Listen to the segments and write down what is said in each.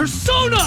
Persona!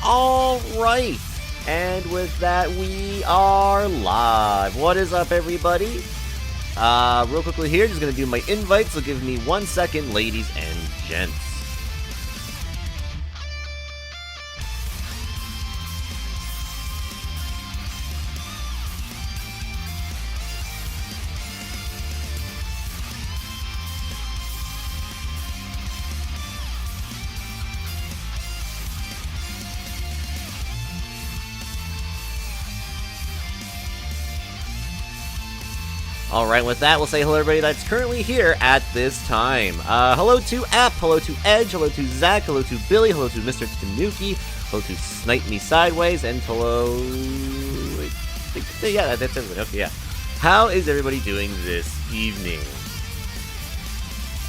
Alright, and with that, we are live. What is up, everybody? Real quickly here, just gonna do my invites, so give me 1 second, ladies and gents. Alright, with that, we'll say hello to everybody that's currently here at this time. Hello to App, hello to Edge, hello to Zach, hello to Billy, hello to Mr. Tanuki, hello to Snipe Me Sideways, and hello... yeah, that's everybody. Okay, yeah. How is everybody doing this evening?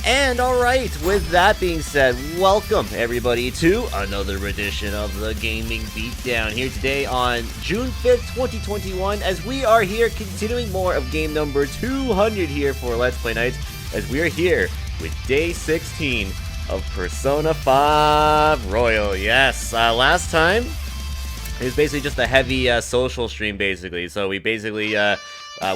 And alright, with that being said, welcome everybody to another edition of the Gaming Beatdown here today on June 5th, 2021, as we are here continuing more of game number 200 here for Let's Play Nights, as we are here with day 16 of Persona 5 Royal. Yes, last time it was basically just a heavy social stream basically, so we basically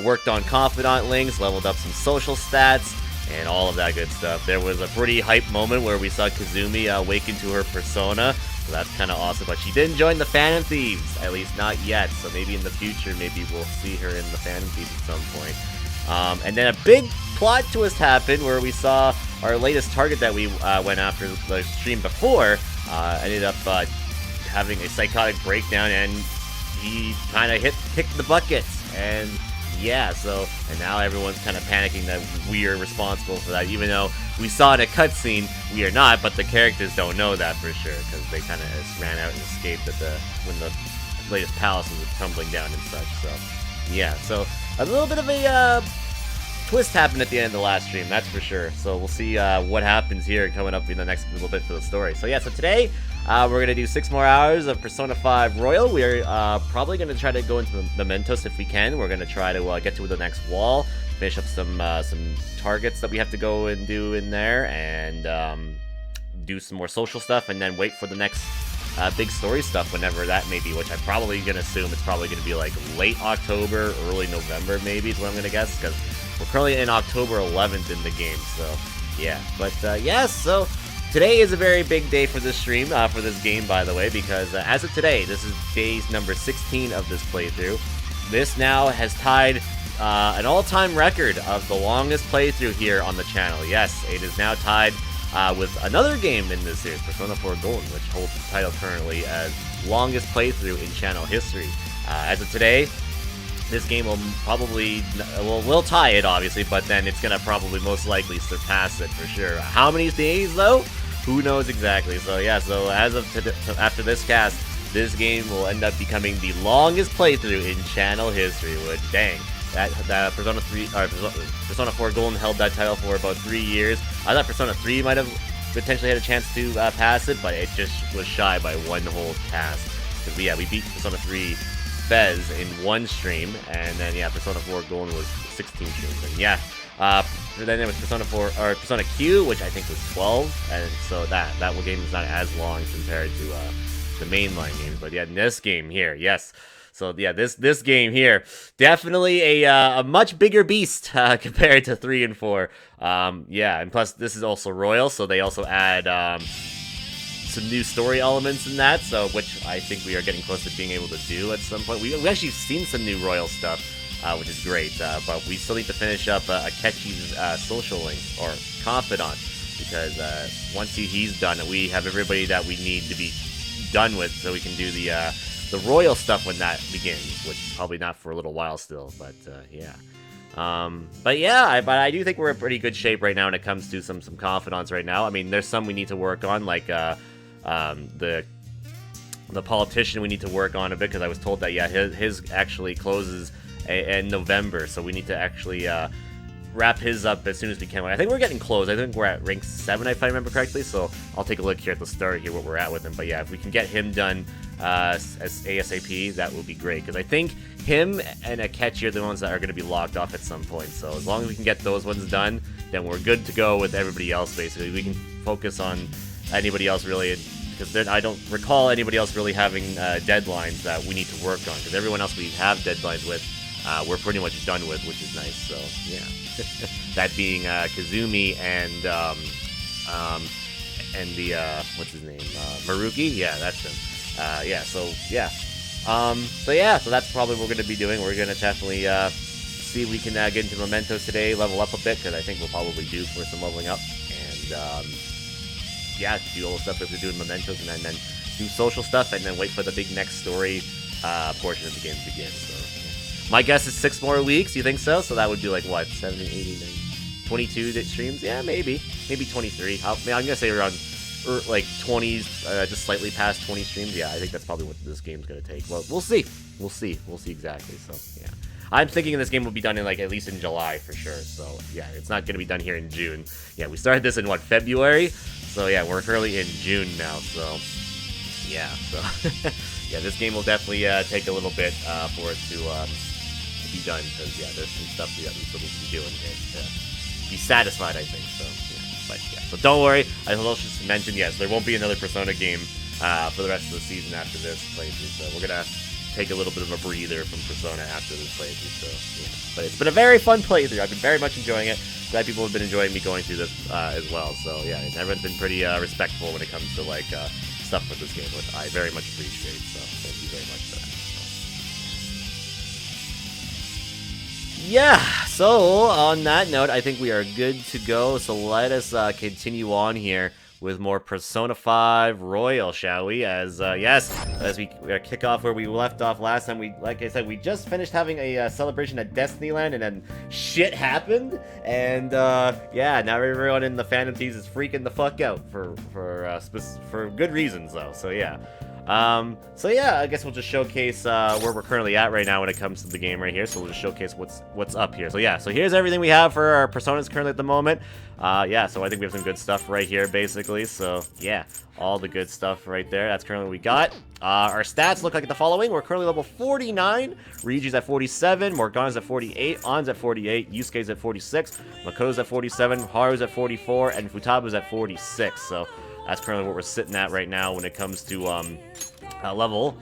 worked on confidant links, leveled up some social stats, and all of that good stuff. There was a pretty hype moment where we saw Kazumi awaken to her persona, so that's kind of awesome. But she didn't join the Phantom Thieves, at least not yet, so maybe in the future, maybe we'll see her in the Phantom Thieves at some point. And then a big plot twist happened where we saw our latest target that we went after the stream before, ended up having a psychotic breakdown, and he kind of kicked the bucket, and yeah, and now everyone's kind of panicking that we are responsible for that, even though we saw in a cutscene we are not, but the characters don't know that for sure, because they kind of ran out and escaped when the latest palaces are tumbling down and such. So yeah, so a little bit of a twist happened at the end of the last stream, that's for sure. So we'll see what happens here coming up in the next little bit for the story. So yeah, so today we're going to do 6 more hours of Persona 5 Royal. We're probably going to try to go into Mementos if we can. We're going to try to get to the next wall, finish up some targets that we have to go and do in there, and do some more social stuff, and then wait for the next big story stuff whenever that may be, which I'm probably going to assume it's probably going to be like late October, early November maybe is what I'm going to guess, because we're currently in October 11th in the game, so yeah. But yes, so today is a very big day for this stream, for this game, by the way, because as of today, this is day number 16 of this playthrough. This now has tied an all-time record of the longest playthrough here on the channel. Yes, it is now tied with another game in this series, Persona 4 Golden, which holds the title currently as longest playthrough in channel history. As of today, this game will probably, we'll tie it, obviously, but then it's going to probably most likely surpass it for sure. How many days, though? Who knows exactly. So yeah, so as of after this cast, this game will end up becoming the longest playthrough in channel history, which, dang. That Persona 3, or Persona 4 Golden held that title for about 3 years. I thought Persona 3 might have potentially had a chance to pass it, but it just was shy by one whole cast. Because we beat Persona 3 Fez in one stream, and then yeah, Persona 4 Golden was 16 streams, and yeah. Then there was Persona 4 or Persona Q, which I think was 12, and so that game is not as long compared to the mainline games. But yeah, this game here, yes. So yeah, this game here, definitely a much bigger beast compared to 3 and 4. Yeah, and plus this is also Royal, so they also add some new story elements in that, so which I think we are getting close to being able to do at some point. We've actually seen some new Royal stuff, which is great, but we still need to finish up Akechi's social link, or confidant, because once he's done, we have everybody that we need to be done with, so we can do the Royal stuff when that begins, which is probably not for a little while still, but yeah. But yeah, but I do think we're in pretty good shape right now when it comes to some confidants right now. I mean, there's some we need to work on, like the politician we need to work on a bit, because I was told that, yeah, his actually closes in November, so we need to actually wrap his up as soon as we can. I think we're getting close. I think we're at rank 7, if I remember correctly, so I'll take a look here at the start here what we're at with him. But yeah, if we can get him done as ASAP, that would be great, because I think him and Akechi are the ones that are going to be locked off at some point. So as long as we can get those ones done, then we're good to go with everybody else, basically. We can focus on anybody else, really, because I don't recall anybody else really having deadlines that we need to work on, because everyone else we have deadlines with, we're pretty much done with, which is nice. So yeah. That being Kazumi and the what's his name, Maruki? Yeah, that's him. Yeah, so yeah. So that's probably what we're going to be doing. We're going to definitely see if we can get into Mementos today, level up a bit, because I think we'll probably do for some leveling up, and yeah, do all the stuff that we're doing Mementos, and then do social stuff, and then wait for the big next story portion of the game to begin. So my guess is 6 more weeks. You think so? So that would be like what, 70, 80, 90, 22 streams? Yeah, maybe 23. I'm gonna say around like 20s, just slightly past 20 streams. Yeah, I think that's probably what this game's gonna take. Well, we'll see exactly. So yeah, I'm thinking this game will be done in like at least in July for sure. So yeah, it's not gonna be done here in June. Yeah, we started this in what, February? So yeah, we're currently in June now. So yeah, so yeah, this game will definitely take a little bit for it to be done, because yeah, there's some stuff that we still need to be doing here to be satisfied, I think. So yeah, but yeah, so don't worry. I will just mention, yes, there won't be another Persona game for the rest of the season after this playthrough, so we're gonna take a little bit of a breather from Persona after this playthrough. So yeah, but it's been a very fun playthrough. I've been very much enjoying it. Glad people have been enjoying me going through this as well. So yeah, everyone's been pretty respectful when it comes to like stuff with this game, which I very much appreciate. So thank you very much for that. Yeah, so on that note, I think we are good to go. So let us continue on here with more Persona 5 Royal, shall we? As we kick off where we left off last time. Like I said, we just finished having a celebration at Destinyland, and then shit happened. And yeah, now everyone in the Phantom Thieves is freaking the fuck out for good reasons, though. So yeah. So yeah, I guess we'll just showcase where we're currently at right now when it comes to the game right here. So we'll just showcase what's up here. So yeah, so here's everything we have for our personas currently at the moment. Yeah, so I think we have some good stuff right here, basically. So yeah, all the good stuff right there. That's currently what we got. Our stats look like the following. We're currently level 49. Ryuji's at 47. Morgana's at 48. Ann's at 48. Yusuke's at 46. Makoto's at 47. Haru's at 44. And Futaba's at 46. So that's currently what we're sitting at right now when it comes to level.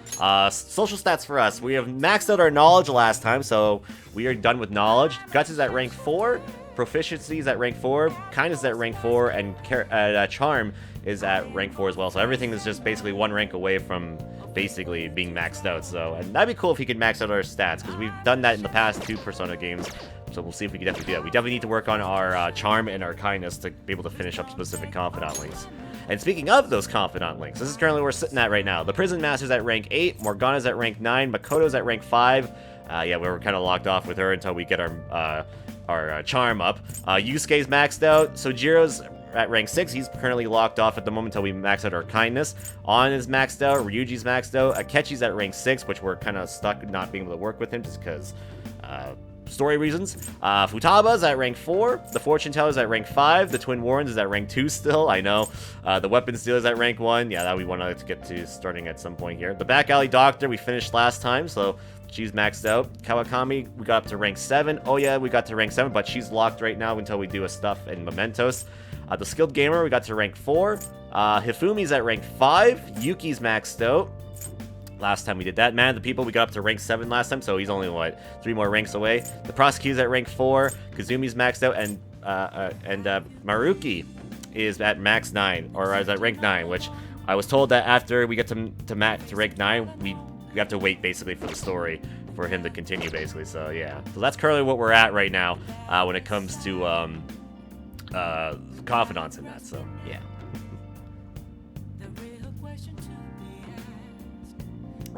Social stats for us. We have maxed out our knowledge last time, so we are done with knowledge. Guts is at rank 4. Proficiency is at rank 4. Kindness is at rank 4. And Charm is at rank 4 as well. So everything is just basically one rank away from basically being maxed out. So, and that'd be cool if he could max out our stats, because we've done that in the past 2 Persona games. So we'll see if we can definitely do that. We definitely need to work on our Charm and our Kindness to be able to finish up specific Confidant links. And speaking of those Confidant links, this is currently where we're sitting at right now. The Prison Master's at rank 8, Morgana's at rank 9, Makoto's at rank 5. Yeah, we were kind of locked off with her until we get our Charm up. Yusuke's maxed out, Sojiro's at rank 6. He's currently locked off at the moment until we max out our Kindness. Ann is maxed out, Ryuji's maxed out, Akechi's at rank 6, which we're kind of stuck not being able to work with him just because story reasons. Futaba's at rank 4. The Fortune Teller's at rank 5. The Twin Warrens is at rank 2 still, I know. The Weapon Stealer's at rank 1. Yeah, that we want to get to starting at some point here. The Back Alley Doctor we finished last time, so she's maxed out. Kawakami, we got up to rank 7. Oh yeah, we got to rank 7, but she's locked right now until we do a stuff in Mementos. The Skilled Gamer, we got to rank 4. Hifumi's at rank 5. Yuki's maxed out. Last time we did that. Man of the People, we got up to rank 7 last time, so he's only, what, 3 more ranks away. The Prosecutor's at rank 4. Kazumi's maxed out, and Maruki is at max 9, or is at rank 9, which I was told that after we get to rank 9, we have to wait, basically, for the story for him to continue, basically, so yeah. So that's currently what we're at right now when it comes to confidants in that, so yeah.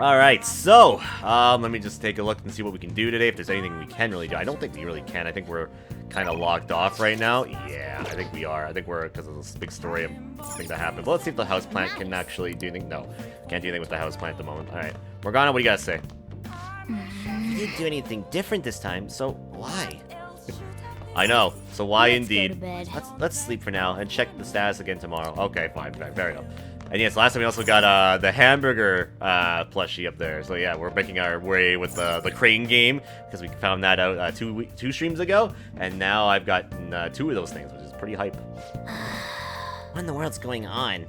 Alright, so, let me just take a look and see what we can do today, if there's anything we can really do. I don't think we really can. I think we're kind of locked off right now. Yeah, I think we are. I think we're, because of this big story thing that happened. But let's see if the houseplant can actually do anything. No, can't do anything with the houseplant at the moment. Alright, Morgana, what do you gotta say? You didn't do anything different this time, so why? I know, so why indeed? Let's sleep for now and check the status again tomorrow. Okay, fine, fair enough. And yes, last time we also got the hamburger plushie up there. So yeah, we're making our way with the crane game, because we found that out two streams ago. And now I've gotten 2 of those things, which is pretty hype. What in the world's going on?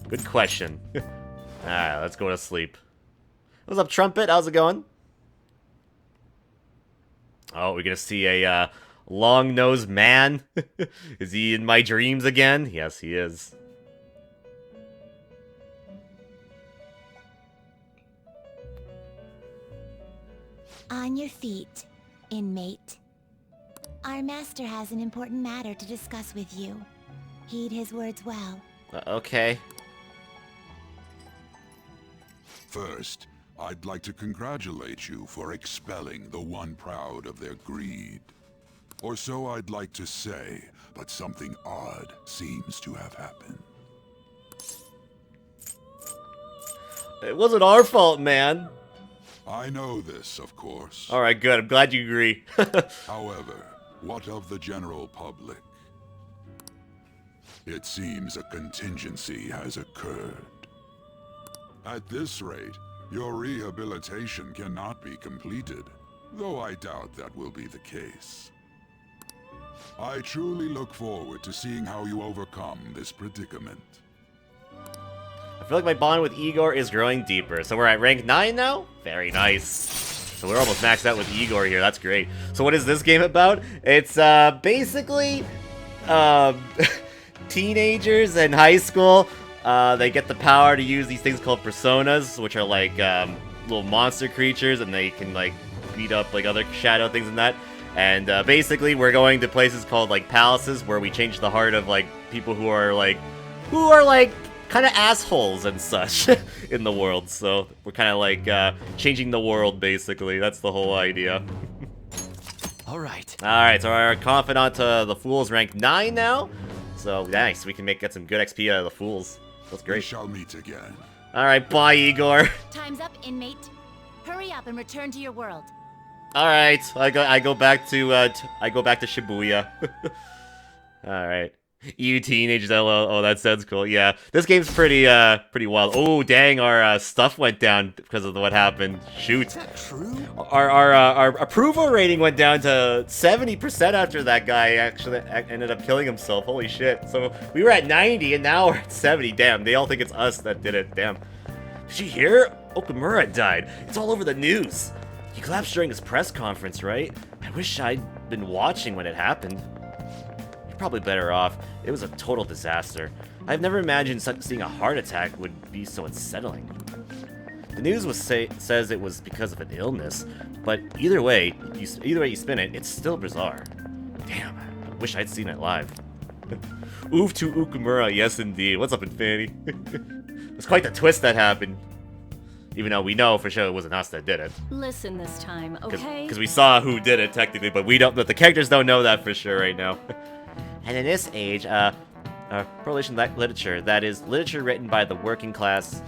Good question. Alright, let's go to sleep. What's up, Trumpet? How's it going? Oh, we're gonna see a long-nosed man. Is he in my dreams again? Yes, he is. On your feet, inmate. Our master has an important matter to discuss with you. Heed his words well. Okay. First, I'd like to congratulate you for expelling the one proud of their greed. Or so I'd like to say, but something odd seems to have happened. It wasn't our fault, man. I know this, of course. Alright, good. I'm glad you agree. However, what of the general public? It seems a contingency has occurred. At this rate, your rehabilitation cannot be completed, though I doubt that will be the case. I truly look forward to seeing how you overcome this predicament. I feel like my bond with Igor is growing deeper. So we're at rank 9 now? Very nice. So we're almost maxed out with Igor here. That's great. So what is this game about? It's basically teenagers in high school. They get the power to use these things called personas, which are like little monster creatures, and they can like beat up like other shadow things and that. And basically we're going to places called like palaces, where we change the heart of like people who are like kind of assholes and such in the world. So we're kind of like changing the world, basically. That's the whole idea. Alright, so our confidant to the Fool's rank 9 now. So nice, we can get some good XP out of the Fools. That's great. We shall meet again. Alright, bye, Igor. Time's up, inmate. Hurry up and return to your world. Alright, I go back to Shibuya. Alright. You teenagers, LOL. Oh, that sounds cool. Yeah, this game's pretty wild. Oh, dang, our stuff went down because of what happened. Shoot. Is that true? Our approval rating went down to 70% after that guy actually ended up killing himself. Holy shit. So we were at 90 and now we're at 70. Damn, they all think it's us that did it. Damn. Did you hear? Okamura died. It's all over the news. He collapsed during his press conference, right? I wish I'd been watching when it happened. Probably better off. It was a total disaster. I've never imagined seeing a heart attack would be so unsettling. The news says it was because of an illness, but either way you spin it, it's still bizarre. Damn, I wish I'd seen it live. Oof to Okamura, yes indeed. What's up, Infinity? It's quite the twist that happened. Even though we know for sure it wasn't us that did it. Listen this time, okay? Because we saw who did it technically, but the characters don't know that for sure right now. And in this age, correlation literature, that is, literature written by the working class.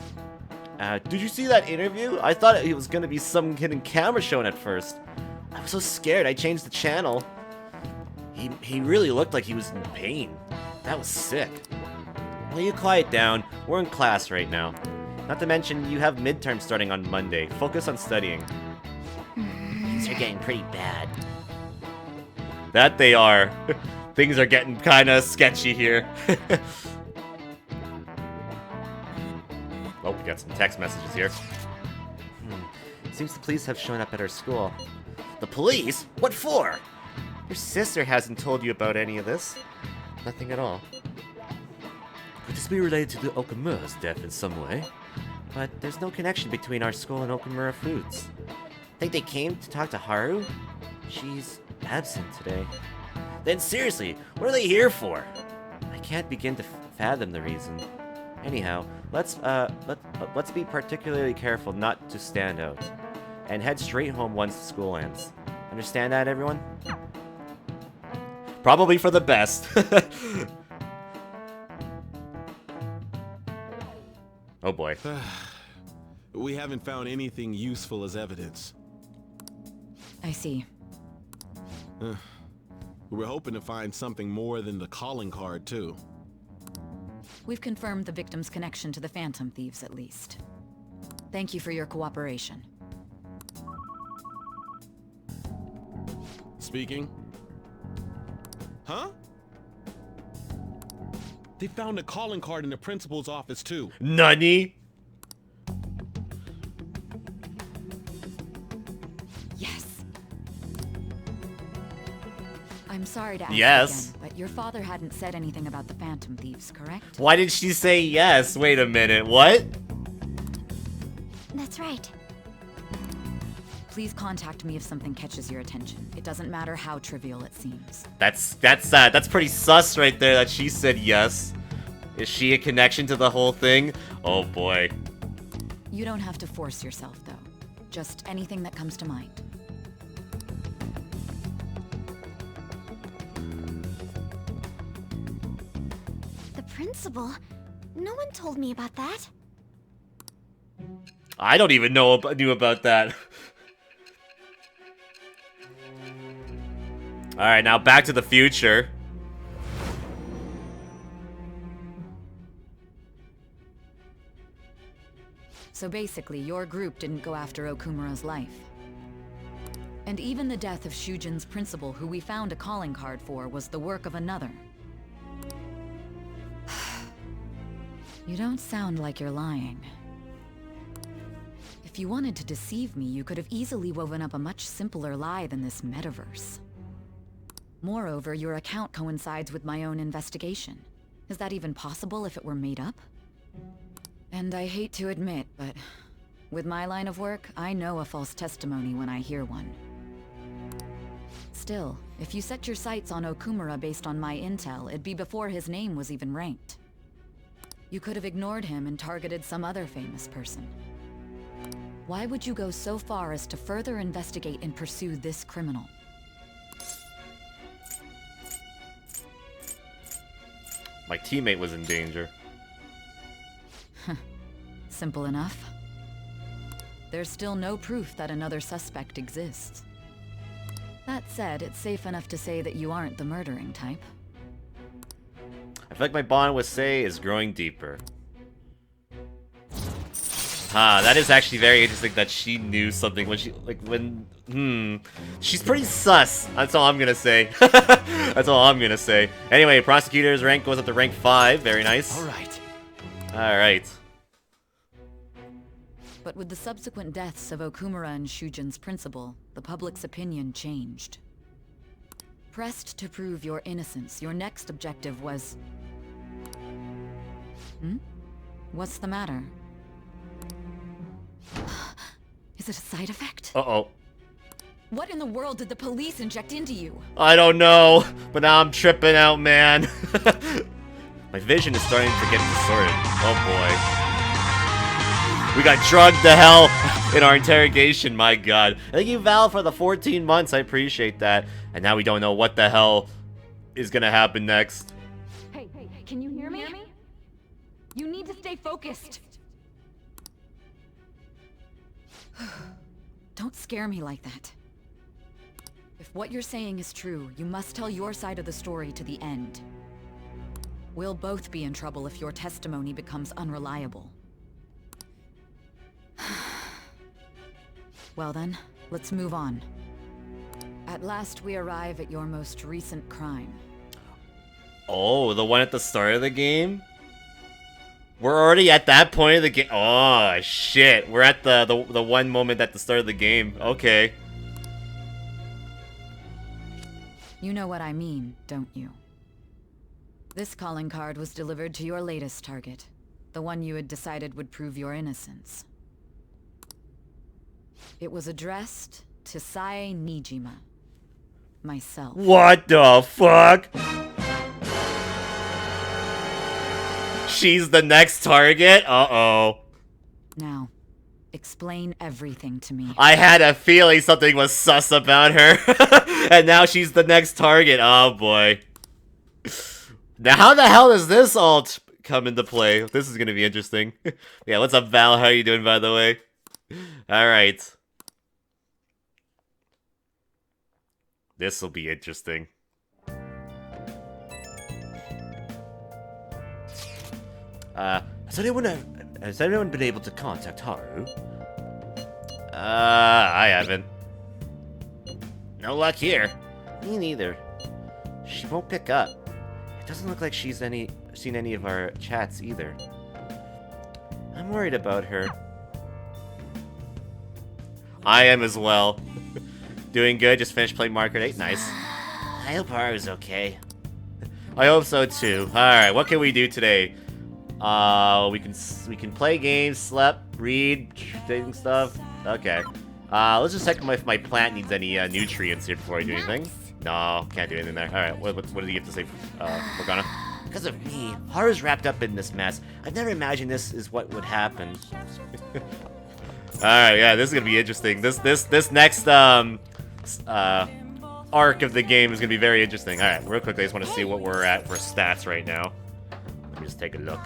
Did you see that interview? I thought it was going to be some hidden camera shown at first. I was so scared, I changed the channel. He really looked like he was in pain. That was sick. Will you quiet down? We're in class right now. Not to mention, you have midterms starting on Monday. Focus on studying. Things are getting pretty bad. That they are. Things are getting kinda sketchy here. Oh, we got some text messages here. Seems the police have shown up at our school. The police? What for? Your sister hasn't told you about any of this. Nothing at all. Could this be related to the Okamura's death in some way? But there's no connection between our school and Okamura Foods. Think they came to talk to Haru? She's absent today. Then seriously, what are they here for? I can't begin to fathom the reason. Anyhow, let's be particularly careful not to stand out, and head straight home once school ends. Understand that, everyone? Probably for the best. Oh boy. We haven't found anything useful as evidence. I see. We're hoping to find something more than the calling card, too. We've confirmed the victim's connection to the Phantom Thieves, at least. Thank you for your cooperation. Speaking? Huh? They found a calling card in the principal's office, too. Nani? Yes. I'm sorry to ask Yes. again, but your father hadn't said anything about the Phantom Thieves, correct? Why did she say yes? Wait a minute, what? That's right. Please contact me if something catches your attention. It doesn't matter how trivial it seems. That's pretty sus right there that she said yes. Is she a connection to the whole thing? Oh boy. You don't have to force yourself, though. Just anything that comes to mind. The principal? No one told me about that. I don't even knew about that. Alright, now back to the future. So basically, your group didn't go after Okumura's life. And even the death of Shujin's principal, who we found a calling card for, was the work of another. You don't sound like you're lying. If you wanted to deceive me, you could have easily woven up a much simpler lie than this metaverse. Moreover, your account coincides with my own investigation. Is that even possible if it were made up? And I hate to admit, but with my line of work, I know a false testimony when I hear one. Still, if you set your sights on Okumura based on my intel, it'd be before his name was even ranked. You could have ignored him and targeted some other famous person. Why would you go so far as to further investigate and pursue this criminal? My teammate was in danger. Simple enough. There's still no proof that another suspect exists. That said, it's safe enough to say that you aren't the murdering type. I feel like my bond with Sei is growing deeper. That is actually very interesting that she knew something when she, she's pretty sus. That's all I'm gonna say. That's all I'm gonna say. Anyway, prosecutor's rank goes up to rank 5. Very nice. Alright. But with the subsequent deaths of Okumura and Shujin's principal, the public's opinion changed. Pressed to prove your innocence, your next objective was... What's the matter? Is it a side effect? Uh-oh. What in the world did the police inject into you? I don't know, but now I'm tripping out, man. My vision is starting to get distorted. Oh boy. We got drugged to hell in our interrogation, my god. Thank you, Val, for the 14 months. I appreciate that. And now we don't know what the hell is gonna happen next. Hey, can you hear me? You need to stay focused. Don't scare me like that. If what you're saying is true, you must tell your side of the story to the end. We'll both be in trouble if your testimony becomes unreliable. Well then, let's move on. At last we arrive at your most recent crime. Oh, the one at the start of the game? We're already at that point of the game. Oh, shit. We're at the one moment at the start of the game. Okay. You know what I mean, don't you? This calling card was delivered to your latest target. The one you had decided would prove your innocence. It was addressed to Sae Nijima. Myself. What the fuck? She's the next target? Uh-oh. Now, explain everything to me. I had a feeling something was sus about her. And now she's the next target. Oh, boy. Now, how the hell does this all come into play? This is going to be interesting. Yeah, what's up, Val? How are you doing, by the way? Alright. This will be interesting. Has anyone been able to contact Haru? I haven't. No luck here. Me neither. She won't pick up. It doesn't look like she's seen any of our chats either. I'm worried about her. I am as well. Doing good, just finished playing Mario Kart 8. Nice. I hope Haru's okay. I hope so too. Alright, what can we do today? We can play games, sleep, read, doing stuff. Okay. Let's just check if my plant needs any nutrients here before I do anything. No, can't do anything there. Alright, what do you have to say, Morgana? Because of me, Haru's wrapped up in this mess. I've never imagined this is what would happen. Alright, yeah, this is gonna be interesting. This next arc of the game is gonna be very interesting. Alright, real quickly, I just want to see what we're at for stats right now. Let me just take a look.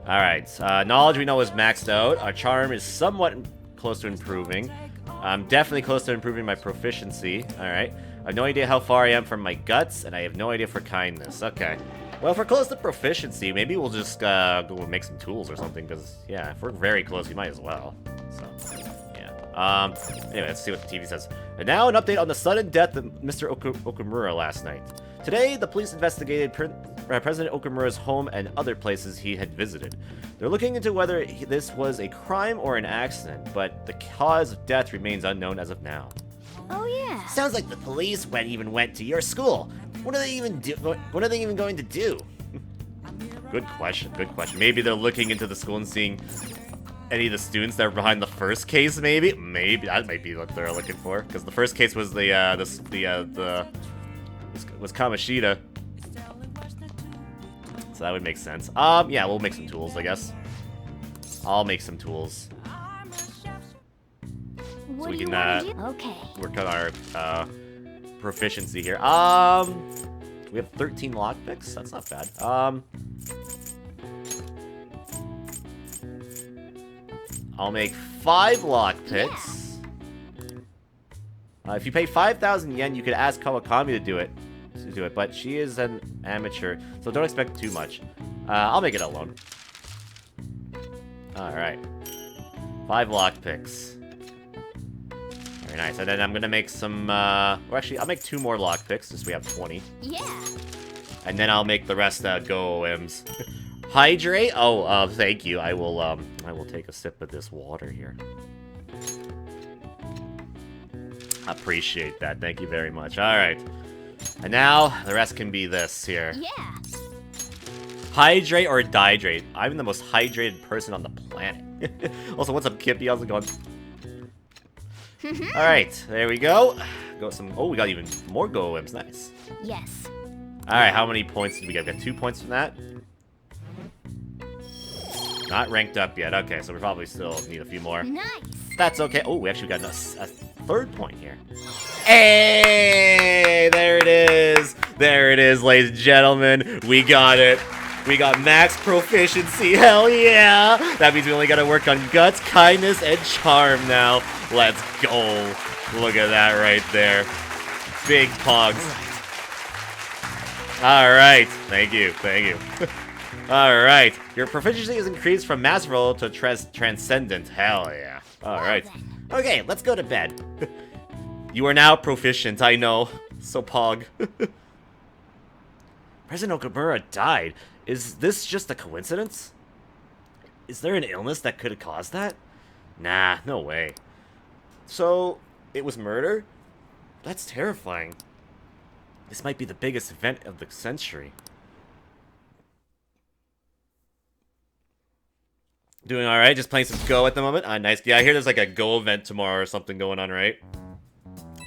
Alright, knowledge we know is maxed out. Our charm is somewhat close to improving. I'm definitely close to improving my proficiency. Alright. I have no idea how far I am from my guts, and I have no idea for kindness. Okay. Well, if we're close to proficiency, maybe we'll just go make some tools or something, because, yeah, if we're very close, we might as well. So, yeah. Anyway, let's see what the TV says. And now an update on the sudden death of Mr. Okumura last night. Today, the police investigated President Okumura's home and other places he had visited. They're looking into whether this was a crime or an accident, but the cause of death remains unknown as of now. Oh yeah. Sounds like the police even went to your school. What are they even going to do? Good question. Good question. Maybe they're looking into the school and seeing any of the students that were behind the first case. Maybe that might be what they're looking for. Because the first case was was Kamoshida. So that would make sense. Yeah, we'll make some tools, I guess. I'll make some tools. So we can work on our proficiency here. We have 13 lockpicks. That's not bad. I'll make 5 lockpicks. If you pay 5,000 yen, you could ask Kawakami to do it. But she is an amateur, so don't expect too much. I'll make it alone. Alright. 5 lockpicks. Very nice. And then I'm gonna make some, well, actually, I'll make 2 more lockpicks, since we have 20. Yeah. And then I'll make the rest go OMs. Hydrate? Oh, thank you. I will take a sip of this water here. Appreciate that. Thank you very much. Alright. And now, the rest can be this here. Yeah. Hydrate or dihydrate? I'm the most hydrated person on the planet. Also, what's up, Kippy? How's it going? Alright, there we go. Got some. Oh, we got even more go-ims. Nice. Yes. Alright, how many points did we get? We got 2 points from that. Not ranked up yet. Okay, so we probably still need a few more. Nice. That's okay. Oh, we actually got a 3rd point here. Hey! There it is. There it is, ladies and gentlemen. We got it. We got max proficiency. Hell yeah! That means we only gotta work on guts, kindness, and charm now. Let's go. Look at that right there. Big pogs. Alright. Thank you. Thank you. Alright. Your proficiency is increased from masterful to transcendent. Hell yeah. Alright. Okay, let's go to bed. You are now proficient, I know. So pog. President Okamura died. Is this just a coincidence? Is there an illness that could have caused that? Nah, no way. So, it was murder? That's terrifying. This might be the biggest event of the century. Doing alright, just playing some Go at the moment. Nice. Yeah, I hear there's like a Go event tomorrow or something going on, right?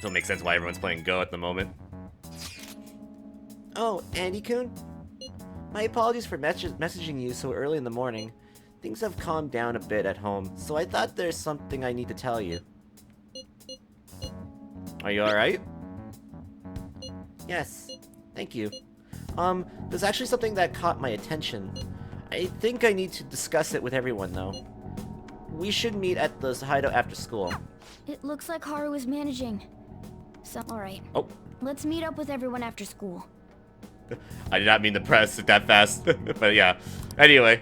So it makes sense why everyone's playing Go at the moment. Oh, Andy-kun? My apologies for messaging you so early in the morning. Things have calmed down a bit at home, so I thought there's something I need to tell you. Are you alright? Yes, thank you. There's actually something that caught my attention. I think I need to discuss it with everyone, though. We should meet at the hideout after school. It looks like Haru is managing. So, alright. Oh. Let's meet up with everyone after school. I did not mean to press it that fast, but yeah. Anyway.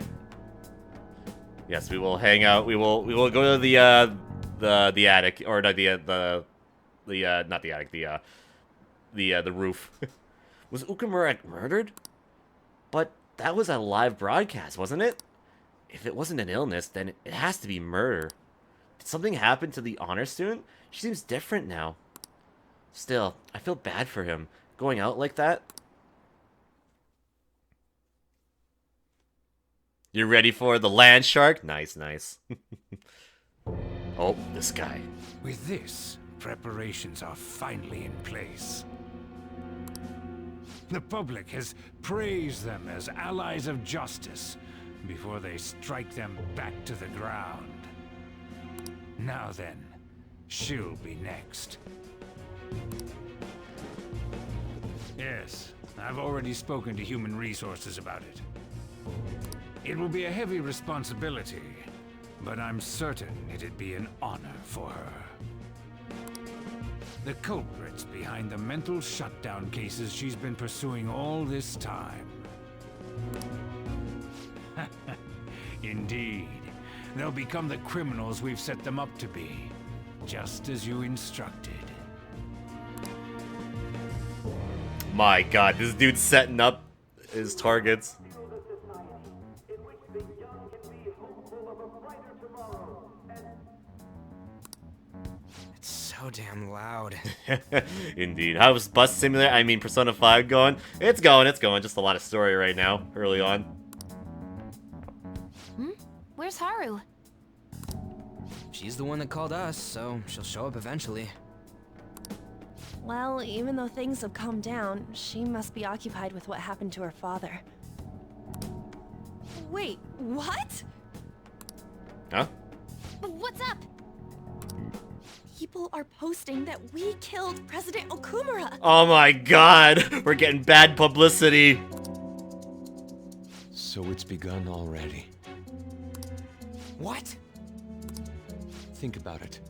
Yes, we will hang out. We will go to the attic, or not the attic, the roof. Was Okamura murdered? But that was a live broadcast, wasn't it? If it wasn't an illness, then it has to be murder. Did something happen to the honor student? She seems different now. Still, I feel bad for him. Going out like that. You ready for the land shark? Nice, nice. Oh, this guy. With this, preparations are finally in place. The public has praised them as allies of justice before they strike them back to the ground. Now then, she'll be next. Yes, I've already spoken to Human Resources about it. It will be a heavy responsibility, but I'm certain it'd be an honor for her. The culprits behind the mental shutdown cases she's been pursuing all this time. Indeed, they'll become the criminals we've set them up to be, just as you instructed. My god, this dude's setting up his targets. So damn loud. Indeed. How's Bus Simulator, I mean Persona 5 going? It's going. Just a lot of story right now, early on. Where's Haru? She's the one that called us, so she'll show up eventually. Well, even though things have calmed down, she must be occupied with what happened to her father. Wait, what? Huh? What's up? People are posting that we killed President Okamura. Oh my god! We're getting bad publicity. So it's begun already. What? Think about it.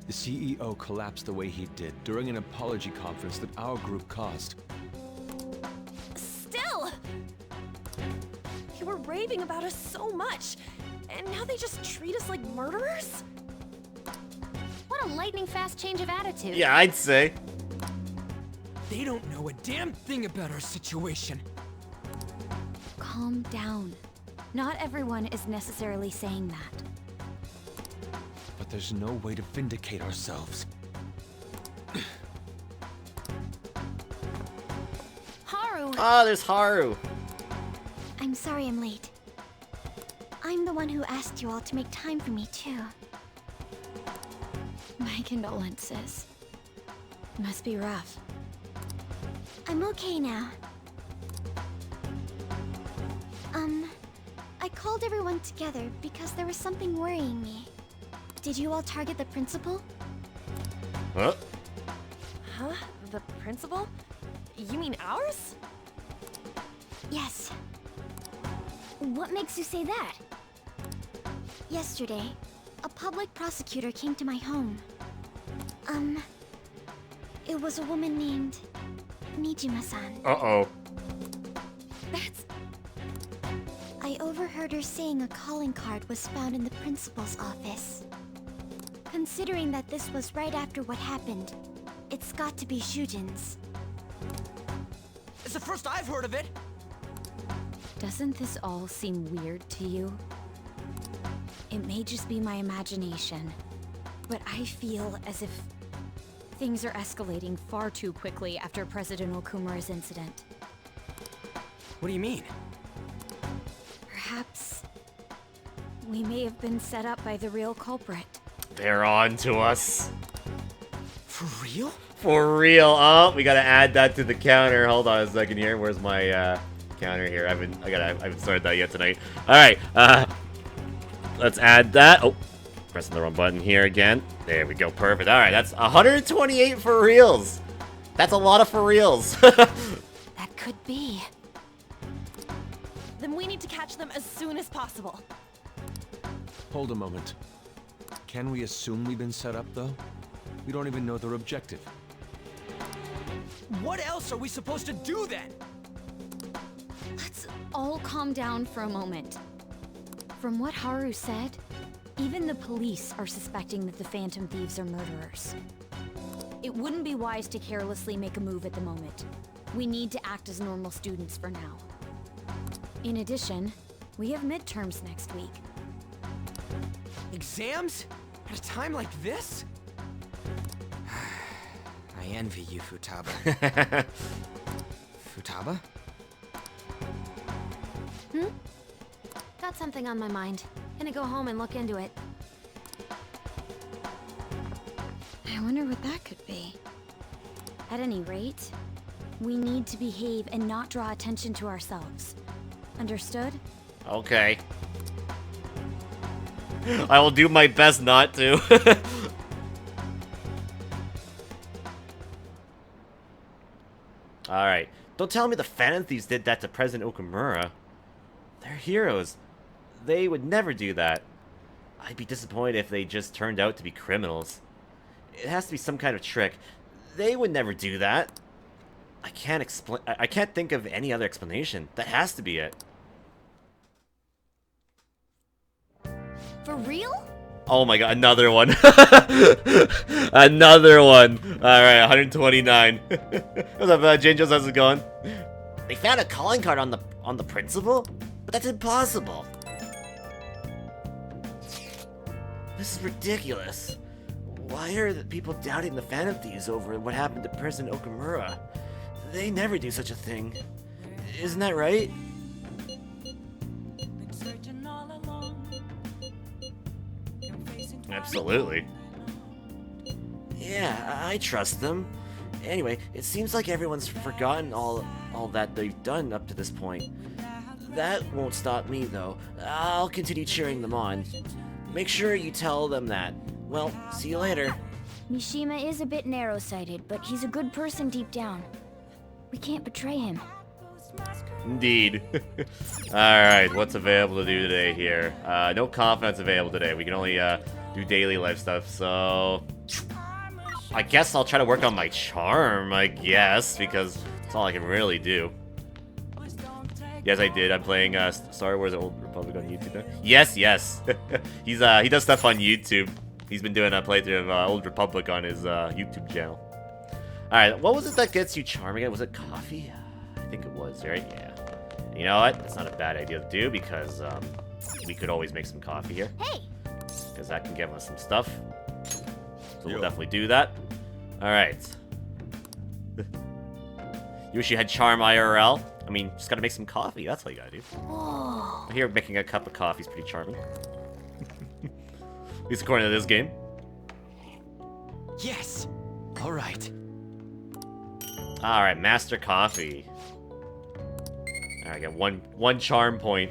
The CEO collapsed the way he did during an apology conference that our group caused. Still! They were raving about us so much, and now they just treat us like murderers? What a lightning-fast change of attitude. Yeah, I'd say. They don't know a damn thing about our situation. Calm down. Not everyone is necessarily saying that. But there's no way to vindicate ourselves. Haru! Ah, there's Haru. I'm sorry I'm late. I'm the one who asked you all to make time for me, too. My condolences. Must be rough. I'm okay now. I called everyone together because there was something worrying me. Did you all target the principal? Huh? Huh? The principal? You mean ours? Yes. What makes you say that? Yesterday, a public prosecutor came to my home. It was a woman named Nijima-san. Uh-oh. That's... I overheard her saying a calling card was found in the principal's office. Considering that this was right after what happened, it's got to be Shujin's. It's the first I've heard of it. Doesn't this all seem weird to you? It may just be my imagination, but I feel as if things are escalating far too quickly after President Okumura's incident. What do you mean? Perhaps we may have been set up by the real culprit. They're on to us. For real? For real. Oh, we gotta add that to the counter. Hold on a second here. Where's my counter here? I haven't started that yet tonight. Alright, let's add that. Oh, pressing the wrong button here again. There we go, perfect. Alright, that's 128 for reals. That's a lot of for reals. That could be. Then we need to catch them as soon as possible. Hold a moment. Can we assume we've been set up, though? We don't even know their objective. What else are we supposed to do then? Let's all calm down for a moment. From what Haru said, even the police are suspecting that the Phantom Thieves are murderers. It wouldn't be wise to carelessly make a move at the moment. We need to act as normal students for now. In addition, we have midterms next week. Exams? At a time like this? I envy you, Futaba. Futaba? Got something on my mind. Gonna go home and look into it. I wonder what that could be. At any rate, we need to behave and not draw attention to ourselves. Understood? Okay. I will do my best not to. Alright. Don't tell me the Phantom Thieves did that to President Okumura. They're heroes. They would never do that. I'd be disappointed if they just turned out to be criminals. It has to be some kind of trick. They would never do that. I can't think of any other explanation. That has to be it. For real? Oh my god, another one. Another one. Alright, 129. What's up, Jangels? How's it going? They found a calling card on the principal? But that's impossible. This is ridiculous. Why are the people doubting the Phantom Thieves over what happened to President Okumura? They never do such a thing. Isn't that right? Absolutely. Yeah, I trust them. Anyway, it seems like everyone's forgotten all that they've done up to this point. That won't stop me, though. I'll continue cheering them on. Make sure you tell them that. Well, see you later. Mishima is a bit narrow-sighted, but he's a good person deep down. We can't betray him. Indeed. Alright, what's available to do today here? No confidence available today. We can only do daily life stuff, so... I guess I'll try to work on my charm, I guess, because that's all I can really do. Yes, I did. I'm playing Star Wars Old Republic on YouTube now. Yes, yes. He does stuff on YouTube. He's been doing a playthrough of Old Republic on his YouTube channel. Alright, what was it that gets you charm again? Was it coffee? I think it was, right? Yeah. You know what? That's not a bad idea to do because we could always make some coffee here. Hey! Because that can give us some stuff. So we'll definitely do that. Alright. You wish you had charm IRL? I mean, just gotta make some coffee. That's all you gotta do. Whoa. Here, making a cup of coffee is pretty charming. At least according to this game. Yes. All right. Alright, master coffee. Alright, I get one charm point.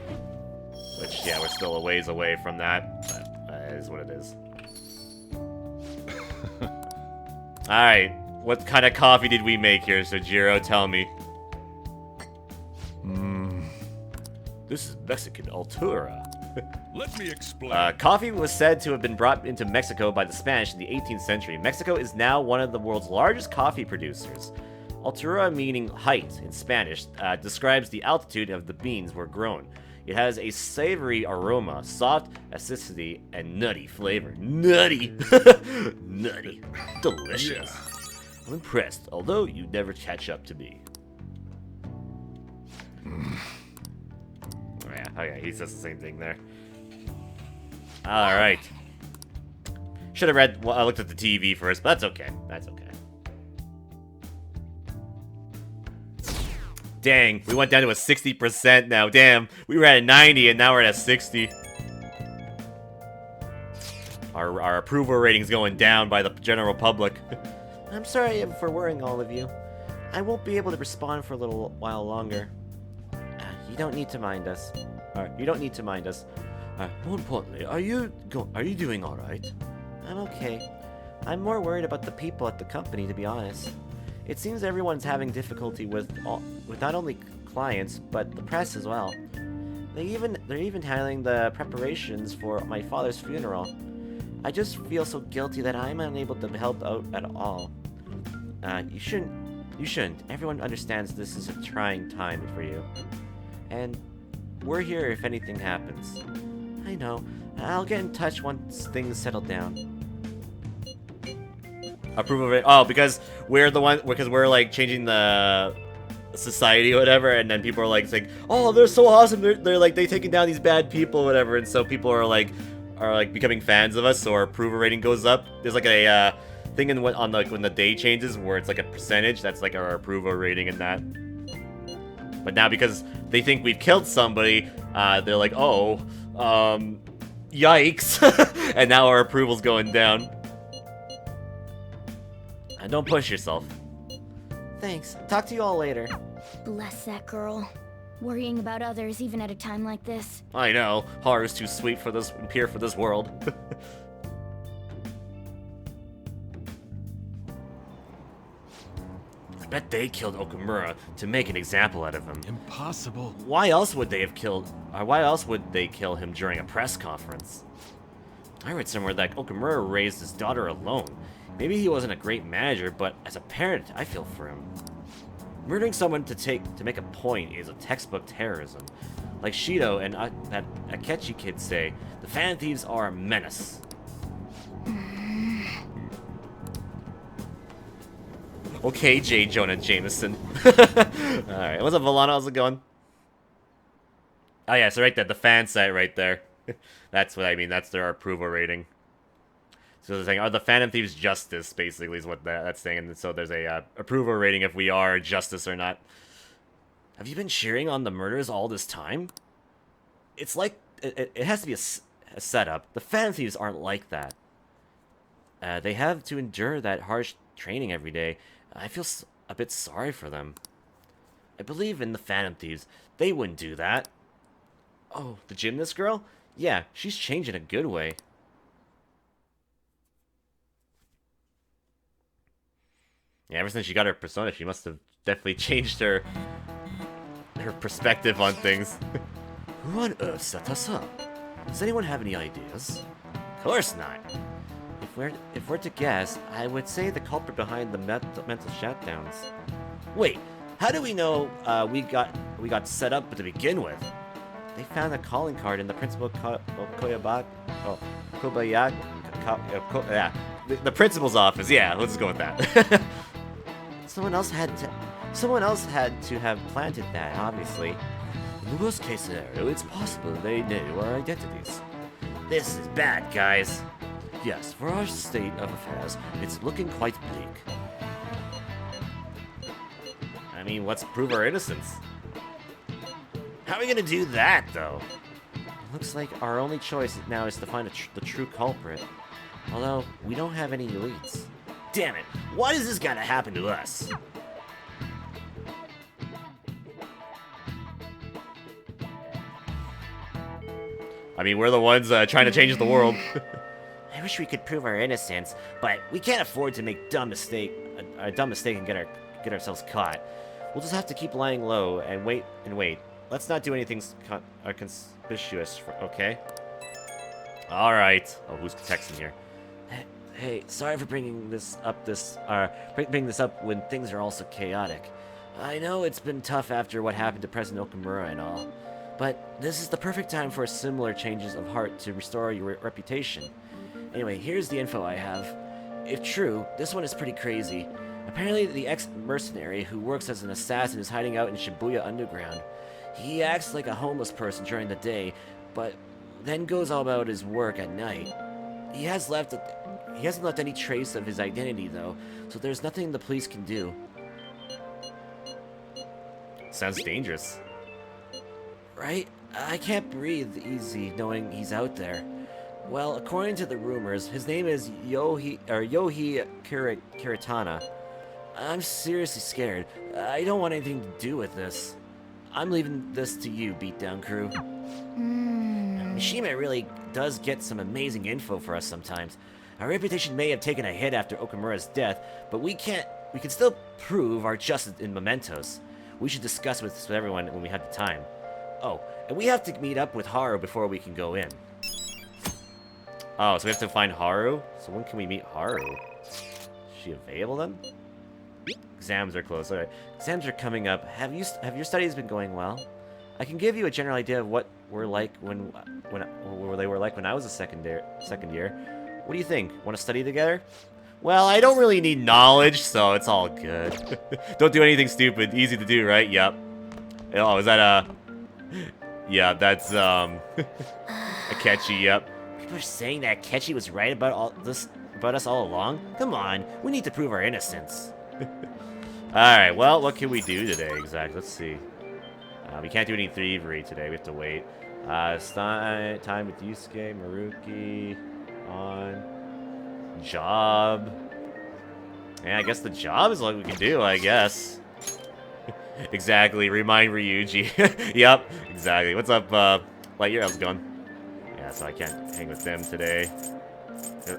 Which, yeah, we're still a ways away from that. But that is what it is. Alright, what kind of coffee did we make here, Sojiro? Tell me. This is Mexican Altura. Let me explain. Coffee was said to have been brought into Mexico by the Spanish in the 18th century. Mexico is now one of the world's largest coffee producers. Altura, meaning height in Spanish, describes the altitude of the beans were grown. It has a savory aroma, soft acidity, and nutty flavor. Nutty! Nutty. Delicious. Yeah. I'm impressed, although you never catch up to me. Yeah, okay, he says the same thing there. Alright. Should have read, well, I looked at the TV first, but that's okay. That's okay. Dang, we went down to a 60% now. Damn, we were at a 90 and now we're at a 60. Our approval rating's going down by the general public. I'm sorry for worrying all of you. I won't be able to respond for a little while longer. You don't need to mind us. You don't need to mind us. More importantly, are you doing all right? I'm okay. I'm more worried about the people at the company, to be honest. It seems everyone's having difficulty with not only clients but the press as well. They're even handling the preparations for my father's funeral. I just feel so guilty that I'm unable to help out at all. You shouldn't. Everyone understands this is a trying time for you. And we're here if anything happens. I know. I'll get in touch once things settle down. Approve of it. Oh, because we're like changing the society or whatever, and then people are like saying, "Oh, they're so awesome. They're like they taking down these bad people, or whatever." And so people are like becoming fans of us, so our approval rating goes up. There's like a thing in when the day changes where it's like a percentage. That's like our approval rating in that. But now because they think we've killed somebody, they're like, oh, yikes. And now our approval's going down. And don't push yourself. Thanks. Talk to you all later. Bless that girl. Worrying about others even at a time like this. I know. Haru's too sweet for this and pure for this world. I bet they killed Okamura to make an example out of him. Impossible. Why else would they kill him during a press conference? I read somewhere that Okamura raised his daughter alone. Maybe he wasn't a great manager, but as a parent, I feel for him. Murdering someone to make a point is a textbook terrorism. Like Shido and that Akechi kid say, the Fan Thieves are a menace. Okay, J. Jonah Jameson. Alright, what's up, Volana? How's it going? Oh yeah, so right there, the fan site right there. That's what I mean, that's their approval rating. So they're saying, are the Phantom Thieves justice, basically, is what that's saying. And so there's a approval rating if we are justice or not. Have you been cheering on the murders all this time? It's like, it has to be a setup. The Phantom Thieves aren't like that. They have to endure that harsh training every day. I feel a bit sorry for them. I believe in the Phantom Thieves. They wouldn't do that. Oh, the gymnast girl? Yeah, she's changed in a good way. Yeah, ever since she got her persona, she must have definitely changed her perspective on things. Who on earth set us up? Does anyone have any ideas? course not. If we're to guess, I would say the culprit behind the mental shutdowns. Wait, how do we know we got set up to begin with? They found a calling card in the principal the principal's office. Yeah, let's just go with that. Someone else had to have planted that, obviously. In the worst case scenario, it's possible they knew our identities. This is bad, guys. Yes, for our state of affairs, it's looking quite bleak. I mean, let's prove our innocence. How are we gonna do that, though? It looks like our only choice now is to find the true culprit. Although, we don't have any leads. Damn it! Why does this gotta happen to us? I mean, we're the ones trying to change the world. I wish we could prove our innocence, but we can't afford to make a dumb mistake and get ourselves caught. We'll just have to keep lying low and wait and wait. Let's not do anything conspicuous, okay? All right. Oh, who's texting here? Hey, sorry for bringing this up when things are also chaotic. I know it's been tough after what happened to President Okamura and all, but this is the perfect time for similar changes of heart to restore your reputation. Anyway, here's the info I have. If true, this one is pretty crazy. Apparently, the ex-mercenary who works as an assassin is hiding out in Shibuya Underground. He acts like a homeless person during the day, but then goes all about his work at night. He hasn't left any trace of his identity, though, so there's nothing the police can do. Sounds dangerous. Right? I can't breathe easy knowing he's out there. Well, according to the rumors, his name is Yohei Kiritana. I'm seriously scared. I don't want anything to do with this. I'm leaving this to you, Beatdown crew. Mishima really does get some amazing info for us sometimes. Our reputation may have taken a hit after Okamura's death, but we can still prove our justice in mementos. We should discuss with everyone when we have the time. Oh, and we have to meet up with Haru before we can go in. Oh, so we have to find Haru? So when can we meet Haru? Is she available then? Exams are close. Alright. Exams are coming up. Have your studies been going well? I can give you a general idea of what we're like when they were like when I was a second year. What do you think? Want to study together? Well, I don't really need knowledge, so it's all good. Don't do anything stupid. Easy to do, right? Yep. Oh, is that yeah, that's Akechi, yep. People are saying that Akechi was right about us all along? Come on, we need to prove our innocence. Alright, well, what can we do today exactly? Let's see. We can't do any thievery today, we have to wait. Time with Yusuke, Maruki, on job. Yeah, I guess the job is what we can do, I guess. Exactly, remind Ryuji. Yep, exactly. What's up, Lightyear? How's it going? Yeah, so I can't hang with them today.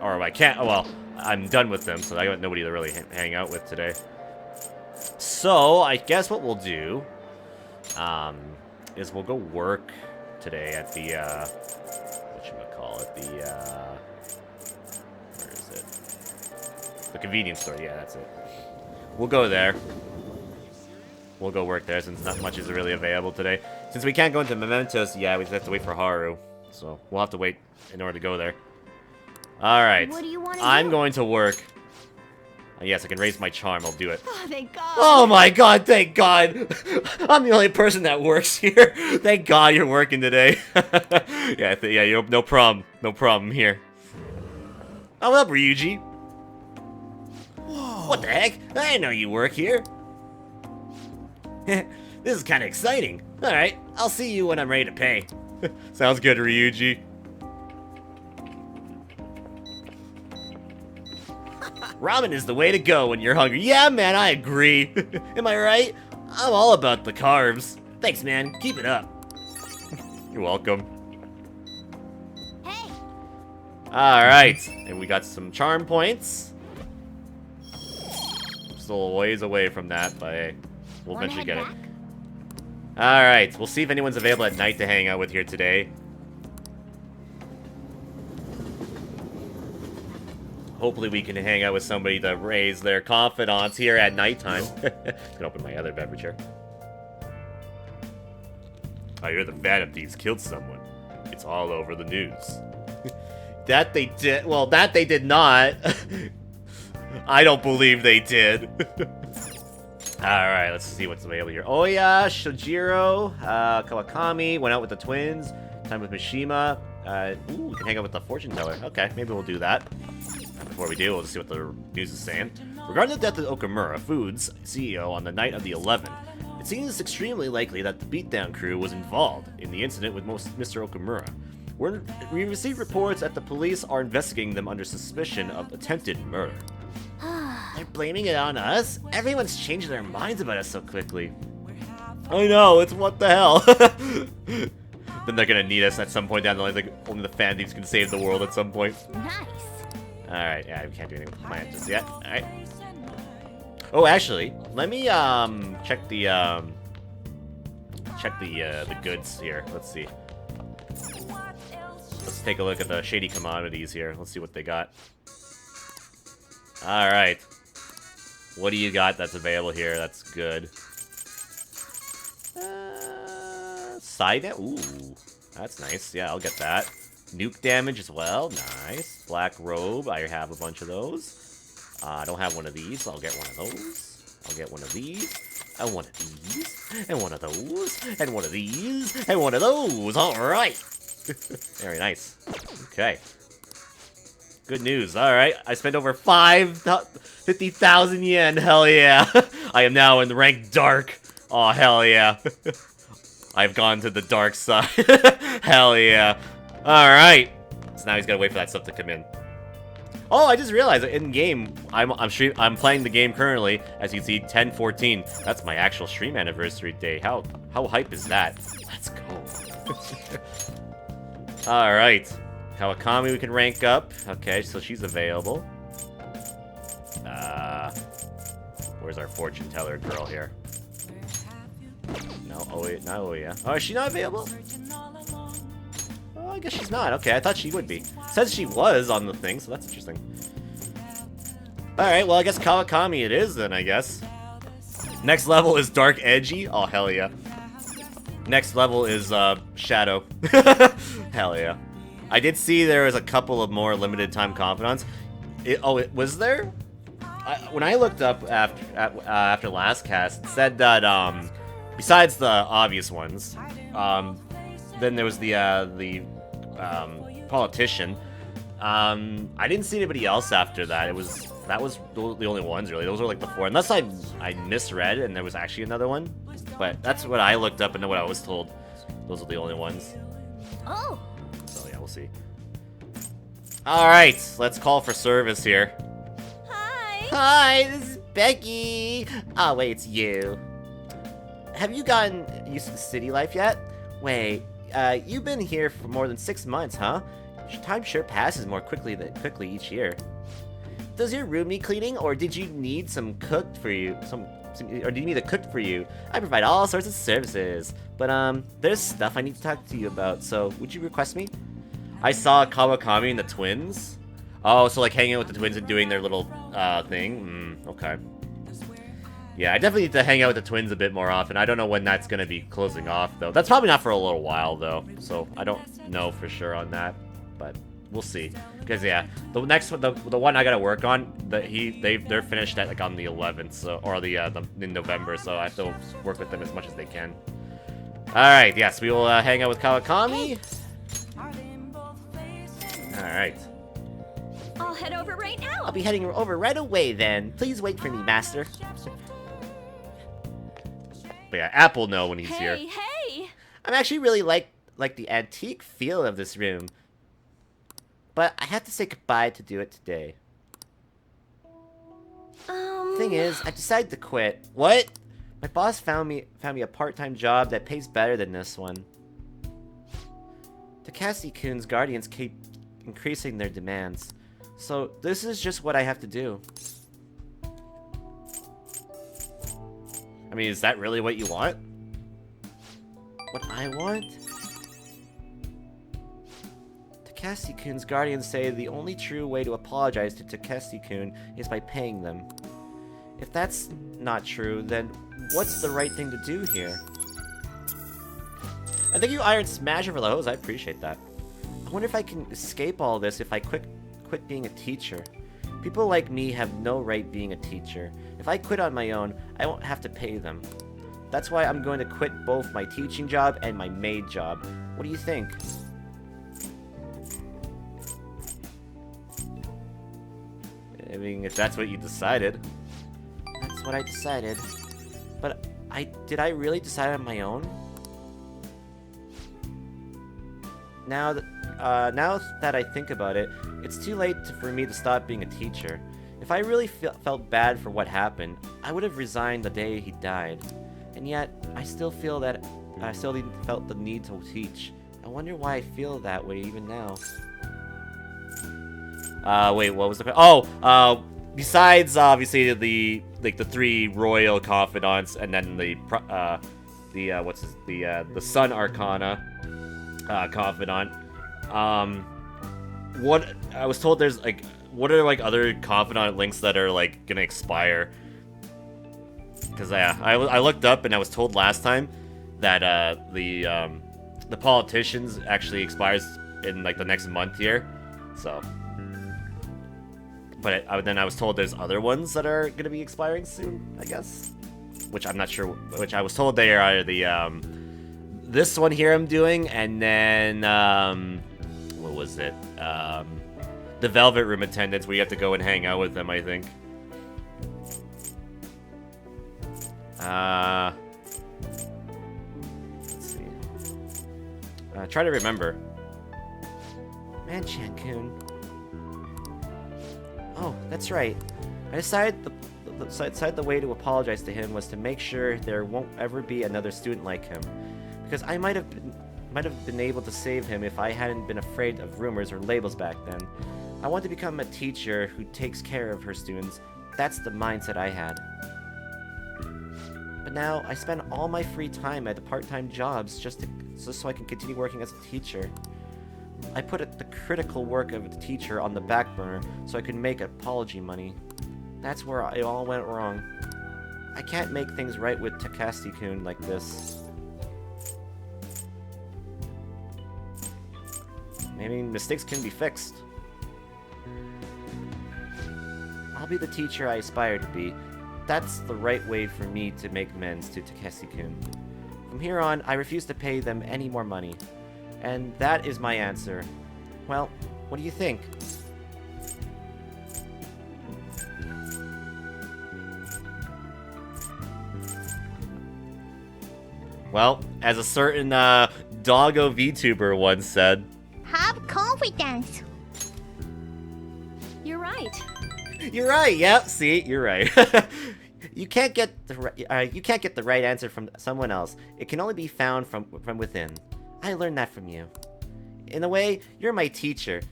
Or I can't, oh well, I'm done with them, so I got nobody to really hang out with today. So, I guess what we'll do, is we'll go work today at the, whatchamacallit, where is it? The convenience store, yeah, that's it. We'll go there. We'll go work there since not much is really available today. Since we can't go into mementos, yeah, we just have to wait for Haru. So, we'll have to wait in order to go there. Alright. What do you want to I'm do? going to work. Yes, I can raise my charm. I'll do it. Oh, thank God. Oh my God, thank God. I'm the only person that works here. Thank God you're working today. Yeah, no problem. No problem here. Oh, what up, Ryuji? Whoa. What the heck? I didn't know you work here. This is kind of exciting. Alright, I'll see you when I'm ready to pay. Sounds good, Ryuji. Ramen is the way to go when you're hungry. Yeah, man, I agree. Am I right? I'm all about the carbs. Thanks, man. Keep it up. You're welcome. Hey. Alright, and we got some charm points. Still a ways away from that, but hey, we'll eventually get it. Alright, we'll see if anyone's available at night to hang out with here today. Hopefully we can hang out with somebody to raise their confidence here at nighttime. Can open my other beverage here. I hear the Phantom Thieves killed someone. It's all over the news. That they did. Well, that they did not. I don't believe they did. Alright, let's see what's available here. Oh yeah, Shojiro, Kawakami, went out with the twins. Time with Mishima. Ooh, we can hang out with the fortune teller. Okay, maybe we'll do that. Before we do, we'll just see what the news is saying. Regarding the death of Okamura, Foods CEO, on the night of the 11th, it seems extremely likely that the Beatdown crew was involved in the incident with Mr. Okamura. We received reports that the police are investigating them under suspicion of attempted murder. They're blaming it on us? Everyone's changing their minds about us so quickly. I know, it's what the hell. Then they're gonna need us at some point down the line. Like, only the Phantom Thieves can save the world at some point. Nice. Alright, yeah, we can't do anything with mine just yet. Alright. Oh, actually, let me check the goods here. Let's see. Let's take a look at the shady commodities here. Let's see what they got. Alright. What do you got that's available here? That's good. Side net? Ooh, that's nice. Yeah, I'll get that. Nuke damage as well. Nice. Black robe. I have a bunch of those. I don't have one of these, so I'll get one of those. I'll get one of these. And one of these. And one of those. And one of these. And one of those. Alright. Very nice. Okay. Good news. Alright. I spent over 50,000 yen. Hell yeah. I am now in rank dark. Oh, hell yeah. I've gone to the dark side. Hell yeah. Alright. So now he's gotta wait for that stuff to come in. Oh, I just realized in game, I'm playing the game currently. As you can see, 10/14. That's my actual stream anniversary day. How hype is that? Let's go. Alright. Kawakami we can rank up. Okay, so she's available. Where's our fortune teller girl here? No, oh wait, not oh yeah. Oh, is she not available? Oh, I guess she's not. Okay, I thought she would be. It says she was on the thing, so that's interesting. Alright, well I guess Kawakami it is then, I guess. Next level is Dark Edgy. Oh, hell yeah. Next level is Shadow. Hell yeah. I did see there was a couple of more limited time confidants. Was there? When I looked up after last cast, it said that besides the obvious ones, then there was the politician. I didn't see anybody else after that. That was the only ones really. Those were like the 4, unless I misread and there was actually another one. But that's what I looked up and what I was told. Those are the only ones. Oh. So yeah, we'll see. All right, let's call for service here. Hi, this is Becky. Oh wait, it's you. Have you gotten used to the city life yet? Wait, you've been here for more than 6 months, huh? Time sure passes more quickly each year. Does your room need cleaning, or did you need some cooked for you? Or do you need it cooked for you? I provide all sorts of services, but there's stuff I need to talk to you about. So would you request me? I saw Kawakami and the twins. Oh, so like hanging out with the twins and doing their little thing. Okay. Yeah, I definitely need to hang out with the twins a bit more often. I don't know when that's gonna be closing off though. That's probably not for a little while though. So I don't know for sure on that, but we'll see. Because yeah, the next one, the one I gotta work on, they're finished at like on the 11th, so or in November. So I have to work with them as much as they can. All right, yes, we will hang out with Kawakami. All right. I'll head over right now. I'll be heading over right away then. Please wait for me, Master. But yeah, Apple know when he's here. Hey! I'm actually really like the antique feel of this room. But I have to say goodbye to do it today. Thing is, I decided to quit. What? My boss found me a part-time job that pays better than this one. Takashi-kun's guardians keep increasing their demands. So this is just what I have to do. I mean, is that really what you want? What I want? Takeshi-kun's guardians say the only true way to apologize to Takeshi-kun is by paying them. If that's not true, then what's the right thing to do here? I think you Iron Smasher for the hose. I appreciate that. I wonder if I can escape all this if I quit being a teacher. People like me have no right being a teacher. If I quit on my own, I won't have to pay them. That's why I'm going to quit both my teaching job and my maid job. What do you think? I mean, if that's what you decided. That's what I decided. But did I really decide on my own? Now that I think about it, it's too late for me to stop being a teacher. If I really felt bad for what happened, I would have resigned the day he died. And yet, I still felt the need to teach. I wonder why I feel that way even now. Wait, what was the question? Oh, besides obviously the 3 royal confidants and then the Sun Arcana confidant. What I was told there's like, what are like other confidant links that are like gonna expire? Because I looked up and I was told last time that the politicians actually expires in like the next month here, so. But then I was told there's other ones that are gonna be expiring soon, I guess. Which I'm not sure. Which I was told they are the this one here I'm doing, and then what was it? The Velvet Room attendants, where you have to go and hang out with them, I think. Let's see. Try to remember. Man-chan-kun. Oh, that's right. I decided the way to apologize to him was to make sure there won't ever be another student like him. Because I might have been able to save him if I hadn't been afraid of rumors or labels back then. I want to become a teacher who takes care of her students. That's the mindset I had. But now I spend all my free time at the part-time jobs just so I can continue working as a teacher. I put the critical work of a teacher on the back burner so I could make apology money. That's where it all went wrong. I can't make things right with Takeshi-kun like this. Maybe mistakes can be fixed. I'll be the teacher I aspire to be. That's the right way for me to make amends to Takeshi-kun. From here on, I refuse to pay them any more money. And that is my answer. Well, what do you think? Well, as a certain doggo VTuber once said, Have confidence. You're right. You're right. Yep. See, you're right. You can't get the right answer from someone else. It can only be found from within. I learned that from you. In a way, you're my teacher.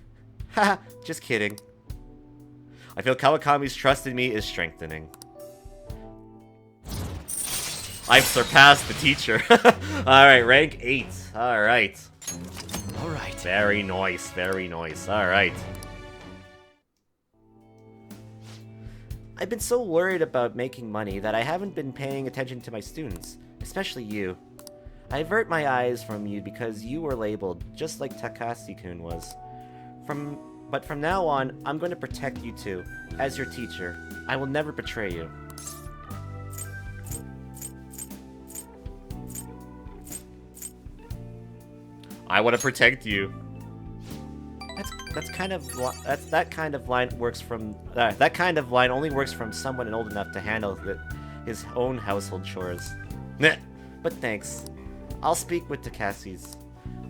Haha, just kidding. I feel Kawakami's trust in me is strengthening. I've surpassed the teacher. Alright, rank 8. Alright. Alright. Very nice, very nice. Alright. I've been so worried about making money that I haven't been paying attention to my students, especially you. I avert my eyes from you because you were labeled, just like Takeshi-kun was. But from now on, I'm going to protect you too, as your teacher. I will never betray you. I want to protect you. That kind of line only works from someone old enough to handle his own household chores. But thanks. I'll speak with Takashi's.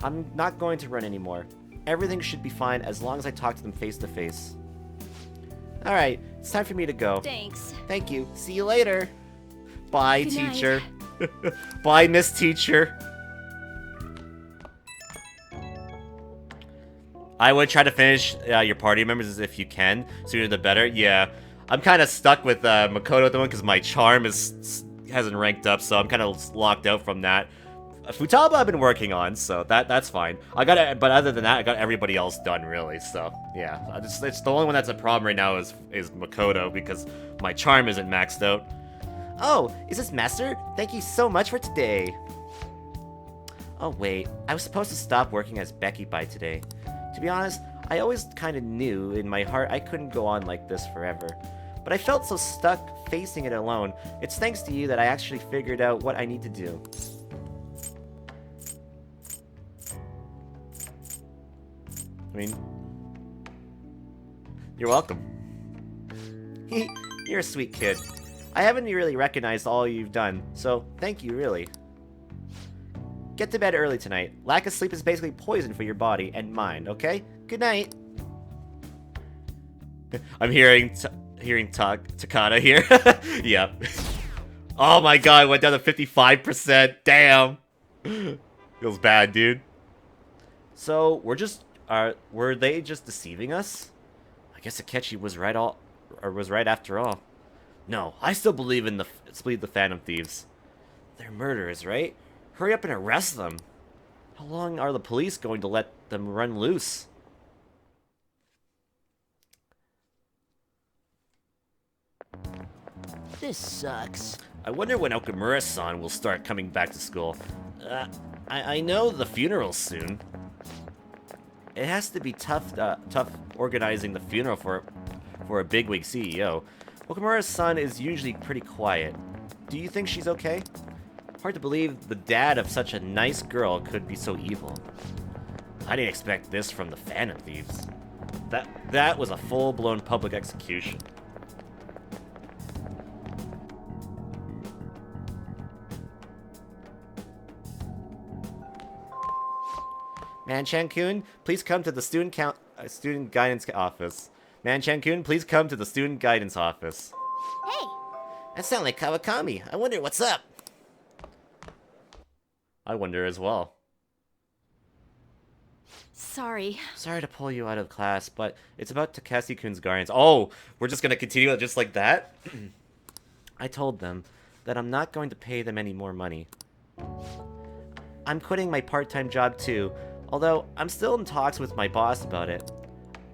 I'm not going to run anymore. Everything should be fine as long as I talk to them face to face. Alright, it's time for me to go. Thanks. Thank you. See you later. Bye, Good night. teacher. Bye, Miss Teacher. I would try to finish your party members if you can. Sooner the better. Yeah. I'm kind of stuck with Makoto at the moment because my charm hasn't ranked up, so I'm kind of locked out from that. Futaba I've been working on, so that's fine. I got it, but other than that, I got everybody else done, really, so, yeah. It's the only one that's a problem right now is Makoto, because my charm isn't maxed out. Oh, is this Master? Thank you so much for today. Oh, wait. I was supposed to stop working as Becky by today. To be honest, I always kind of knew in my heart I couldn't go on like this forever. But I felt so stuck facing it alone. It's thanks to you that I actually figured out what I need to do. I mean, you're welcome. You're a sweet kid. I haven't really recognized all you've done, so thank you, really. Get to bed early tonight. Lack of sleep is basically poison for your body and mind, okay? Good night. I'm hearing Takada here. Yep. Oh my god, went down to 55%. Damn. Feels bad, dude. So, were they just deceiving us? I guess Akechi was right after all. No, I still believe in the Phantom Thieves. They're murderers, right? Hurry up and arrest them. How long are the police going to let them run loose? This sucks. I wonder when Okamura-san will start coming back to school. I know the funeral's soon. It has to be tough organizing the funeral for a bigwig CEO. Okamura's son is usually pretty quiet. Do you think she's okay? Hard to believe the dad of such a nice girl could be so evil. I didn't expect this from the Phantom Thieves. That was a full-blown public execution. Man-chan-kun, please come to the student guidance office. Man-chan-kun, please come to the student guidance office. Hey! That sounds like Kawakami. I wonder what's up. I wonder as well. Sorry. Sorry to pull you out of class, but it's about Takashi-kun's guardians. Oh, we're just gonna continue it just like that? I told them that I'm not going to pay them any more money. I'm quitting my part-time job too, although I'm still in talks with my boss about it.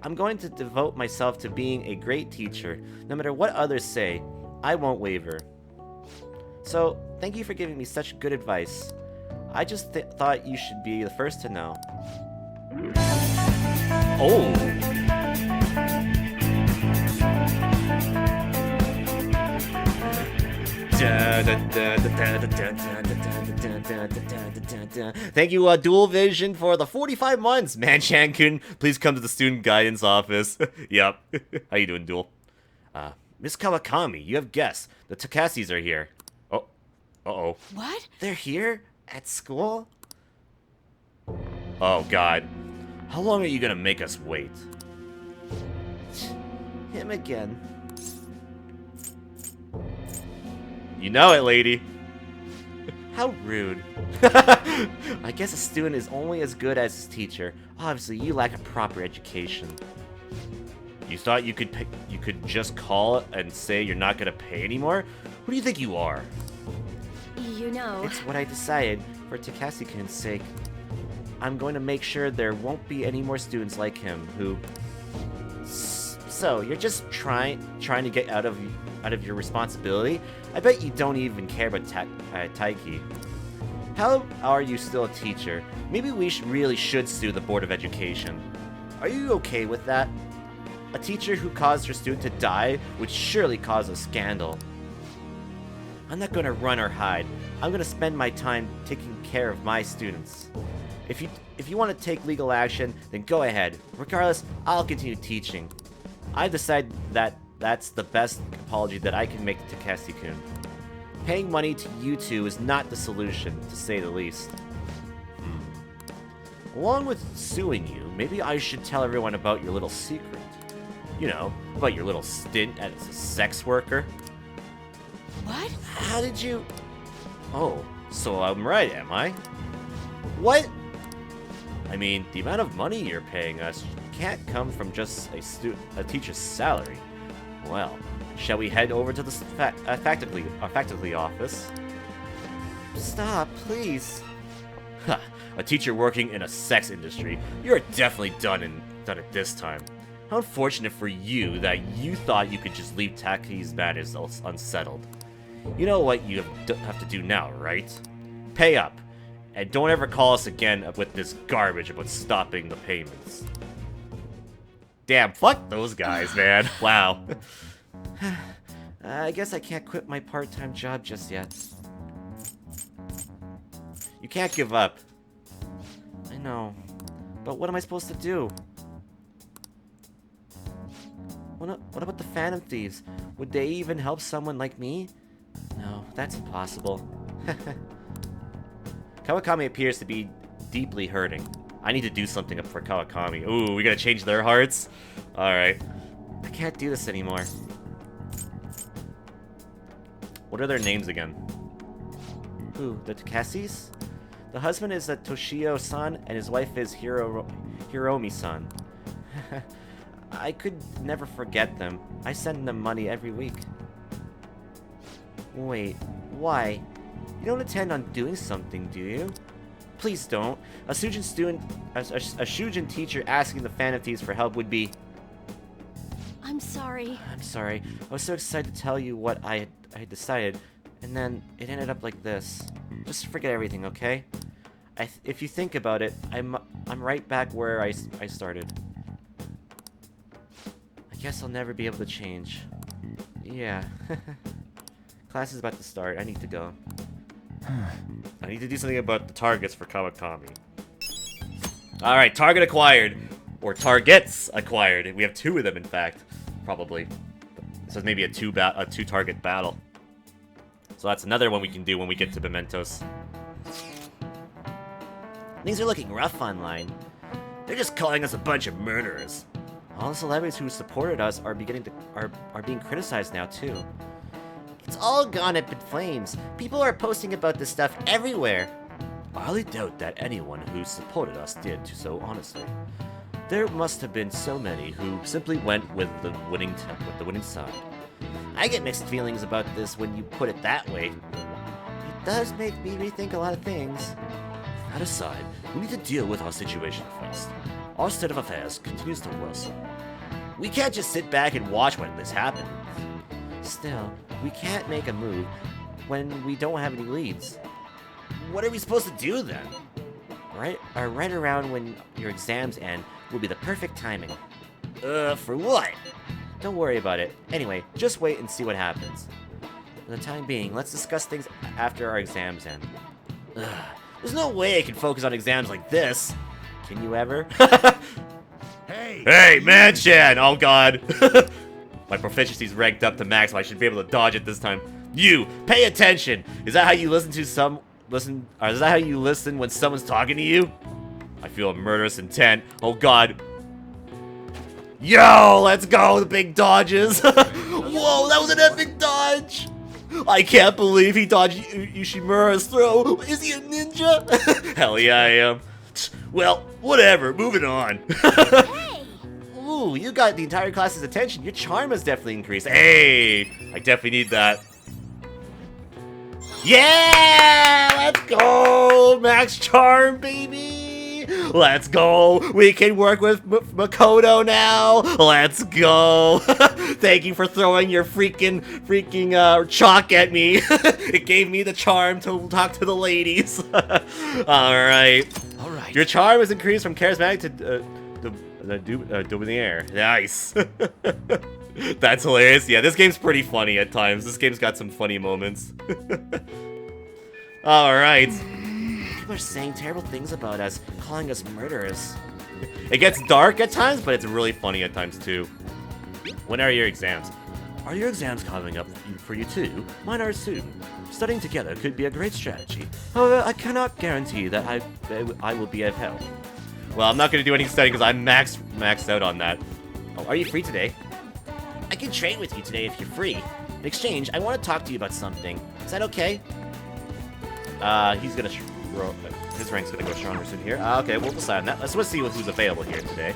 I'm going to devote myself to being a great teacher. No matter what others say, I won't waver. So, thank you for giving me such good advice. I just thought you should be the first to know. Oh! Thank you, Dual Vision, for the 45 months. Man-chan-kun, please come to the student guidance office. Yep. How you doing, Dual? Miss Kawakami, you have guests. The Takashis are here. Oh. Uh-oh. What? They're here? At school? Oh, God. How long are you gonna make us wait? Him again. You know it, lady. How rude. I guess a student is only as good as his teacher. Obviously, you lack a proper education. You thought you could just call and say you're not gonna pay anymore? Who do you think you are? You know... It's what I decided for Takashi-kun's sake. I'm going to make sure there won't be any more students like him who... So, you're just trying to get out of your responsibility? I bet you don't even care about Taiki. How are you still a teacher? Maybe we really should sue the Board of Education. Are you okay with that? A teacher who caused her student to die would surely cause a scandal. I'm not going to run or hide. I'm going to spend my time taking care of my students. If you want to take legal action, then go ahead. Regardless, I'll continue teaching. I decided that that's the best apology that I can make to Takashi-kun. Paying money to you two is not the solution, to say the least. Along with suing you, maybe I should tell everyone about your little secret. You know, about your little stint as a sex worker. What? How did you... Oh, so I'm right, am I? What? I mean, the amount of money you're paying us can't come from just a teacher's salary. Well, shall we head over to the faculty office? Stop, please. Ha, a teacher working in a sex industry. You're definitely done it this time. How unfortunate for you that you thought you could just leave Taki's matters unsettled. You know what you have to do now, right? Pay up. And don't ever call us again with this garbage about stopping the payments. Damn, fuck those guys, man. Wow. I guess I can't quit my part-time job just yet. You can't give up. I know. But what am I supposed to do? What about the Phantom Thieves? Would they even help someone like me? No, that's impossible. Kawakami appears to be deeply hurting. I need to do something up for Kawakami. Ooh, we gotta change their hearts? Alright. I can't do this anymore. What are their names again? Ooh, the Takasis? The husband is a Toshio-san, and his wife is Hiromi-san. I could never forget them. I send them money every week. Wait, why? You don't intend on doing something, do you? Please don't. A Shujin teacher asking the Phantom Thieves for help would be... I'm sorry. I'm sorry. I was so excited to tell you what I had decided, and then it ended up like this. Just forget everything, okay? If you think about it, I'm right back where I started. I guess I'll never be able to change. Yeah. Class is about to start. I need to go. I need to do something about the targets for Kawakami. Alright, target acquired. Or targets acquired. We have 2 of them, in fact. Probably. So it's maybe a two target battle. So that's another one we can do when we get to Mementos. Things are looking rough online. They're just calling us a bunch of murderers. All the celebrities who supported us are being criticized now too. It's all gone up in flames. People are posting about this stuff everywhere. I highly doubt that anyone who supported us did so honestly. There must have been so many who simply went with the winning side. I get mixed feelings about this when you put it that way. It does make me rethink a lot of things. That aside, we need to deal with our situation first. Our state of affairs continues to worsen. We can't just sit back and watch when this happens. Still, we can't make a move when we don't have any leads. What are we supposed to do then? Right around when your exams end will be the perfect timing. For what? Don't worry about it. Anyway, just wait and see what happens. For the time being, let's discuss things after our exams end. There's no way I can focus on exams like this. Can you ever? Hey, man-chan! Oh god. My proficiency's ranked up to max, so I should be able to dodge it this time. You, pay attention! Is that how you listen when someone's talking to you? I feel a murderous intent. Oh god. Yo, let's go, the big dodges. Whoa, that was an epic dodge. I can't believe he dodged Yoshimura's throw. Is he a ninja? Hell yeah, I am. Well, whatever, moving on. Hey! Ooh, you got the entire class's attention. Your charm has definitely increased. Hey, I definitely need that. Yeah, let's go, max charm, baby. Let's go. We can work with Makoto now. Let's go. Thank you for throwing your freaking chalk at me. It gave me the charm to talk to the ladies. All right. Your charm is increased from charismatic to Dominaire. Nice. That's hilarious. Yeah, this game's pretty funny at times. This game's got some funny moments. Alright. People are saying terrible things about us, calling us murderers. It gets dark at times, but it's really funny at times too. When are your exams? Are your exams coming up for you too? Mine are soon. Studying together could be a great strategy. However, I cannot guarantee that I will be of help. Well, I'm not going to do any studying because I'm maxed out on that. Oh, are you free today? I can train with you today if you're free. In exchange, I want to talk to you about something. Is that okay? He's gonna his rank's gonna go stronger soon here. Okay, we'll decide on that. Let's see who's available here today.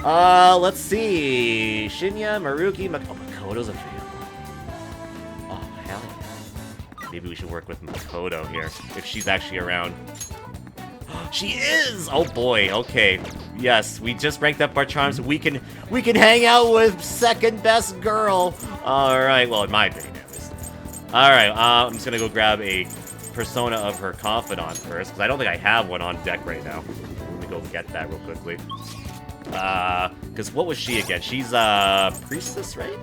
Let's see. Shinya, Maruki, Makoto's available. Oh, hell yeah. Maybe we should work with Makoto here, if she's actually around. She is! Oh boy, okay. Yes, we just ranked up our charms. We can hang out with second best girl. Alright, well, in my opinion, at least. Alright, I'm just gonna go grab a persona of her confidant first, because I don't think I have one on deck right now. Let me go get that real quickly. Because what was she again? She's priestess, right?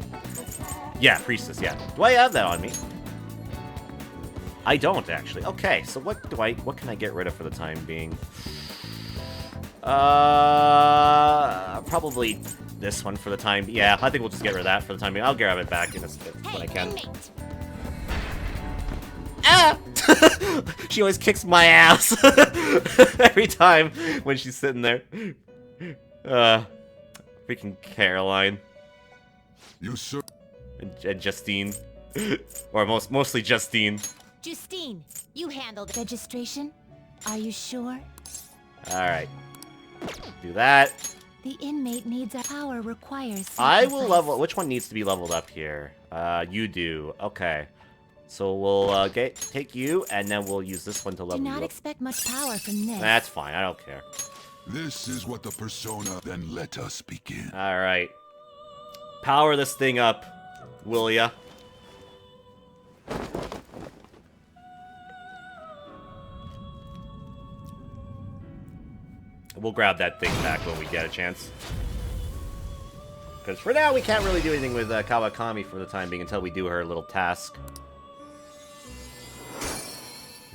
Yeah, priestess, yeah. Do I have that on me? I don't, actually. Okay, so what can I get rid of for the time being? Probably this one for the time. Yeah, I think we'll just get rid of that for the time being. I'll grab it back in a bit when I can. Ah! She always kicks my ass every time when she's sitting there. Freaking Caroline. You sir. And Justine. Or mostly Justine. Justine, you handled registration. Are you sure? Alright. Do that. The inmate needs a power requires I will sacrifice. level... Which one needs to be leveled up here? You do. Okay. So we'll take you, and then we'll use this one to level Do you not up. expect much power from this. That's fine. I don't care. This is what the persona. Then let us begin. Alright. Power this thing up, will ya? We'll grab that thing back when we get a chance. Because for now, we can't really do anything with Kawakami for the time being until we do her little task.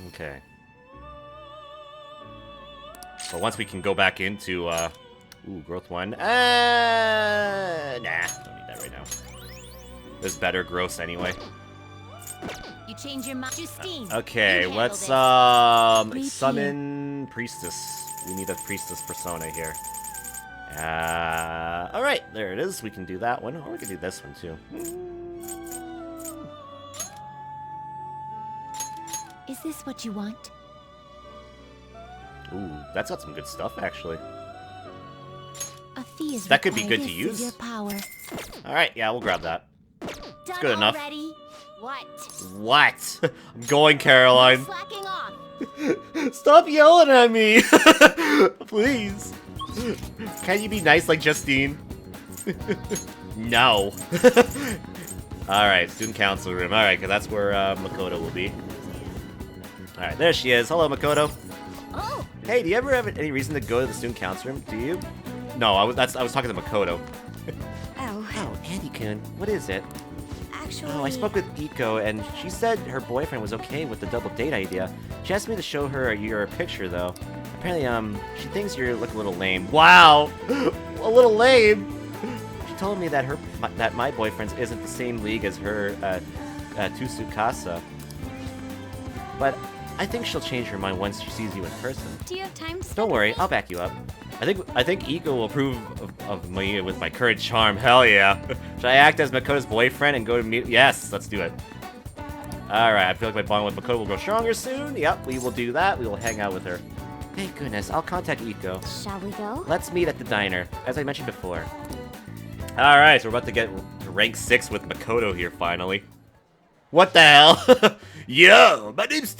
Okay. But once we can go back into, ooh, growth 1. Nah, don't need that right now. There's better growths anyway. You change your mind, Justine. Okay, you let's, handle this. summon Priestess. We need a Priestess persona here. Alright, there it is. We can do that one. Or we can do this one, too. Is this what you want? Ooh, that's got some good stuff, actually. A fee is That could be required good to for use. Your power. Alright, yeah, we'll grab that. Done good enough. already? What? What? I'm going, Caroline. Slacking off. Stop yelling at me! Please. Can't you be nice like Justine? No. Alright, student council room. Alright, because that's where Makoto will be. Alright, there she is. Hello, Makoto. Oh. Hey, do you ever have any reason to go to the student council room? Do you? No, I was talking to Makoto. Oh. Oh, Andy-kun, what is it? Actually. Oh, I spoke with Iko, and she said her boyfriend was okay with the double date idea. She asked me to show her your picture, though. Apparently, she thinks you look a little lame. Wow! A little lame! She told me that that my boyfriend isn't the same league as her, Tsukasa. But I think she'll change her mind once she sees you in person. Do you have time to Don't worry, I'll back you up. I think Iko will approve of me with my current charm. Hell yeah. Should I act as Makoto's boyfriend and go to meet? Yes, let's do it. Alright, I feel like my bond with Makoto will grow stronger soon. Yep, we will do that. We will hang out with her. Thank goodness, I'll contact Iko. Shall we go? Let's meet at the diner, as I mentioned before. Alright, so we're about to get to rank 6 with Makoto here, finally. What the hell? Yo, my name's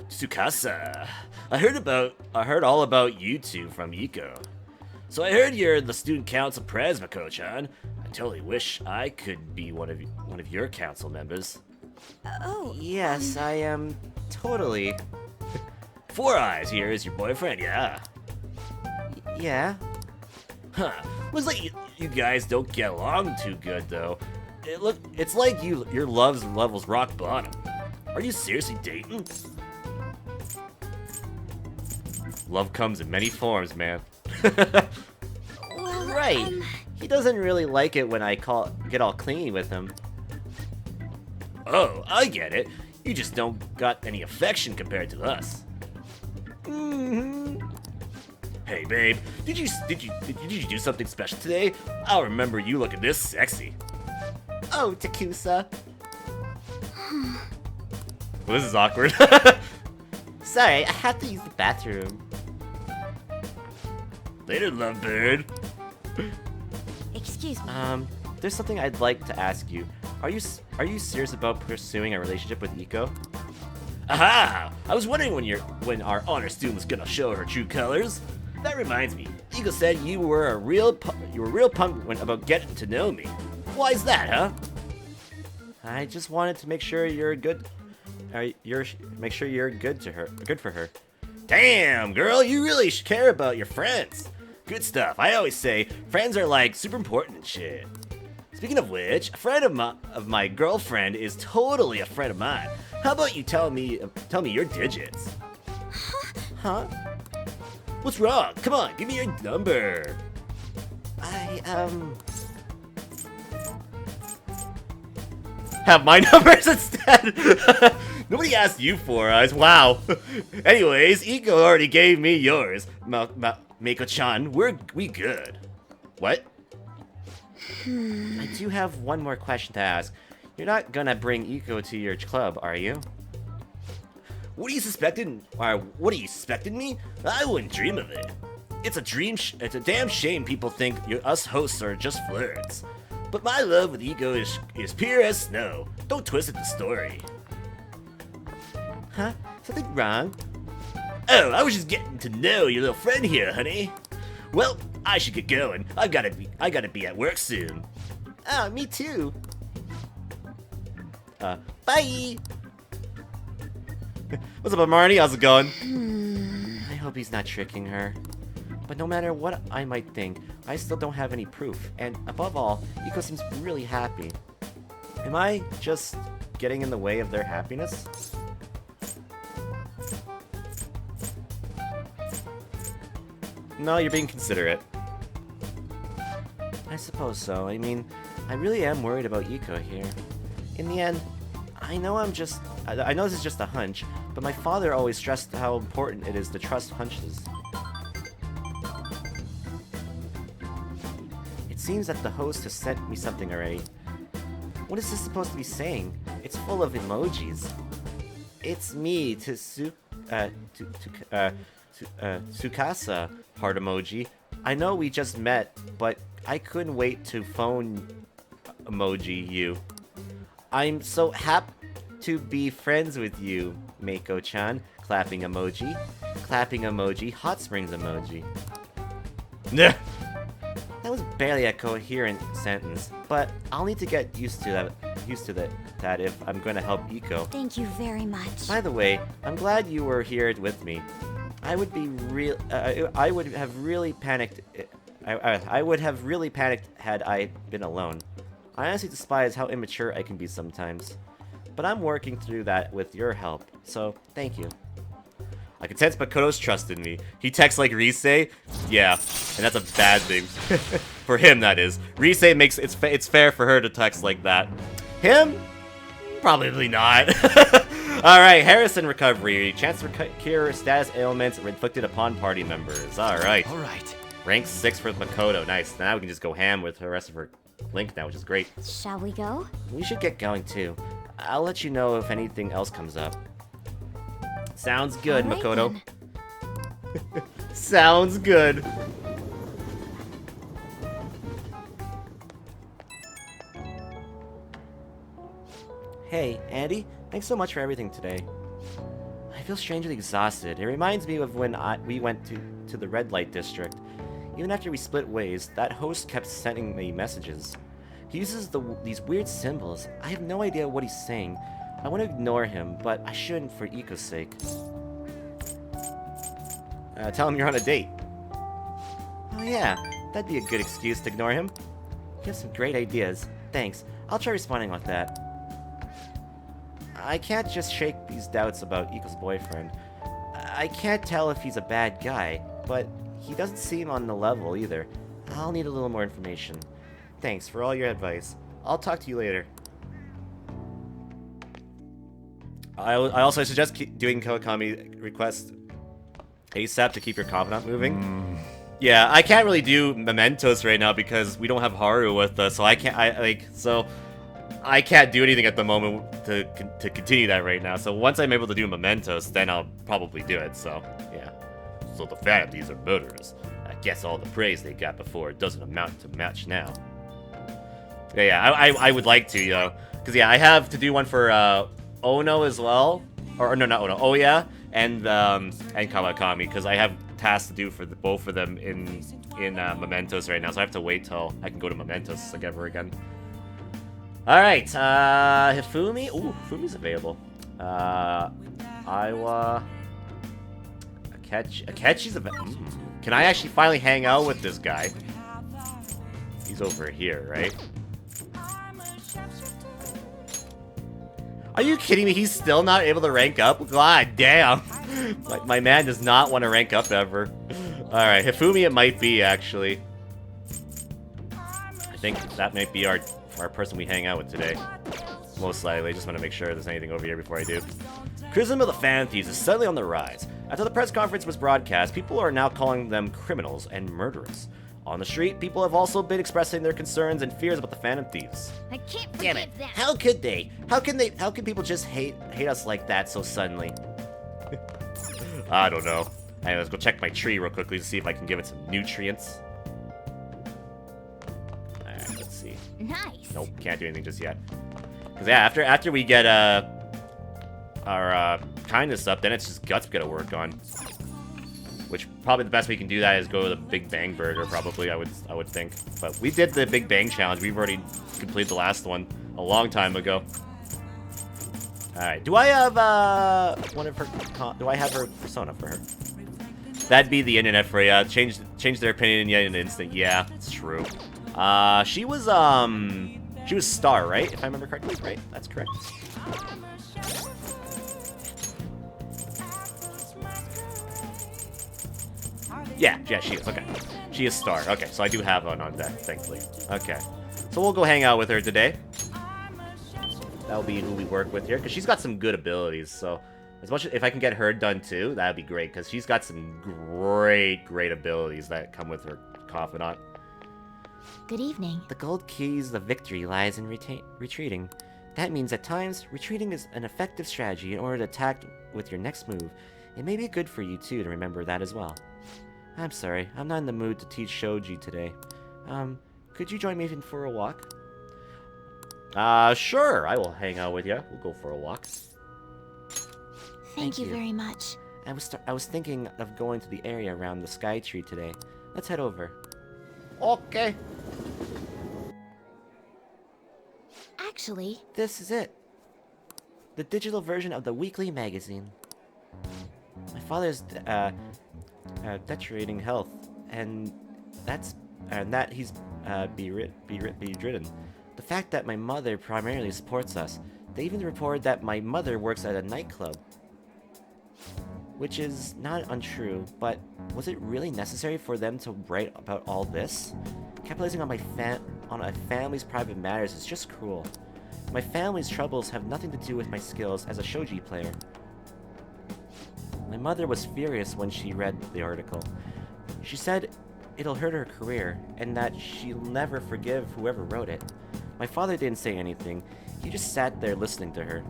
Tsukasa. I heard all about you two from Iko. So I heard you're the student council pres, Mako-chan. I totally wish I could be one of your council members. Oh. Yes, I am totally. Four Eyes here is your boyfriend, yeah. Yeah. Huh. Looks like you guys don't get along too good, though. It's like your love level's rock bottom. Are you seriously dating? Love comes in many forms, man. Well, right. He doesn't really like it when I get all clingy with him. Oh, I get it. You just don't got any affection compared to us. Hey, babe, did you do something special today? I'll remember you looking this sexy. Oh, Takusa. Well, this is awkward. Sorry, I have to use the bathroom. Later, lovebird. Excuse me. There's something I'd like to ask you. Are you serious about pursuing a relationship with Iko? Aha! I was wondering when our honor student was gonna show her true colors. That reminds me, Iko said you were real pumped about getting to know me. Why is that, huh? I just wanted to make sure you're good. Make sure you're good for her. Damn, girl, you really care about your friends. Good stuff. I always say friends are like super important and shit. Speaking of which, a friend of my girlfriend is totally a friend of mine. How about you tell me your digits? Huh? What's wrong? Come on, give me your number. Have my numbers instead. Nobody asked you for us. Wow. Anyways, Iko already gave me yours. Mako-chan, we good. What? I do have one more question to ask. You're not gonna bring Iko to your club, are you? What are you suspecting? What are you suspecting me? I wouldn't dream of it. It's a damn shame people think us hosts are just flirts. But my love with Iko is pure as snow. Don't twist the story. Huh? Something wrong? Oh, I was just getting to know your little friend here, honey. Well, I should get going. I gotta be at work soon. Ah, me too. Bye. What's up, Marnie? How's it going? I hope he's not tricking her. But no matter what I might think, I still don't have any proof. And above all, Iko seems really happy. Am I just getting in the way of their happiness? No, you're being considerate. I suppose so. I mean, I really am worried about Iko here. In the end, I know this is just a hunch, but my father always stressed how important it is to trust hunches. It seems that the host has sent me something already. What is this supposed to be saying? It's full of emojis. It's me, Tsukasa, heart emoji. I know we just met, but I couldn't wait to phone emoji you. I'm so happy to be friends with you, Mako-chan. Clapping emoji, hot springs emoji. That was barely a coherent sentence, but I'll need to get used to that if I'm going to help Iko. Thank you very much. By the way, I'm glad you were here with me. I would have really panicked had I been alone. I honestly despise how immature I can be sometimes. But I'm working through that with your help, so thank you. I can sense Makoto's trust in me. He texts like Rise? Yeah, and that's a bad thing. For him, that is. Rise makes it's fair for her to text like that. Him? Probably not. Alright, Harrison recovery. Chance to cure status ailments inflicted upon party members. Alright. Rank 6 for Makoto. Nice. Now we can just go ham with the rest of her link now, which is great. Shall we go? We should get going too. I'll let you know if anything else comes up. Sounds good, All right, Makoto. Sounds good. Hey, Andy. Thanks so much for everything today. I feel strangely exhausted. It reminds me of when we went to the red light district. Even after we split ways, that host kept sending me messages. He uses these weird symbols. I have no idea what he's saying. I want to ignore him, but I shouldn't for Iko's sake. Tell him you're on a date. Oh yeah, that'd be a good excuse to ignore him. You have some great ideas. Thanks. I'll try responding with that. I can't just shake these doubts about Iko's boyfriend. I can't tell if he's a bad guy, but he doesn't seem on the level either. I'll need a little more information. Thanks for all your advice. I'll talk to you later. I also suggest doing Kawakami request ASAP to keep your confidant moving. Yeah, I can't really do mementos right now because we don't have Haru with us, so I can't do anything at the moment to continue that right now. So once I'm able to do mementos, then I'll probably do it. So yeah. So the fact that these are murderers, I guess all the praise they got before doesn't amount to much now. Yeah, I would like to, Because, yeah, I have to do one for Ono as well. Or no, not Ono. Oh, yeah. And Kawakami. Because I have tasks to do for both of them in Mementos right now. So I have to wait till I can go to Mementos like ever again. Alright. Hifumi. Ooh, Hifumi's available. Aiwa. Akechi's available. Can I actually finally hang out with this guy? He's over here, right? Are you kidding me? He's still not able to rank up? God damn. My man does not want to rank up ever. Alright, Hifumi it might be, actually. I think that might be our person we hang out with today. Most likely. Just want to make sure there's anything over here before I do. Criticism of the fan thieves is suddenly on the rise. After the press conference was broadcast, people are now calling them criminals and murderers. On the street, people have also been expressing their concerns and fears about the Phantom Thieves. I can't Damn it! forget that. How could they? How can people just hate us like that so suddenly? I don't know. Hey, let's go check my tree real quickly to see if I can give it some nutrients. Alright, let's see. Nice. Nope, can't do anything just yet. Cause yeah, after we get our kindness up, then it's just guts we gotta work on. Which probably the best way we can do that is go with a Big Bang Burger, probably, I would think. But we did the Big Bang Challenge. We've already completed the last one a long time ago. Alright, do I have one of her do I have her persona for her? That'd be the internet for you. Change their opinion yet in an instant. Yeah, it's true. She was Star, right? If I remember correctly, right? That's correct. Yeah, she is. Okay. She is Star. Okay, so I do have one on deck, thankfully. Okay. So we'll go hang out with her today. That'll be who we work with here, because she's got some good abilities, so as much as if I can get her done too, that'd be great, because she's got some great abilities that come with her confidant. Good evening. The gold keys of victory lies in retreating. That means at times, retreating is an effective strategy in order to attack with your next move. It may be good for you too to remember that as well. I'm sorry, I'm not in the mood to teach Shoji today. Could you join me in for a walk? Sure, I will hang out with you. We'll go for a walk. Thank you very much. I was thinking of going to the area around the Sky Tree today. Let's head over. Okay. Actually, This is it. The digital version of the weekly magazine. My father's deteriorating health, and that he's bedridden. The fact that my mother primarily supports us. They even reported that my mother works at a nightclub. Which is not untrue, but was it really necessary for them to write about all this? Capitalizing on a family's private matters is just cruel. My family's troubles have nothing to do with my skills as a shogi player. My mother was furious when she read the article. She said it'll hurt her career, and that she'll never forgive whoever wrote it. My father didn't say anything, he just sat there listening to her.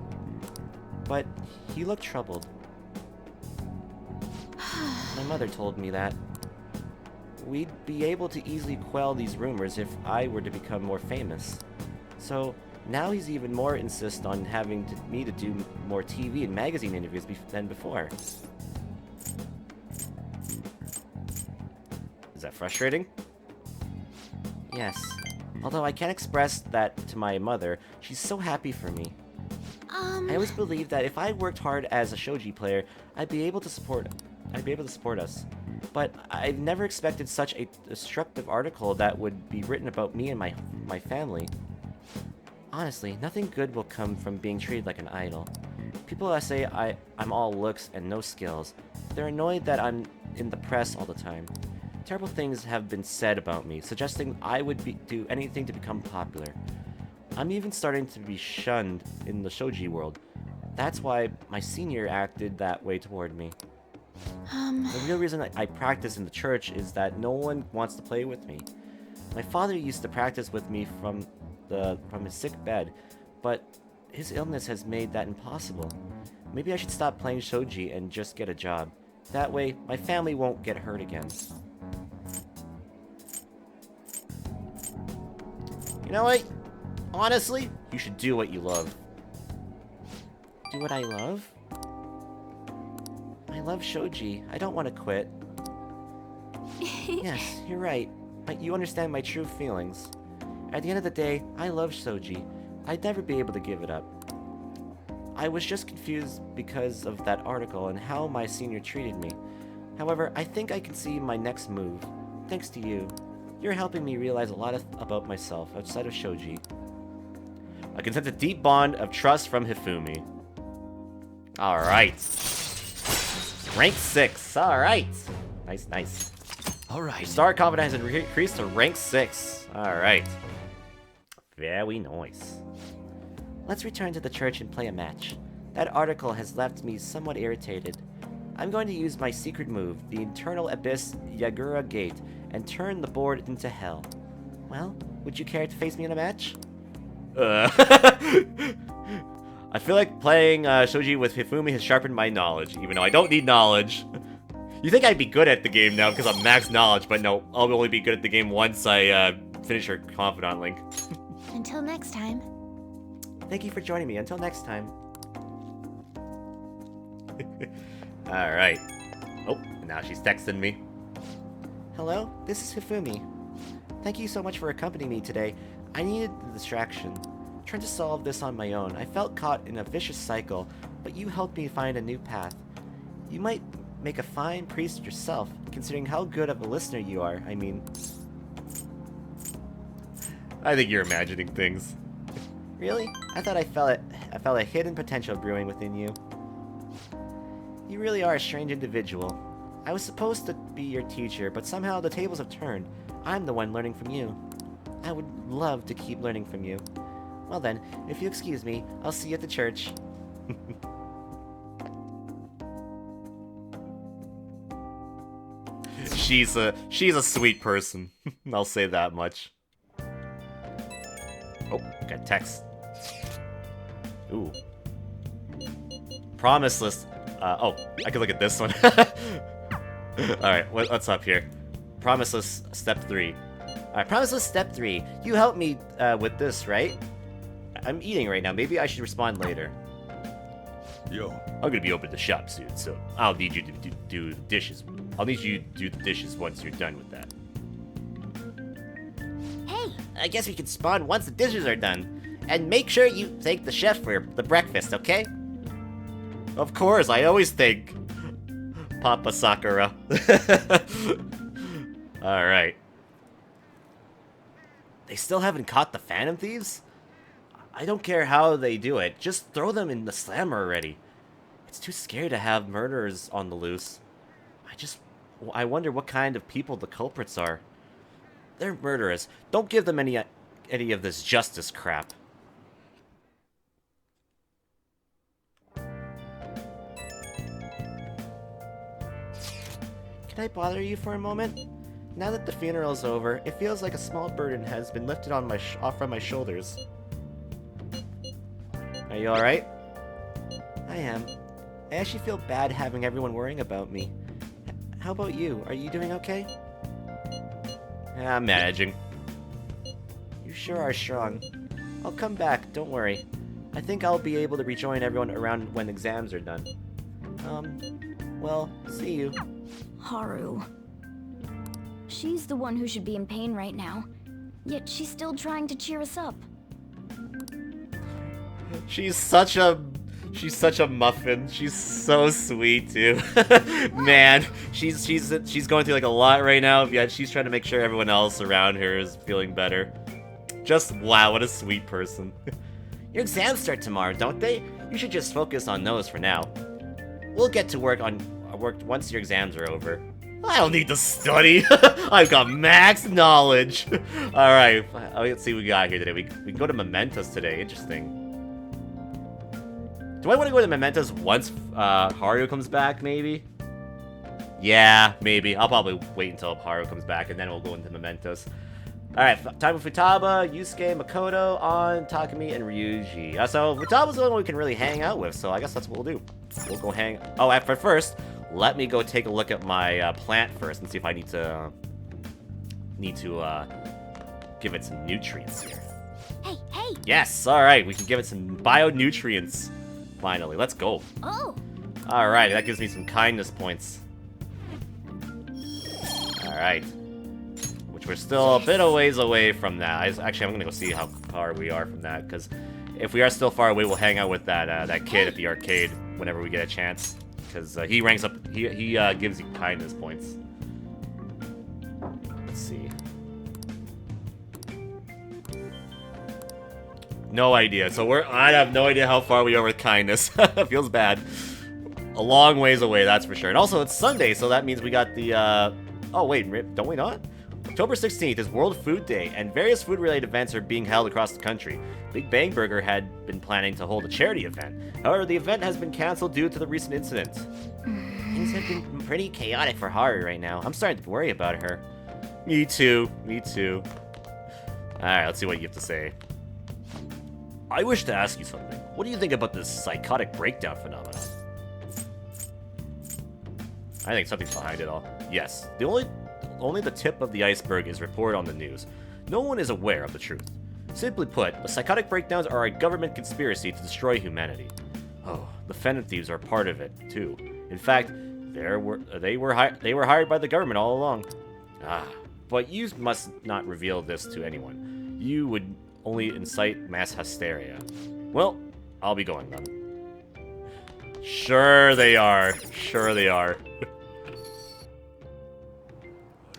But he looked troubled. My mother told me that we'd be able to easily quell these rumors if I were to become more famous. So now he's even more insist on having me to do more TV and magazine interviews than before. Is that frustrating? Yes. Although I can't express that to my mother, she's so happy for me. I always believed that if I worked hard as a shogi player, I'd be able to support us. But I've never expected such a destructive article that would be written about me and my family. Honestly, nothing good will come from being treated like an idol. People say I'm all looks and no skills. They're annoyed that I'm in the press all the time. Terrible things have been said about me, suggesting I would do anything to become popular. I'm even starting to be shunned in the shogi world. That's why my senior acted that way toward me. The real reason I practice in the church is that no one wants to play with me. My father used to practice with me from his sick bed, but his illness has made that impossible. Maybe I should stop playing shogi and just get a job. That way, my family won't get hurt again. You know what? Honestly, you should do what you love. Do what I love? I love shogi. I don't want to quit. Yes, you're right. You understand my true feelings. At the end of the day, I love shogi. I'd never be able to give it up. I was just confused because of that article and how my senior treated me. However, I think I can see my next move. Thanks to you. You're helping me realize a lot about myself outside of shogi. I can sense a deep bond of trust from Hifumi. Alright. Rank 6. Alright. Nice, nice. Alright. Star confidence has increased to rank 6. Alright. Very nice. Let's return to the church and play a match. That article has left me somewhat irritated. I'm going to use my secret move, the Internal Abyss Yagura Gate, and turn the board into hell. Well, would you care to face me in a match? I feel like playing shogi with Hifumi has sharpened my knowledge, even though I don't need knowledge. You think I'd be good at the game now because I'm max knowledge, but no, I'll only be good at the game once I finish her confidant link. Until next time. Thank you for joining me. Until next time. Alright. Oh, now she's texting me. Hello, this is Hifumi. Thank you so much for accompanying me today. I needed the distraction. Trying to solve this on my own, I felt caught in a vicious cycle, but you helped me find a new path. You might make a fine priest yourself, considering how good of a listener you are. I mean... I think you're imagining things. Really? I thought I felt a hidden potential brewing within you. You really are a strange individual. I was supposed to be your teacher, but somehow the tables have turned. I'm the one learning from you. I would love to keep learning from you. Well then, if you excuse me, I'll see you at the church. She's a sweet person. I'll say that much. Oh, got text. Ooh. Promise list. Oh, I can look at this one. Alright, what's up here? Promise list step 3. Alright, promise list step 3. You helped me with this, right? I'm eating right now. Maybe I should respond later. Yo. I'm gonna be open to the shop soon, so I'll need you to do the dishes. I'll need you to do the dishes once you're done with that. Hey! I guess we can spawn once the dishes are done. And make sure you thank the chef for the breakfast, okay? Of course, I always thank Papa Sakura. Alright. They still haven't caught the Phantom Thieves? I don't care how they do it, just throw them in the slammer already. It's too scary to have murderers on the loose. I wonder what kind of people the culprits are. They're murderers. Don't give them any of this justice crap. Can I bother you for a moment? Now that the funeral's over, it feels like a small burden has been lifted on off from my shoulders. Are you alright? I am. I actually feel bad having everyone worrying about me. How about you? Are you doing okay? I'm managing. You sure are strong. I'll come back, don't worry. I think I'll be able to rejoin everyone around when exams are done. Well, see you. Haru. She's the one who should be in pain right now. Yet she's still trying to cheer us up. She's such a muffin. She's so sweet too. Man, she's going through like a lot right now, yet she's trying to make sure everyone else around her is feeling better. Just wow, what a sweet person. Your exams start tomorrow, don't they? You should just focus on those for now. We'll get to work once your exams are over. I don't need to study. I've got max knowledge. All right, let's see what we got here today. We can go to Mementos today. Interesting. Do I want to go to Mementos once Haru comes back, maybe? Yeah, maybe. I'll probably wait until Haru comes back, and then we'll go into Mementos. Alright, time with Futaba, Yusuke, Makoto, An, Takumi, and Ryuji. So, Futaba's the only one we can really hang out with, so I guess that's what we'll do. We'll go hang... Oh, but first, let me go take a look at my plant first and see if I need to give it some nutrients here. Hey, hey! Yes, alright, we can give it some bio-nutrients. Finally, let's go. Oh. Alright, that gives me some kindness points. Alright. Which we're still a bit of ways away from that. Actually, I'm gonna go see how far we are from that, because if we are still far away, we'll hang out with that kid at the arcade whenever we get a chance. Because he ranks up, he gives you kindness points. Let's see. No idea. So I have no idea how far we are with kindness. Feels bad. A long ways away, that's for sure. And also, it's Sunday, so that means we got the, oh wait, don't we not? October 16th is World Food Day, and various food-related events are being held across the country. Big Bang Burger had been planning to hold a charity event. However, the event has been cancelled due to the recent incident. Things have been pretty chaotic for Haru right now. I'm starting to worry about her. Me too. Me too. Alright, let's see what you have to say. I wish to ask you something. What do you think about this psychotic breakdown phenomenon? I think something's behind it all. Yes, only the tip of the iceberg is reported on the news. No one is aware of the truth. Simply put, the psychotic breakdowns are a government conspiracy to destroy humanity. Oh, the Phantom Thieves are part of it, too. In fact, they were hired by the government all along. Ah, but you must not reveal this to anyone. You would only incite mass hysteria. Well, I'll be going then. Sure they are. Sure they are.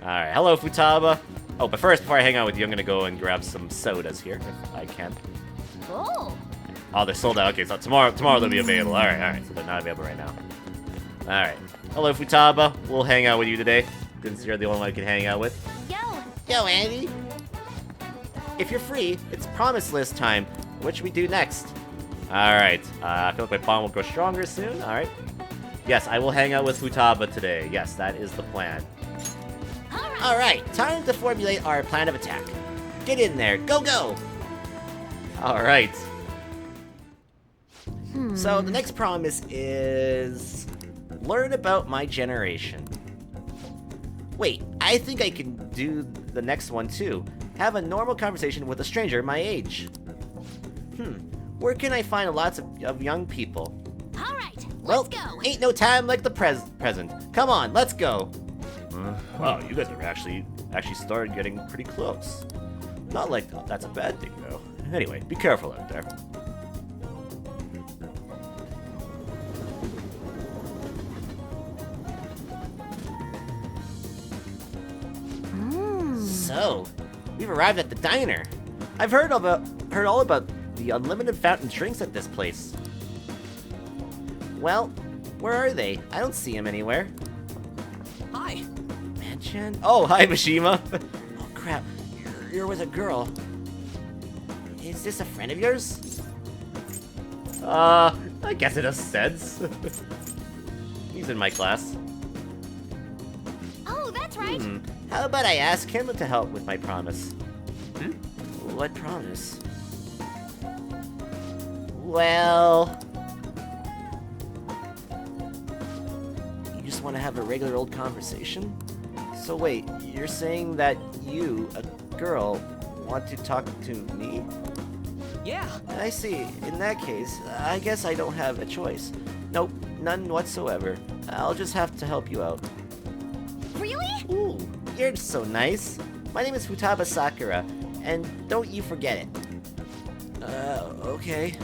Alright, hello Futaba. Oh, but first, before I hang out with you, I'm gonna go and grab some sodas here, if I can. Oh. Oh, they're sold out. Okay, so tomorrow they'll be available. Alright, so they're not available right now. Alright. Hello Futaba. We'll hang out with you today, since you're the only one I can hang out with. Yo, Andy. If you're free, it's promise list time. What should we do next? Alright, I feel like my bond will grow stronger soon. Alright. Yes, I will hang out with Futaba today. Yes, that is the plan. Alright, time to formulate our plan of attack. Get in there, go go! Alright. So the next promise is... learn about my generation. Wait, I think I can do the next one too. Have a normal conversation with a stranger my age. Where can I find lots of young people? alright, Well, let's go. ain't no time like the present. Come on, let's go. Wow, you guys have actually started getting pretty close. Not like that's a bad thing, though. Anyway, be careful out there. So, we've arrived at the diner. I've heard all about the unlimited fountain drinks at this place. Well, where are they? I don't see them anywhere. Hi. Manchan? Oh, hi, Mishima. Oh, crap. You're with a girl. Is this a friend of yours? I guess it has sense. He's in my class. Oh, that's right. How about I ask him to help with my promise? What promise? Well... you just want to have a regular old conversation? So wait, you're saying that you, a girl, want to talk to me? Yeah. I see. In that case, I guess I don't have a choice. Nope, none whatsoever. I'll just have to help you out. Really? Ooh, you're so nice. My name is Futaba Sakura, and don't you forget it. Okay.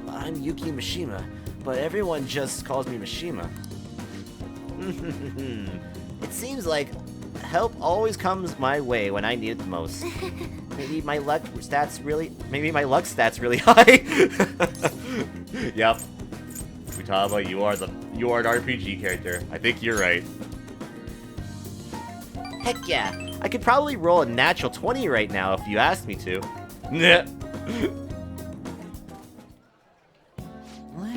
I'm Yuki Mishima, but everyone just calls me Mishima. It seems like help always comes my way when I need it the most. Maybe my luck stats really high. Yep. Futaba, you are an RPG character. I think you're right. Heck yeah. I could probably roll a natural 20 right now if you asked me to. Let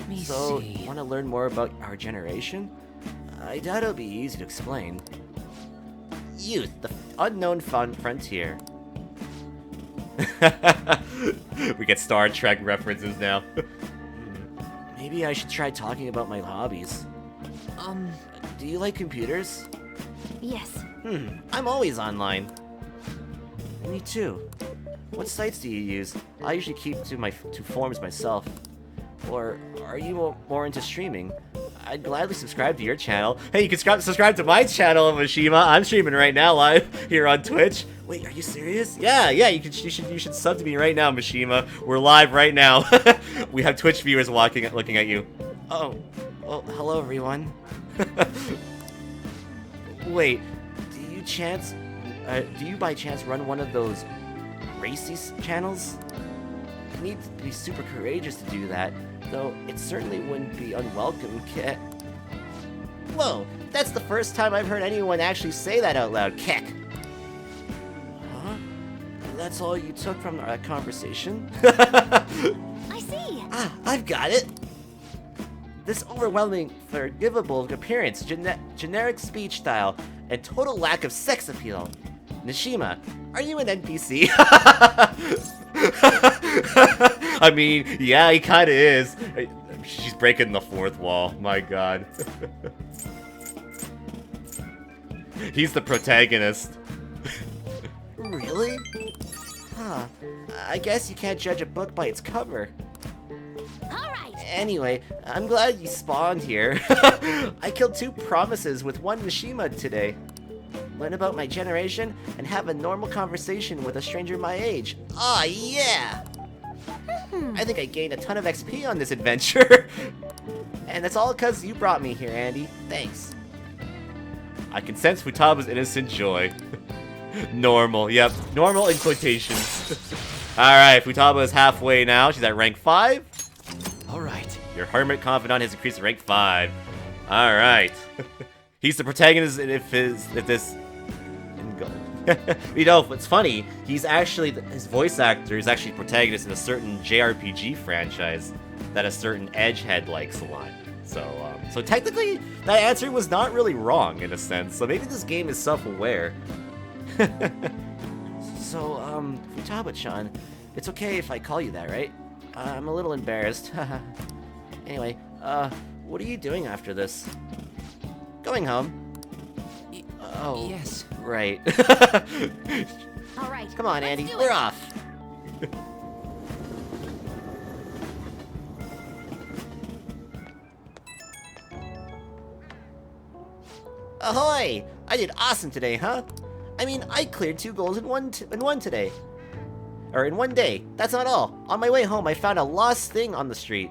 me So, see. want to learn more about our generation? I doubt it'll be easy to explain. Youth, the unknown frontier. We get Star Trek references now. Maybe I should try talking about my hobbies. Do you like computers? Yes. I'm always online. Me too. What sites do you use? I usually keep to forums myself. Or are you more into streaming? I'd gladly subscribe to your channel. Hey, you can subscribe to my channel, Mishima. I'm streaming right now live here on Twitch. Wait, are you serious? Yeah, you should sub to me right now, Mishima. We're live right now. We have Twitch viewers looking at you. Oh, well, hello everyone. Wait, do you by chance run one of those racy channels? You need to be super courageous to do that, though it certainly wouldn't be unwelcome. Whoa, that's the first time I've heard anyone actually say that out loud. Keck. Huh? That's all you took from our conversation? I see. Ah, I've got it. This overwhelming, forgivable appearance, generic speech style, and total lack of sex appeal. Nishima, are you an NPC? I mean, yeah, he kinda is. She's breaking the fourth wall, my god. He's the protagonist. Really? Huh. I guess you can't judge a book by its cover. Alright. Anyway, I'm glad you spawned here. I killed 2 promises with 1 Nishima today. Learn about my generation and have a normal conversation with a stranger my age. Aw, yeah! I think I gained a ton of XP on this adventure. And that's all because you brought me here, Andy. Thanks. I can sense Futaba's innocent joy. Normal, yep. Normal in quotations. Alright, Futaba is halfway now. She's at rank 5. Alright. Your hermit confidant has increased to rank 5. Alright. He's the protagonist if this... You know, what's funny, he's actually, his voice actor is actually protagonist in a certain JRPG franchise that a certain edgehead likes a lot. So technically, that answer was not really wrong in a sense. So maybe this game is self-aware. So, Futaba-chan, it's okay if I call you that, right? I'm a little embarrassed. Anyway, what are you doing after this? Going home. Oh, yes. Right. All right. Come on, let's Andy, do we're it. off. Ahoy! I did awesome today, huh? I mean, I cleared 2 goals in one today. Or in one day. That's not all. On my way home, I found a lost thing on the street,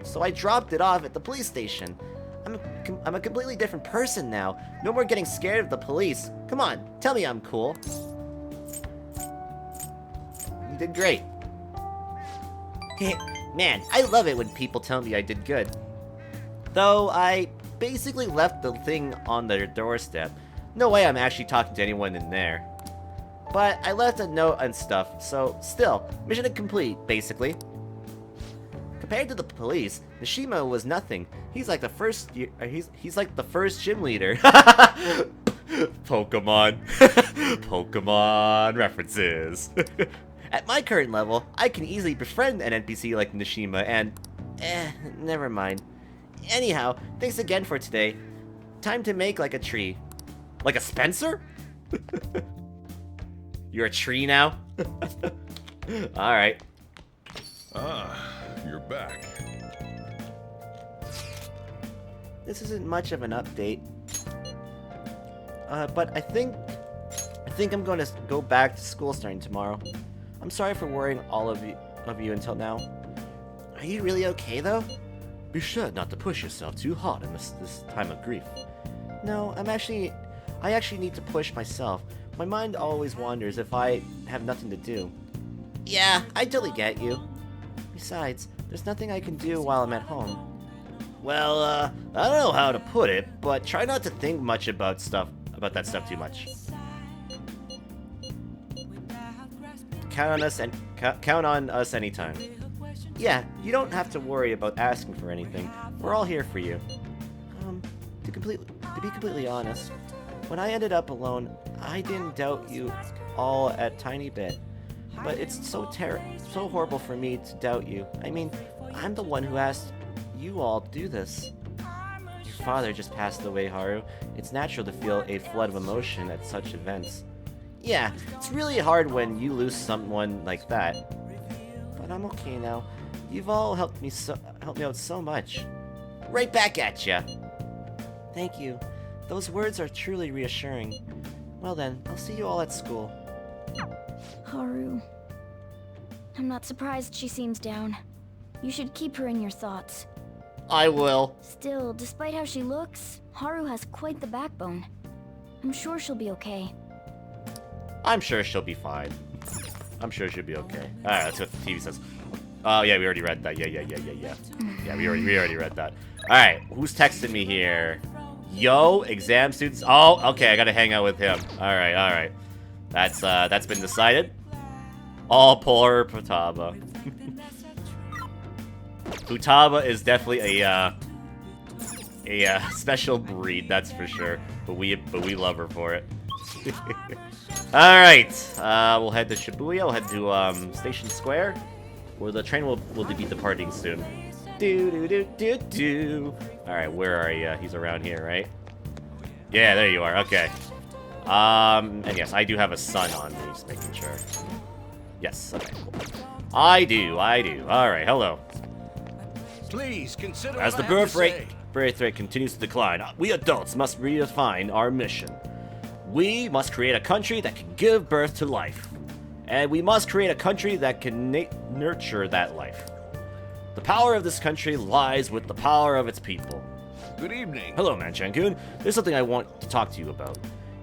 so I dropped it off at the police station. I'm a completely different person now. No more getting scared of the police. Come on, tell me I'm cool. You did great. Man, I love it when people tell me I did good. Though I basically left the thing on their doorstep. No way I'm actually talking to anyone in there. But I left a note and stuff, so still, mission complete, basically. Compared to the police, Nishima was nothing. He's like the first he's like the first gym leader. Pokemon. Pokemon references. At my current level, I can easily befriend an NPC like Nishima and never mind. Anyhow, thanks again for today. Time to make like a tree. Like a Spencer? You're a tree now? Alright. Ah, you're back. This isn't much of an update. But I think I'm going to go back to school starting tomorrow. I'm sorry for worrying all of you until now. Are you really okay though? Be sure not to push yourself too hard in this time of grief. No, I actually need to push myself. My mind always wanders if I have nothing to do. Yeah, I totally get you. Besides, there's nothing I can do while I'm at home. Well, I don't know how to put it, but try not to think much about that stuff too much. Count on us anytime. Yeah, you don't have to worry about asking for anything. We're all here for you. To be completely honest, when I ended up alone, I didn't doubt you all a tiny bit. But it's so horrible for me to doubt you. I mean, I'm the one who asked you all to do this. Your father just passed away, Haru. It's natural to feel a flood of emotion at such events. Yeah, it's really hard when you lose someone like that. But I'm okay now. You've all helped me out so much. Right back at ya. Thank you. Those words are truly reassuring. Well then, I'll see you all at school. Haru. I'm not surprised she seems down. You should keep her in your thoughts. I will. Still, despite how she looks, Haru has quite the backbone. I'm sure she'll be okay. I'm sure she'll be fine. I'm sure she'll be okay. Alright, that's what the TV says. Oh yeah, we already read that. Yeah. Yeah, we already read that. Alright, who's texting me here? Yo, exam students. Oh, okay, I gotta hang out with him. Alright. That's been decided. Oh, poor Futaba. Futaba is definitely a special breed, that's for sure. But we love her for it. Alright, we'll head to Shibuya, we'll head to Station Square, where the train will be departing soon. Alright, where are you? He's around here, right? Yeah, there you are, okay. And yes, I do have a sun on me, just making sure. Yes, okay, cool. I do. Alright, hello. Please consider As the birth rate continues to decline, we adults must redefine our mission. We must create a country that can give birth to life. And we must create a country that can nurture that life. The power of this country lies with the power of its people. Good evening. Hello, Man-chan-kun. There's something I want to talk to you about.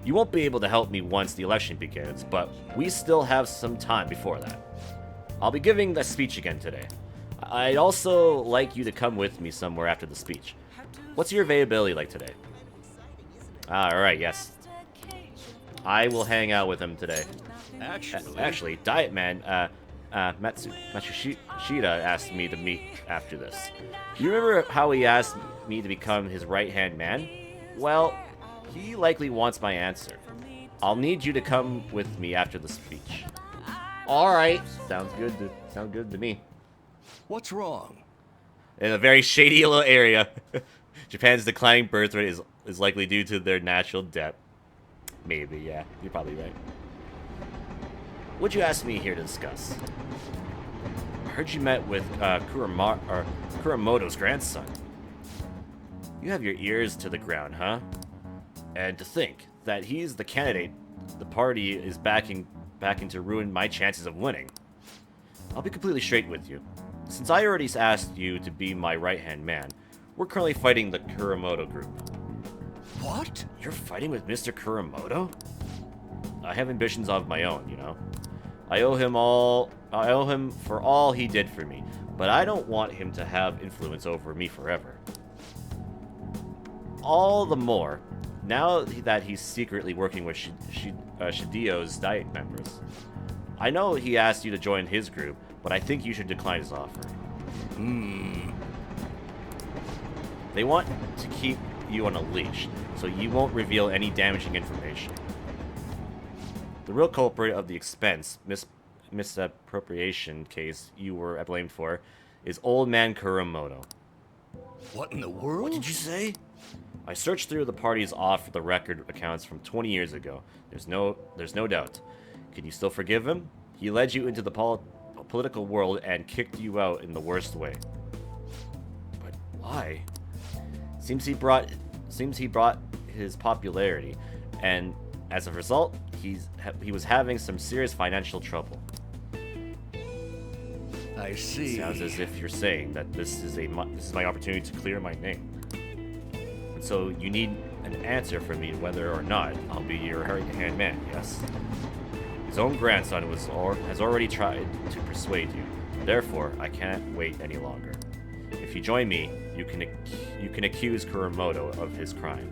You won't be able to help me once the election begins, but we still have some time before that. I'll be giving the speech again today. I'd also like you to come with me somewhere after the speech. What's your availability like today? Alright, yes. I will hang out with him today. Actually, Diet Man, Matsushita asked me to meet after this. You remember how he asked me to become his right-hand man? Well, he likely wants my answer. I'll need you to come with me after the speech. Alright, sounds good to me. What's wrong? In a very shady little area, Japan's declining birth rate is likely due to their natural debt. Maybe, yeah, you're probably right. What'd you ask me here to discuss? I heard you met with Kuramoto's grandson. You have your ears to the ground, huh? And to think that he's the candidate the party is backing to ruin my chances of winning. I'll be completely straight with you. Since I already asked you to be my right-hand man, we're currently fighting the Kuramoto group. What? You're fighting with Mr. Kuramoto? I have ambitions of my own, you know. I owe him for all he did for me, but I don't want him to have influence over me forever. All the more, now that he's secretly working with Shidio's Diet members. I know he asked you to join his group, but I think you should decline his offer. They want to keep you on a leash, so you won't reveal any damaging information. The real culprit of the expense misappropriation case you were blamed for is Old Man Kuramoto. What in the world? What did you say? I searched through the party's off-the-record accounts from 20 years ago. There's no doubt. Can you still forgive him? He led you into the political world and kicked you out in the worst way. But why? Seems he brought his popularity, and as a result, he was having some serious financial trouble. I see. Sounds as if you're saying that this is my opportunity to clear my name. And so you need an answer from me whether or not I'll be your right-hand man, yes? His own grandson has already tried to persuade you. Therefore, I can't wait any longer. If you join me, you can accuse Kuramoto of his crime.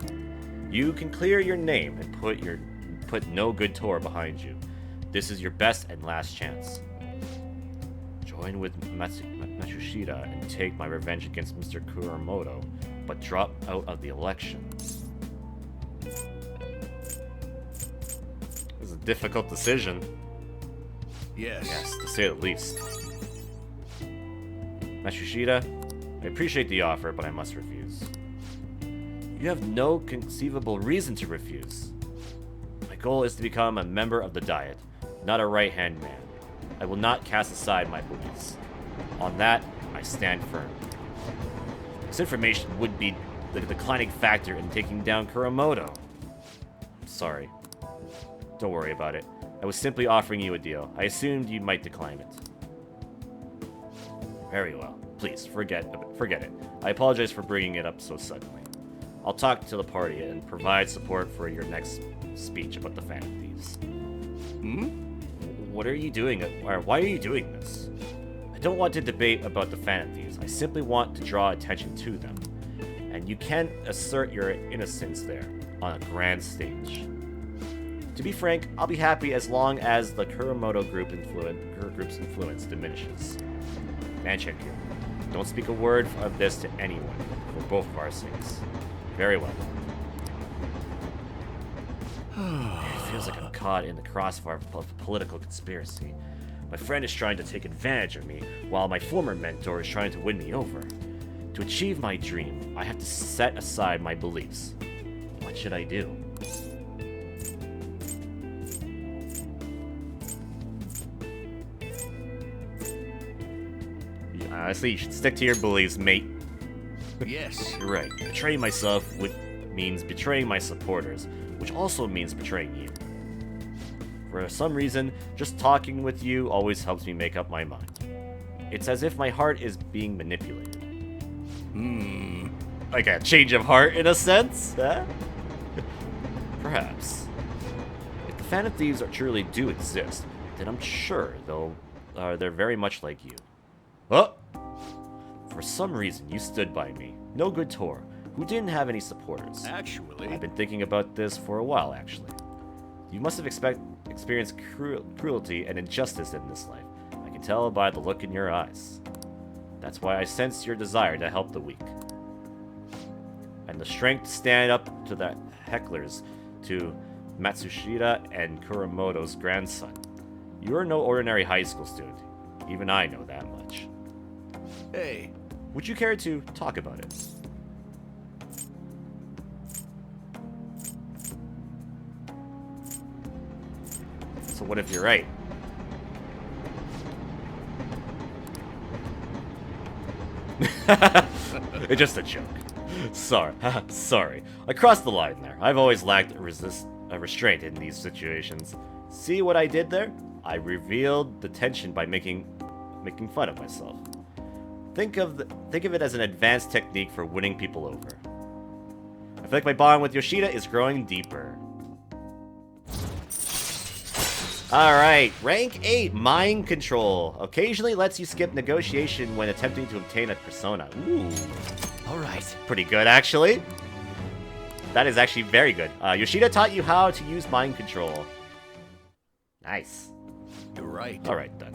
You can clear your name and put no good tour behind you. This is your best and last chance. Join with Matsushita and take my revenge against Mr. Kuramoto, but drop out of the election. This is a difficult decision. Yes, to say the least. Matsushita, I appreciate the offer, but I must refuse. You have no conceivable reason to refuse. My goal is to become a member of the Diet, not a right-hand man. I will not cast aside my beliefs. On that, I stand firm. This information would be the declining factor in taking down Kuramoto. I'm sorry. Don't worry about it. I was simply offering you a deal. I assumed you might decline it. Very well. Please, forget it. I apologize for bringing it up so suddenly. I'll talk to the party and provide support for your next speech about the Phantom Thieves. What are you doing? Or why are you doing this? I don't want to debate about the Phantom Thieves. I simply want to draw attention to them. And you can assert your innocence there, on a grand stage. To be frank, I'll be happy as long as the Kuramoto group's influence diminishes. Manchego, don't speak a word of this to anyone, for both of our sakes. Very well. It feels like I'm caught in the crossfire of a political conspiracy. My friend is trying to take advantage of me, while my former mentor is trying to win me over. To achieve my dream, I have to set aside my beliefs. What should I do? Honestly, you should stick to your beliefs, mate. Yes. You're right. Betraying myself means betraying my supporters, which also means betraying you. For some reason, just talking with you always helps me make up my mind. It's as if my heart is being manipulated. Like a change of heart in a sense, huh? Perhaps. If the Phantom Thieves truly do exist, then I'm sure they're very much like you. Oh! For some reason, you stood by me. No good Tor, who didn't have any supporters. Actually, I've been thinking about this for a while, actually. You must have experienced cruelty and injustice in this life. I can tell by the look in your eyes. That's why I sense your desire to help the weak. And the strength to stand up to the hecklers, to Matsushita and Kuramoto's grandson. You're no ordinary high school student. Even I know that much. hey, Would you care to talk about it? So what if you're right? It's just a joke. Sorry. I crossed the line there. I've always lacked restraint in these situations. See what I did there? I revealed the tension by making fun of myself. Think of it as an advanced technique for winning people over. I feel like my bond with Yoshida is growing deeper. Alright, rank 8, Mind Control. Occasionally lets you skip negotiation when attempting to obtain a persona. Ooh. Alright, pretty good actually. That is actually very good. Yoshida taught you how to use Mind Control. Nice. you're right. Alright then.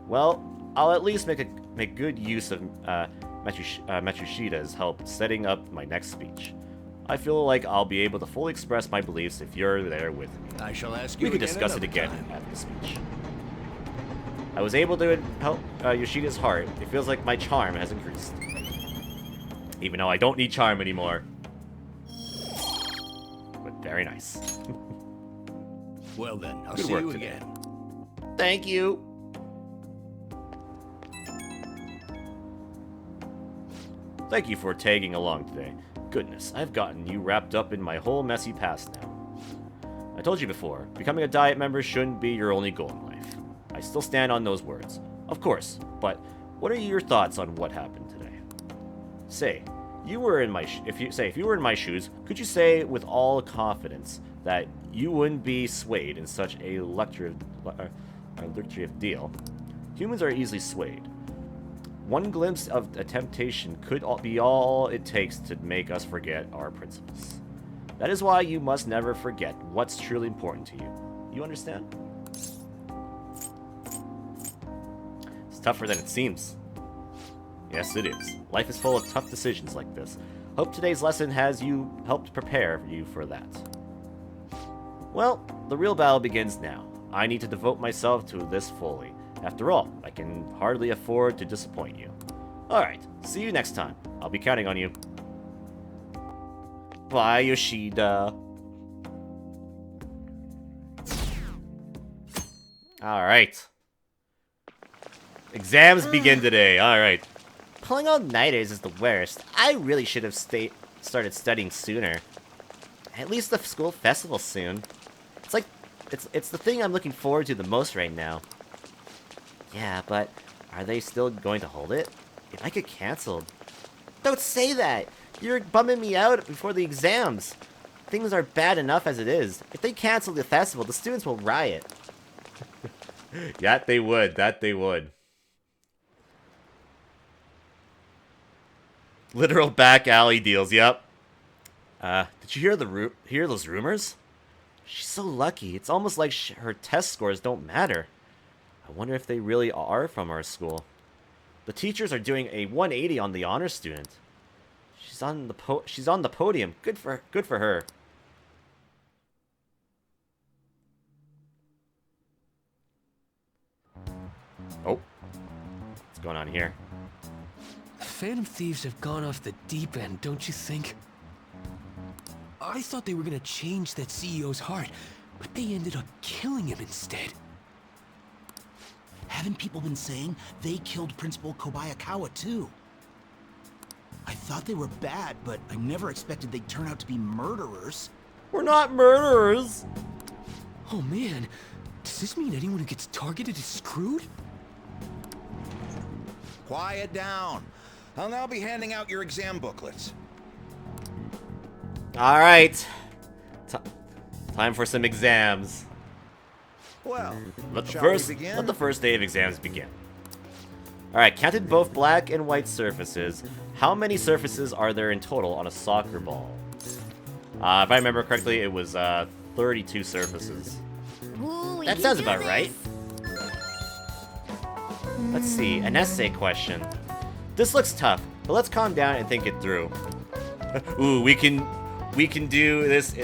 Well, I'll at least make good use of Matsushida's help setting up my next speech. I feel like I'll be able to fully express my beliefs if you're there with me. I shall ask you We could again discuss it another again time. at the speech. I was able to help Yoshida's heart. It feels like my charm has increased. Even though I don't need charm anymore. But very nice. Well then, I'll Good see work you today. again. Thank you. Thank you for tagging along today. Goodness, I've gotten you wrapped up in my whole messy past now. I told you before, becoming a Diet member shouldn't be your only goal in life. I still stand on those words. Of course, but what are your thoughts on what happened today? Say, if you were in my shoes, could you say with all confidence that you wouldn't be swayed in such a lucrative deal? Humans are easily swayed. One glimpse of a temptation could be all it takes to make us forget our principles. That is why you must never forget what's truly important to you. You understand? It's tougher than it seems. Yes, it is. Life is full of tough decisions like this. Hope today's lesson has helped prepare you for that. Well, the real battle begins now. I need to devote myself to this fully. After all, I can hardly afford to disappoint you. Alright, see you next time. I'll be counting on you. Bye, Yoshida. Alright. Exams begin today. Alright. Pulling all-nighters is the worst. I really should have started studying sooner. At least the school festival soon. It's like, it's the thing I'm looking forward to the most right now. Yeah, but are they still going to hold it? It might get cancelled. Don't say that! You're bumming me out before the exams. Things are bad enough as it is. If they cancel the festival, the students will riot. Yeah, they would. That they would. Literal back alley deals, yep. Did you hear those rumors? She's so lucky. It's almost like her test scores don't matter. I wonder if they really are from our school. The teachers are doing a 180 on the honor student. She's on the podium. Good for her. Oh. What's going on here? Phantom Thieves have gone off the deep end, don't you think? I thought they were gonna change that CEO's heart, but they ended up killing him instead. Haven't people been saying they killed Principal Kobayakawa too? I thought they were bad, but I never expected they'd turn out to be murderers. We're not murderers! Oh man, does this mean anyone who gets targeted is screwed? Quiet down. I'll now be handing out your exam booklets. Alright. Time for some exams. Well, Let shall the begin? first day of exams begin. Alright, counted both black and white surfaces. How many surfaces are there in total on a soccer ball? If I remember correctly, it was 32 surfaces. Ooh, we That can sounds do about this. right. Let's see, an essay question. This looks tough, but let's calm down and think it through. Ooh, we can do this.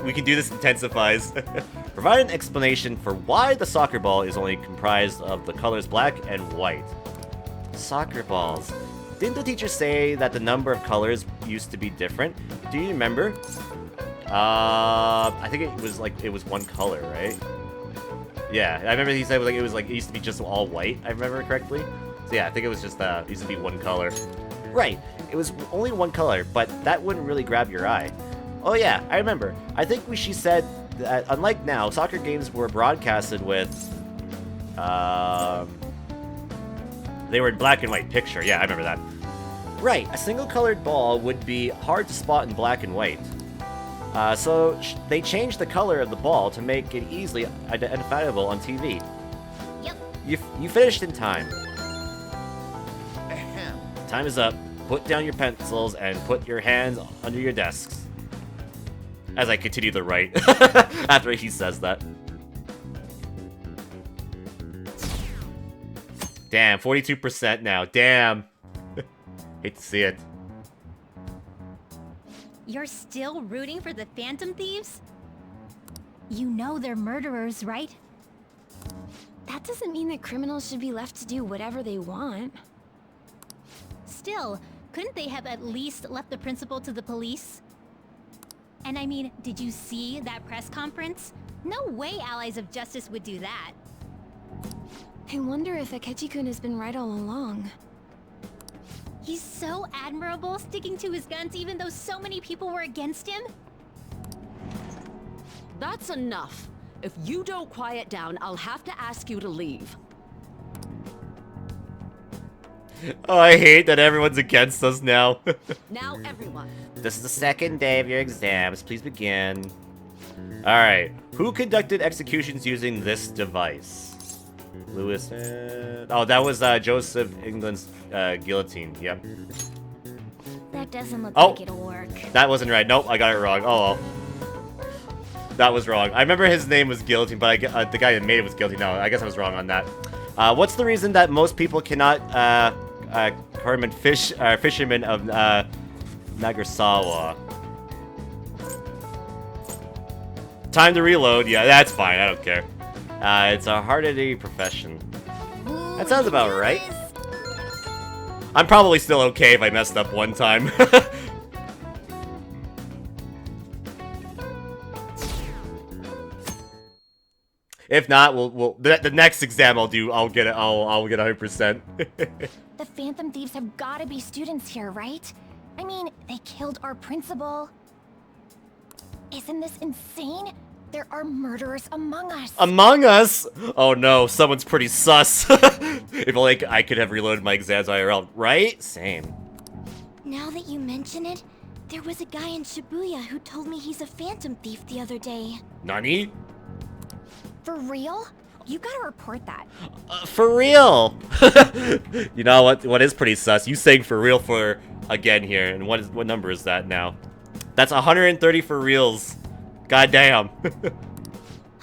We can do this intensifies. Provide an explanation for why the soccer ball is only comprised of the colors black and white. Soccer balls. Didn't the teacher say that the number of colors used to be different? Do you remember? I think it was one color, right? Yeah, I remember he said it used to be just all white. I remember correctly. So yeah, I think it was just it used to be one color. Right, it was only one color, but that wouldn't really grab your eye. Oh yeah, I remember. I think she said that unlike now, soccer games were broadcasted with they were in black and white picture. Yeah, I remember that. Right, a single colored ball would be hard to spot in black and white. So they changed the color of the ball to make it easily identifiable on TV. Yep. You finished in time. Ahem. Time is up. Put down your pencils and put your hands under your desks. As I continue to write after he says that. Damn, 42% now. Damn. Hate to see it. You're still rooting for the Phantom Thieves? You know they're murderers, right? That doesn't mean that criminals should be left to do whatever they want. Still, couldn't they have at least left the principal to the police? And I mean, did you see that press conference? No way Allies of Justice would do that. I wonder if Akechi-kun has been right all along. He's so admirable, sticking to his guns even though so many people were against him. That's enough. If you don't quiet down, I'll have to ask you to leave. Oh, I hate that everyone's against us now. Now, everyone. This is the second day of your exams. Please begin. Alright. Who conducted executions using this device? Lewis. Oh, that was Joseph England's guillotine. Yep. That doesn't look Oh. like it'll work. That wasn't right. Nope, I got it wrong. Oh, well. That was wrong. I remember his name was Guillotine, but the guy that made it was Guillotine. No, I guess I was wrong on that. What's the reason that most people cannot Carmen fishermen of Nagasawa? Time to reload. Yeah, that's fine. I don't care. It's a hard-hitting profession. Ooh, That sounds we can about do right. this. I'm probably still okay if I messed up one time. If not, we'll the next exam I'll get it. I'll get 100%. The Phantom Thieves have gotta be students here, right? I mean, they killed our principal. Isn't this insane? There are murderers among us. Among us? Oh no, someone's pretty sus. If only I could have reloaded my exams IRL, right? Same. Now that you mention it, there was a guy in Shibuya who told me he's a Phantom Thief the other day. Nani? For real? You gotta report that. For real? You know what is pretty sus? You saying for real for again here, and what number is that now? That's 130 for reals. Goddamn.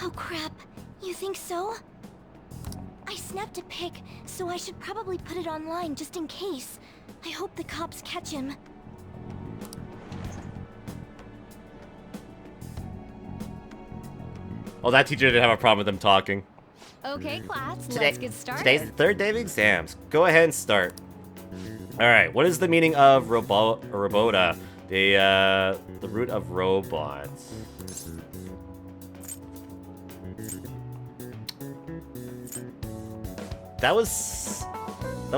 Oh crap, you think so? I snapped a pic, so I should probably put it online just in case. I hope the cops catch him. Oh, that teacher didn't have a problem with them talking. Okay, class, let's get started. Today's the third day of exams. Go ahead and start. Alright, what is the meaning of robota? The root of robots. That was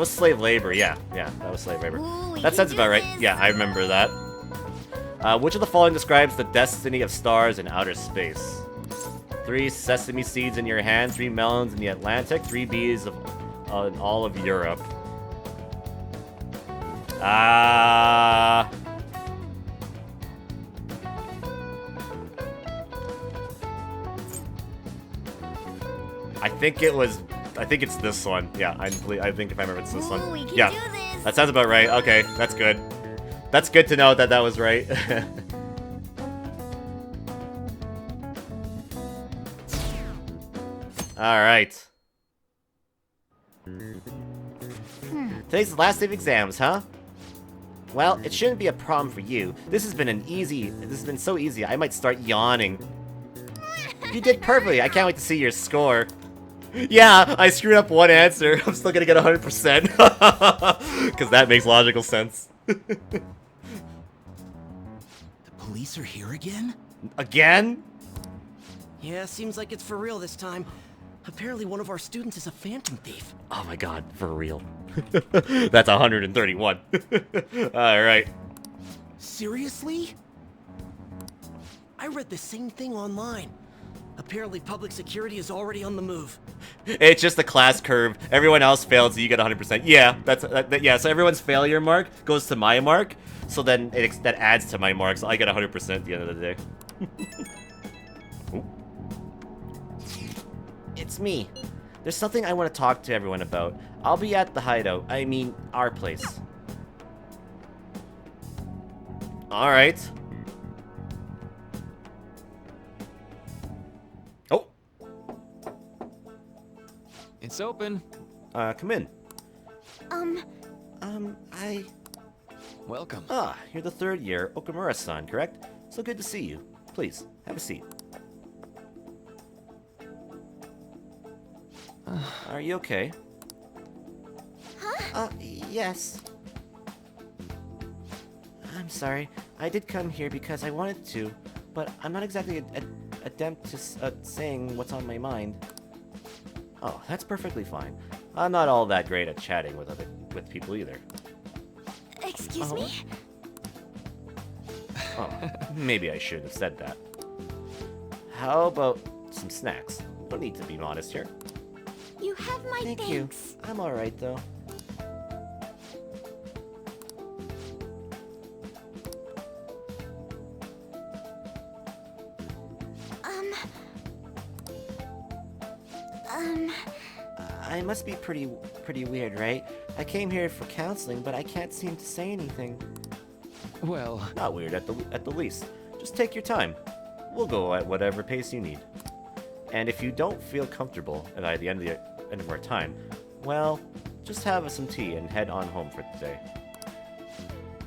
slave labor, yeah, that was slave labor. Ooh, That sounds about right. Yeah, I remember that. Which of the following describes the destiny of stars in outer space? 3 sesame seeds in your hand, 3 melons in the Atlantic, 3 bees in all of Europe. I think it's this one. Yeah, I think if I remember it's this one. We can yeah, do this. that sounds about right. Okay, that's good. That's good to know that that was right. Alright. Today's the last day of exams, huh? Well, it shouldn't be a problem for you. This has been so easy, I might start yawning. You did perfectly, I can't wait to see your score. Yeah, I screwed up one answer. I'm still gonna get 100%. Because that makes logical sense. The police are here again? Again? Yeah, seems like it's for real this time. Apparently one of our students is a Phantom Thief. Oh my god, for real. That's 131. Alright. Seriously? I read the same thing online. Apparently public security is already on the move. It's just the class curve. Everyone else failed, so you get 100%. Yeah, yeah. So everyone's failure mark goes to my mark. So then that adds to my mark. So I get 100% at the end of the day. It's me. There's something I want to talk to everyone about. I'll be at the hideout. I mean, our place. All right. Oh. It's open. Come in. I... Welcome. Ah, you're the third year Okamura-san, correct? So good to see you. Please, have a seat. Are you okay? Huh? Yes. I'm sorry. I did come here because I wanted to, but I'm not exactly adept to saying what's on my mind. Oh, that's perfectly fine. I'm not all that great at chatting with people either. Excuse me? Oh, maybe I should have said that. How about some snacks? Don't need to be modest here. You have my Thank thanks. you. I'm alright though. I must be pretty weird, right? I came here for counseling, but I can't seem to say anything. Well, not weird at the least. Just take your time. We'll go at whatever pace you need. And if you don't feel comfortable by the end of our time, well, just have some tea and head on home for today.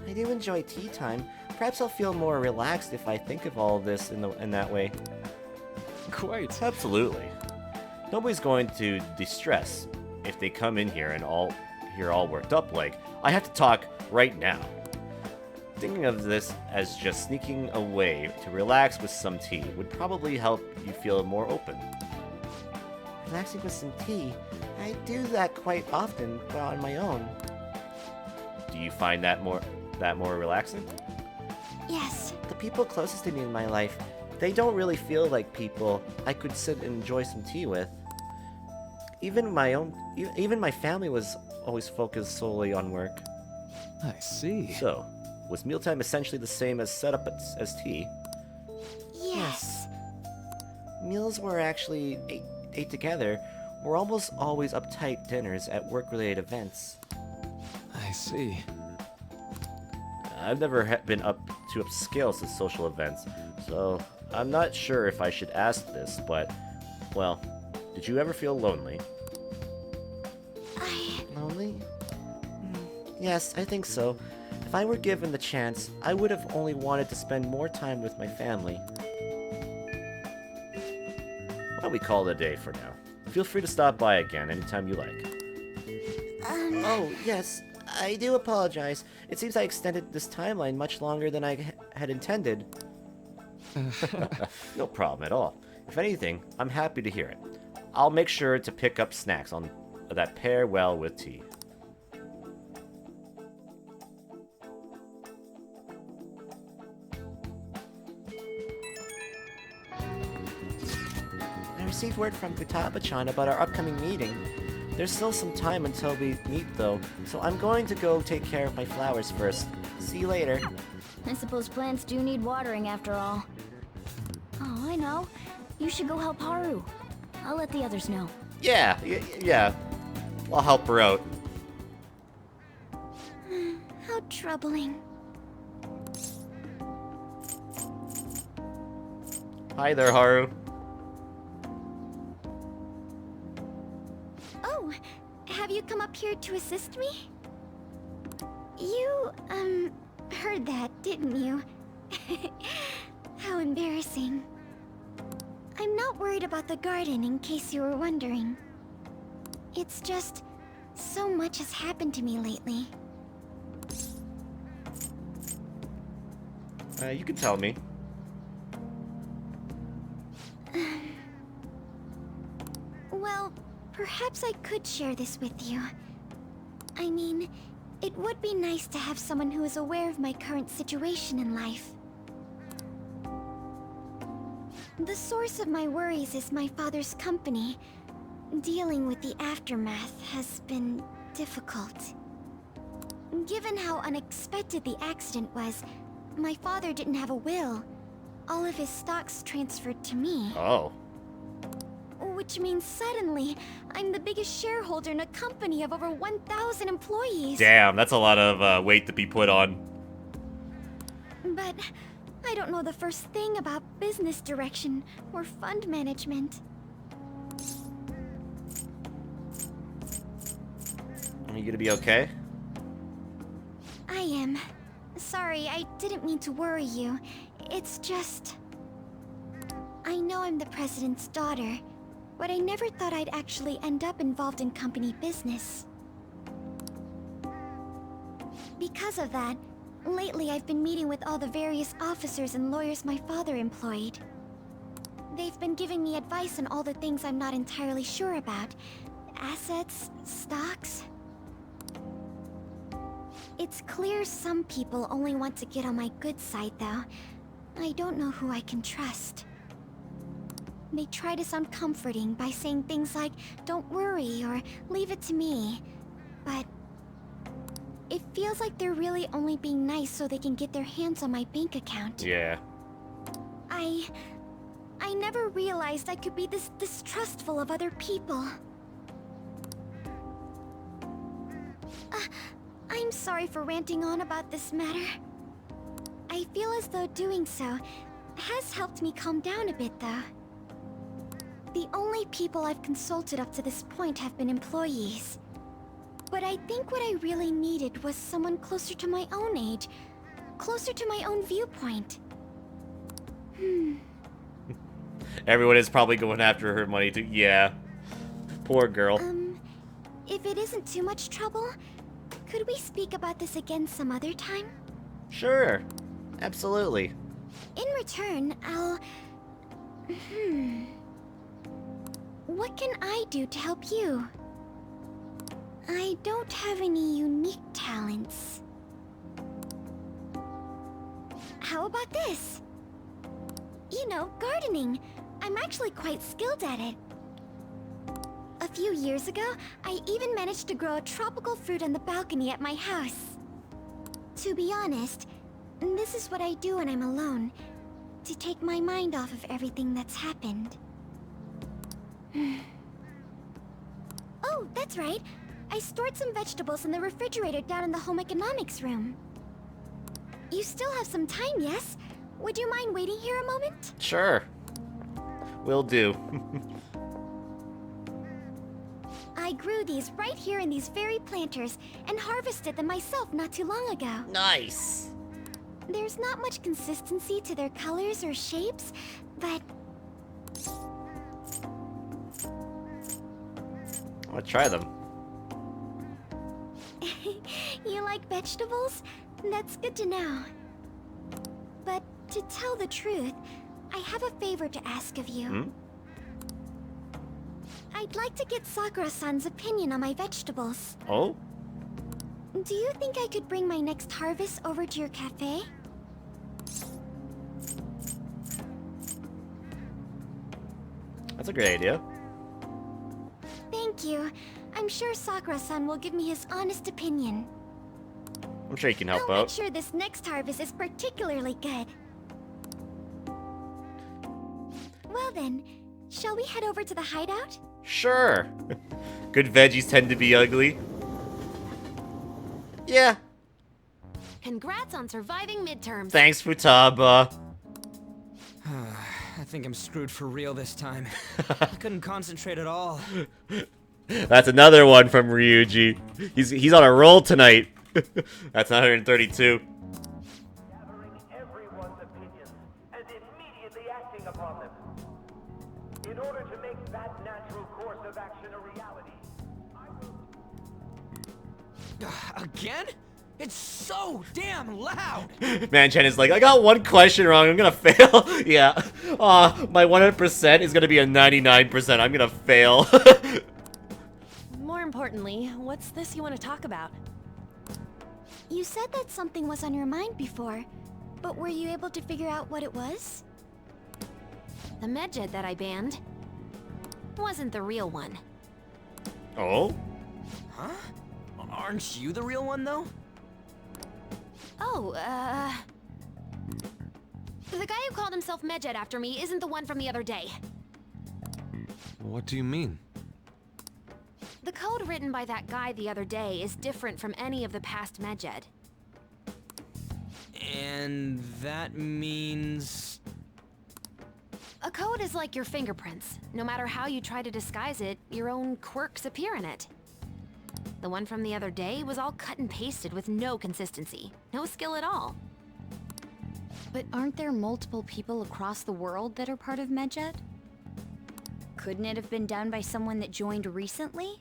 I do enjoy tea time. Perhaps I'll feel more relaxed if I think of all this in that way. Quite. Absolutely. Nobody's going to distress if they come in here and you're all worked up like, I have to talk right now. Thinking of this as just sneaking away to relax with some tea would probably help you feel more open. relaxing with some tea. I do that quite often, but on my own. Do you find that more relaxing? Yes. The people closest to me in my life, they don't really feel like people I could sit and enjoy some tea with. Even my family was always focused solely on work. I see. So, was mealtime essentially the same as setup as tea? Yes. Meals were actually ate together were almost always uptight dinners at work-related events. I see. I've never been up to upscale to social events, so I'm not sure if I should ask this, but, well, did you ever feel lonely? Lonely? Yes, I think so. If I were given the chance, I would have only wanted to spend more time with my family. Why don't we call it a day for now? Feel free to stop by again anytime you like. Oh, yes. I do apologize. It seems I extended this timeline much longer than I had intended. No problem at all. If anything, I'm happy to hear it. I'll make sure to pick up snacks that pair well with tea. I received word from Futaba-chan about our upcoming meeting. There's still some time until we meet, though, so I'm going to go take care of my flowers first. See you later. I suppose plants do need watering after all. Oh, I know. You should go help Haru. I'll let the others know. Yeah. I'll help her out. How troubling. Hi there, Haru. Oh, have you come up here to assist me? You, heard that, didn't you? How embarrassing. I'm not worried about the garden, in case you were wondering. It's just, so much has happened to me lately. You can tell me. Well, perhaps I could share this with you. I mean, it would be nice to have someone who is aware of my current situation in life. The source of my worries is my father's company. Dealing with the aftermath has been difficult. Given how unexpected the accident was, my father didn't have a will. All of his stocks transferred to me. Oh. Which means suddenly, I'm the biggest shareholder in a company of over 1,000 employees. Damn, that's a lot of weight to be put on. But I don't know the first thing about business direction or fund management. Are you gonna be okay? I am. Sorry, I didn't mean to worry you. It's just... I know I'm the president's daughter, but I never thought I'd actually end up involved in company business. Because of that, lately I've been meeting with all the various officers and lawyers my father employed. They've been giving me advice on all the things I'm not entirely sure about. Assets, stocks... It's clear some people only want to get on my good side, though. I don't know who I can trust. They try to sound comforting by saying things like, "Don't worry," or "Leave it to me." But it feels like they're really only being nice so they can get their hands on my bank account. Yeah. I never realized I could be this distrustful of other people. I'm sorry for ranting on about this matter. I feel as though doing so has helped me calm down a bit, though. The only people I've consulted up to this point have been employees. But I think what I really needed was someone closer to my own age, closer to my own viewpoint. Everyone is probably going after her money too. Yeah. Poor girl. If it isn't too much trouble, could we speak about this again some other time? Sure. Absolutely. In return, I'll... What can I do to help you? I don't have any unique talents. How about this? You know, gardening. I'm actually quite skilled at it. A few years ago, I even managed to grow a tropical fruit on the balcony at my house. To be honest, this is what I do when I'm alone, to take my mind off of everything that's happened. Oh, that's right. I stored some vegetables in the refrigerator down in the home economics room. You still have some time, yes? Would you mind waiting here a moment? Sure. Will do. I grew these right here in these very planters and harvested them myself not too long ago. Nice. There's not much consistency to their colors or shapes, but... I'll try them. You like vegetables? That's good to know. But to tell the truth, I have a favor to ask of you. Hmm? I'd like to get Sakura-san's opinion on my vegetables. Oh? Do you think I could bring my next harvest over to your cafe? That's a great idea. Thank you. I'm sure Sakura-san will give me his honest opinion. I'm sure you can help I'll make out. sure this next harvest is particularly good. Well then, shall we head over to the hideout? Sure. Good veggies tend to be ugly. Yeah. Congrats on surviving midterms. Thanks, Futaba. I think I'm screwed for real this time. I couldn't concentrate at all. That's another one from Ryuji. He's on a roll tonight. That's 132. Gathering everyone's opinions and immediately acting upon them. In order to make that natural course of action a reality, I will... Again? It's so damn loud! Manchen is like, I got one question wrong, I'm gonna fail. Yeah. My 100% is gonna be a 99%. I'm gonna fail. More importantly, what's this you want to talk about? You said that something was on your mind before, but were you able to figure out what it was? The medjed that I banned wasn't the real one. Oh? Huh? Aren't you the real one, though? Oh, the guy who called himself Medjed after me isn't the one from the other day. What do you mean? The code written by that guy the other day is different from any of the past Medjed. And that means... A code is like your fingerprints. No matter how you try to disguise it, your own quirks appear in it. The one from the other day was all cut and pasted with no consistency. No skill at all. But aren't there multiple people across the world that are part of Medjed? Couldn't it have been done by someone that joined recently?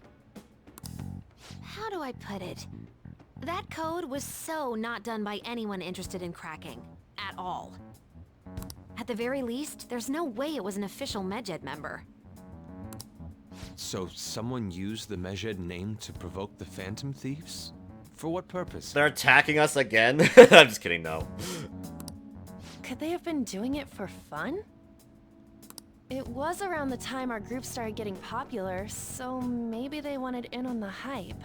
How do I put it? That code was so not done by anyone interested in cracking. At all. At the very least, there's no way it was an official Medjed member. So someone used the Medjed name to provoke the Phantom Thieves? For what purpose? They're attacking us again? I'm just kidding, no. Could they have been doing it for fun? It was around the time our group started getting popular, so maybe they wanted in on the hype.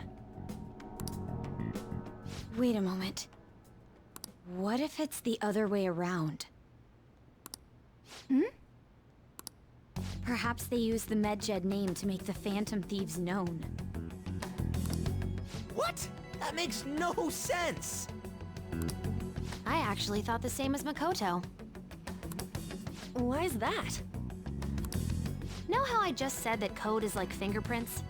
Wait a moment. What if it's the other way around? Hmm? Perhaps they used the Medjed name to make the Phantom Thieves known. What? That makes no sense! I actually thought the same as Makoto. Why's that? Know how I just said that code is like fingerprints?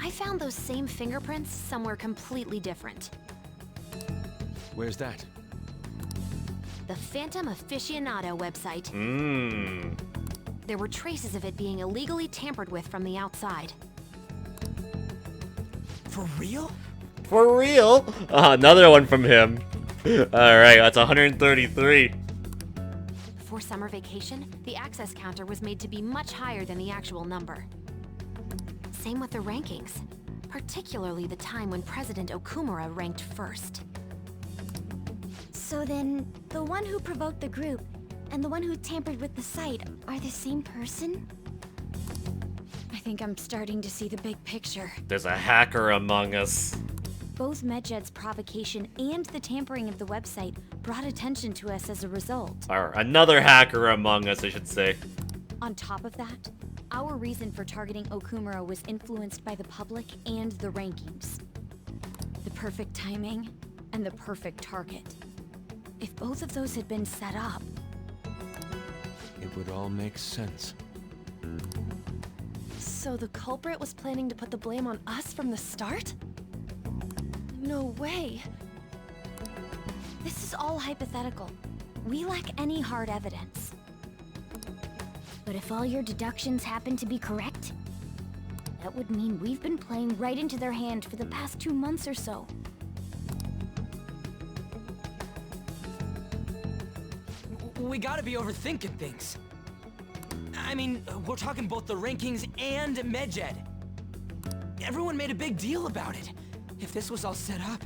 I found those same fingerprints somewhere completely different. Where's that? The Phantom Aficionado website. Mmm. There were traces of it being illegally tampered with from the outside. For real? For real? Another one from him. Alright, that's 133. For summer vacation, the access counter was made to be much higher than the actual number. same with the rankings. Particularly the time when President Okumura ranked first. So then, the one who provoked the group and the one who tampered with the site are the same person? I think I'm starting to see the big picture. There's a hacker among us. Both Medjed's provocation and the tampering of the website brought attention to us as a result. Or another hacker among us, I should say. On top of that, our reason for targeting Okumura was influenced by the public and the rankings. The perfect timing and the perfect target. If both of those had been set up, it would all make sense. So the culprit was planning to put the blame on us from the start? No way. This is all hypothetical. We lack any hard evidence. But if all your deductions happen to be correct, that would mean we've been playing right into their hand for the past 2 months or so. We gotta be overthinking things. I mean, we're talking both the rankings and Medjed. Everyone made a big deal about it. If this was all set up,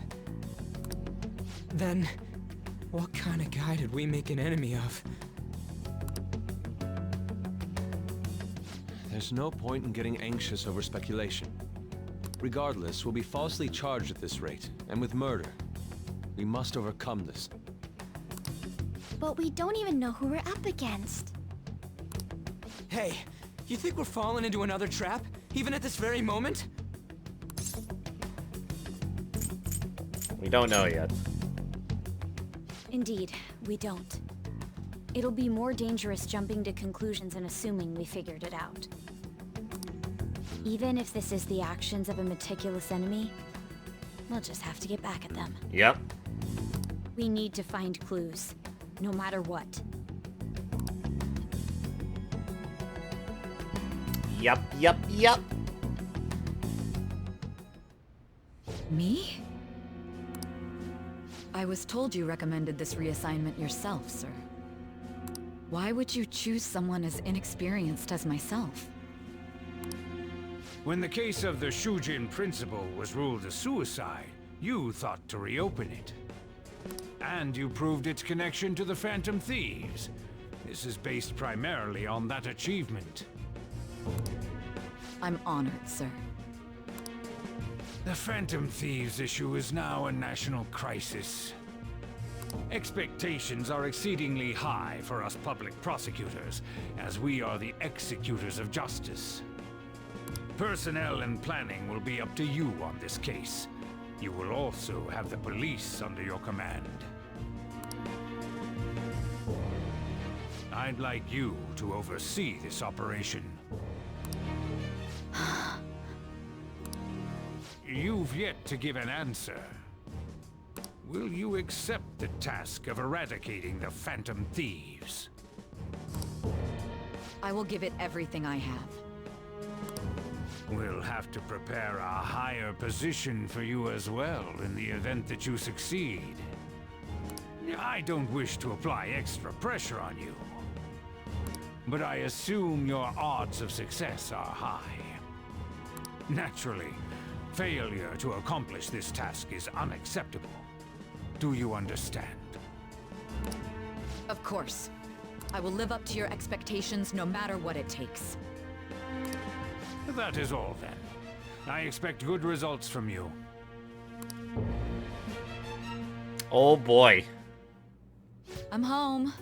then what kind of guy did we make an enemy of? There's no point in getting anxious over speculation. Regardless, we'll be falsely charged at this rate, and with murder. We must overcome this. But we don't even know who we're up against. Hey, you think we're falling into another trap, even at this very moment? We don't know yet. Indeed, we don't. It'll be more dangerous jumping to conclusions and assuming we figured it out. Even if this is the actions of a meticulous enemy, we'll just have to get back at them. Yep. We need to find clues, no matter what. Yup, yup, yup. Me? I was told you recommended this reassignment yourself, sir. Why would you choose someone as inexperienced as myself? When the case of the Shujin principal was ruled a suicide, you thought to reopen it. And you proved its connection to the Phantom Thieves. This is based primarily on that achievement. I'm honored, sir. The Phantom Thieves issue is now a national crisis. Expectations are exceedingly high for us public prosecutors, as we are the executors of justice. Personnel and planning will be up to you on this case. You will also have the police under your command. I'd like you to oversee this operation. You've yet to give an answer. Will you accept the task of eradicating the Phantom Thieves? I will give it everything I have. We'll have to prepare a higher position for you as well in the event that you succeed. I don't wish to apply extra pressure on you, but I assume your odds of success are high. Naturally, failure to accomplish this task is unacceptable. Do you understand? Of course. I will live up to your expectations no matter what it takes. That is all then. I expect good results from you. Oh boy. I'm home.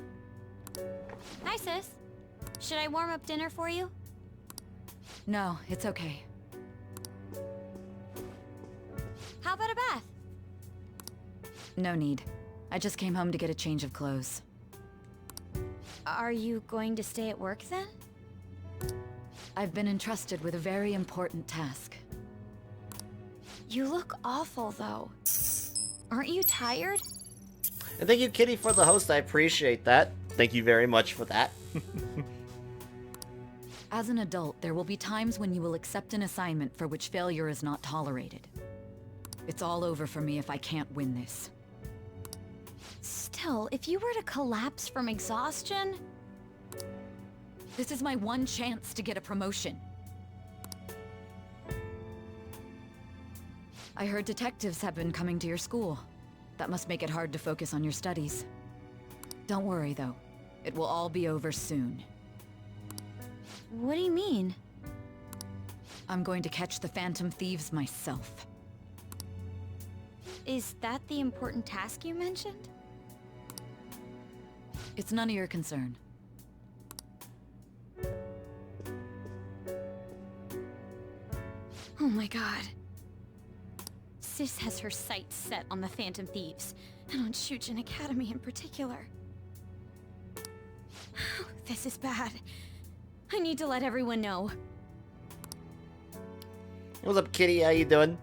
Hi, sis. Should I warm up dinner for you? No, it's okay. How about a bath? No need. I just came home to get a change of clothes. Are you going to stay at work then? I've been entrusted with a very important task. You look awful, though. Aren't you tired? And thank you, Kitty, for the host. I appreciate that. Thank you very much for that. As an adult, there will be times when you will accept an assignment for which failure is not tolerated. It's all over for me if I can't win this. Still, if you were to collapse from exhaustion... This is my one chance to get a promotion. I heard detectives have been coming to your school. That must make it hard to focus on your studies. Don't worry, though. It will all be over soon. What do you mean? I'm going to catch the Phantom Thieves myself. Is that the important task you mentioned? It's none of your concern. Oh my god. Sis has her sights set on the Phantom Thieves, and on Shujin Academy in particular. This is bad. I need to let everyone know. What's up, kitty? How you doing?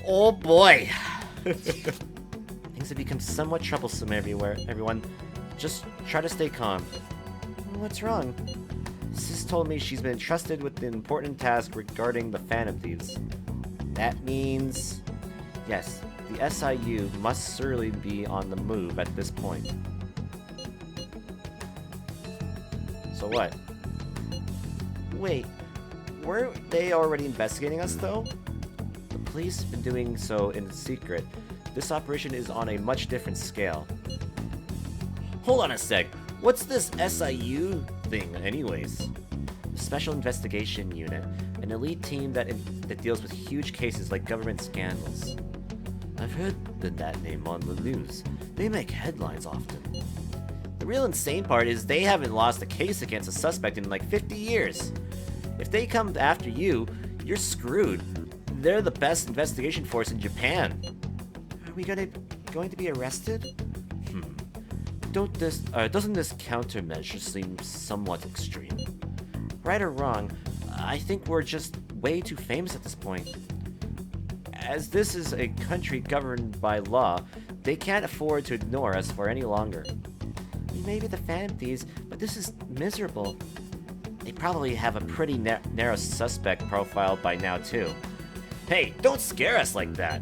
Oh boy. Things have become somewhat troublesome everywhere. Everyone, just try to stay calm. What's wrong? Sis told me she's been entrusted with an important task regarding the Phantom Thieves. That means... yes, the SIU must certainly be on the move at this point. So what? Wait, weren't they already investigating us, though? The police have been doing so in secret. This operation is on a much different scale. Hold on a sec. What's this SIU thing, anyways? The Special Investigation Unit, an elite team that deals with huge cases like government scandals. I've heard that name on the news. They make headlines often. The real insane part is they haven't lost a case against a suspect in like 50 years. If they come after you, you're screwed. They're the best investigation force in Japan. Are we going to be arrested? Doesn't this countermeasure seem somewhat extreme? Right or wrong, I think we're just way too famous at this point. As this is a country governed by law, they can't afford to ignore us for any longer. We may be the Phantom Thieves, but this is miserable. They probably have a pretty narrow suspect profile by now too. Hey, don't scare us like that.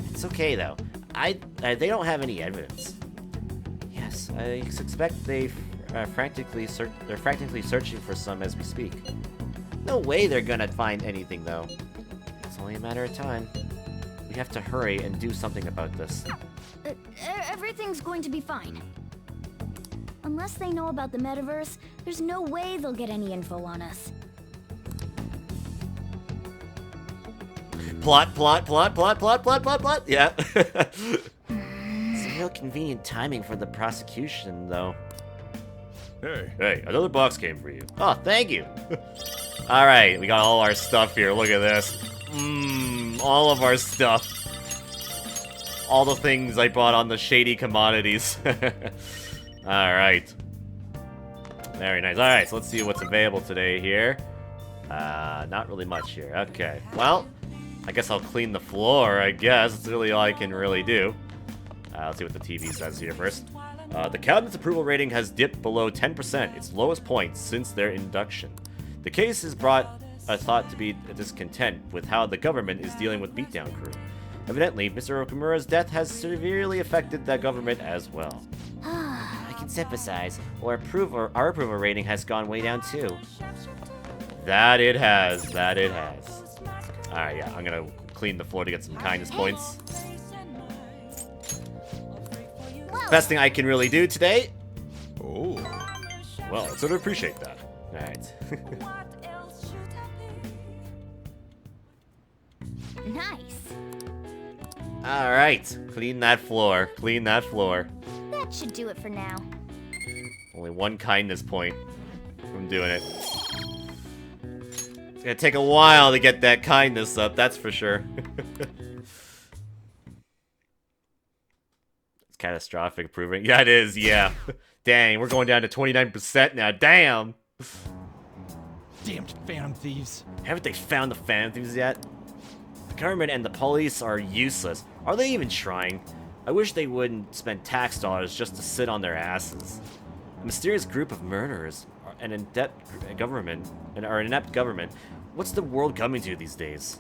It's okay though. They don't have any evidence. Yes, I suspect they're frantically searching for some as we speak. No way they're gonna find anything though. It's only a matter of time. We have to hurry and do something about this. Everything's going to be fine. Unless they know about the metaverse, there's no way they'll get any info on us. Plot. Yeah. It's a real convenient timing for the prosecution, though. Hey, another box came for you. Oh, thank you. All right, we got all our stuff here. Look at this. All of our stuff. All the things I bought on the shady commodities. All right. Very nice. All right, so let's see what's available today here. Not really much here. Okay. Well, I guess I'll clean the floor, I guess. That's really all I can really do. Let's see what the TV says here first. The cabinet's approval rating has dipped below 10%, its lowest point since their induction. The case has brought a thought to be a discontent with how the government is dealing with Beatdown crew. Evidently, Mr. Okamura's death has severely affected that government as well. I can sympathize. Our approval rating has gone way down too. That it has. Alright, yeah, I'm gonna clean the floor to get some kindness points. Best thing I can really do today. Oh. Well, I sort of appreciate that. Alright. Nice. Alright, clean that floor. That should do it for now. Only one kindness point from doing it. It's gonna take a while to get that kindness up, that's for sure. It's catastrophic improvement. Yeah, it is, yeah. Dang, we're going down to 29% now, damn! Damned Phantom Thieves. Haven't they found the Phantom Thieves yet? The government and the police are useless. Are they even trying? I wish they wouldn't spend tax dollars just to sit on their asses. A mysterious group of murderers, an inept government. What's the world coming to these days?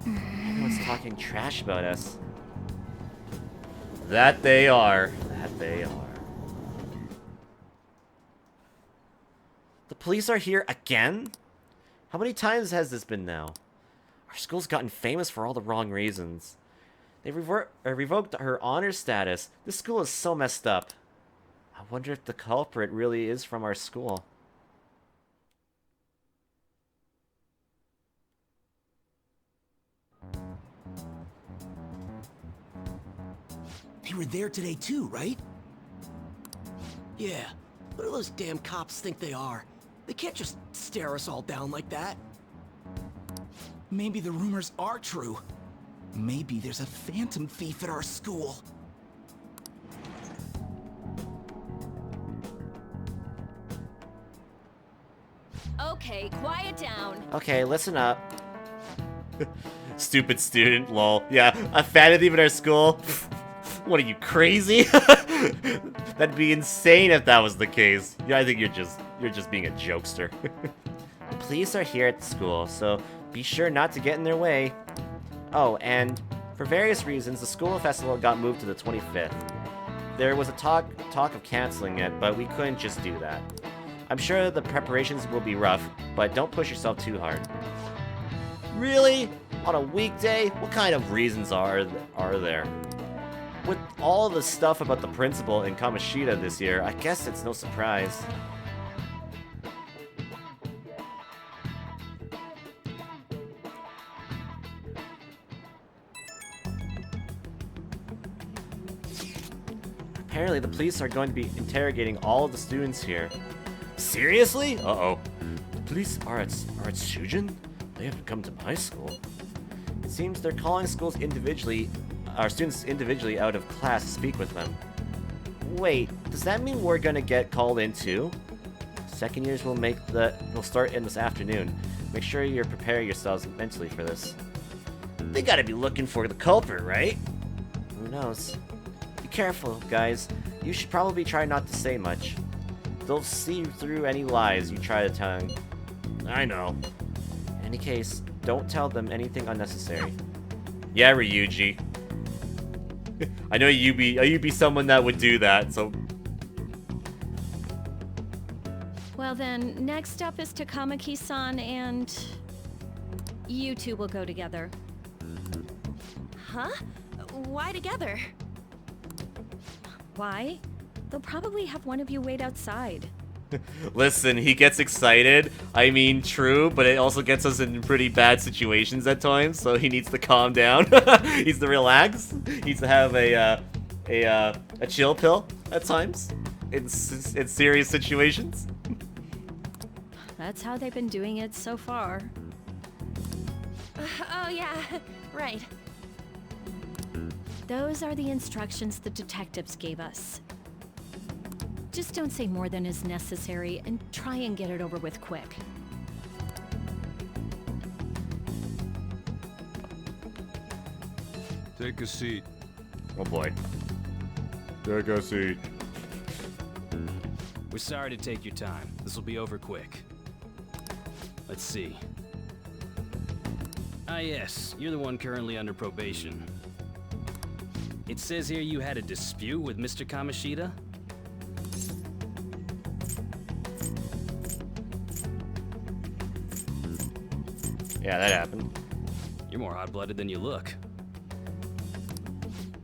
Everyone's talking trash about us. That they are. The police are here again? How many times has this been now? Are Our school's gotten famous for all the wrong reasons. They revoked her honor status. This school is so messed up. I wonder if the culprit really is from our school. They were there today too, right? Yeah. What do those damn cops think they are? They can't just stare us all down like that. Maybe the rumors are true. Maybe there's a phantom thief at our school. Okay, quiet down. Okay, listen up. Stupid student, lol. Yeah, a phantom thief at our school? What are you, crazy? That'd be insane if that was the case. Yeah, I think you're just being a jokester. The police are here at the school, so be sure not to get in their way. Oh, and for various reasons, the school festival got moved to the 25th. There was a talk of canceling it, but we couldn't just do that. I'm sure the preparations will be rough, but don't push yourself too hard. Really? On a weekday? What kind of reasons are there? With all the stuff about the principal in Kamoshida this year, I guess it's no surprise. Apparently the police are going to be interrogating all of the students here. Seriously? Uh-oh. The police are at Shujin? They haven't come to my school. It seems they're calling students individually out of class to speak with them. Wait, does that mean we're gonna get called in too? Second years will start in this afternoon. Make sure you're preparing yourselves mentally for this. They gotta be looking for the culprit, right? Who knows? Be careful, guys. You should probably try not to say much. They'll see through any lies you try to tell them. I know. In any case, don't tell them anything unnecessary. Yeah, Ryuji. I know you'd be someone that would do that, so... Well then, next up is Takamaki-san and... you two will go together. Huh? Why together? Why? They'll probably have one of you wait outside. Listen, he gets excited. I mean, true, but it also gets us in pretty bad situations at times, so he needs to calm down. He needs to relax. He needs to have a chill pill at times in serious situations. That's how they've been doing it so far. Oh yeah, right. Those are the instructions the detectives gave us. Just don't say more than is necessary and try and get it over with quick. Take a seat. Oh boy. Take a seat. We're sorry to take your time. This will be over quick. Let's see. Ah yes, you're the one currently under probation. It says here you had a dispute with Mr. Kamoshida? Yeah, that happened. You're more hot-blooded than you look.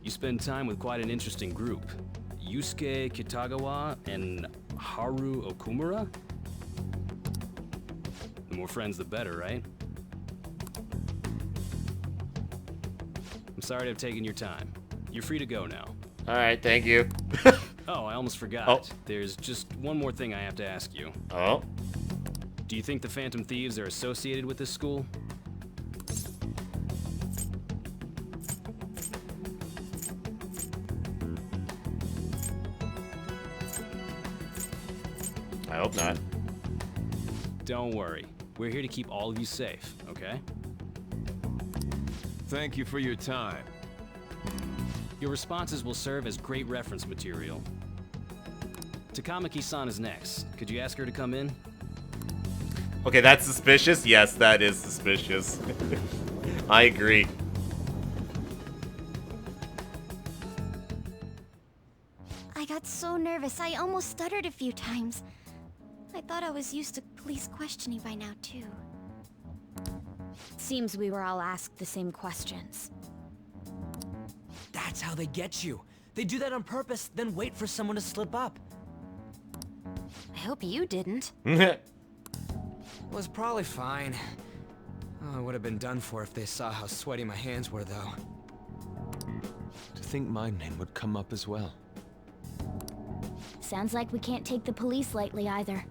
You spend time with quite an interesting group. Yusuke Kitagawa and Haru Okumura? The more friends, the better, right? I'm sorry to have taken your time. You're free to go now. Alright, thank you. Oh, I almost forgot. Oh. There's just one more thing I have to ask you. Oh? Do you think the Phantom Thieves are associated with this school? I hope not. Don't worry. We're here to keep all of you safe, okay? Thank you for your time. Your responses will serve as great reference material. Takamaki-san is next. Could you ask her to come in? Okay, that's suspicious? Yes, that is suspicious. I agree. I got so nervous, I almost stuttered a few times. I thought I was used to police questioning by now, too. seems we were all asked the same questions. That's how they get you. They do that on purpose, then wait for someone to slip up. I hope you didn't. Was probably fine. Oh, it would have been done for if they saw how sweaty my hands were, though. To think my name would come up as well. Sounds like we can't take the police lightly either.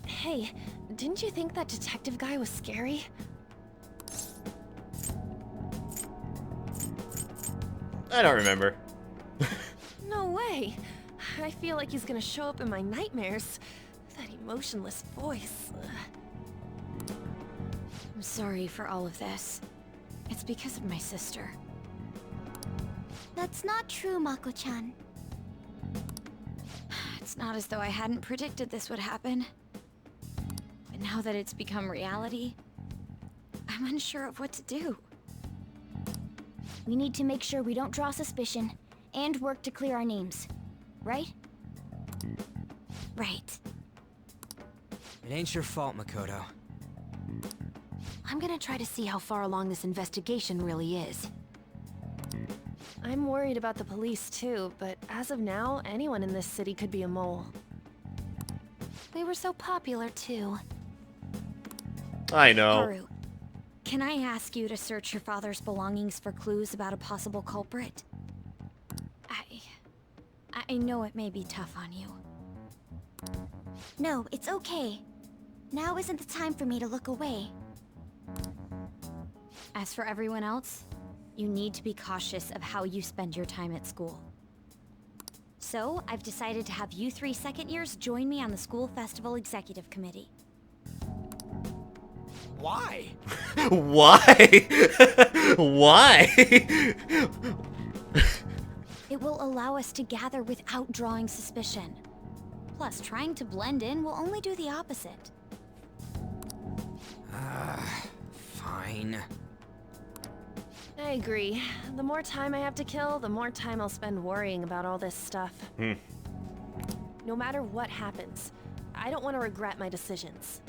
Hey, didn't you think that detective guy was scary? I don't remember. No way. I feel like he's gonna show up in my nightmares. That emotionless voice. I'm sorry for all of this. It's because of my sister. That's not true, Mako-chan. It's not as though I hadn't predicted this would happen. But now that it's become reality, I'm unsure of what to do. We need to make sure we don't draw suspicion, and work to clear our names. Right? Right. It ain't your fault, Makoto. I'm gonna try to see how far along this investigation really is. I'm worried about the police too, but as of now, anyone in this city could be a mole. They were so popular too. I know. Haru, can I ask you to search your father's belongings for clues about a possible culprit? I know it may be tough on you. No, it's okay. Now isn't the time for me to look away. As for everyone else, you need to be cautious of how you spend your time at school. So, I've decided to have you 3 second years join me on the school festival executive committee. Why? Why? Why? It will allow us to gather without drawing suspicion. Plus, trying to blend in will only do the opposite. Fine. I agree. The more time I have to kill, the more time I'll spend worrying about all this stuff. No matter what happens, I don't want to regret my decisions.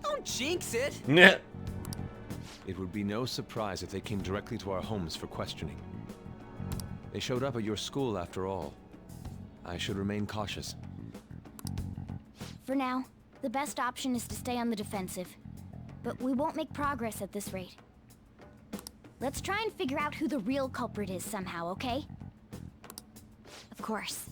Don't jinx it! It would be no surprise if they came directly to our homes for questioning. They showed up at your school after all. I should remain cautious. For now, the best option is to stay on the defensive. But we won't make progress at this rate. Let's try and figure out who the real culprit is somehow, okay? Of course.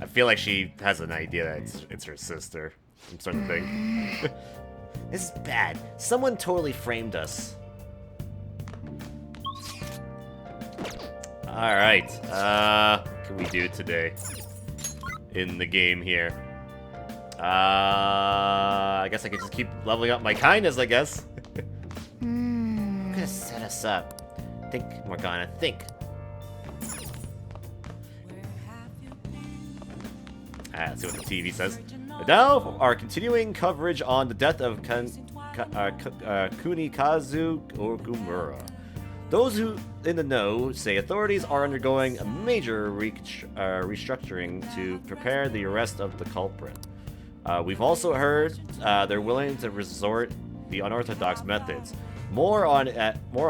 I feel like she has an idea that it's her sister. I'm starting to think. This is bad. Someone totally framed us. Alright, what can we do today in the game here? I guess I could just keep leveling up my kindness, I guess. I'm gonna set us up. Think, Morgana, think. Let's see what the TV says. Now, our continuing coverage on the death of Kunikazu Ogumura. Those who in the know say authorities are undergoing a major restructuring to prepare the arrest of the culprit. We've also heard they're willing to resort the unorthodox methods. More on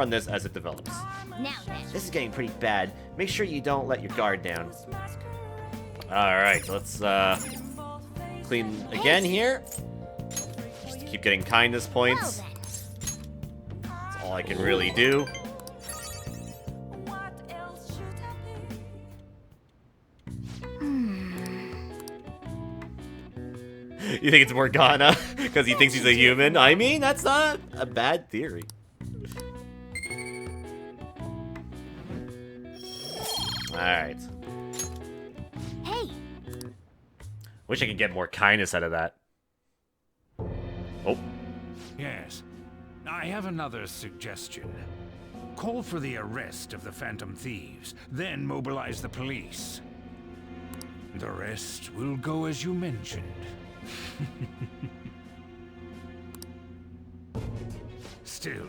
this as it develops. Now then. This is getting pretty bad. Make sure you don't let your guard down. Alright, let's clean again here. Just to keep getting kindness points. That's all I can really do. You think it's Morgana because he thinks he's a human? I mean, that's not a bad theory. Alright. Hey! Wish I could get more kindness out of that. Oh. Yes. I have another suggestion. Call for the arrest of the Phantom Thieves, then mobilize the police. The rest will go as you mentioned. Still,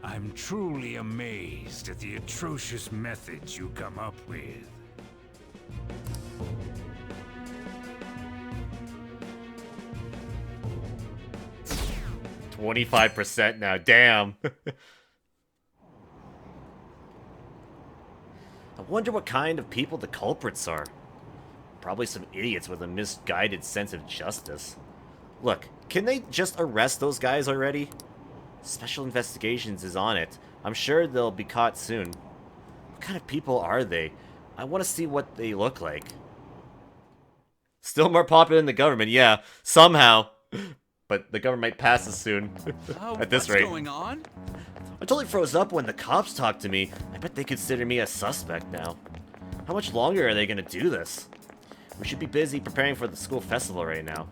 I'm truly amazed at the atrocious methods you come up with. 25% now, damn. I wonder what kind of people the culprits are. Probably some idiots with a misguided sense of justice. Look, can they just arrest those guys already? Special Investigations is on it. I'm sure they'll be caught soon. What kind of people are they? I want to see what they look like. Still more popular than the government, yeah, somehow. But the government might pass us soon. At this rate. What's going on? I totally froze up when the cops talked to me. I bet they consider me a suspect now. How much longer are they gonna do this? We should be busy preparing for the school festival right now.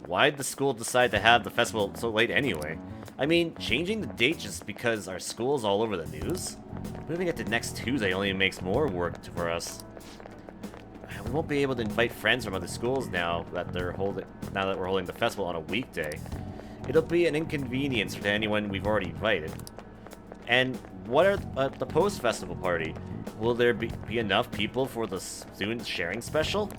Why'd the school decide to have the festival so late anyway? I mean, changing the date just because our school's all over the news? Moving it to next Tuesday only makes more work for us. We won't be able to invite friends from other schools now that we're holding the festival on a weekday. It'll be an inconvenience to anyone we've already invited. And what are the post-festival party? Will there be enough people for the student sharing special?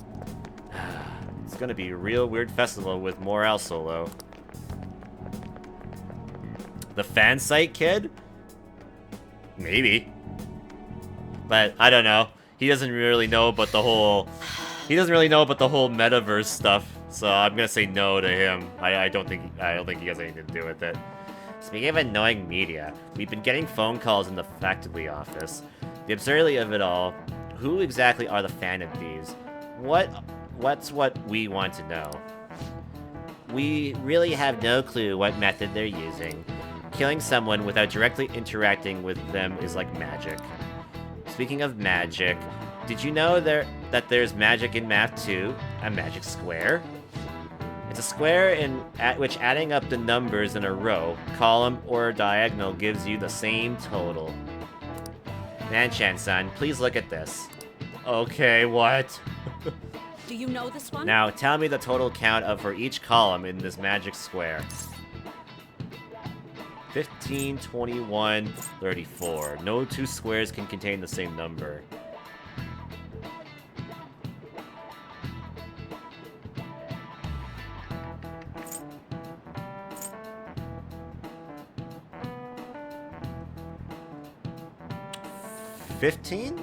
It's gonna be a real weird festival with morale so low. The fan site kid? Maybe. But I don't know. He doesn't really know about the whole metaverse stuff, so I'm gonna say no to him. I don't think he has anything to do with it. Speaking of annoying media, we've been getting phone calls in the faculty office. The absurdity of it all. Who exactly are the Phantom Thieves? What's what we want to know? We really have no clue what method they're using. Killing someone without directly interacting with them is like magic. Speaking of magic, did you know that there's magic in math too? A magic square? It's a square at which adding up the numbers in a row, column, or diagonal gives you the same total. Manchan-san, please look at this. Okay, what? Do you know this one? Now, tell me the total count for each column in this magic square. 15, 21, 34. No two squares can contain the same number. $15?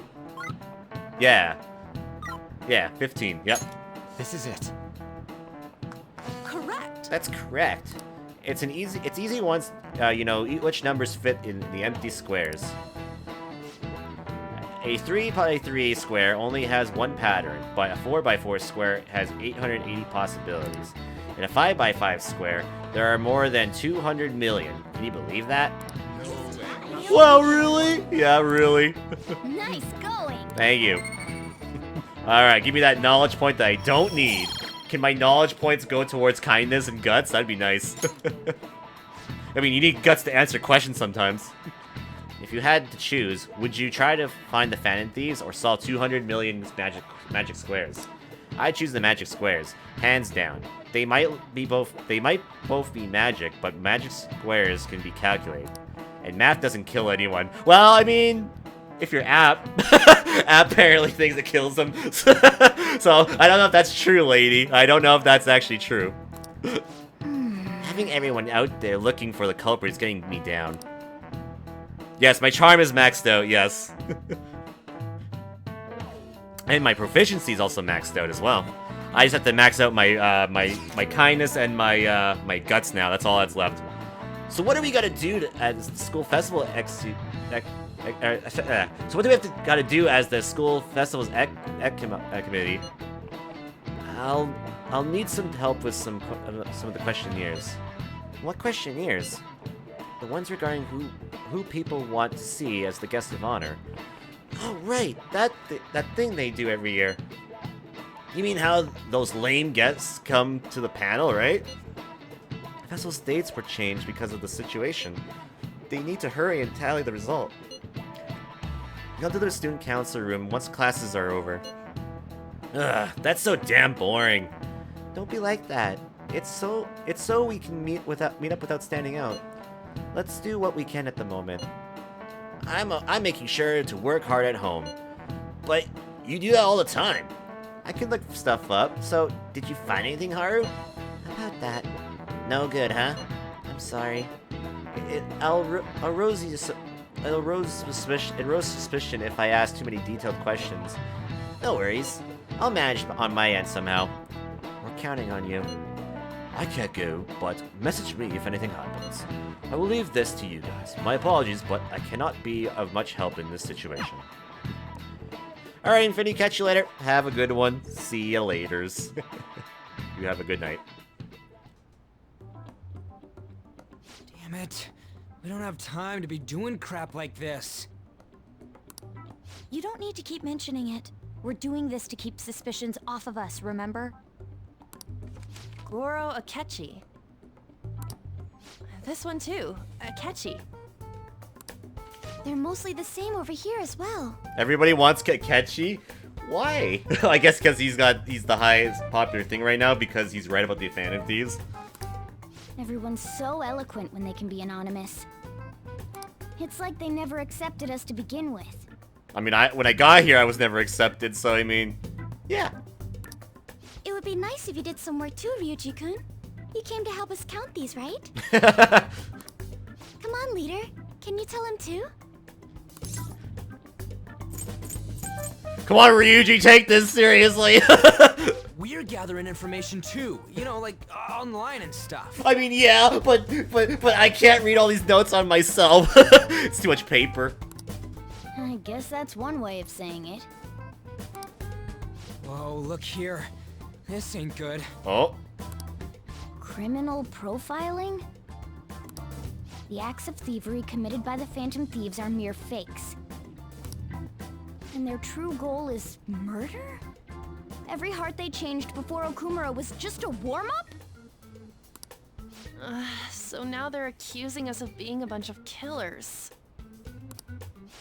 Yeah. Yeah, 15. Yep. This is it. Correct. That's correct. It's easy once you know which numbers fit in the empty squares. A 3x3 square only has one pattern, but a 4x4 square has 880 possibilities. In a 5x5 square, there are more than 200 million. Can you believe that? Wow, really? Yeah, really. Nice going. Thank you. Alright, give me that knowledge point that I don't need. Can my knowledge points go towards kindness and guts? That'd be nice. I mean, you need guts to answer questions sometimes. If you had to choose, would you try to find the Phantom Thieves or solve 200 million magic squares? I'd choose the magic squares, hands down. They might both be magic, but magic squares can be calculated. And math doesn't kill anyone. Well, I mean, if your app apparently thinks it kills them. So I don't know if that's true, lady. I don't know if that's actually true. Having everyone out there looking for the culprit is getting me down. Yes, my charm is maxed out, yes. And my proficiency is also maxed out as well. I just have to max out my my kindness and my guts now. That's all that's left. So what do we gotta do at the school festival so what do we gotta do as the school festival's committee? I'll need some help with some of the questionnaires. What questionnaires? The ones regarding who people want to see as the guest of honor. Oh right, that thing they do every year. You mean how those lame guests come to the panel, right? The festival's dates were changed because of the situation. They need to hurry and tally the result. Go to the student council room once classes are over. Ugh, that's so damn boring. Don't be like that. It's so we can meet up without standing out. Let's do what we can at the moment. I'm making sure to work hard at home. But you do that all the time. I can look stuff up, so did you find anything, Haru? How about that? No good, huh? I'm sorry. It arose suspicion if I asked too many detailed questions. No worries. I'll manage on my end somehow. We're counting on you. I can't go, but message me if anything happens. I will leave this to you guys. My apologies, but I cannot be of much help in this situation. Alright, Infinity, catch you later. Have a good one. See you laters. You have a good night. Damn it. We don't have time to be doing crap like this. You don't need to keep mentioning it. We're doing this to keep suspicions off of us, remember? Goro Akechi. This one too, Akechi. They're mostly the same over here as well. Everybody wants Kakechi? Why? I guess because he's the highest popular thing right now because he's right about the Phantom Thieves. Everyone's so eloquent when they can be anonymous. It's like they never accepted us to begin with. I mean, when I got here, I was never accepted, so I mean, yeah. It would be nice if you did some work too, Ryuji-kun. You came to help us count these, right? Come on, leader. Can you tell him too? Come on, Ryuji, take this seriously. We're gathering information too, you know, like online and stuff. I mean, yeah, but I can't read all these notes on myself. It's too much paper. I guess that's one way of saying it. Whoa, look here. This ain't good. Oh. Criminal profiling? The acts of thievery committed by the Phantom Thieves are mere fakes. And their true goal is murder? Every heart they changed before Okumura was just a warm-up? So now they're accusing us of being a bunch of killers.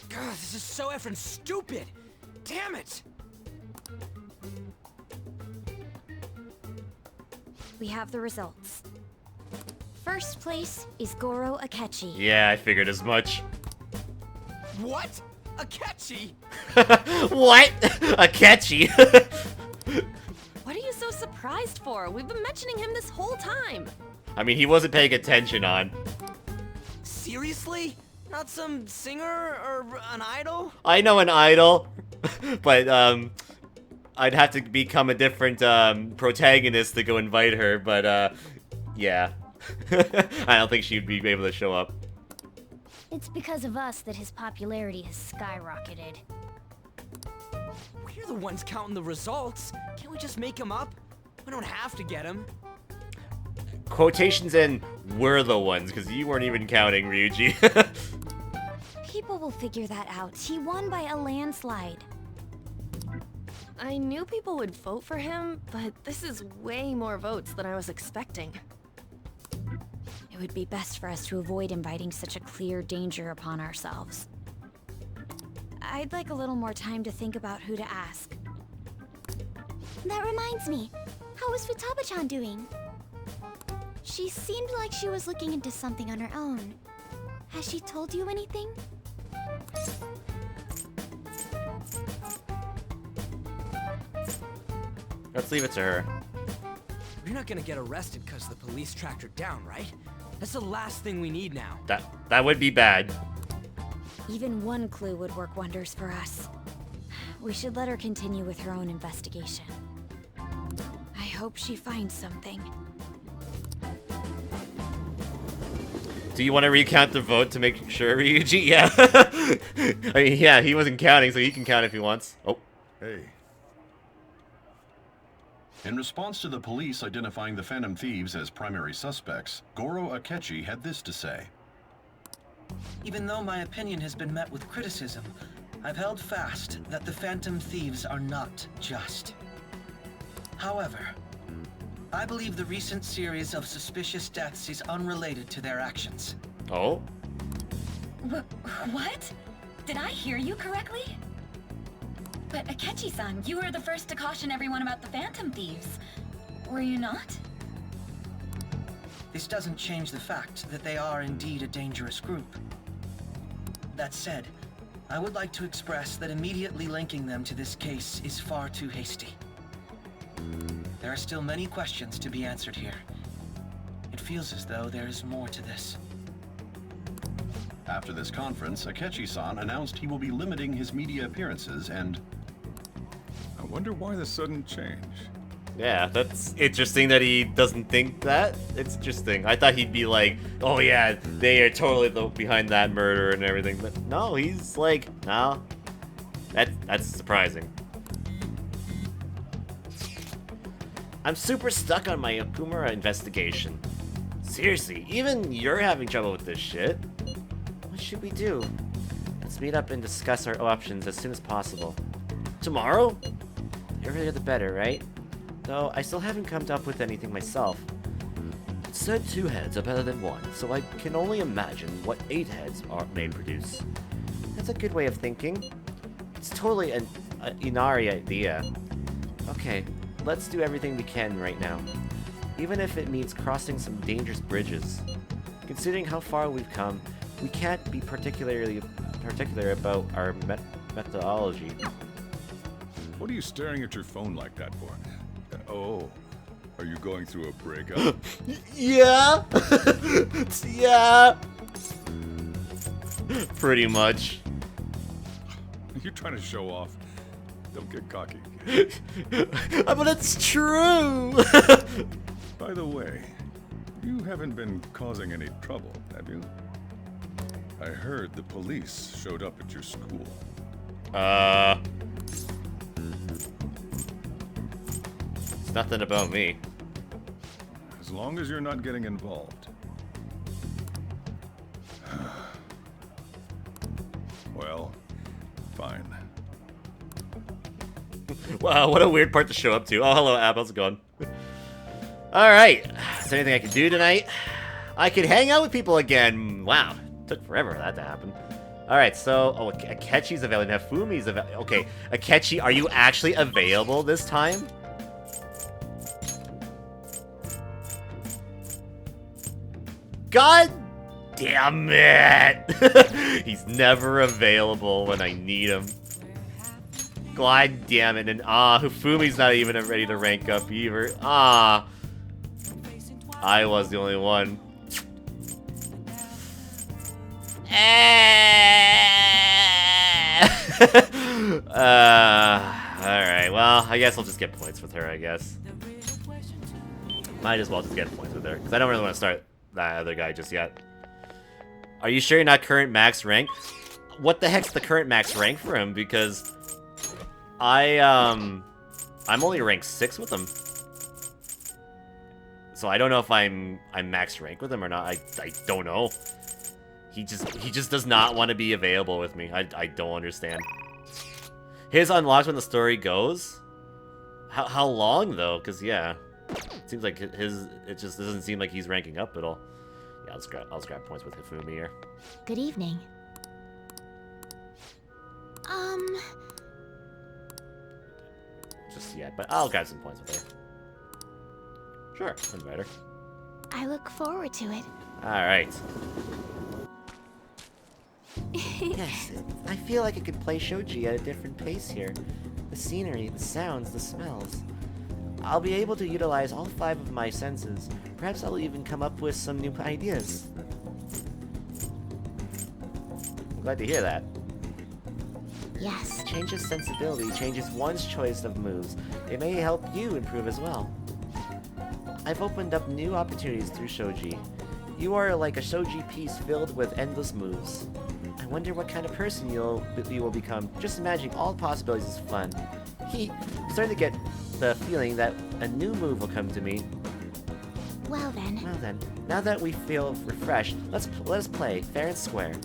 God, this is so effing stupid! Damn it! We have the results. First place is Goro Akechi. Yeah, I figured as much. What? Akechi? What? Akechi? What are you so surprised for? We've been mentioning him this whole time. I mean, he wasn't paying attention on. Seriously? Not some singer or an idol? I know an idol, but I'd have to become a different protagonist to go invite her, but yeah. I don't think she'd be able to show up. It's because of us that his popularity has skyrocketed. We're the ones counting the results. Can't we just make him up? We don't have to get him. Quotations in "we're the ones" because you weren't even counting, Ryuji. People will figure that out. He won by a landslide. I knew people would vote for him, but this is way more votes than I was expecting. It would be best for us to avoid inviting such a clear danger upon ourselves. I'd like a little more time to think about who to ask. That reminds me, how is Futaba-chan doing? She seemed like she was looking into something on her own. Has she told you anything? Let's leave it to her. We're not gonna get arrested because the police tracked her down, right? That's the last thing we need now. That would be bad. Even one clue would work wonders for us. We should let her continue with her own investigation. I hope she finds something. Do you want to recount the vote to make sure, Ryuji? Yeah. I mean, yeah, he wasn't counting, so he can count if he wants. Oh. Hey. In response to the police identifying the Phantom Thieves as primary suspects, Goro Akechi had this to say. Even though my opinion has been met with criticism, I've held fast that the Phantom Thieves are not just. However, I believe the recent series of suspicious deaths is unrelated to their actions. Oh? What? Did I hear you correctly? But Akechi-san, you were the first to caution everyone about the Phantom Thieves. Were you not? this doesn't change the fact that they are indeed a dangerous group. That said, I would like to express that immediately linking them to this case is far too hasty. There are still many questions to be answered here. It feels as though there is more to this. After this conference, Akechi-san announced he will be limiting his media appearances and... I wonder why the sudden change. Yeah, that's interesting that he doesn't think that. It's interesting. I thought he'd be like, oh yeah, they are totally behind that murder and everything. But no, he's like, no. That's surprising. I'm super stuck on my Okumura investigation. Seriously, even you're having trouble with this shit. What should we do? Let's meet up and discuss our options as soon as possible. Tomorrow? The earlier the better, right? Though I still haven't come up with anything myself. It said 2 heads are better than 1, so I can only imagine what 8 heads may produce. That's a good way of thinking. It's totally an Inari idea. Okay, let's do everything we can right now. Even if it means crossing some dangerous bridges. Considering how far we've come, we can't be particular about our methodology. What are you staring at your phone like that for? Oh, are you going through a breakup? Yeah! Yeah! Pretty much. You're trying to show off. Don't get cocky. But it's true! By the way, you haven't been causing any trouble, have you? I heard the police showed up at your school. It's nothing about me. As long as you're not getting involved. Well, fine. Wow, what a weird part to show up to. Oh, hello, Ab. How's it going? Alright. Is there anything I can do tonight? I could hang out with people again. Wow. Took forever for that to happen. Alright, so... Oh, Akechi's available. Nafumi's available. Okay, Akechi, are you actually available this time? God damn it! He's never available when I need him. God damn it. And Hufumi's not even ready to rank up either. I was the only one. Alright, well, I guess I'll just get points with her, I guess. Might as well just get points with her, because I don't really want to start that other guy just yet. Are you sure you're not current max rank? What the heck's the current max rank for him? Because I'm only rank 6 with him. So I don't know if I'm max rank with him or not. I don't know. He just does not want to be available with me. I don't understand. His unlocks when the story goes? How long though? Cause yeah. It seems like it just doesn't seem like he's ranking up at all. Yeah, I'll scrap points with Hifumi here. Good evening. Just yet, but I'll grab some points with her. Sure, invite her. I look forward to it. Alright. Yes, I feel like I could play shogi at a different pace here. The scenery, the sounds, the smells. I'll be able to utilize all 5 of my senses. Perhaps I'll even come up with some new ideas. I'm glad to hear that. Yes. Changes sensibility, changes one's choice of moves. It may help you improve as well. I've opened up new opportunities through shogi. You are like a shogi piece filled with endless moves. I wonder what kind of person you will become. Just imagining all possibilities is fun. I'm starting to get the feeling that a new move will come to me. Well then. Now that we feel refreshed, let us play fair and square.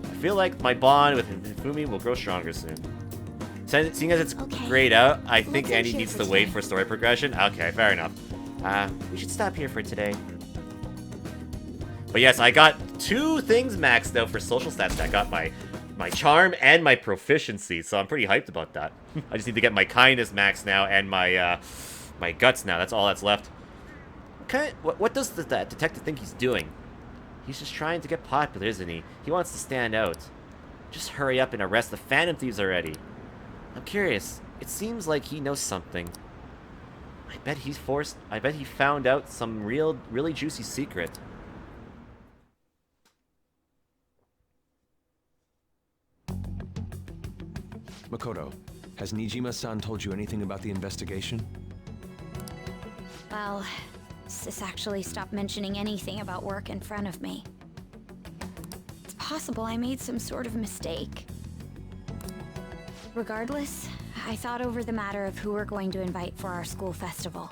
I feel like my bond with Hifumi will grow stronger soon. Seeing as it's grayed out, I think Andy needs to wait for story progression. Okay, fair enough. We should stop here for today. But yes, I got 2 things maxed out for social stats. I got my charm and my proficiency, so I'm pretty hyped about that. I just need to get my kindness maxed now and my my guts now. That's all that's left. What does that detective think he's doing? He's just trying to get popular, isn't he? He wants to stand out. Just hurry up and arrest the Phantom Thieves already. I'm curious. It seems like he knows something. I bet he found out some really juicy secret. Makoto, has Nijima-san told you anything about the investigation? Well, Sis actually stopped mentioning anything about work in front of me. It's possible I made some sort of mistake. Regardless, I thought over the matter of who we're going to invite for our school festival.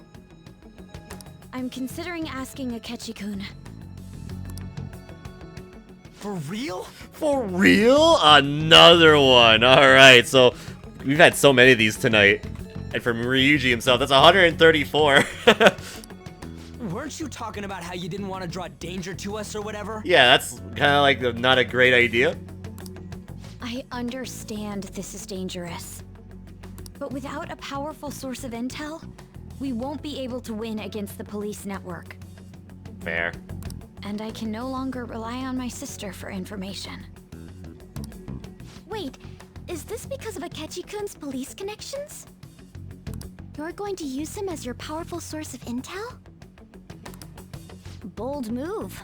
I'm considering asking Akechi-kun. For real? For real? Another one. Alright, so we've had so many of these tonight. And from Ryuji himself, that's 134. Weren't you talking about how you didn't want to draw danger to us or whatever? Yeah, that's kind of like not a great idea. I understand this is dangerous. But without a powerful source of intel, we won't be able to win against the police network. Fair. And I can no longer rely on my sister for information. Wait, is this because of Akechi-kun's police connections? You're going to use him as your powerful source of intel? Bold move.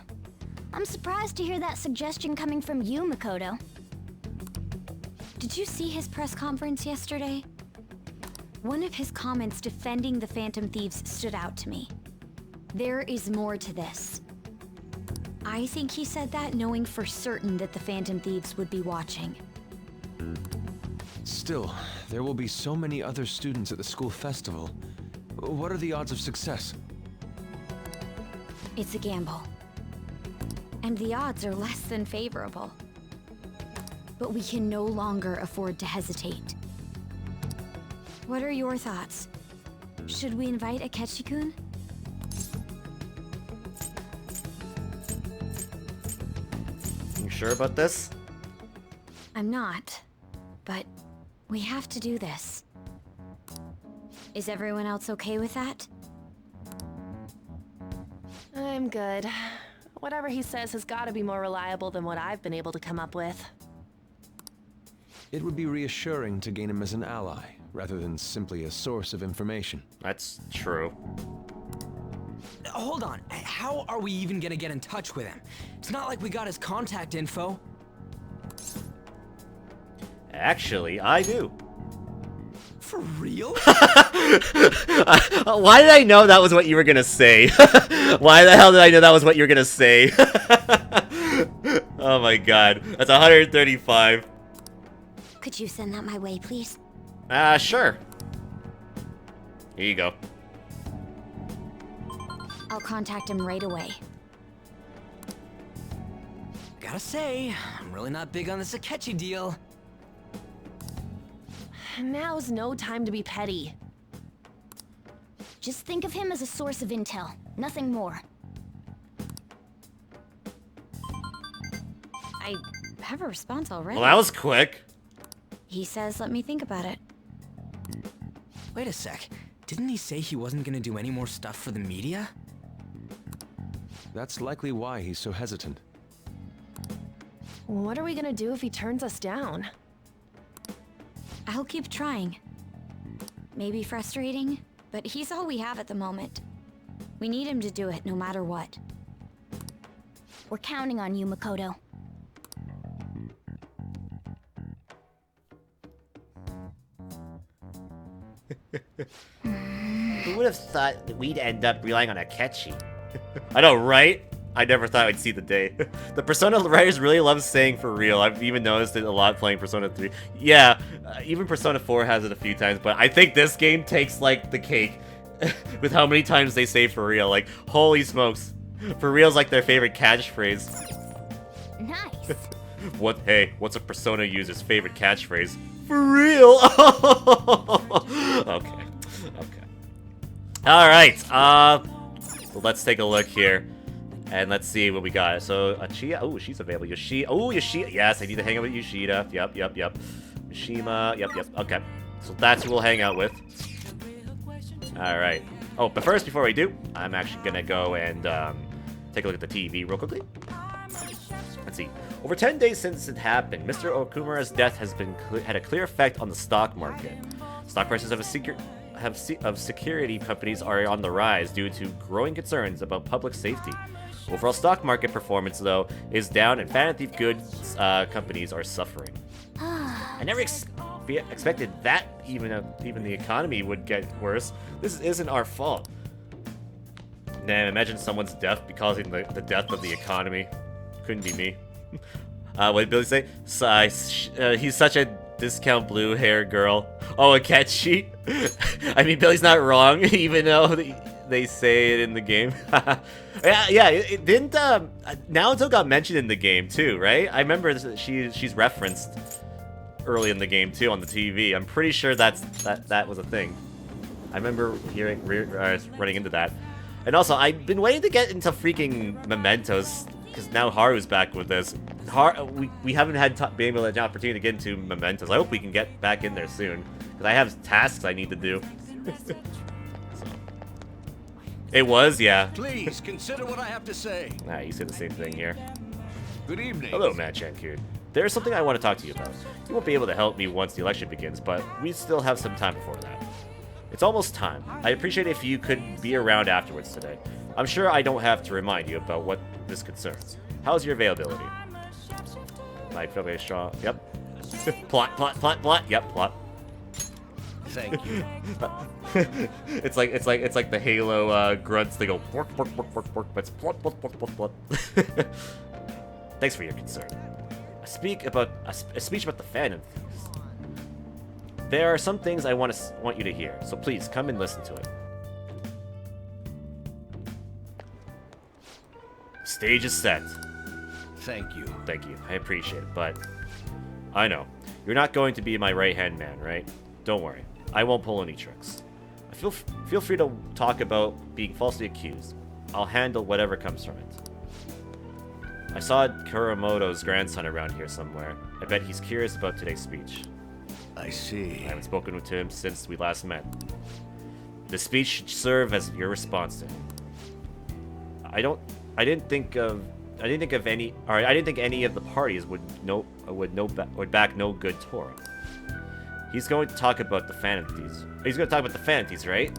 I'm surprised to hear that suggestion coming from you, Makoto. Did you see his press conference yesterday? One of his comments defending the Phantom Thieves stood out to me. There is more to this. I think he said that knowing for certain that the Phantom Thieves would be watching. Still, there will be so many other students at the school festival. What are the odds of success? It's a gamble. And the odds are less than favorable. But we can no longer afford to hesitate. What are your thoughts? Should we invite Akechi-kun? You sure about this? I'm not, but we have to do this. Is everyone else okay with that? I'm good. Whatever he says has got to be more reliable than what I've been able to come up with. It would be reassuring to gain him as an ally, rather than simply a source of information. That's true. Hold on, how are we even gonna get in touch with him? It's not like we got his contact info. Actually, I do. For real? Why did I know that was what you were gonna say? Why the hell did I know that was what you were gonna say? Oh my god. That's 135. Could you send that my way, please? Sure. Here you go. I'll contact him right away. Gotta say, I'm really not big on this Akechi deal. Now's no time to be petty. Just think of him as a source of intel, nothing more. I have a response already. Well, that was quick. He says let me think about it. Wait a sec. Didn't he say he wasn't gonna do any more stuff for the media? That's likely why he's so hesitant. What are we gonna do if he turns us down? I'll keep trying. Maybe frustrating, but he's all we have at the moment. We need him to do it no matter what. We're counting on you, Makoto. Who would have thought that we'd end up relying on Akechi? I know, right? I never thought I'd see the day. The Persona writers really love saying for real. I've even noticed it a lot playing Persona 3. Yeah, even Persona 4 has it a few times, but I think this game takes, like, the cake with how many times they say for real. Like, holy smokes. For real's like their favorite catchphrase. Nice. What's a Persona user's favorite catchphrase? For real? Okay. Alright, let's take a look here. And let's see what we got. So, Chia, oh, she's available. Yoshida, yes, I need to hang out with Yoshida. Yep. Mishima, yep, okay. So that's who we'll hang out with. Alright. Oh, but first, before we do, I'm actually gonna go and take a look at the TV real quickly. Let's see. Over 10 days since it happened, Mr. Okumura's death has had a clear effect on the stock market. Stock prices of security companies are on the rise due to growing concerns about public safety. Overall stock market performance, though, is down, and Phantom Thief goods companies are suffering. I never expected that even the economy would get worse. This isn't our fault. Nah, imagine someone's death causing the death of the economy. Couldn't be me. What did Billy say? He's such a discount blue hair girl. Oh, Akechi? I mean, Billy's not wrong, even though they say it in the game. yeah, it didn't, Naoto got mentioned in the game too, right? I remember she's referenced early in the game too on the TV. I'm pretty sure that was a thing. I remember running into that. And also, I've been waiting to get into freaking Mementos, because now Haru's back with this. We haven't been able to have an opportunity to get into Mementos. I hope we can get back in there soon, because I have tasks I need to do. So. It was, yeah. Please consider what I have to say. Nah, you say the same thing here. Good evening. Hello, Machan-kun. There's something I want to talk to you about. You won't be able to help me once the election begins, but we still have some time before that. It's almost time. I'd appreciate if you could be around afterwards today. I'm sure I don't have to remind you about what this concerns. How's your availability? My fairly strong. Yep. Plot. Yep, plot. Thank you. it's like the Halo grunts. They go bork, but it's plot. Thanks for your concern. A speech about the Phantom Thieves. There are some things I want you to hear, so please come and listen to it. Stage is set. Thank you. Thank you. I appreciate it, but I know you're not going to be my right-hand man, right? Don't worry. I won't pull any tricks. Feel free to talk about being falsely accused. I'll handle whatever comes from it. I saw Kuramoto's grandson around here somewhere. I bet he's curious about today's speech. I see. I haven't spoken to him since we last met. The speech should serve as your response to him. I didn't think any of the parties would back no good Tora. He's going to talk about the Phantom Thieves. He's going to talk about the Phantom Thieves, right?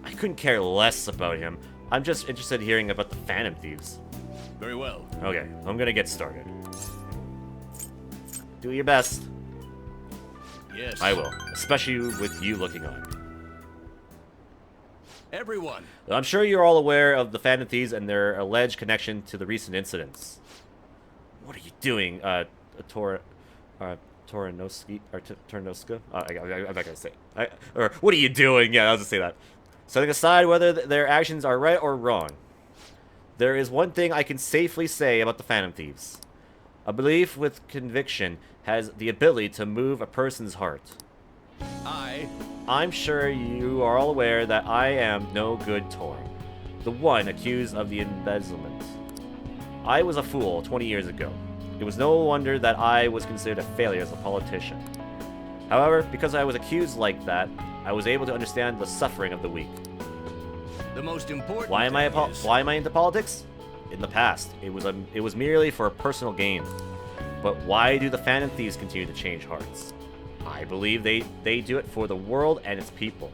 I couldn't care less about him. I'm just interested in hearing about the Phantom Thieves. Very well. Okay, I'm gonna get started. Do your best. Yes. I will, especially with you looking on. Everyone. I'm sure you're all aware of the Phantom Thieves and their alleged connection to the recent incidents. What are you doing, Toranoski, or Toranoska? I'm not gonna say. Or what are you doing? Yeah, I'll just say that. Setting aside whether their actions are right or wrong, there is one thing I can safely say about the Phantom Thieves. A belief with conviction has the ability to move a person's heart. I'm sure you are all aware that I am no good Tor, the one accused of the embezzlement. I was a fool 20 years ago. It was no wonder that I was considered a failure as a politician. However, because I was accused like that, I was able to understand the suffering of the weak. The most important. Why am I into politics? In the past, it was merely for personal gain. But why do the Phantom Thieves continue to change hearts? I believe they do it for the world and its people.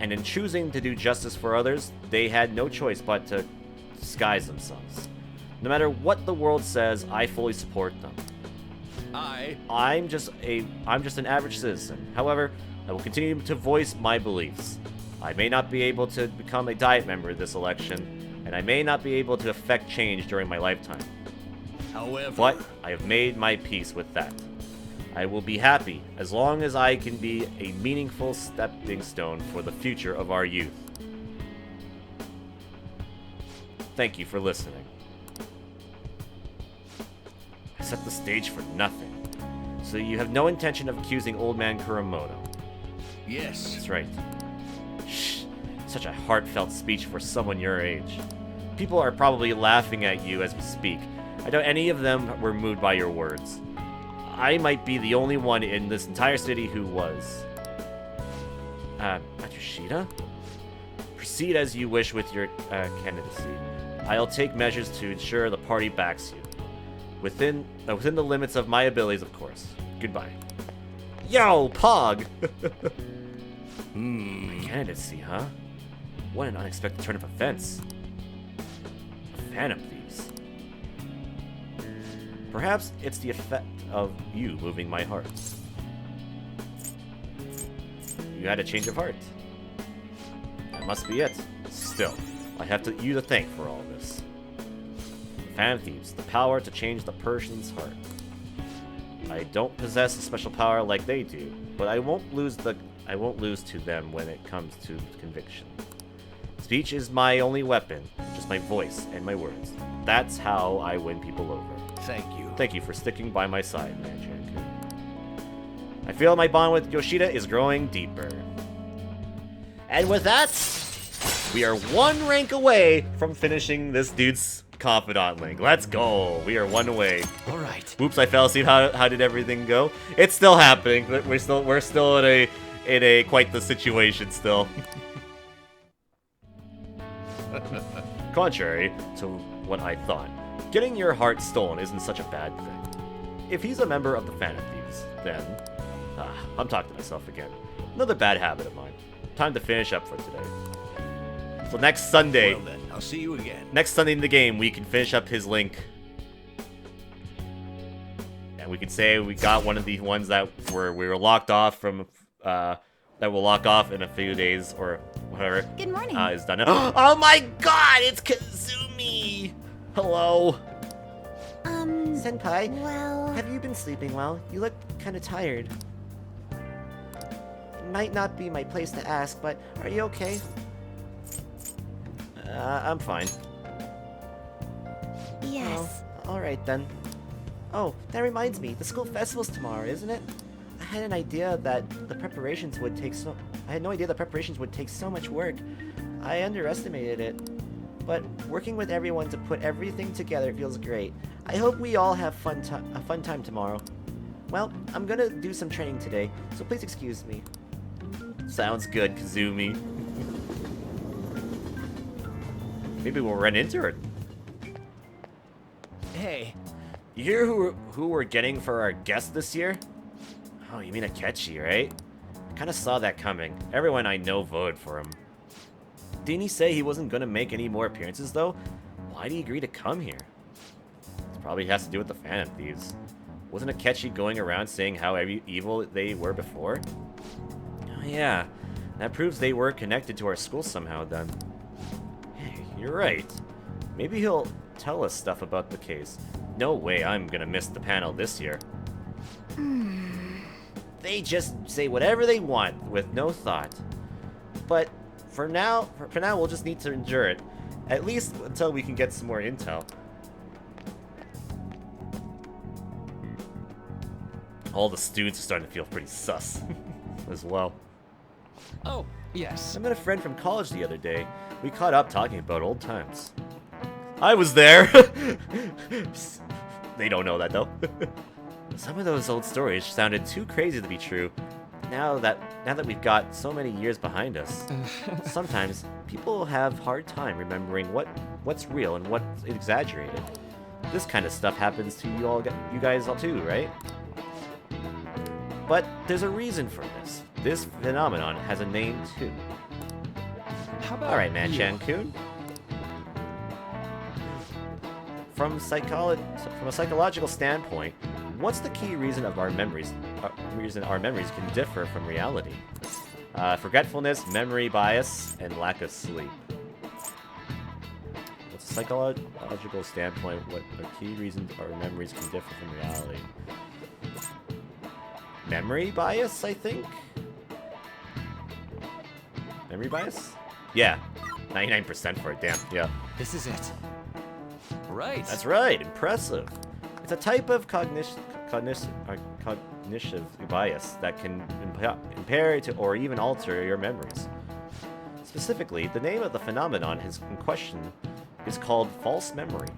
And in choosing to do justice for others, they had no choice but to disguise themselves. No matter what the world says, I fully support them. I'm just an average citizen. However, I will continue to voice my beliefs. I may not be able to become a Diet member this election, and I may not be able to effect change during my lifetime. However, but I have made my peace with that. I will be happy as long as I can be a meaningful stepping stone for the future of our youth. Thank you for listening. I set the stage for nothing. So you have no intention of accusing Old Man Kuramoto? Yes. That's right. Shh. Such a heartfelt speech for someone your age. People are probably laughing at you as we speak. I doubt any of them were moved by your words. I might be the only one in this entire city who was. Matsushita? Proceed as you wish with your candidacy. I'll take measures to ensure the party backs you. Within the limits of my abilities, of course. Goodbye. Yo, Pog! Candidacy, huh? What an unexpected turn of events. Phantom Thieves. Perhaps it's the effect of you moving my heart. You had a change of heart. That must be it. Still, I have you to thank for all this. Phantom Thieves, the power to change the person's heart. I don't possess a special power like they do, but I won't lose to them when it comes to conviction. Speech is my only weapon, just my voice and my words. That's how I win people over. Thank you. Thank you for sticking by my side, ManTGBD. I feel my bond with Yoshida is growing deeper. And with that, we are 1 rank away from finishing this dude's confidant link. Let's go. We are 1 away. All right. Oops, I fell asleep. How did everything go? It's still happening. We're still in a quite the situation still. Contrary to what I thought, getting your heart stolen isn't such a bad thing. If he's a member of the Phantom Thieves, then I'm talking to myself again. Another bad habit of mine. Time to finish up for today. So next Sunday, Well then, I'll see you again. next Sunday in the game, we can finish up his link. And we can say we got one of the ones that we were locked off from, that will lock off in a few days or whatever. Good morning. Is done. Oh my god, it's Kazumi! Hello. Senpai, well... Have you been sleeping well? You look kind of tired. It might not be my place to ask, but are you okay? I'm fine. Yes. Oh, alright then. Oh, that reminds me, the school festival's tomorrow, isn't it? I had no idea that the preparations would take so much work. I underestimated it. But working with everyone to put everything together feels great. I hope we all have a fun time tomorrow. Well, I'm gonna do some training today, so please excuse me. Sounds good, Kazumi. Maybe we'll run into her. Hey. You hear who we're getting for our guest this year? Oh, you mean Akechi, right? I kinda saw that coming. Everyone I know voted for him. Didn't he say he wasn't gonna make any more appearances, though? Why'd he agree to come here? It probably has to do with the Phantom Thieves. Wasn't Akechi going around saying how evil they were before? Oh yeah, that proves they were connected to our school somehow then. Hey, you're right. Maybe he'll tell us stuff about the case. No way I'm gonna miss the panel this year. They just say whatever they want with no thought. But for now, we'll just need to endure it. At least until we can get some more intel. All the students are starting to feel pretty sus as well. Oh, yes. I met a friend from college the other day. We caught up talking about old times. I was there! They don't know that though. Some of those old stories sounded too crazy to be true. Now that we've got so many years behind us, sometimes people have hard time remembering what's real and what's exaggerated. This kind of stuff happens to you guys all too, right? But there's a reason for this. This phenomenon has a name too. How about Alright, Man-chan-kun. From a psychological standpoint, what's the key reason our memories can differ from reality? Forgetfulness, memory bias, and lack of sleep. What's a psychological standpoint? What are key reasons our memories can differ from reality? Memory bias, I think? Memory bias? Yeah. 99% for it, damn, yeah. This is it. Right. That's right, impressive. It's a type of cognitive bias that can impair or even alter your memories. Specifically, the name of the phenomenon in question is called false memory.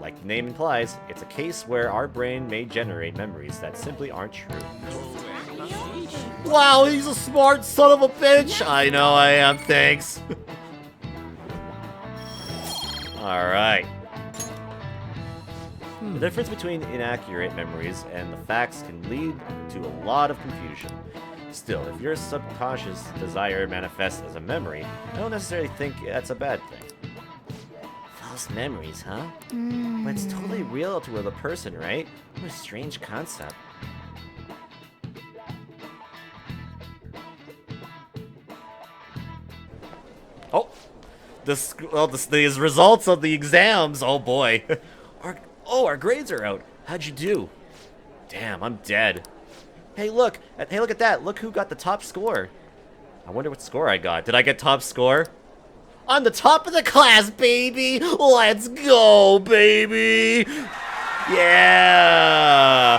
Like the name implies, it's a case where our brain may generate memories that simply aren't true. Wow, he's a smart son of a bitch! I know I am, thanks. Alright. The difference between inaccurate memories and the facts can lead to a lot of confusion. Still, if your subconscious desire manifests as a memory, I don't necessarily think that's a bad thing. False memories, huh? But it's totally real to the person, right? What a strange concept. Oh! The results of the exams! Oh boy. Our grades are out. How'd you do? Damn, I'm dead. Hey, look at that. Look who got the top score. I wonder what score I got. Did I get top score? I'm the top of the class, baby! Let's go, baby! Yeah!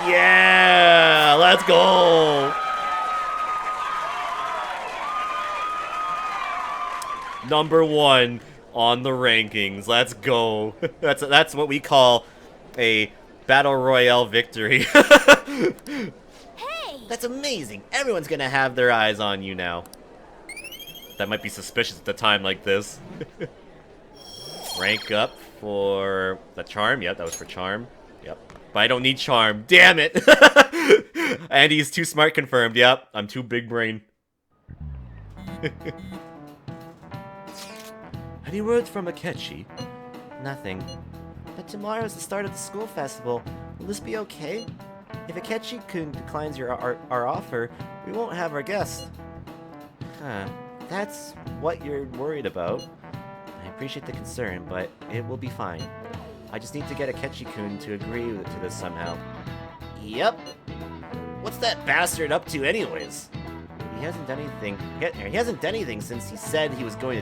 Yeah! Let's go! Number 1 on the rankings. Let's go. That's what we call a battle royale victory. Hey! That's amazing. Everyone's gonna have their eyes on you now. That might be suspicious at a time like this. Rank up for the charm. Yep, that was for charm. Yep. But I don't need charm. Damn it! Andy's too smart confirmed. Yep, I'm too big brain. Any words from Akechi? Nothing. But tomorrow is the start of the school festival. Will this be okay? If Akechi-kun declines our offer, we won't have our guest. Huh. That's what you're worried about. I appreciate the concern, but it will be fine. I just need to get Akechi-kun to agree to this somehow. Yep. What's that bastard up to anyways? He hasn't done anything. He hasn't done anything since he said he was gonna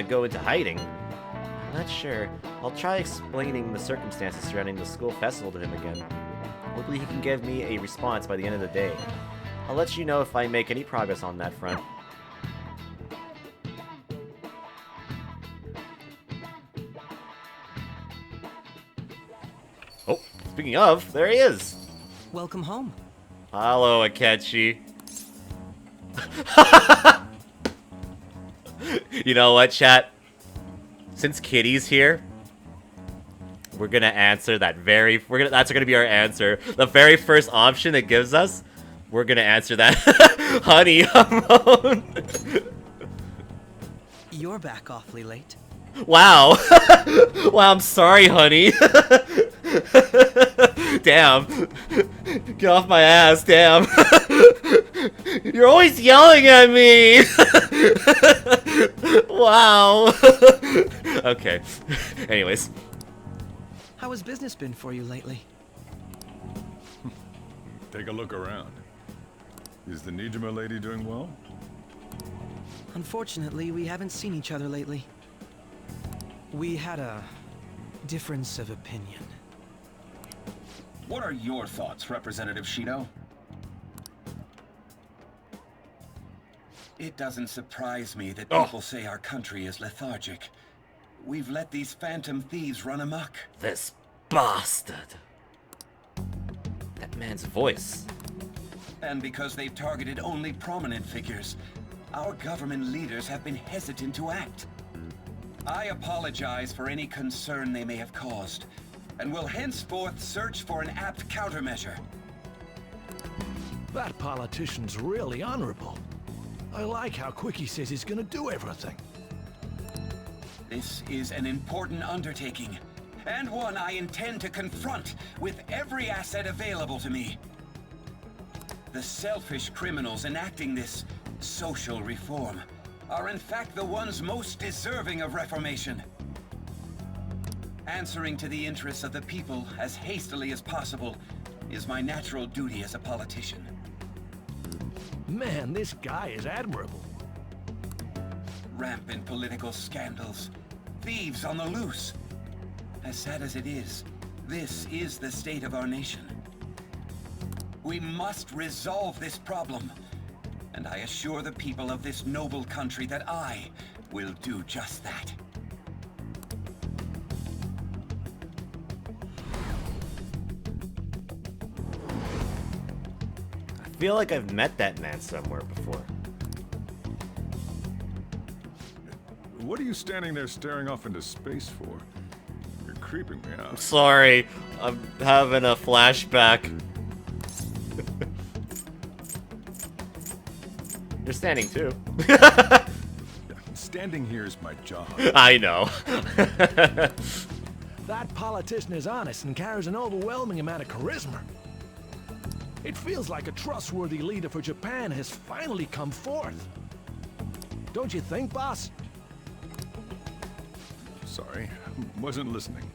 go into hiding. I'm not sure. I'll try explaining the circumstances surrounding the school festival to him again. Hopefully he can give me a response by the end of the day. I'll let you know if I make any progress on that front. Oh, speaking of, there he is. Welcome home. Hello, Akechi. You know what, chat? Since Kitty's here, we're gonna answer that that's gonna be our answer. The very first option it gives us, we're gonna answer that. Honey, You're back awfully late. Wow. Wow, I'm sorry, honey. Damn. Get off my ass, damn. You're always yelling at me. Wow. Okay. Anyways. How has business been for you lately? Take a look around. Is the Nijima lady doing well? Unfortunately, we haven't seen each other lately. We had a difference of opinion. What are your thoughts, Representative Shido? It doesn't surprise me that people say our country is lethargic. We've let these phantom thieves run amok. This bastard. That man's voice. And because they've targeted only prominent figures, our government leaders have been hesitant to act. I apologize for any concern they may have caused, and will henceforth search for an apt countermeasure. That politician's really honorable. I like how quick he says he's gonna do everything. This is an important undertaking, and one I intend to confront with every asset available to me. The selfish criminals enacting this social reform are in fact the ones most deserving of reformation. Answering to the interests of the people as hastily as possible is my natural duty as a politician. Man, this guy is admirable. Rampant political scandals, thieves on the loose. As sad as it is, this is the state of our nation. We must resolve this problem, and I assure the people of this noble country that I will do just that. I feel like I've met that man somewhere before. What are you standing there staring off into space for? You're creeping me out. Sorry, I'm having a flashback. You're standing too. Standing here is my job. I know. That politician is honest and carries an overwhelming amount of charisma. It feels like a trustworthy leader for Japan has finally come forth. Don't you think, boss? Sorry, wasn't listening.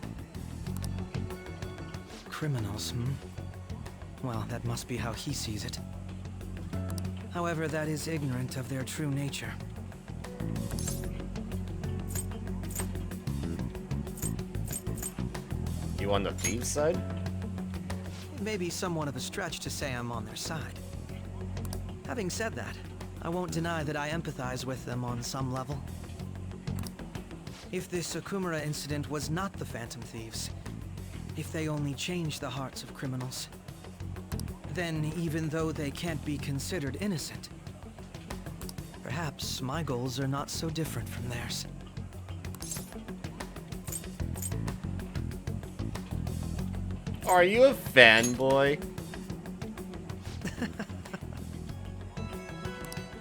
Criminals, hmm? Well, that must be how he sees it. However, that is ignorant of their true nature. You on the Thieves side? It may be somewhat of a stretch to say I'm on their side. Having said that, I won't deny that I empathize with them on some level. If this Okumura incident was not the Phantom Thieves, if they only changed the hearts of criminals, then even though they can't be considered innocent, perhaps my goals are not so different from theirs. Are you a fanboy?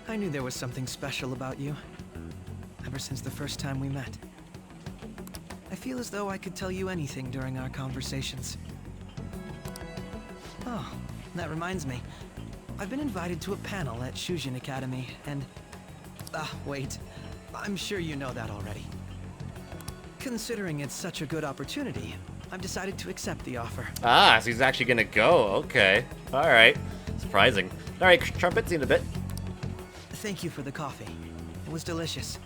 I knew there was something special about you, ever since the first time we met. I feel as though I could tell you anything during our conversations. Oh, that reminds me. I've been invited to a panel at Shujin Academy, and... wait. I'm sure you know that already. Considering it's such a good opportunity, I've decided to accept the offer. Ah, so he's actually gonna go. Okay. Alright. Surprising. Alright, trumpets in a bit. Thank you for the coffee. It was delicious.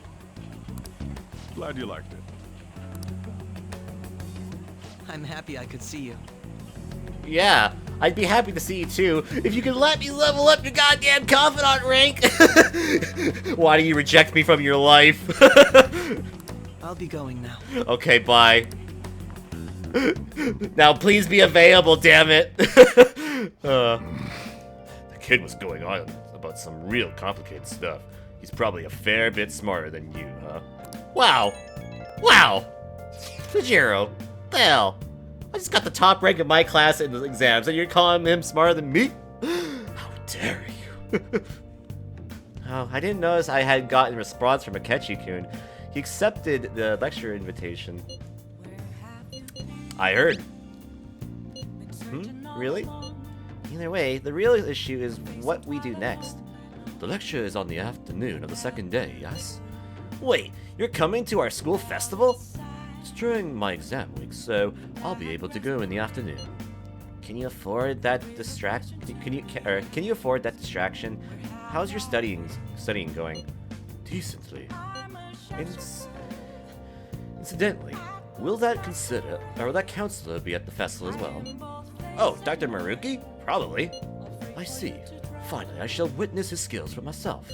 Glad you liked it. I'm happy I could see you. Yeah, I'd be happy to see you too, if you could let me level up your goddamn confidant rank! Why do you reject me from your life? I'll be going now. Okay, bye. Now please be available, damn it! The kid was going on about some real complicated stuff. He's probably a fair bit smarter than you, huh? Wow! Wow! Tajiro, the hell? I just got the top rank of my class in the exams, and you're calling him smarter than me? How dare you? Oh, I didn't notice I had gotten a response from Akechi-kun. He accepted the lecture invitation. I heard. Really? Either way, the real issue is what we do next. The lecture is on the afternoon of the second day, yes? Wait, you're coming to our school festival? It's during my exam week, so I'll be able to go in the afternoon. Can you afford that distraction? Can you afford that distraction? How's your studying going? Decently. Incidentally, will that counselor be at the festival as well? Oh, Dr. Maruki? Probably. I see. Finally, I shall witness his skills for myself.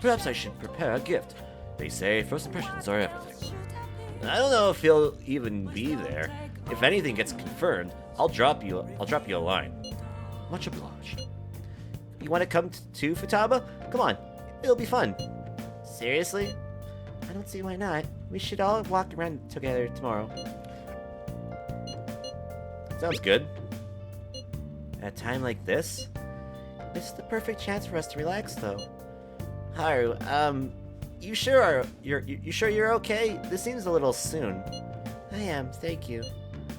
Perhaps I should prepare a gift. They say first impressions are everything. I don't know if he'll even be there. If anything gets confirmed, I'll drop you a line. Much obliged. You want to come too, Futaba? Come on, it'll be fun. Seriously? I don't see why not. We should all walk around together tomorrow. Sounds good. At a time like this? This is the perfect chance for us to relax, though. Haru, you sure you're okay? This seems a little soon. I am, thank you.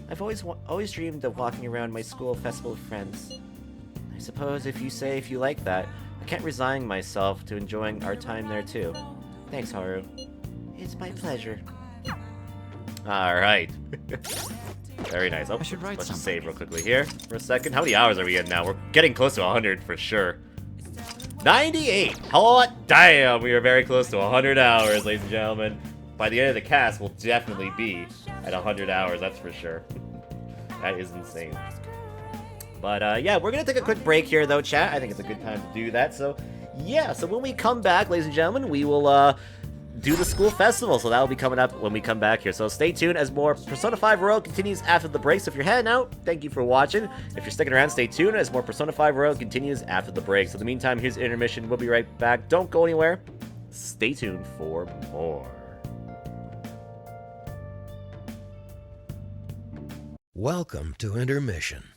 I've always dreamed of walking around my school festival with friends. I suppose if you like that, I can't resign myself to enjoying our time there too. Thanks, Haru. It's my pleasure. Alright. Very nice. Oh, let's just save real quickly here for a second. How many hours are we in now? We're getting close to 100 for sure. 98! Hot damn! We are very close to 100 hours, ladies and gentlemen. By the end of the cast, we'll definitely be at 100 hours, that's for sure. That is insane. But, yeah, we're gonna take a quick break here, though, chat. I think it's a good time to do that. So, yeah, so when we come back, ladies and gentlemen, we will, do the school festival, so that'll be coming up when we come back here. So stay tuned as more Persona 5 Royal continues after the break. So if you're heading out, thank you for watching. If you're sticking around, stay tuned as more Persona 5 Royal continues after the break. So in the meantime, here's intermission. We'll be right back. Don't go anywhere. Stay tuned for more. Welcome to intermission.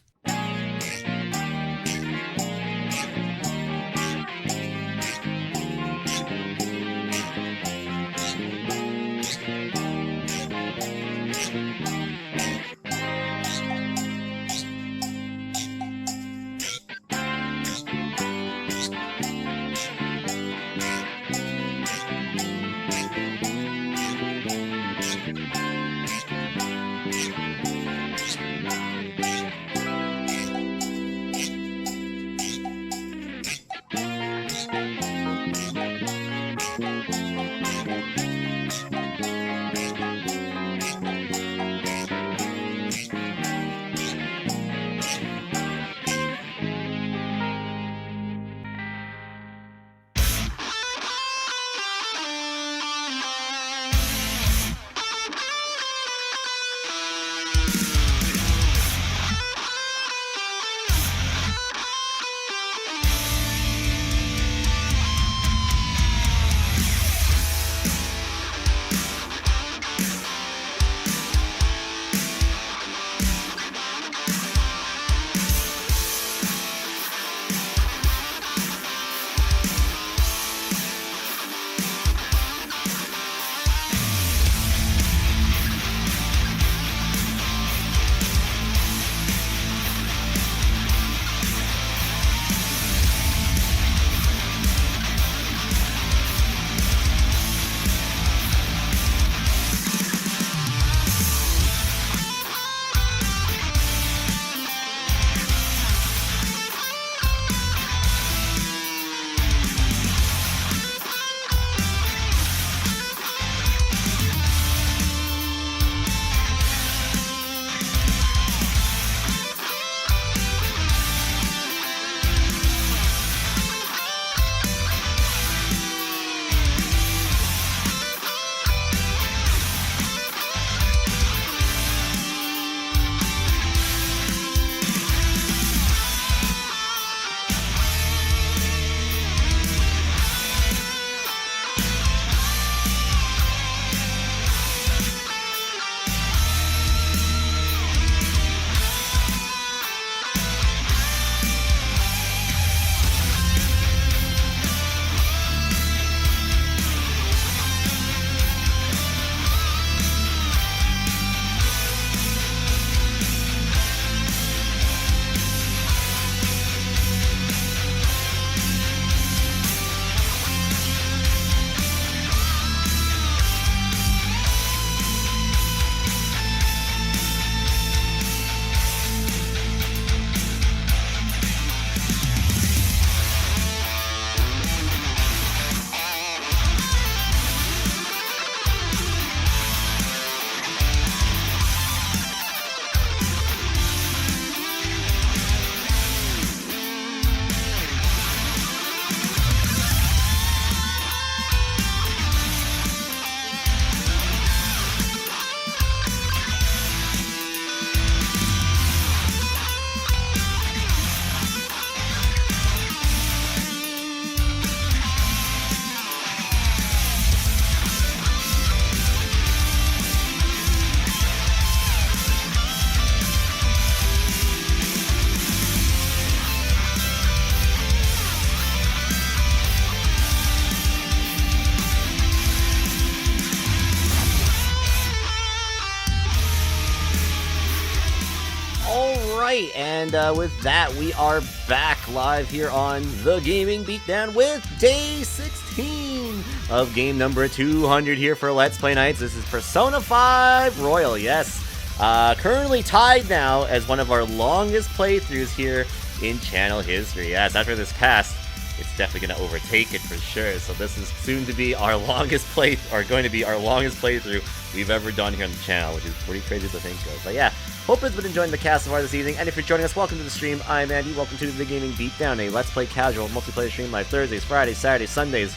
right, and with that, we are back live here on The Gaming Beatdown with day 16 of game number 200 here for Let's Play Nights. This is Persona 5 Royal, yes. Currently tied now as one of our longest playthroughs here in channel history. Yes, after this cast, it's definitely going to overtake it for sure. So this is soon to be our longest going to be our longest playthrough we've ever done here on the channel, which is pretty crazy to think of. But yeah, hope you've been enjoying the cast so far this evening. And if you're joining us, welcome to the stream. I'm Andy. Welcome to The Gaming Beatdown, a Let's Play casual multiplayer stream live Thursdays, Fridays, Saturdays, Sundays,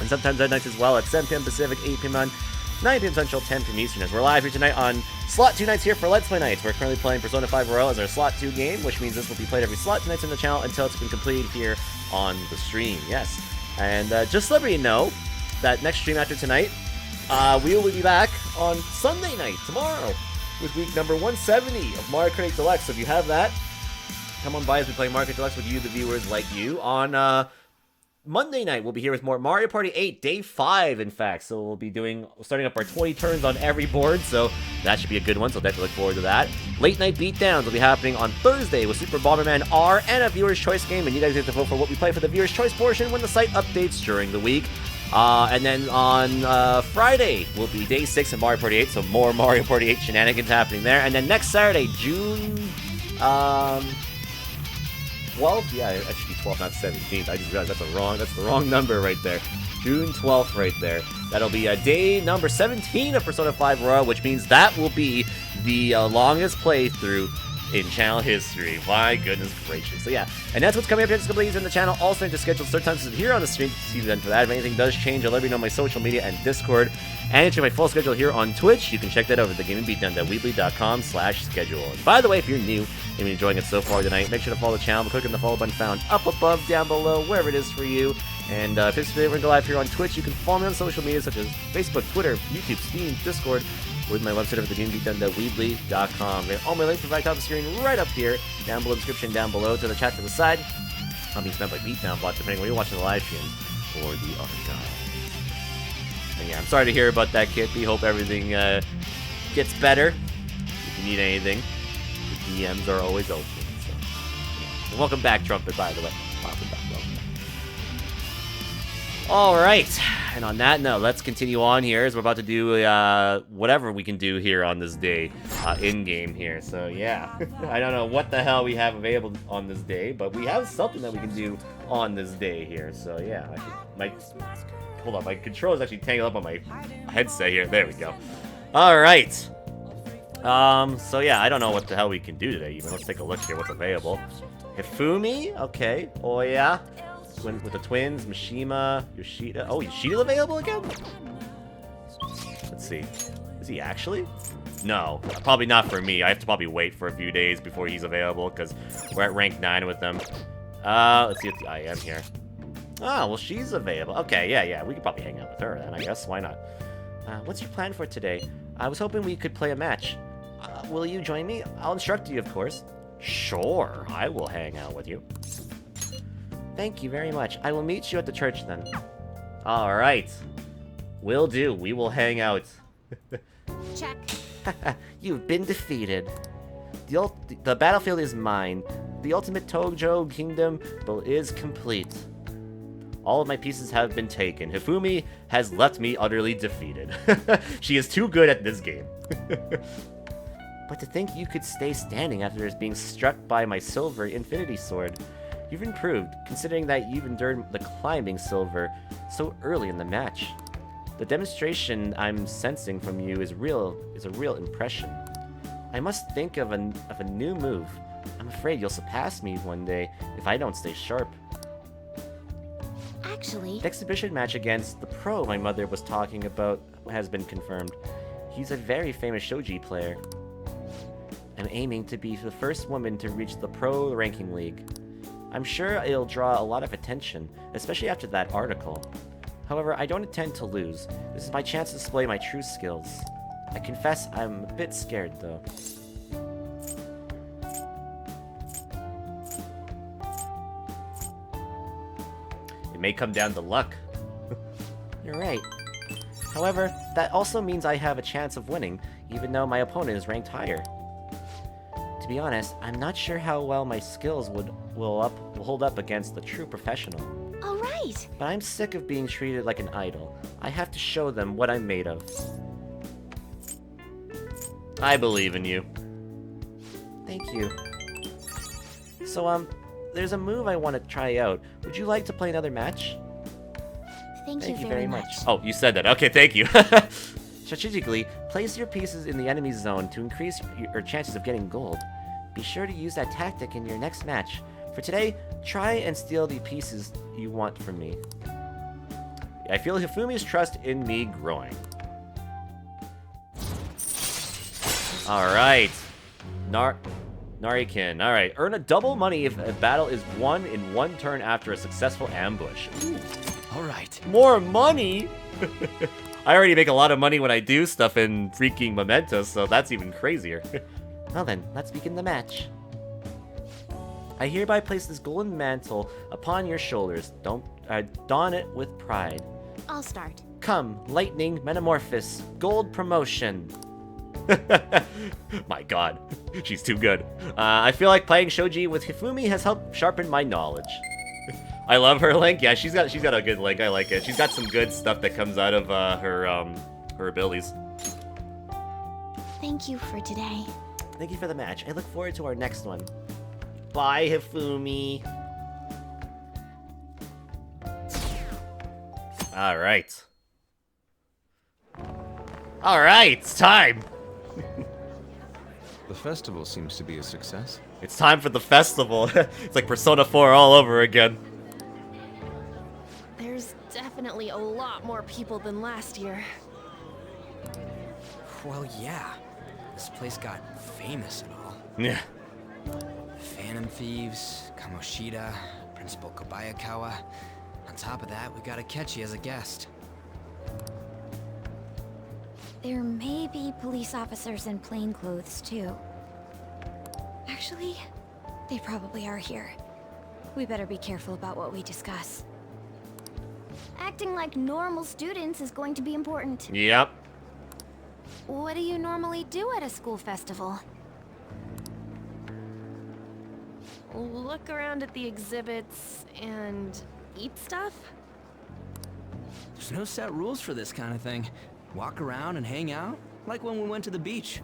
and sometimes at nights as well at 7 p.m. Pacific, 8 p.m. on 9 p.m. Central, 10 p.m. Eastern, as we're live here tonight on Slot 2 nights here for Let's Play Nights. We're currently playing Persona 5 Royal as our Slot 2 game, which means this will be played every Slot 2 nights on the channel until it's been completed here on the stream, yes. And just let you know that next stream after tonight, we will be back on Sunday night, tomorrow. with week number 170 of Mario Kart 8 Deluxe. So if you have that, come on by as we play Mario Kart Deluxe with you, the viewers like you. On Monday night, we'll be here with more Mario Party 8, Day 5, in fact. So we'll be starting up our 20 turns on every board, so that should be a good one, so definitely look forward to that. Late Night Beatdowns will be happening on Thursday with Super Bomberman R and a Viewer's Choice game, and you guys get to vote for what we play for the Viewer's Choice portion when the site updates during the week. And then on Friday will be Day 6 of Mario Party 8, so more Mario Party 8 shenanigans happening there. And then next Saturday, June 12th? Yeah, it should be 12th, not 17th. I just realized that's the wrong number right there. June 12th right there. That'll be day number 17 of Persona 5 Royal, which means that will be the longest playthrough in channel history. My goodness gracious. So yeah, and that's what's coming up here. Just in the channel. All starting to schedule start times here on the stream. See then for that. If anything does change, I'll let you know on my social media and Discord. And check my full schedule here on Twitch. You can check that over at thegamingbeatdown.weebly.com/schedule. And by the way, if you're new and you're enjoying it so far tonight, make sure to follow the channel. Click on the follow button found up above, down below, wherever it is for you. And if it's going to go live here on Twitch, you can follow me on social media such as Facebook, Twitter, YouTube, Steam, Discord, with my website over at thegamingbeatdown.weebly.com. All my links are right top of the screen right up here, down below, description down below, to the chat to the side. I'm being spent by Beatdown bot, depending where you're watching the live stream or the archive. And yeah, I'm sorry to hear about that, Kippy. Hope everything gets better. If you need anything, the DMs are always open. So, yeah. And welcome back, Trumpet, by the way. Welcome back. All right, and on that note, let's continue on here as we're about to do whatever we can do here on this day, in-game here. So yeah, I don't know what the hell we have available on this day, but we have something that we can do on this day here. So yeah, hold on, my controller's actually tangled up on my headset here. There we go. All right. So yeah, I don't know what the hell we can do today even. Let's take a look here what's available. Hifumi, okay. Oh yeah. With the twins, Mishima, Yoshida. Oh, Yoshida's available again? Let's see. Is he actually? No, probably not for me. I have to probably wait for a few days before he's available because we're at rank 9 with them. Let's see if I am here. Oh, well, she's available. Okay, yeah. We could probably hang out with her then, I guess. Why not? What's your plan for today? I was hoping we could play a match. Will you join me? I'll instruct you, of course. Sure, I will hang out with you. Thank you very much. I will meet you at the church then. Alright. Will do. We will hang out. Check. You've been defeated. The battlefield is mine. The ultimate Tojo kingdom is complete. All of my pieces have been taken. Hifumi has left me utterly defeated. She is too good at this game. But to think you could stay standing after being struck by my silver infinity sword. You've improved, considering that you've endured the climbing silver so early in the match. The demonstration I'm sensing from you is a real impression. I must think of a new move. I'm afraid you'll surpass me one day if I don't stay sharp. Actually, the exhibition match against the pro my mother was talking about has been confirmed. He's a very famous shogi player. I'm aiming to be the first woman to reach the pro ranking league. I'm sure it'll draw a lot of attention, especially after that article. However, I don't intend to lose. This is my chance to display my true skills. I confess I'm a bit scared, though. It may come down to luck. You're right. However, that also means I have a chance of winning, even though my opponent is ranked higher. To be honest, I'm not sure how well my skills will hold up against the true professional. All right. But I'm sick of being treated like an idol. I have to show them what I'm made of. I believe in you. Thank you. So, there's a move I want to try out. Would you like to play another match? Thank you very much. Oh, you said that. Okay, thank you. Strategically, place your pieces in the enemy zone to increase your chances of getting gold. Be sure to use that tactic in your next match. For today, try and steal the pieces you want from me. I feel Hifumi's trust in me growing. Alright. Narikin. Alright. Earn a double money if a battle is won in one turn after a successful ambush. Alright. More money? I already make a lot of money when I do stuff in freaking Mementos, so that's even crazier. Well then, let's begin the match. I hereby place this golden mantle upon your shoulders. Don it with pride. I'll start. Come, lightning metamorphosis, gold promotion. My god, she's too good. I feel like playing Shoji with Hifumi has helped sharpen my knowledge. I love her link. Yeah, she's got a good link. I like it. She's got some good stuff that comes out of her abilities. Thank you for today. Thank you for the match. I look forward to our next one. Bye, Hifumi. All right. All right, it's time. The festival seems to be a success. It's time for the festival. It's like Persona 4 all over again. There's definitely a lot more people than last year. Well, yeah. This place got famous and all. Yeah. Phantom Thieves, Kamoshida, Principal Kobayakawa. On top of that, we got Akechi as a guest. There may be police officers in plain clothes, too. Actually, they probably are here. We better be careful about what we discuss. Acting like normal students is going to be important. Yep. What do you normally do at a school festival? Look around at the exhibits and eat stuff? There's no set rules for this kind of thing. Walk around and hang out, like when we went to the beach.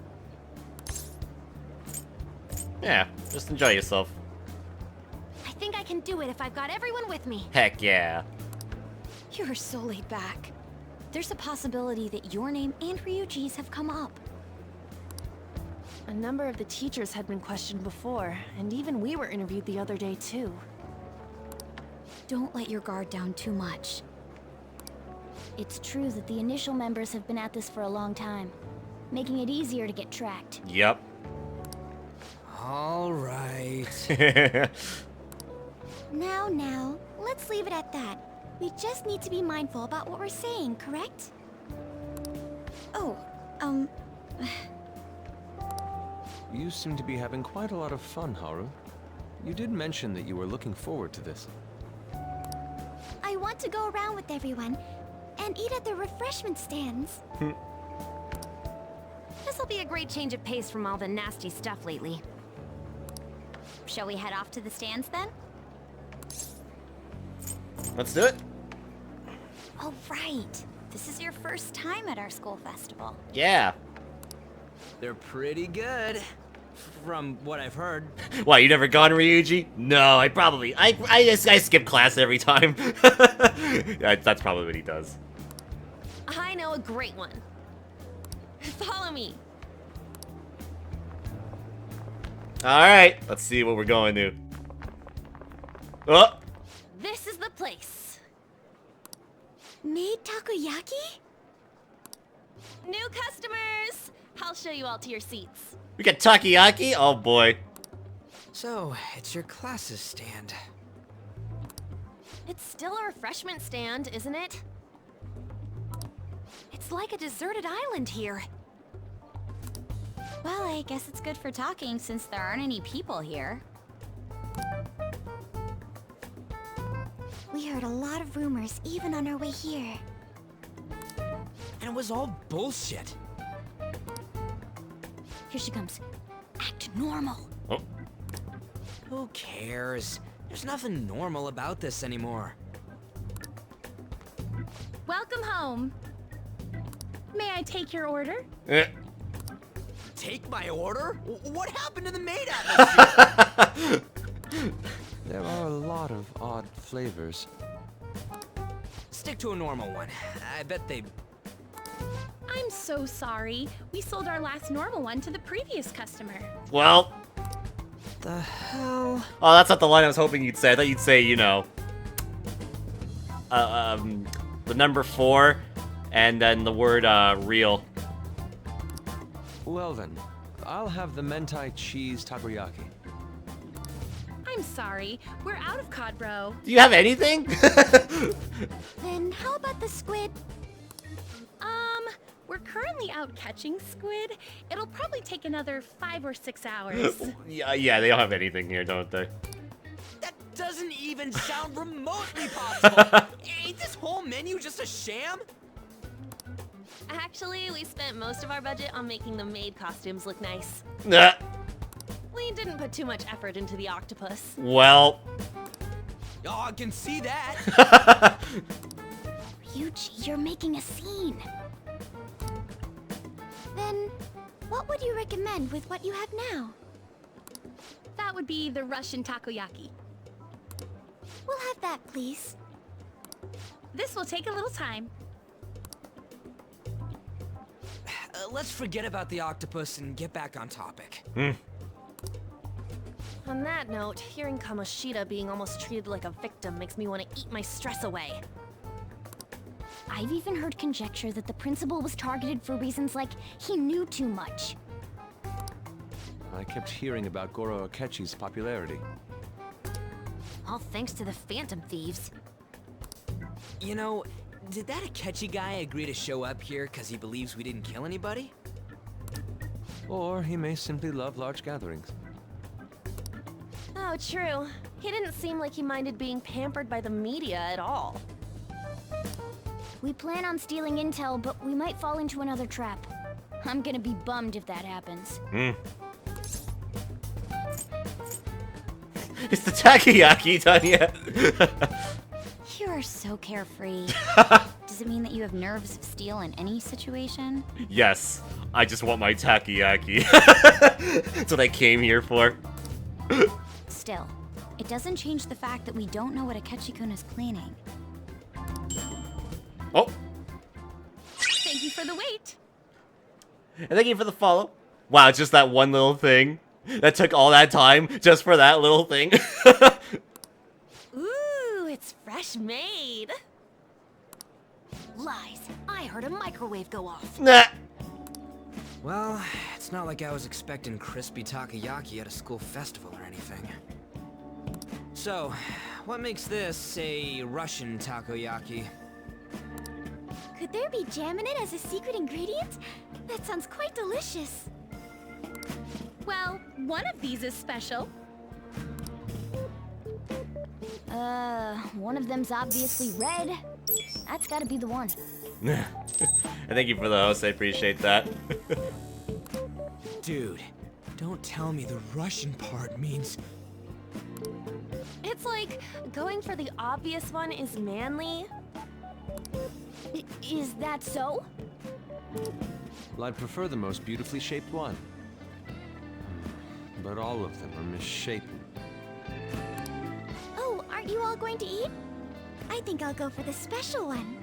Yeah, just enjoy yourself. I think I can do it if I've got everyone with me. Heck yeah. You are so laid back. There's a possibility that your name and Ryuji's have come up. A number of the teachers had been questioned before, and even we were interviewed the other day too. Don't let your guard down too much. It's true that the initial members have been at this for a long time, making it easier to get tracked. Yep. All right. Now, let's leave it at that. We just need to be mindful about what we're saying, correct? Oh, You seem to be having quite a lot of fun, Haru. You did mention that you were looking forward to this. I want to go around with everyone and eat at the refreshment stands. This'll be a great change of pace from all the nasty stuff lately. Shall we head off to the stands then? Let's do it. Oh, right. This is your first time at our school festival. Yeah. They're pretty good, from what I've heard. Why, you never gone, Ryuji? No, I skip class every time. That's probably what he does. I know a great one. Follow me. Alright, let's see what we're going to. Oh! This is the place. Made takoyaki? New customers! I'll show you all to your seats. We got takoyaki? Oh boy. So, it's your class's stand. It's still a refreshment stand, isn't it? it's like a deserted island here. Well, I guess it's good for talking since there aren't any people here. We heard a lot of rumors even on our way here. And it was all bullshit. Here she comes. Act normal. Oh. Who cares? There's nothing normal about this anymore. Welcome home. May I take your order? Take my order? What happened to the maid atmosphere? There are a lot of odd flavors. Stick to a normal one. I bet they... I'm so sorry. We sold our last normal one to the previous customer. Well. The hell? Oh, that's not the line I was hoping you'd say. I thought you'd say, you know, the number 4, and then the word real. Well then, I'll have the mentai cheese takoyaki. I'm sorry. We're out of cod, bro. Do you have anything? Then how about the squid? We're currently out catching squid. It'll probably take another 5 or 6 hours. Yeah, they don't have anything here, don't they? That doesn't even sound remotely possible. Ain't this whole menu just a sham? Actually, we spent most of our budget on making the maid costumes look nice. Nah. We didn't put too much effort into the octopus. Well. Oh, I can see that. Ryuji, you're making a scene. Then, what would you recommend with what you have now? That would be the Russian takoyaki. We'll have that, please. This will take a little time. Let's forget about the octopus and get back on topic. On that note, hearing Kamoshida being almost treated like a victim makes me want to eat my stress away. I've even heard conjecture that the principal was targeted for reasons like he knew too much. I kept hearing about Goro Akechi's popularity. All thanks to the Phantom Thieves. You know, did that Akechi guy agree to show up here because he believes we didn't kill anybody? Or he may simply love large gatherings. Oh, true. He didn't seem like he minded being pampered by the media at all. We plan on stealing intel, but we might fall into another trap. I'm gonna be bummed if that happens. Is the takoyaki done yet? You are so carefree. Does it mean that you have nerves of steel in any situation? Yes, I just want my takoyaki. That's what I came here for. Still, it doesn't change the fact that we don't know what Akechi-kun is planning. Oh. Thank you for the wait. And thank you for the follow. Wow, just that one little thing. That took all that time just for that little thing. Ooh, it's fresh made. Lies. I heard a microwave go off. Nah. Well, it's not like I was expecting crispy takoyaki at a school festival or anything. So, what makes this a Russian takoyaki? Could there be jam in it as a secret ingredient? That sounds quite delicious. Well, one of these is special. One of them's obviously red. That's gotta be the one. And thank you for the host, I appreciate that. Dude, don't tell me the Russian part means... It's like going for the obvious one is manly. Is that so? Well, I'd prefer the most beautifully shaped one. But all of them are misshapen. Oh, aren't you all going to eat? I think I'll go for the special one.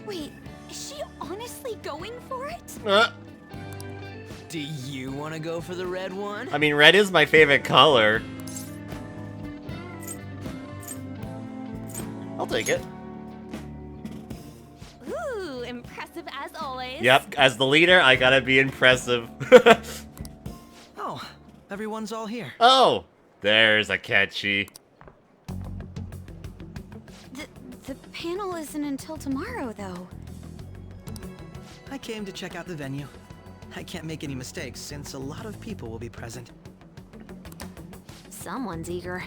Wait, is she honestly going for it? Do you want to go for the red one? I mean, red is my favorite color. I'll take it. Ooh, impressive as always. Yep, as the leader, I gotta be impressive. Oh, everyone's all here. Oh, there's Akechi. The panel isn't until tomorrow, though. I came to check out the venue. I can't make any mistakes since a lot of people will be present. Someone's eager.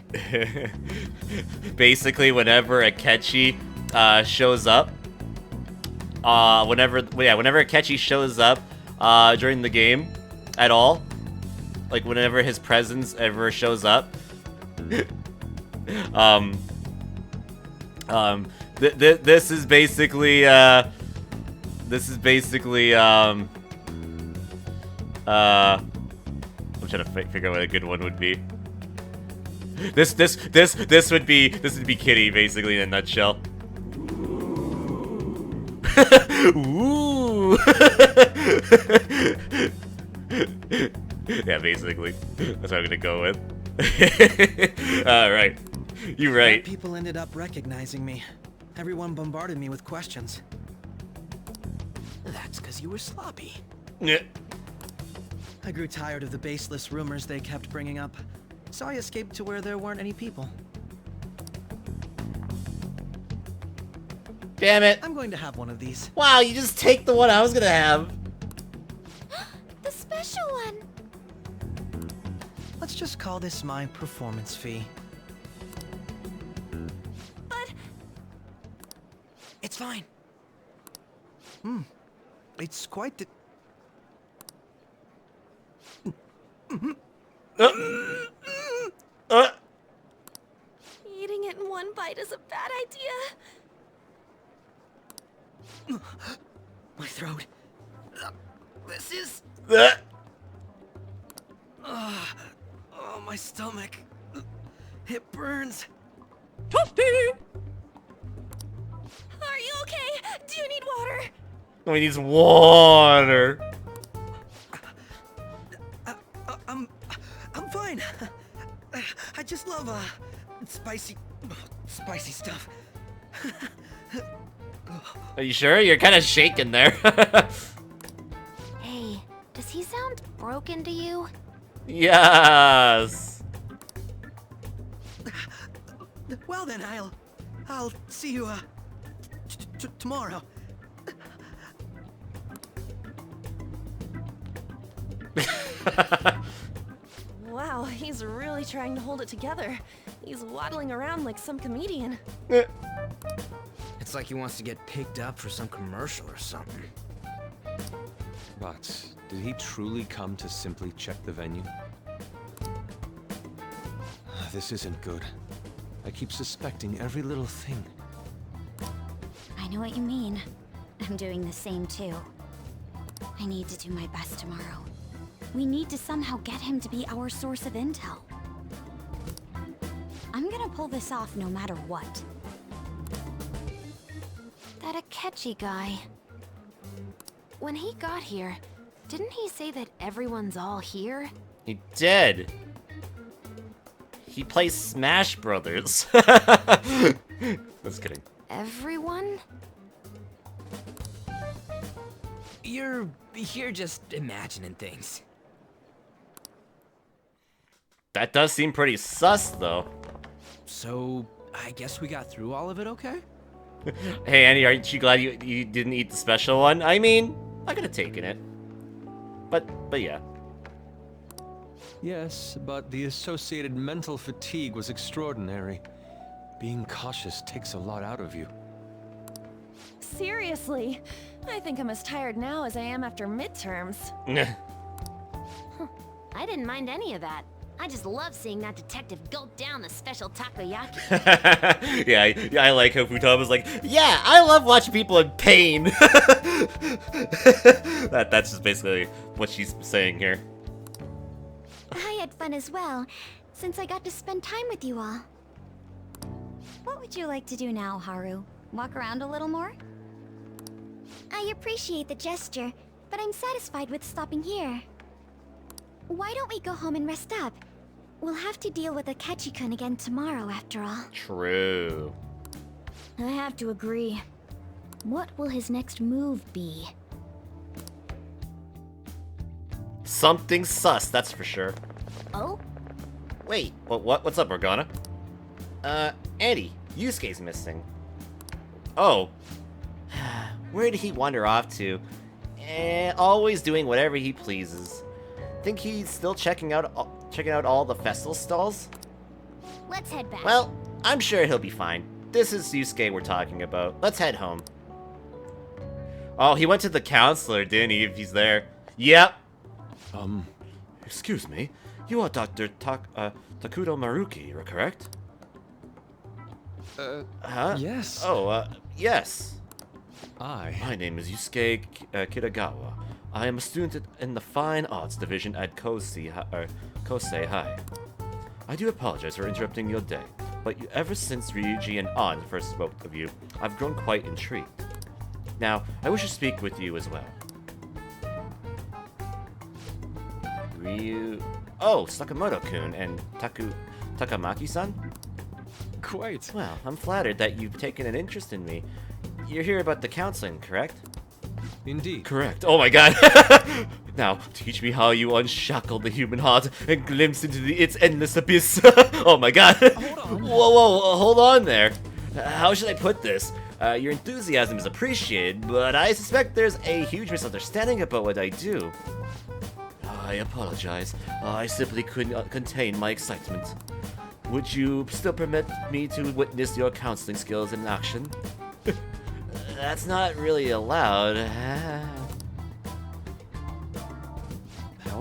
Basically, whenever Akechi shows up, whenever Akechi shows up during the game at all, like whenever his presence ever shows up, this is basically I'm trying to figure out what a good one would be. This would be Kitty basically in a nutshell. Ooh. Yeah, basically. That's what I'm gonna go with. Alright. You're right. People ended up recognizing me. Everyone bombarded me with questions. That's because you were sloppy. Yeah. I grew tired of the baseless rumors they kept bringing up, so I escaped to where there weren't any people. Damn it. I'm going to have one of these. Wow, you just take the one I was gonna have. The special one! Let's just call this my performance fee. But... It's fine. It's quite the... Eating it in one bite is a bad idea. My throat. This is... Oh, my stomach. It burns. Toasty! Are you okay? Do you need water? Oh, he needs water. I'm fine. I just love spicy stuff. Are you sure? You're kind of shaking there. Hey, does he sound broken to you? Yes. Well then, I'll see you tomorrow. Wow, he's really trying to hold it together. He's waddling around like some comedian. It's like he wants to get picked up for some commercial or something. But did he truly come to simply check the venue? This isn't good. I keep suspecting every little thing. I know what you mean. I'm doing the same too. I need to do my best tomorrow. We need to somehow get him to be our source of intel. I'm gonna pull this off no matter what. That Akechi guy. When he got here, didn't he say that everyone's all here? He did. He plays Smash Brothers. Just kidding. Everyone? You're just imagining things. That does seem pretty sus, though. So, I guess we got through all of it okay? Hey, Andy, aren't you glad you didn't eat the special one? I mean, I could have taken it. But yeah. Yes, but the associated mental fatigue was extraordinary. Being cautious takes a lot out of you. Seriously, I think I'm as tired now as I am after midterms. I didn't mind any of that. I just love seeing that detective gulp down the special takoyaki. Yeah, I like how Futama's like, yeah, I love watching people in pain. That's just basically what she's saying here. I had fun as well, since I got to spend time with you all. What would you like to do now, Haru? Walk around a little more? I appreciate the gesture, but I'm satisfied with stopping here. Why don't we go home and rest up? We'll have to deal with Akechi-kun again tomorrow, after all. True. I have to agree. What will his next move be? Something sus, that's for sure. Oh? Wait, what's up, Morgana? Andy, Yusuke's missing. Oh. Where did he wander off to? Always doing whatever he pleases. Think he's still checking out all the festival stalls? Let's head back. Well, I'm sure he'll be fine. This is Yusuke we're talking about. Let's head home. Oh, he went to the counselor, didn't he, if he's there? Yep. Excuse me. You are Dr. Takudo Maruki, correct? Huh? Yes. Oh, yes. My name is Yusuke Kitagawa. I am a student in the Fine Arts Division at Kosei High. I do apologize for interrupting your day, but ever since Ryuji and An first spoke of you, I've grown quite intrigued. Now, I wish to speak with you as well. Oh, Sakamoto-kun and Takamaki-san? Quite. Well, I'm flattered that you've taken an interest in me. You're here about the counseling, correct? Indeed. Correct. Oh my god. Now, teach me how you unshackle the human heart and glimpse into its endless abyss. Oh my god. Hold on. Whoa, hold on there. How should I put this? Your enthusiasm is appreciated, but I suspect there's a huge misunderstanding about what I do. I apologize. I simply couldn't contain my excitement. Would you still permit me to witness your counseling skills in action? That's not really allowed.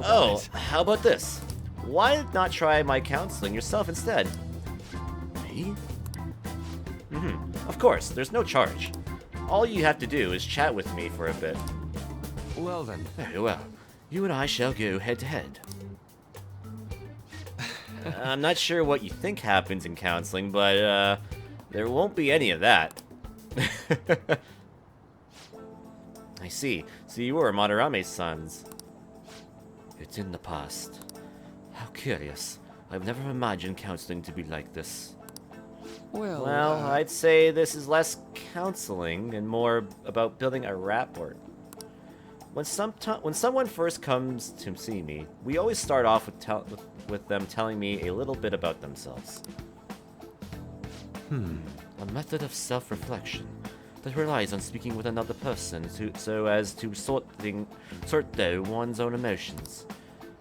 Oh, how about this? Why not try my counseling yourself instead? Me? Of course, there's no charge. All you have to do is chat with me for a bit. Well then. Very well. You and I shall go head to head. I'm not sure what you think happens in counseling, but there won't be any of that. I see. So you were Madarame's sons. It's in the past. How curious. I've never imagined counseling to be like this. Well, I'd say this is less counseling and more about building a rapport. When someone first comes to see me, we always start off with them telling me a little bit about themselves. A method of self-reflection that relies on speaking with another person so as to sort through one's own emotions.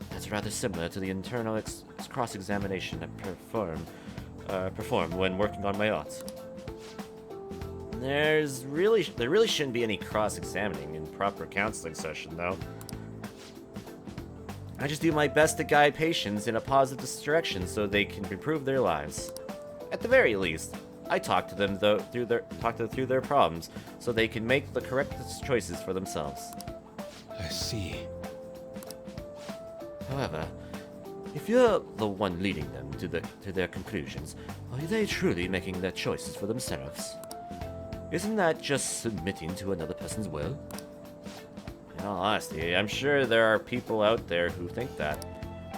That's rather similar to the internal cross-examination I perform when working on my art. There really shouldn't be any cross-examining in proper counseling session, though. I just do my best to guide patients in a positive direction so they can improve their lives. At the very least, I talk to them through their problems so they can make the correct choices for themselves. I see. However, if you're the one leading them to their conclusions, are they truly making their choices for themselves? Isn't that just submitting to another person's will? In all honesty, I'm sure there are people out there who think that,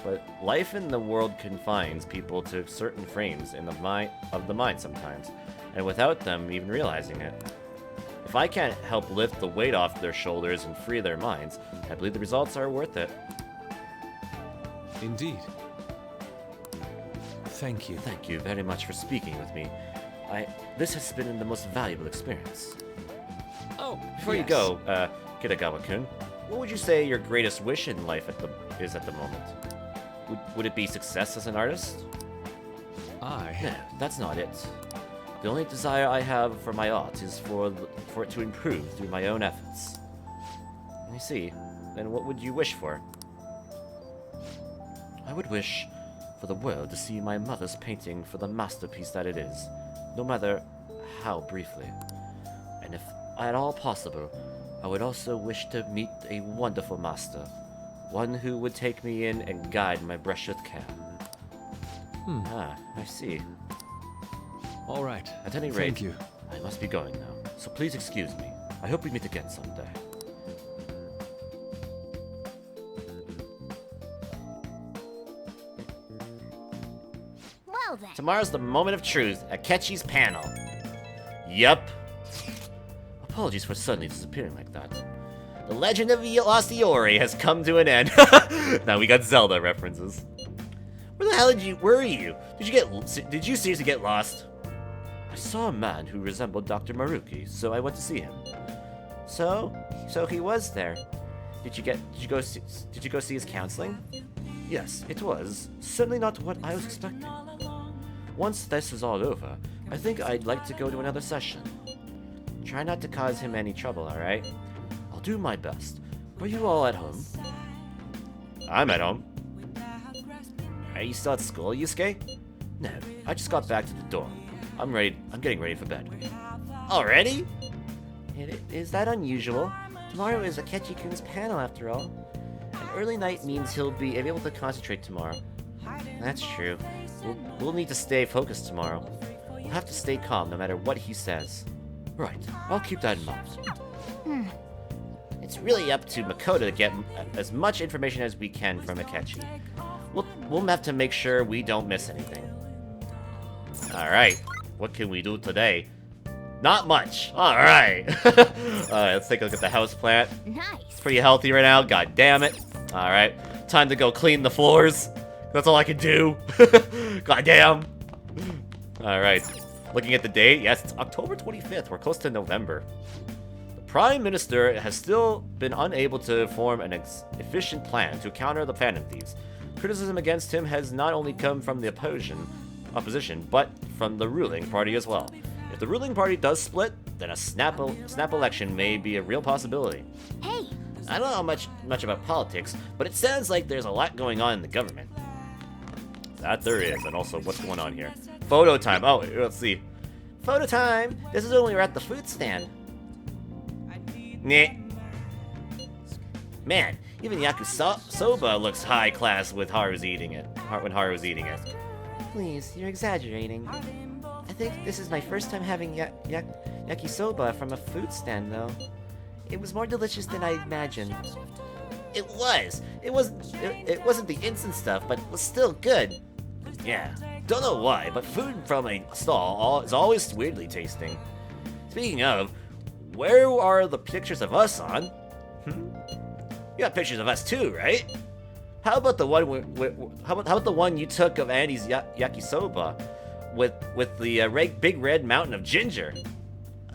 but life in the world confines people to certain frames of the mind sometimes, and without them even realizing it. If I can't help lift the weight off their shoulders and free their minds, I believe the results are worth it. Indeed. Thank you. Thank you very much for speaking with me. This has been the most valuable experience. Oh, Before you go, Kitagawa-kun, what would you say your greatest wish in life is at the moment? Would it be success as an artist? No, that's not it. The only desire I have for my art is for it to improve through my own efforts. I see. Then what would you wish for? I would wish for the world to see my mother's painting for the masterpiece that it is, no matter how briefly. And if at all possible, I would also wish to meet a wonderful master, one who would take me in and guide my brush with care. I see. All right. At any rate, Thank you. I must be going now, so please excuse me. I hope we meet again someday. Well then. Tomorrow's the moment of truth, Akechi's panel. Yup. Apologies for suddenly disappearing like that. The legend of Lost Iori has come to an end. Now we got Zelda references. Where the hell were you? Did you seriously get lost? I saw a man who resembled Dr. Maruki, so I went to see him. So he was there. Did you go see his counseling? Yes, it was. Certainly not what I was expecting. Once this is all over, I think I'd like to go to another session. Try not to cause him any trouble, alright? I'll do my best. Are you all at home? I'm at home. Are you still at school, Yusuke? No, I just got back to the dorm. I'm getting ready for bed. Already? Is that unusual? Tomorrow is Akechi-kun's panel after all. An early night means he'll be able to concentrate tomorrow. That's true. We'll need to stay focused tomorrow. We'll have to stay calm no matter what he says. Right, I'll keep that in mind. It's really up to Makoto to get as much information as we can from Akechi. We'll have to make sure we don't miss anything. Alright, what can we do today? Not much. Alright. Alright, let's take a look at the houseplant. Nice. It's pretty healthy right now, god damn it. Alright, time to go clean the floors. That's all I can do. God damn. Alright. Looking at the date, yes, it's October 25th. We're close to November. The Prime Minister has still been unable to form an efficient plan to counter the Phantom Thieves. Criticism against him has not only come from the opposition, but from the ruling party as well. If the ruling party does split, then a snap election may be a real possibility. Hey! I don't know much about politics, but it sounds like there's a lot going on in the government. That there is, and also what's going on here. Photo time. Oh, let's see. Photo time! This is when we were at the food stand. Nah. Man, even yakisoba looks high class with Haru's eating it. When Haru's eating it. Please, you're exaggerating. I think this is my first time having yakisoba from a food stand, though. It was more delicious than I imagined. It was. It wasn't the instant stuff, but it was still good. Yeah. Don't know why, but food from a stall is always weirdly tasting. Speaking of, where are the pictures of us on? You got pictures of us too, right? How about the one? How about the one you took of Andy's yakisoba, with the big red mountain of ginger?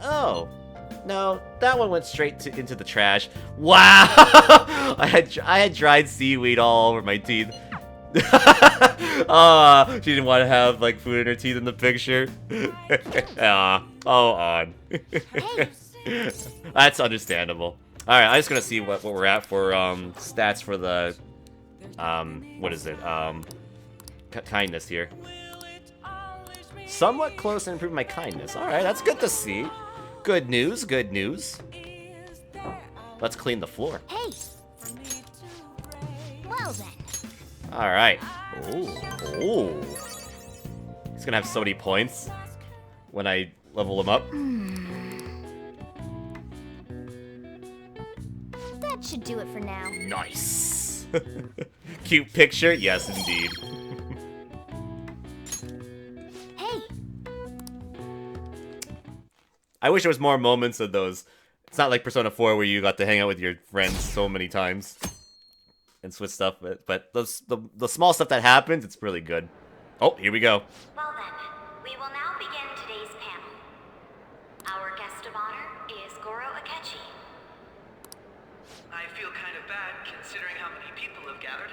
Oh, no, that one went straight into the trash. Wow! I had dried seaweed all over my teeth. She didn't want to have like food in her teeth in the picture. On. That's understandable. All right, I'm just gonna see what we're at for stats for the what is it? Kindness here. Somewhat close to improving my kindness. All right, that's good to see. Good news. Good news. Let's clean the floor. Hey. Well then. All right. Oh. He's gonna have so many points when I level him up. That should do it for now. Nice. Cute picture. Yes, indeed. Hey. I wish there was more moments of those. It's not like Persona 4 where you got to hang out with your friends so many times and switch stuff, but the small stuff that happens, it's really good. Oh, here we go. Well then, we will now begin today's panel. Our guest of honor is Goro Akechi. I feel kind of bad considering how many people have gathered.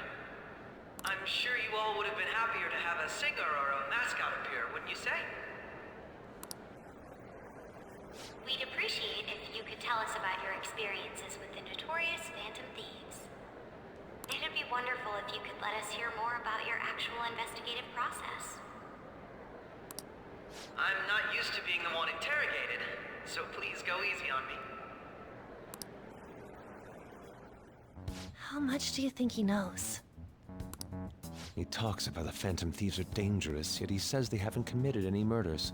I'm sure you all would have been happier to have a singer or a mascot appear, wouldn't you say? We'd appreciate if you could tell us about your experiences with the notorious Phantom Thieves. It'd be wonderful if you could let us hear more about your actual investigative process. I'm not used to being the one interrogated, so please go easy on me. How much do you think he knows? He talks about the Phantom Thieves are dangerous, yet he says they haven't committed any murders.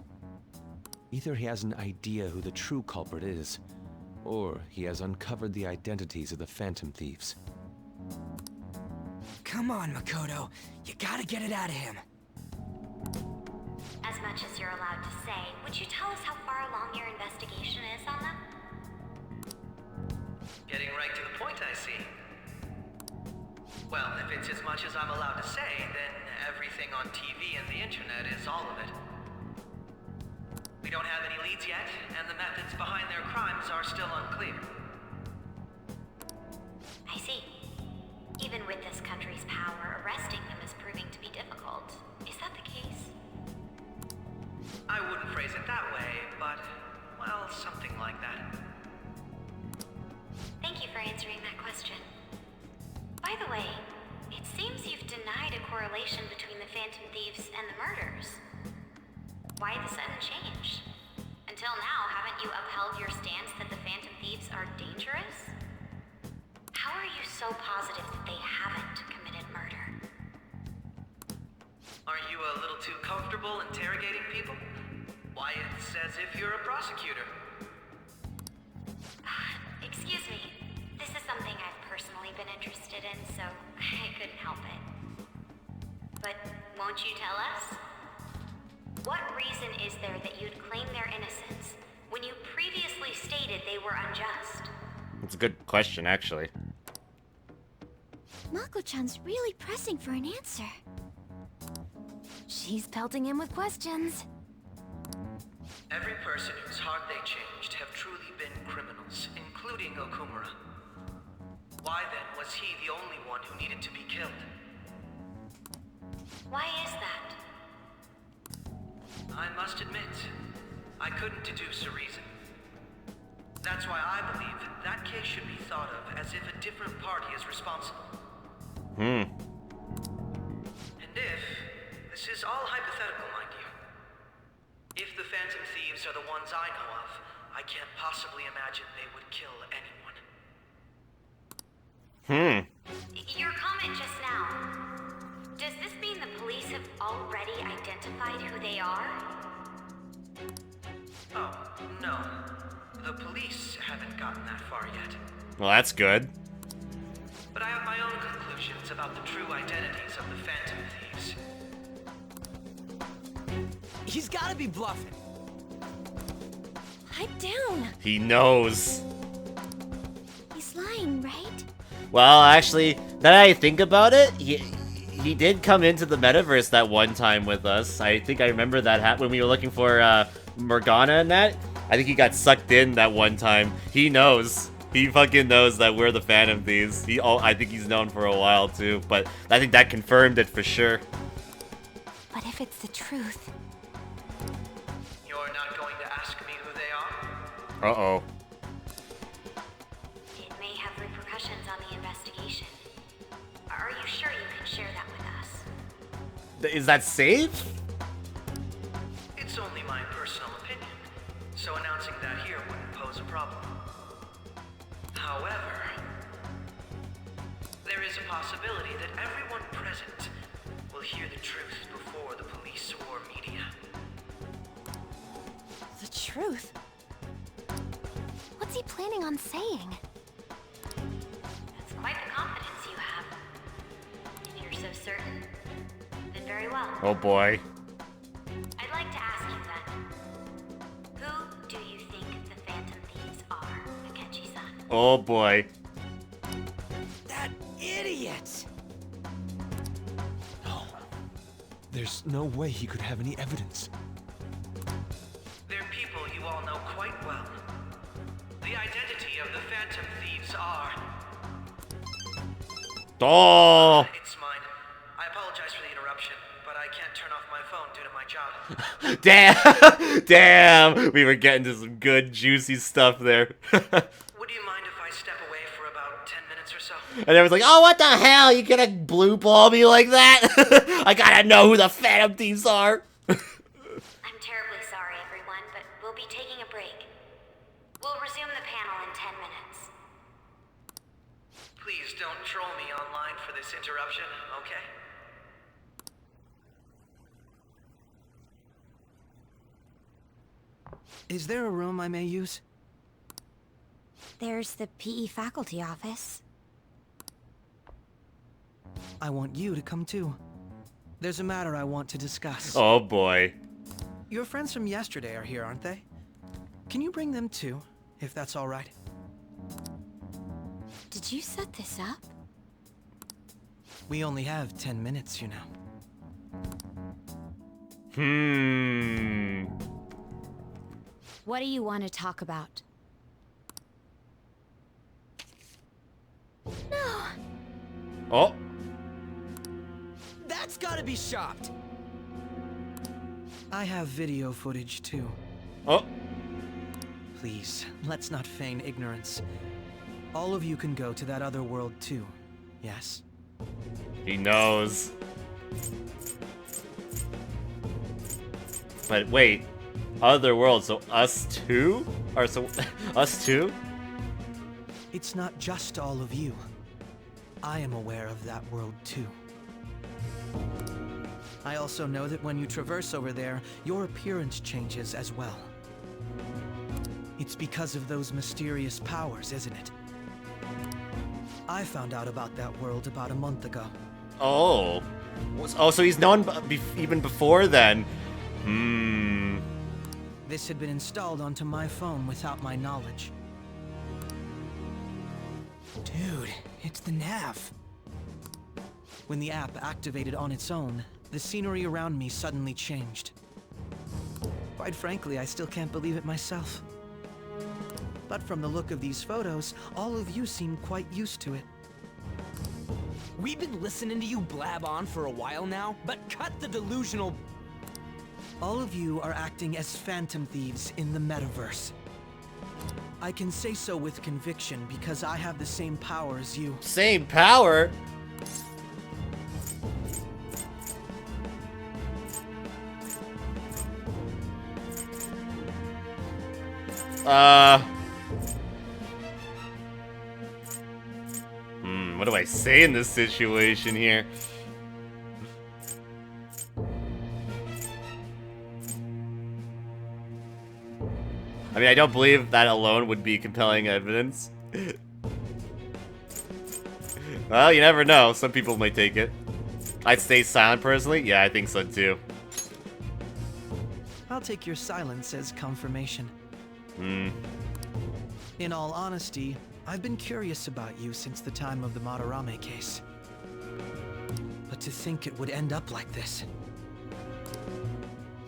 Either he has an idea who the true culprit is, or he has uncovered the identities of the Phantom Thieves. Come on, Makoto. You gotta get it out of him. As much as you're allowed to say, would you tell us how far along your investigation is on them? Getting right to the point, I see. Well, if it's as much as I'm allowed to say, then everything on TV and the internet is all of it. We don't have any leads yet, and the methods behind their crimes are still unclear. I see. Even with this country's power, arresting them is proving to be difficult. Is that the case? I wouldn't phrase it that way, but, well, something like that. Thank you for answering that question. By the way, it seems you've denied a correlation between the Phantom Thieves and the murders. Why the sudden change? Until now, haven't you upheld your stance that the Phantom Thieves are dangerous? How are you so positive that they haven't committed murder? Aren't you a little too comfortable interrogating people? Why, it's as if you're a prosecutor. Excuse me. This is something I've personally been interested in, so I couldn't help it. But won't you tell us? What reason is there that you'd claim their innocence when you previously stated they were unjust? That's a good question, actually. Mako-chan's really pressing for an answer. She's pelting him with questions. Every person whose heart they changed have truly been criminals, including Okumura. Why then was he the only one who needed to be killed? Why is that? I must admit, I couldn't deduce a reason. That's why I believe that case should be thought of as if a different party is responsible. And if, this is all hypothetical, mind you, if the Phantom Thieves are the ones I know of, I can't possibly imagine they would kill anyone. Your comment just now, does this mean the police have already identified who they are? Oh, no. The police haven't gotten that far yet. Well, that's good. But I have my own conclusions about the true identities of the Phantom Thieves. He's gotta be bluffing. Pipe down. He knows. He's lying, right? Well, actually, now that I think about it, he did come into the metaverse that one time with us. I think I remember that when we were looking for Morgana and that. I think he got sucked in that one time. He knows. He fucking knows that we're the Phantom Thieves. I think he's known for a while too, but I think that confirmed it for sure. But if it's the truth... You're not going to ask me who they are? Uh-oh. It may have repercussions on the investigation. Are you sure you can share that with us? Is that safe? It's only my personal opinion, so announcing that here wouldn't pose a problem. However, there is a possibility that everyone present will hear the truth before the police or media. The truth? What's he planning on saying? That's quite the confidence you have. If you're so certain, then very well. Oh boy. I'd like to ask you then, who do you think the Phantom Thieves are, Akechi-san? Oh boy. That idiot! No. There's no way he could have any evidence. They're people you all know quite well. The identity of the Phantom Thieves are... Oh! It's mine. I apologize for the interruption, but I can't turn off my phone due to my job. Damn! Damn! We were getting to some good, juicy stuff there. Would you mind if I step away for about 10 minutes or so? And everyone's like, oh, what the hell? You gonna blue ball me like that? I gotta know who the Phantom Thieves are. I'm terribly sorry, everyone, but we'll be taking a break. We'll resume the panel in 10 minutes. Please don't troll me online for this interruption, okay? Is there a room I may use? There's the PE faculty office. I want you to come too. There's a matter I want to discuss. Oh boy. Your friends from yesterday are here, aren't they? Can you bring them too, if that's all right? Did you set this up? We only have 10 minutes, you know. What do you want to talk about? No. Oh. That's gotta be shopped. I have video footage too. Oh. Please, let's not feign ignorance. All of you can go to that other world too, yes? He knows. But wait, other worlds, so us too? Or so, us too? It's not just all of you. I am aware of that world too. I also know that when you traverse over there, your appearance changes as well. It's because of those mysterious powers, isn't it? I found out about that world about a month ago. Oh. Oh, so he's known even before then. This had been installed onto my phone without my knowledge. Dude, it's the nav. When the app activated on its own, the scenery around me suddenly changed. Quite frankly, I still can't believe it myself. But from the look of these photos, all of you seem quite used to it. We've been listening to you blab on for a while now, but cut the delusional... All of you are acting as Phantom Thieves in the metaverse. I can say so with conviction because I have the same power as you. Same power? What do I say in this situation here? I mean, I don't believe that alone would be compelling evidence. Well, you never know. Some people might take it. I'd stay silent personally. Yeah, I think so too. I'll take your silence as confirmation. In all honesty, I've been curious about you since the time of the Madarame case. But to think it would end up like this.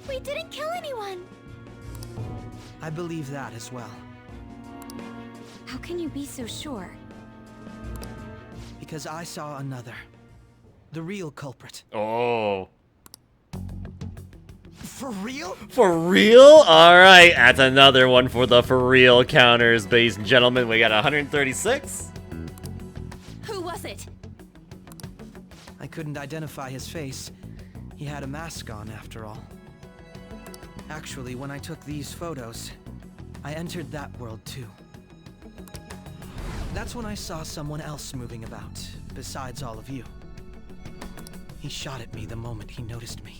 We didn't kill anyone! I believe that as well. How can you be so sure? Because I saw another. The real culprit. Oh. For real? For real? Alright, that's another one for the for real counters, ladies and gentlemen. We got 136. Who was it? I couldn't identify his face. He had a mask on, after all. Actually, when I took these photos, I entered that world too. That's when I saw someone else moving about, besides all of you. He shot at me the moment he noticed me.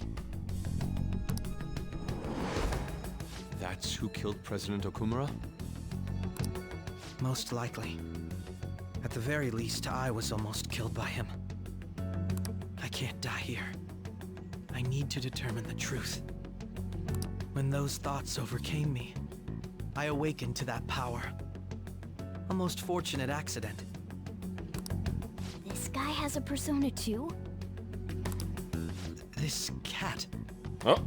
That's who killed President Okumura? Most likely. At the very least, I was almost killed by him. I can't die here. I need to determine the truth. When those thoughts overcame me, I awakened to that power. A most fortunate accident. This guy has a persona too? This cat. Oh.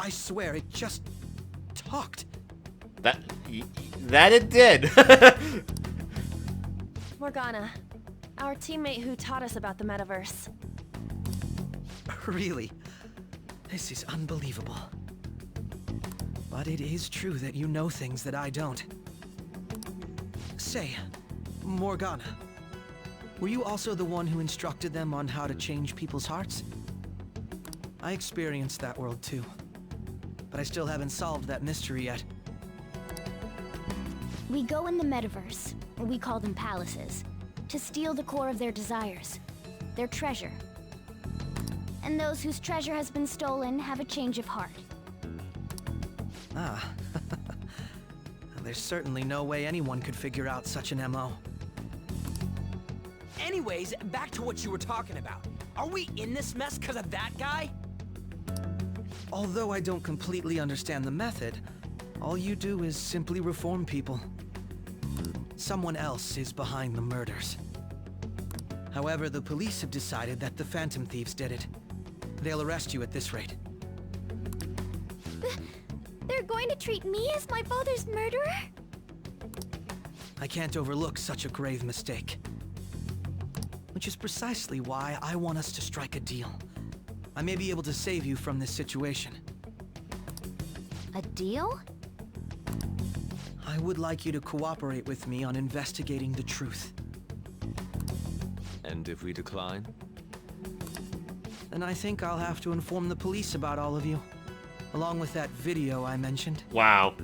I swear, it just talked. That it did. Morgana, our teammate who taught us about the metaverse. Really? This is unbelievable. But it is true that you know things that I don't. Say, Morgana, were you also the one who instructed them on how to change people's hearts? I experienced that world too. But I still haven't solved that mystery yet. We go in the metaverse, or we call them palaces, to steal the core of their desires, their treasure. And those whose treasure has been stolen have a change of heart. Ah. There's certainly no way anyone could figure out such an MO. Anyways, back to what you were talking about. Are we in this mess because of that guy? Although I don't completely understand the method, all you do is simply reform people. Someone else is behind the murders. However, the police have decided that the Phantom Thieves did it. They'll arrest you at this rate. They're going to treat me as my father's murderer? I can't overlook such a grave mistake. Which is precisely why I want us to strike a deal. I may be able to save you from this situation. A deal? I would like you to cooperate with me on investigating the truth. And if we decline? Then I think I'll have to inform the police about all of you. Along with that video I mentioned. Wow.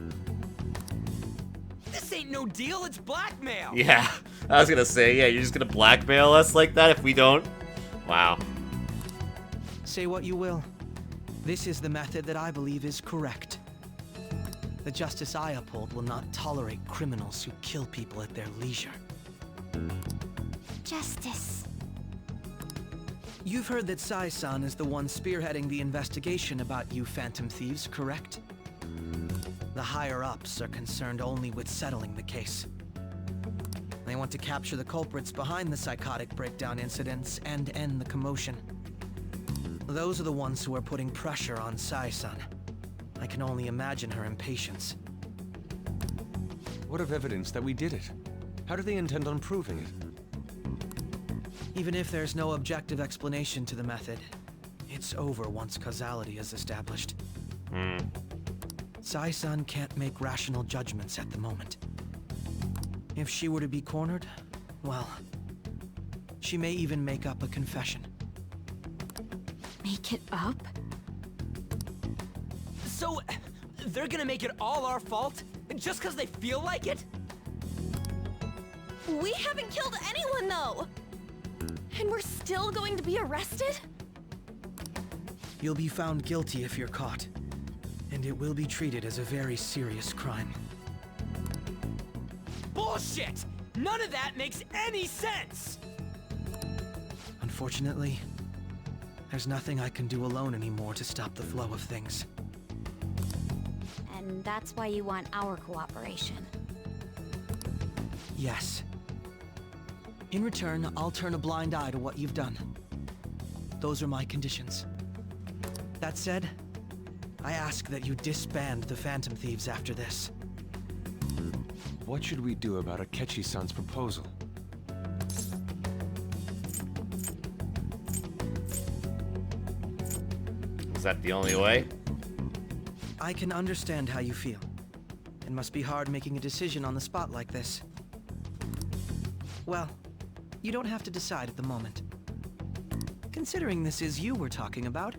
This ain't no deal, it's blackmail! Yeah, I was gonna say, yeah, you're just gonna blackmail us like that if we don't? Wow. Say what you will. This is the method that I believe is correct. The justice I uphold will not tolerate criminals who kill people at their leisure. Justice. You've heard that Sai-san is the one spearheading the investigation about you Phantom Thieves, correct? The higher-ups are concerned only with settling the case. They want to capture the culprits behind the psychotic breakdown incidents and end the commotion. Those are the ones who are putting pressure on Sai-san. I can only imagine her impatience. What of evidence that we did it? How do they intend on proving it? Even if there's no objective explanation to the method, it's over once causality is established. Sai-san can't make rational judgments at the moment. If she were to be cornered, well, she may even make up a confession. Make it up? So, they're gonna make it all our fault? Just because they feel like it? We haven't killed anyone, though! And we're still going to be arrested? You'll be found guilty if you're caught, and it will be treated as a very serious crime. Bullshit! None of that makes any sense! Unfortunately, there's nothing I can do alone anymore to stop the flow of things. And that's why you want our cooperation. Yes. In return, I'll turn a blind eye to what you've done. Those are my conditions. That said, I ask that you disband the Phantom Thieves after this. What should we do about Akechi-san's proposal? Is that the only way? I can understand how you feel. It must be hard making a decision on the spot like this. Well, you don't have to decide at the moment. Considering this is you we're talking about,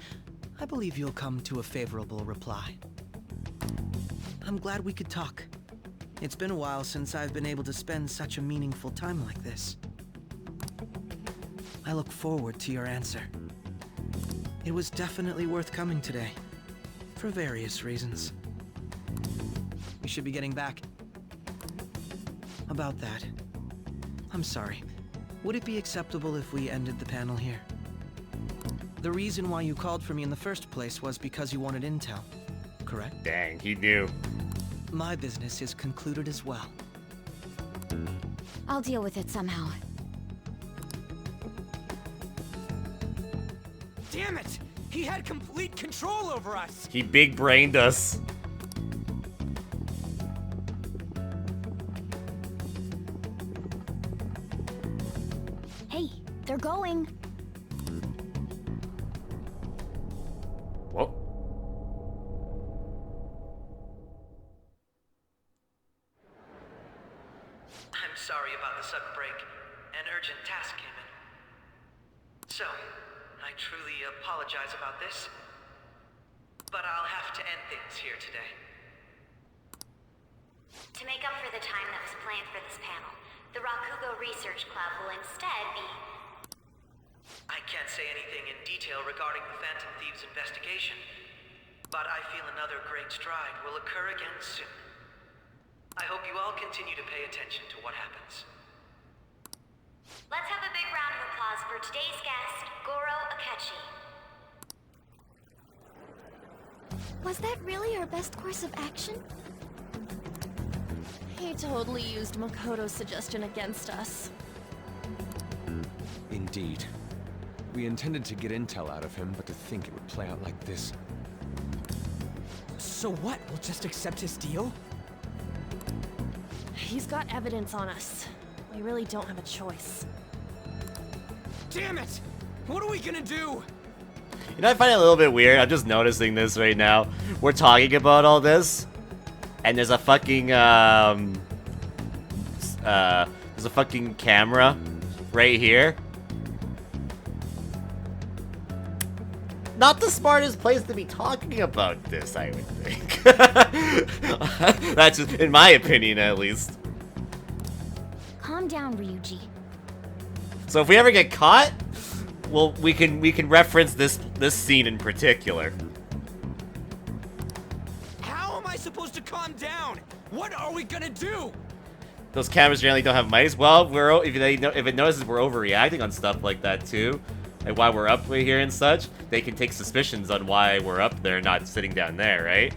I believe you'll come to a favorable reply. I'm glad we could talk. It's been a while since I've been able to spend such a meaningful time like this. I look forward to your answer. It was definitely worth coming today, for various reasons. We should be getting back. About that, I'm sorry. Would it be acceptable if we ended the panel here? The reason why you called for me in the first place was because you wanted intel, correct? Dang, he knew. My business is concluded as well. I'll deal with it somehow. Damn it! He had complete control over us! He big-brained us. Hey, they're going. Whoa. I'm sorry about the sudden break. An urgent task came in. So, I truly apologize about this, but I'll have to end things here today. To make up for the time that was planned for this panel, the Rakugo Research Club will instead be... I can't say anything in detail regarding the Phantom Thieves investigation, but I feel another great stride will occur again soon. I hope you all continue to pay attention to what happens. Let's have a big round of applause for today's guest, Goro Akechi. Was that really our best course of action? He totally used Makoto's suggestion against us. Indeed. We intended to get intel out of him, but to think it would play out like this. So what? We'll just accept his deal? He's got evidence on us. We really don't have a choice. Damn it! What are we gonna do? You know, I find it a little bit weird. I'm just noticing this right now. We're talking about all this, and there's a fucking camera right here. Not the smartest place to be talking about this, I would think. That's just, in my opinion, at least. Calm down, Ryuji. So if we ever get caught, well, we can reference this scene in particular. How am I supposed to calm down? What are we gonna do? Those cameras generally don't have mics. Well, if it notices we're overreacting on stuff like that too, like why we're up right here and such, they can take suspicions on why we're up there, not sitting down there, right?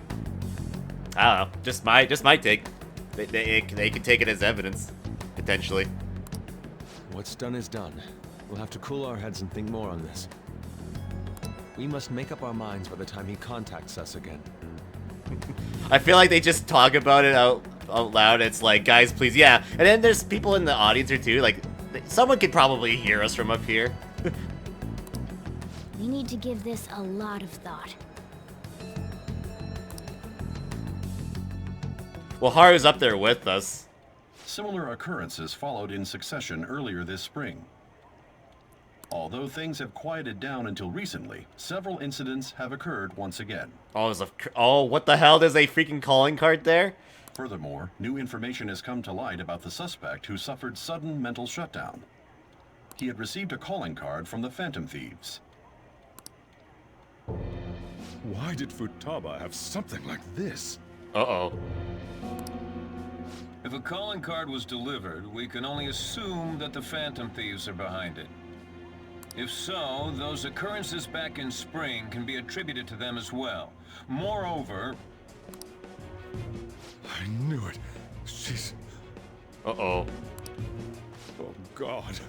I don't know. Just my take. They can take it as evidence, potentially. What's done is done. We'll have to cool our heads and think more on this. We must make up our minds by the time he contacts us again. I feel like they just talk about it out loud. It's like, guys, please, yeah. And then there's people in the audience here too. Like, someone could probably hear us from up here. We need to give this a lot of thought. Well, Haru's up there with us. Similar occurrences followed in succession earlier this spring. Although things have quieted down until recently, several incidents have occurred once again. Oh, what the hell? There's a freaking calling card there? Furthermore, new information has come to light about the suspect who suffered sudden mental shutdown. He had received a calling card from the Phantom Thieves. Why did Futaba have something like this? Uh-oh. If a calling card was delivered, we can only assume that the Phantom Thieves are behind it. If so, those occurrences back in spring can be attributed to them as well. Moreover... I knew it. She's... Uh-oh. Oh, God.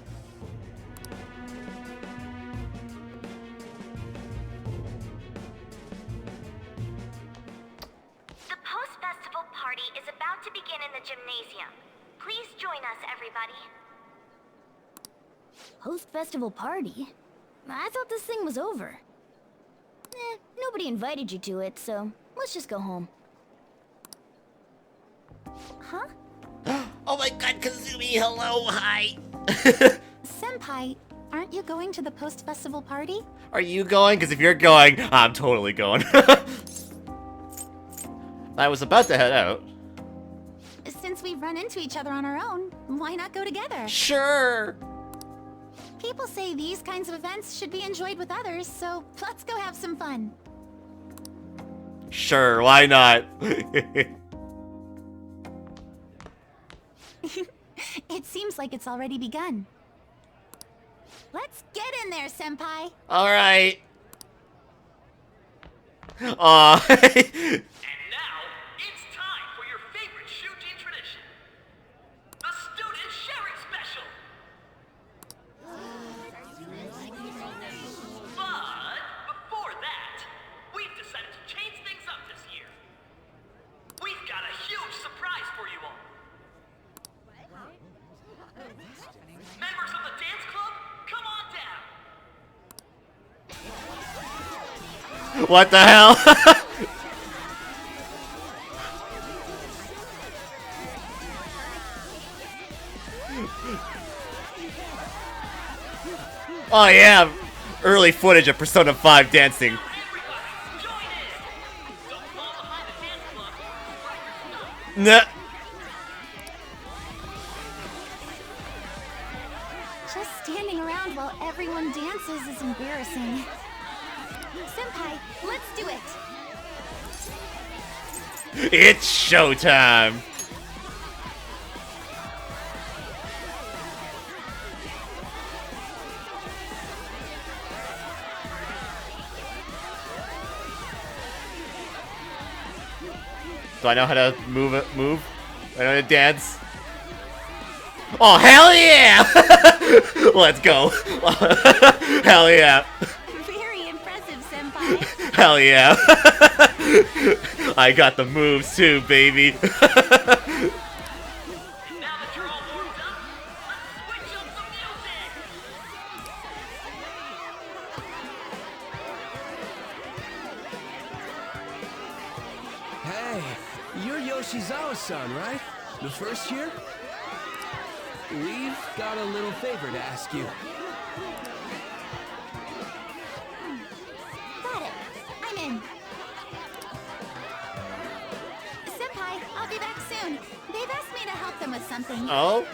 The post-festival party is about to begin in the gymnasium. Please join us, everybody. Post-festival party? I thought this thing was over. Nobody invited you to it, so let's just go home. Huh? Oh my god, Kazumi, hello, hi. Senpai, aren't you going to the post-festival party? Are you going? Because if you're going, I'm totally going. I was about to head out. Since we've run into each other on our own, why not go together? Sure. People say these kinds of events should be enjoyed with others, so let's go have some fun. Sure, why not? It seems like it's already begun. Let's get in there, Senpai. All right. Aw. And now, it's time for your favorite Shujin tradition. The Student Sharing Special! But, before that, we've decided to change things up this year. We've got a huge surprise for you all. Members of the dance club, come on down! What the hell? Oh yeah, early footage of Persona 5 dancing. Nah. Just standing around while everyone dances is embarrassing. Senpai, let's do it. It's showtime. Do I know how to move it? Do I know how to dance? Oh, hell yeah! Let's go. Hell yeah. Very impressive, Senpai. Hell yeah. I got the moves too, baby. Hey, you're Yoshizawa-san, right? The first year? We've got a little favor to ask you. Got it. I'm in. Senpai, I'll be back soon. They've asked me to help them with something. Oh?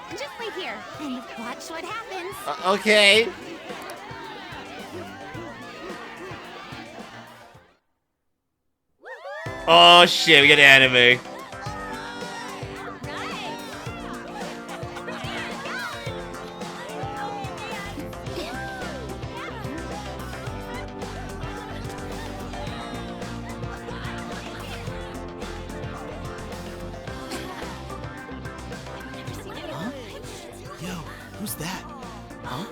Just wait here and watch what happens. Okay. Oh shit, we get anime. Huh? Yo, who's that? Huh?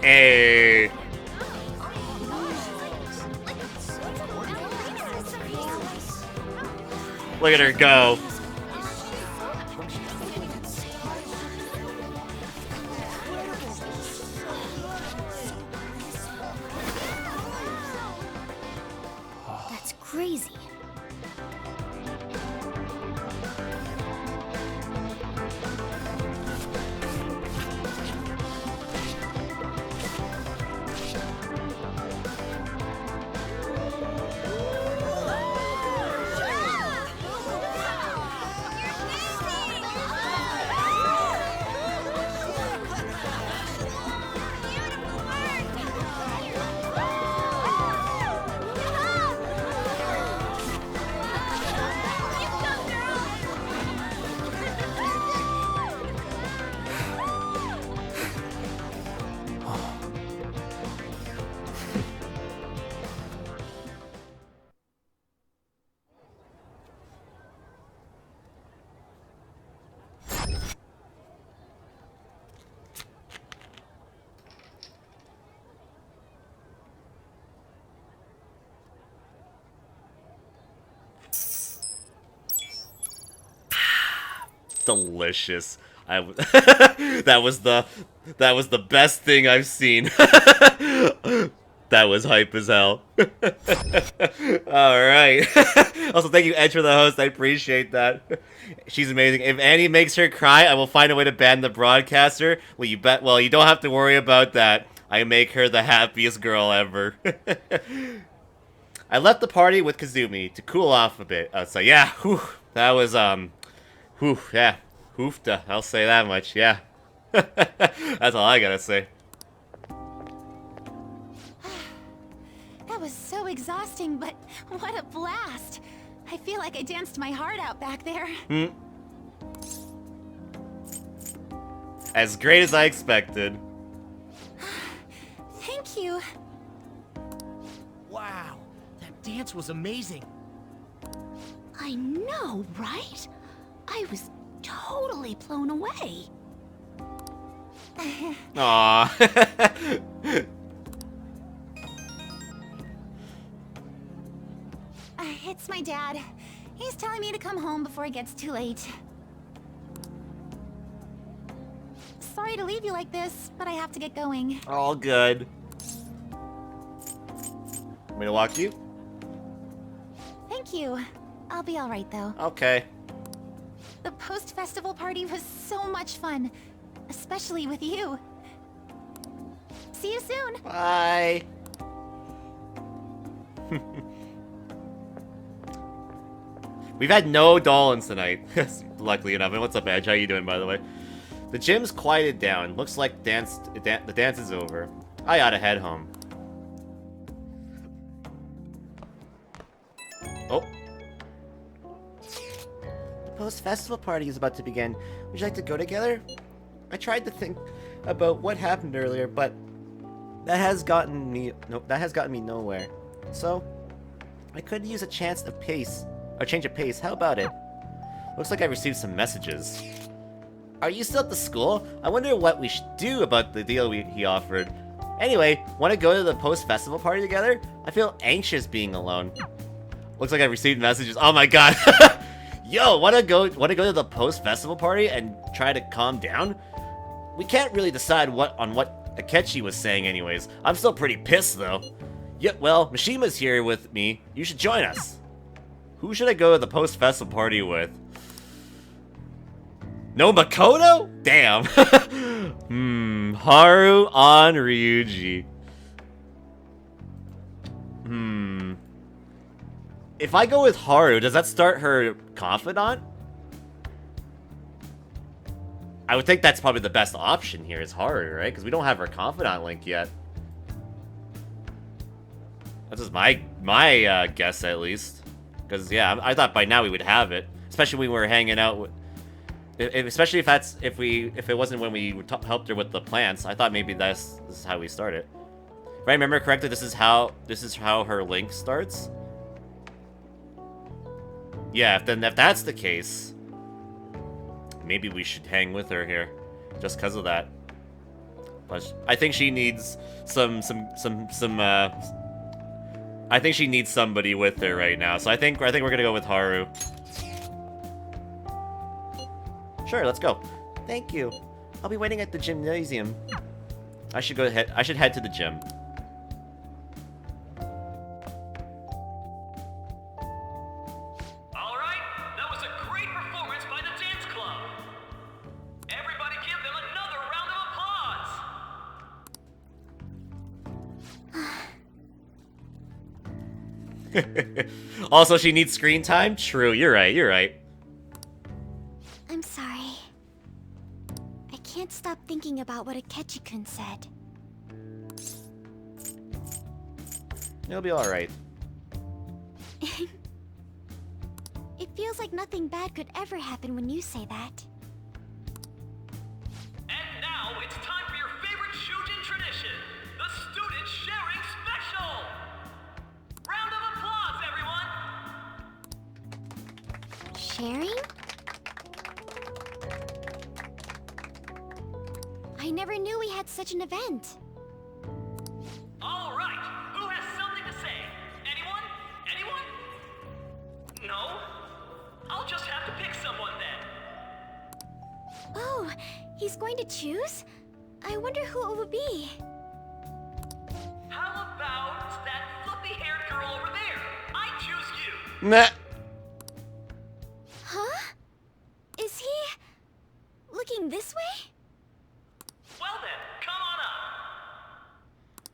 Hey. Look at her go. That's crazy. Delicious. That was the best thing I've seen. That was hype as hell. Alright. Also, thank you, Edge, for the host. I appreciate that. She's amazing. If Andy makes her cry, I will find a way to ban the broadcaster. Well, you bet. Well, you don't have to worry about that. I make her the happiest girl ever. I left the party with Kazumi to cool off a bit. So yeah, whew, that was whew, yeah, hoofta. I'll say that much. Yeah, that's all I gotta say. That was so exhausting, but what a blast! I feel like I danced my heart out back there. As great as I expected. Thank you. Wow, that dance was amazing. I know, right? I was totally blown away. Aww. It's my dad. He's telling me to come home before it gets too late. Sorry to leave you like this, but I have to get going. All good. Want me to walk you? Thank you. I'll be alright though. Okay. The post-festival party was so much fun. Especially with you. See you soon. Bye. We've had no Dolans tonight, luckily enough. And what's up, Edge? How you doing, by the way? The gym's quieted down. Looks like the dance is over. I ought to head home. Oh. The post-festival party is about to begin. Would you like to go together? I tried to think about what happened earlier, but that has gotten me nowhere. So, I could use a change of pace. How about it? Looks like I received some messages. Are you still at the school? I wonder what we should do about the deal he offered. Anyway, want to go to the post-festival party together? I feel anxious being alone. Looks like I received messages. Oh my god. Yo, wanna go to the post-festival party and try to calm down? We can't really decide on what Akechi was saying anyways. I'm still pretty pissed though. Yeah, well, Mishima's here with me. You should join us. Who should I go to the post-festival party with? No Makoto? Damn. Haru on Ryuji. If I go with Haru, does that start her confidant? I would think that's probably the best option here is Haru, right? Because we don't have her confidant link yet. That's just my guess, at least. Because, yeah, I thought by now we would have it. Especially when we were hanging out with... Especially if it wasn't when we helped her with the plants. I thought maybe this is how we started. If I remember correctly, this is how her link starts. Yeah, if that's the case, maybe we should hang with her here, just because of that. But I think she needs I think she needs somebody with her right now. So I think we're gonna go with Haru. Sure, let's go. Thank you. I'll be waiting at the gymnasium. I should head to the gym. Alright, that was a great performance by the dance club. Everybody give them another round of applause. Also, she needs screen time? True, you're right. I'm sorry. I can't stop thinking about what Akechi-kun said. It'll be alright. It feels like nothing bad could ever happen when you say that. And now it's time for your favorite Shujin tradition, the student sharing special. Round of applause, everyone. Sharing? I never knew we had such an event. All right, who has something to say? Anyone? Anyone? No? I'll just have to pick someone then. Oh, he's going to choose? I wonder who it would be. How about that fluffy-haired girl over there? I choose you. Nah. Huh? Is he looking this way? Well then, come on up.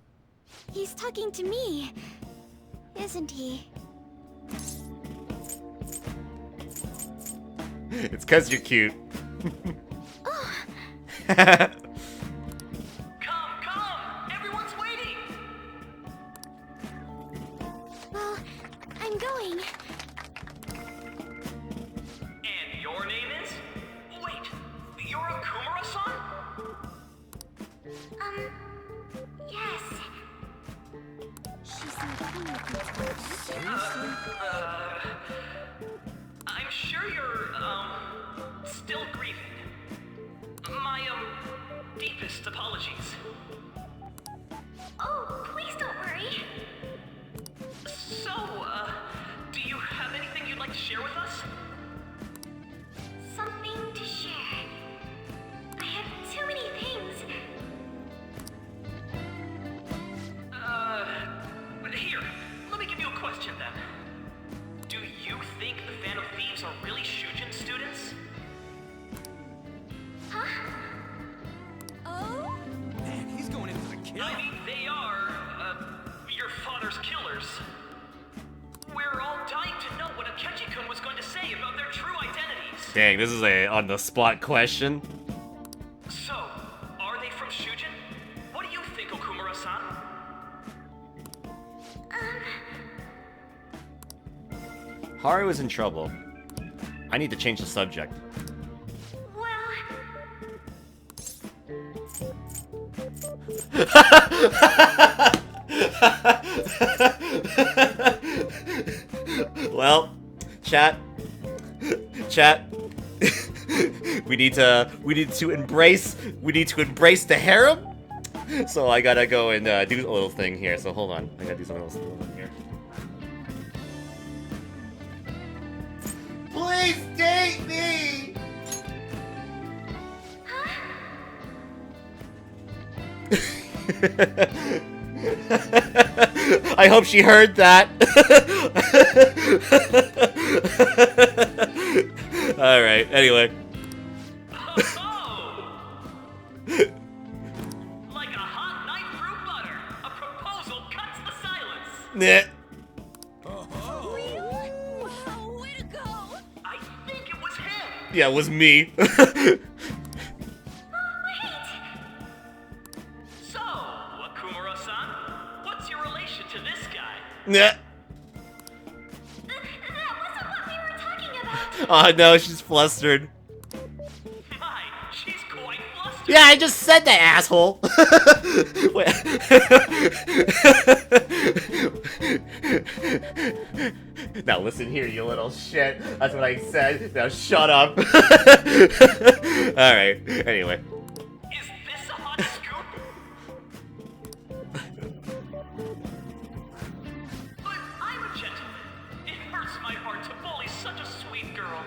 He's talking to me, isn't he? It's 'cause you're cute. Oh. Come, everyone's waiting. Well, I'm going. And your name is? Wait, you're a Kumura-san? Yes. She's not coming with me. Seriously? I'm sure you're, still grieving. My, deepest apologies. Oh, please don't worry. So, do you have anything you'd like to share with us? Something to share. I have too many things. Here, let me give you a question then. Do you think the Phantom Thieves are really Shujin students? Huh? Oh? Man, he's going in for the kill. I mean, they are, your father's killers. We're all dying to know what Akechi-kun was going to say about their true identities. Dang, this is a on-the-spot question. So, are they from Shujin? What do you think, Okumura-san? Haru is in trouble. I need to change the subject. Well, chat, we need to embrace the harem. So I gotta go and do a little thing here. So hold on, I gotta do something else here. Please date me. I hope she heard that. Alright, anyway. Like a hot knife through butter, a proposal cuts the silence. Nah. Wow, way to go! I think it was him. Yeah, it was me. So, Akumura-san, what's your relation to this guy? Nah. That wasn't what we were talking about! Oh no, she's flustered. My, she's quite flustered. Yeah, I just said that, asshole. Now listen here, you little shit. That's what I said. Now shut up. Alright, anyway. Is this a hot scoop?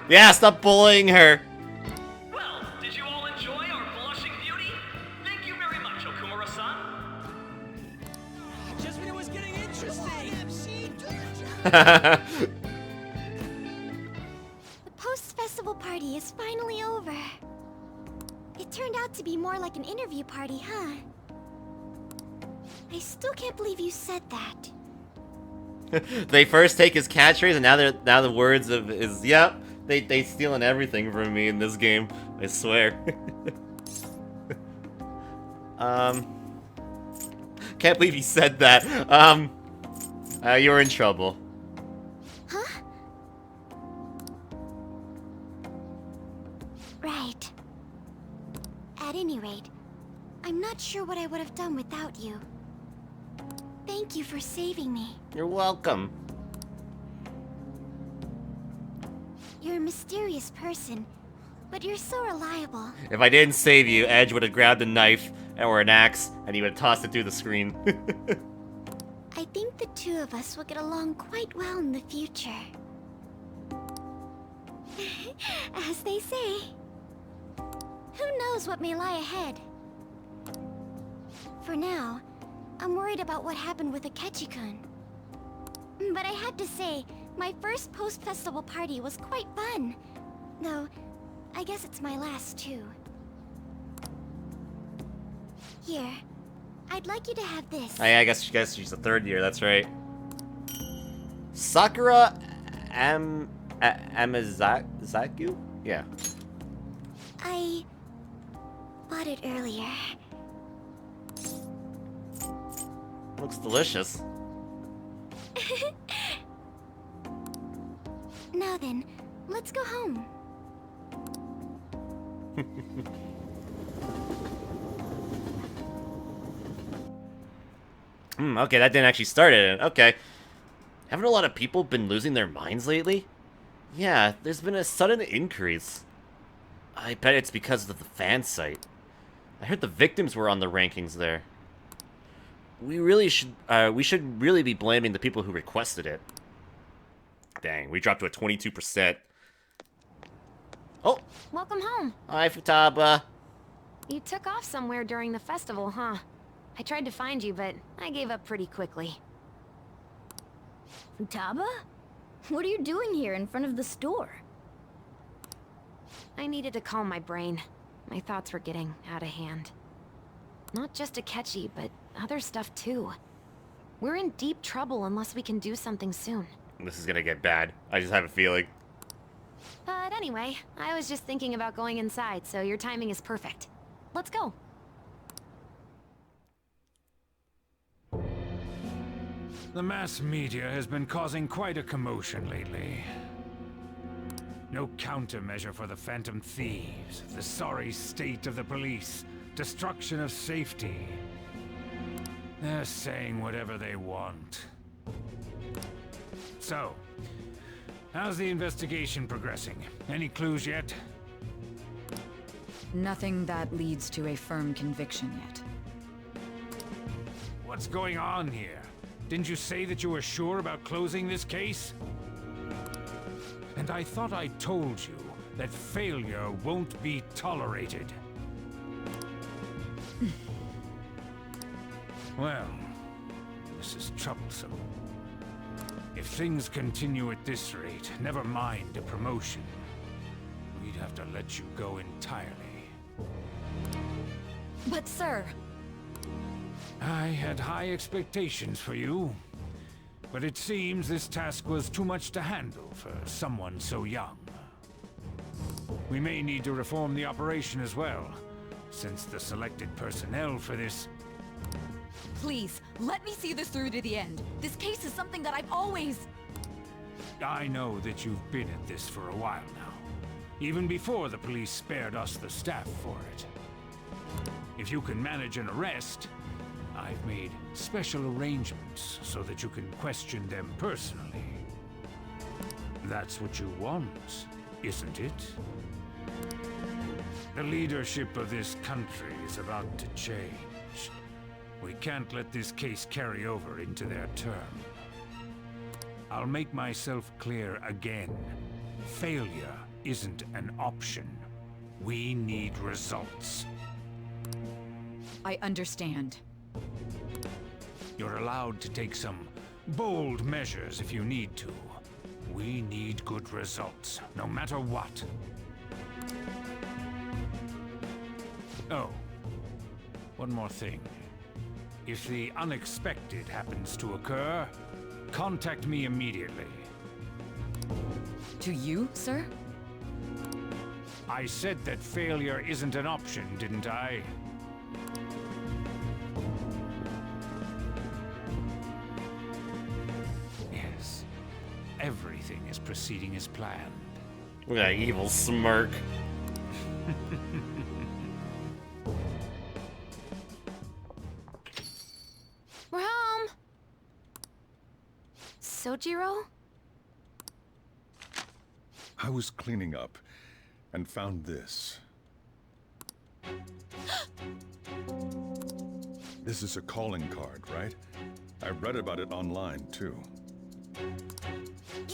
Yeah, stop bullying her. Well, did you all enjoy our blushing beauty? Thank you very much, Okumura-san. Just when it was getting interesting. The post-festival party is finally over. It turned out to be more like an interview party, huh? I still can't believe you said that. They first take his catchphrase, and now the words of his yep. They stealing everything from me in this game. I swear. Can't believe he said that. You're in trouble. Huh? Right. At any rate, I'm not sure what I would have done without you. Thank you for saving me. You're welcome. You're a mysterious person, but you're so reliable. If I didn't save you, Edge would have grabbed a knife or an axe, and he would have tossed it through the screen. I think the two of us will get along quite well in the future. As they say. Who knows what may lie ahead? For now, I'm worried about what happened with Akechi-kun. But I have to say, my first post-festival party was quite fun. Though, I guess it's my last too. Here, I'd like you to have this. Oh, yeah, I guess she's the third year, that's right. Sakura Amazaku? Yeah. I bought it earlier. Looks delicious. Now then, let's go home. Okay, that didn't actually start it. Okay. Haven't a lot of people been losing their minds lately? Yeah, there's been a sudden increase. I bet it's because of the fan site. I heard the victims were on the rankings there. We should really be blaming the people who requested it. Dang, we dropped to a 22%. Oh! Welcome home. Hi, Futaba. You took off somewhere during the festival, huh? I tried to find you, but I gave up pretty quickly. Futaba? What are you doing here in front of the store? I needed to calm my brain. My thoughts were getting out of hand. Not just Akechi, but other stuff too. We're in deep trouble unless we can do something soon. This is gonna get bad. I just have a feeling. But anyway, I was just thinking about going inside, so your timing is perfect. Let's go. The mass media has been causing quite a commotion lately. No countermeasure for the Phantom Thieves, the sorry state of the police, destruction of safety. They're saying whatever they want. So, how's the investigation progressing? Any clues yet? Nothing that leads to a firm conviction yet. What's going on here? Didn't you say that you were sure about closing this case? And I thought I told you that failure won't be tolerated. Well, this is troublesome. If things continue at this rate, never mind a promotion. We'd have to let you go entirely. But sir... I had high expectations for you, but it seems this task was too much to handle for someone so young. We may need to reform the operation as well, since the selected personnel for this... Please, let me see this through to the end. This case is something that I've always... I know that you've been at this for a while now, even before the police spared us the staff for it. If you can manage an arrest, I've made special arrangements so that you can question them personally. That's what you want, isn't it? The leadership of this country is about to change. We can't let this case carry over into their term. I'll make myself clear again. Failure isn't an option. We need results. I understand. You're allowed to take some bold measures if you need to. We need good results, no matter what. Oh, one more thing. If the unexpected happens to occur, contact me immediately. To you, sir? I said that failure isn't an option, didn't I? Yes. Everything is proceeding as planned. Look at that evil smirk. We're home. Sojiro? I was cleaning up and found this. This is a calling card, right? I read about it online, too.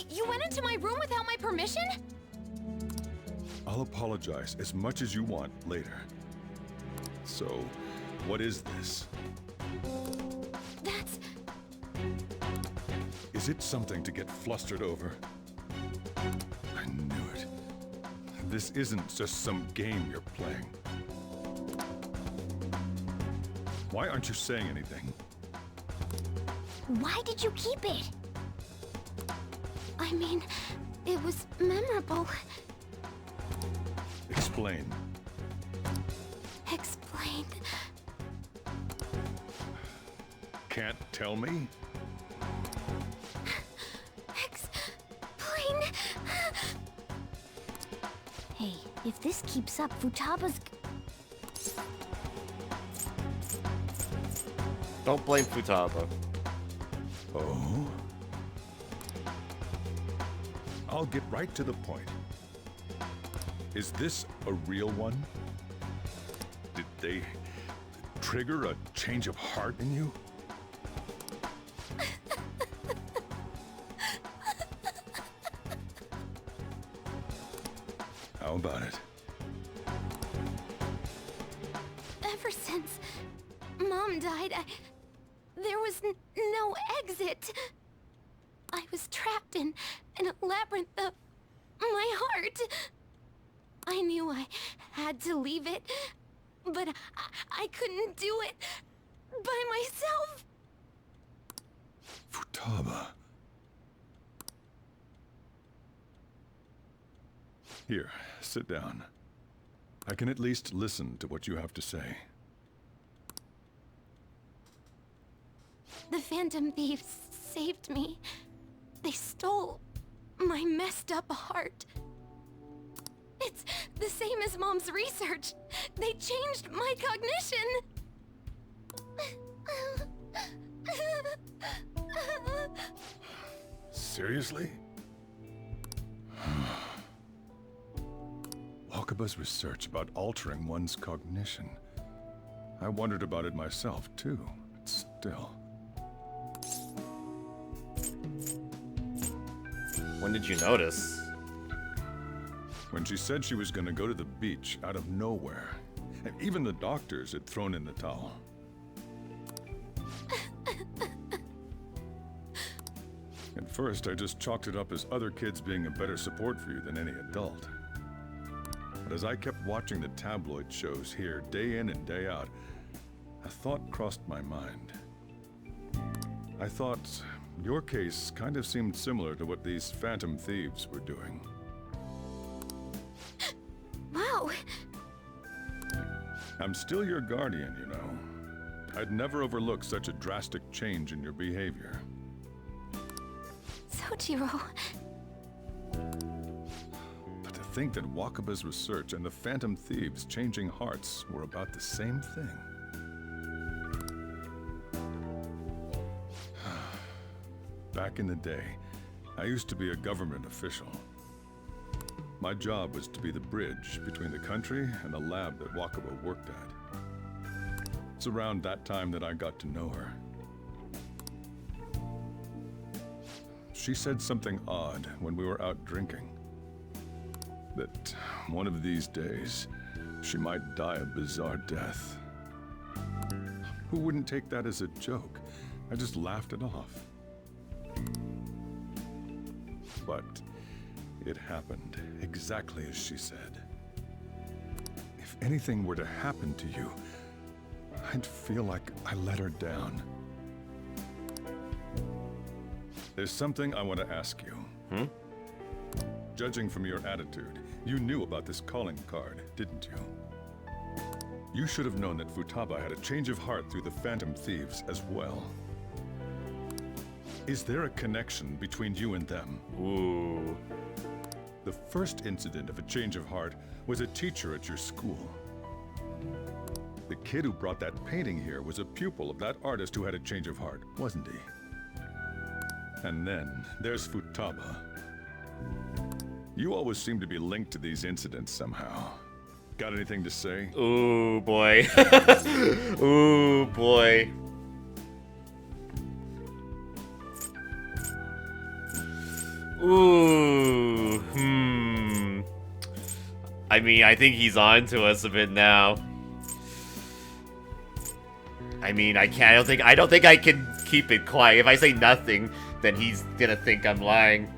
You went into my room without my permission? I'll apologize as much as you want later. So, what is this? That's... Is it something to get flustered over? I knew it. This isn't just some game you're playing. Why aren't you saying anything? Why did you keep it? I mean, it was memorable. Explain. Explain. Can't tell me? Explain. Hey, if this keeps up, Futaba's... Don't blame Futaba. Oh? I'll get right to the point. Is this a real one? Did they trigger a change of heart in you? How about it? Ever since Mom died, there was no exit. I was trapped in a labyrinth of my heart. I knew I had to leave it, but I couldn't do it by myself. Futaba. Here, sit down. I can at least listen to what you have to say. The Phantom Thieves saved me. They stole my messed up heart. It's the same as Mom's research. They changed my cognition. Seriously? Wakaba's research about altering one's cognition. I wondered about it myself, too, but still. When did you notice? When she said she was gonna go to the beach out of nowhere. And even the doctors had thrown in the towel. At first, I just chalked it up as other kids being a better support for you than any adult. But as I kept watching the tabloid shows here, day in and day out, a thought crossed my mind. I thought your case kind of seemed similar to what these Phantom Thieves were doing. Wow. I'm still your guardian, you know. I'd never overlook such a drastic change in your behavior. Sojiro. But to think that Wakaba's research and the Phantom Thieves changing hearts were about the same thing. Back in the day, I used to be a government official. My job was to be the bridge between the country and the lab that Wakaba worked at. It's around that time that I got to know her. She said something odd when we were out drinking. That one of these days, she might die a bizarre death. Who wouldn't take that as a joke? I just laughed it off. But it happened exactly as she said. If anything were to happen to you, I'd feel like I let her down. There's something I want to ask you. Judging from your attitude, you knew about this calling card, didn't you? You should have known that Futaba had a change of heart through the Phantom Thieves as well. Is there a connection between you and them? Ooh. The first incident of a change of heart was a teacher at your school. The kid who brought that painting here was a pupil of that artist who had a change of heart, wasn't he? And then there's Futaba. You always seem to be linked to these incidents somehow. Got anything to say? Ooh, boy. Ooh, boy. Ooh, I mean, I think he's on to us a bit now. I mean, I don't think I can keep it quiet. If I say nothing, then he's gonna think I'm lying.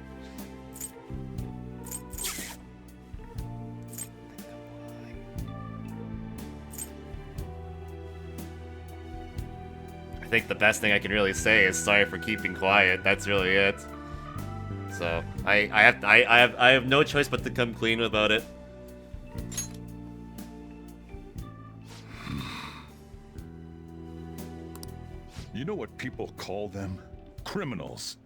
I think the best thing I can really say is sorry for keeping quiet. That's really it. So I have no choice but to come clean about it. You know what people call them? Criminals.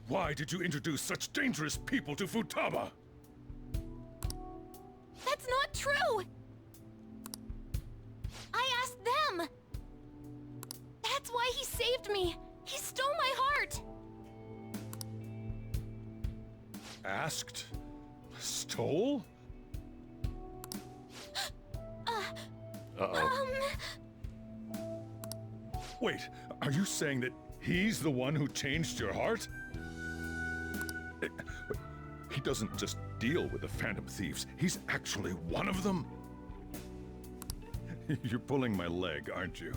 Why did you introduce such dangerous people to Futaba? That's not true! I asked them! That's why he saved me! He stole my heart! Asked? Stole? Uh-oh. Wait, are you saying that he's the one who changed your heart? He doesn't just deal with the Phantom Thieves, he's actually one of them? You're pulling my leg, aren't you?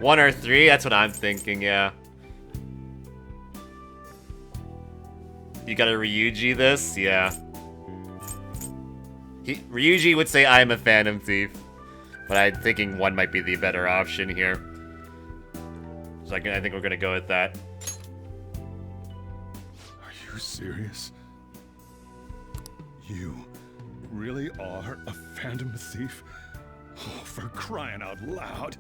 One or three? That's what I'm thinking, yeah. You gotta Ryuji this? Yeah. Ryuji would say I'm a Phantom Thief. But I'm thinking one might be the better option here. So I think we're gonna go with that. Are you serious? You really are a Phantom Thief? Oh, for crying out loud!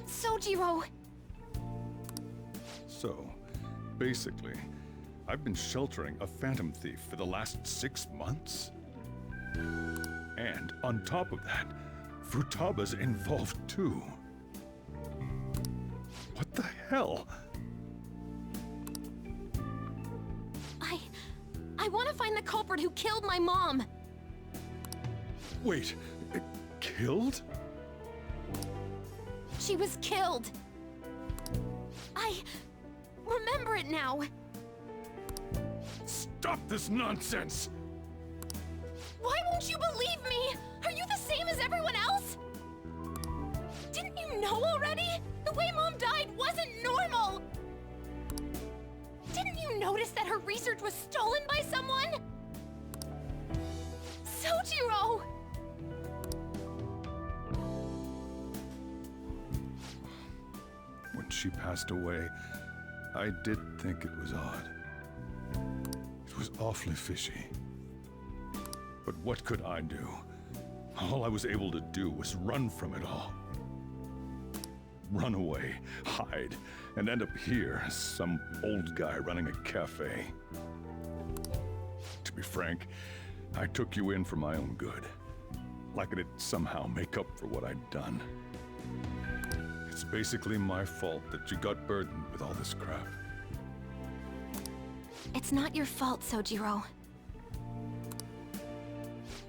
Sojiro! So, basically, I've been sheltering a Phantom Thief for the last 6 months? And on top of that, Futaba's involved too. What the hell? I want to find the culprit who killed my mom! Wait, killed? She was killed! I remember it now! Stop this nonsense! Why won't you believe me? Are you the same as everyone else? Didn't you know already? The way Mom died wasn't normal! Didn't you notice that her research was stolen by someone? Sojiro! When she passed away, I did think it was odd. It was awfully fishy. But what could I do? All I was able to do was run from it all. Run away, hide, and end up here as some old guy running a cafe. To be frank, I took you in for my own good. Like it'd somehow make up for what I'd done. It's basically my fault that you got burdened with all this crap. It's not your fault, Sojiro.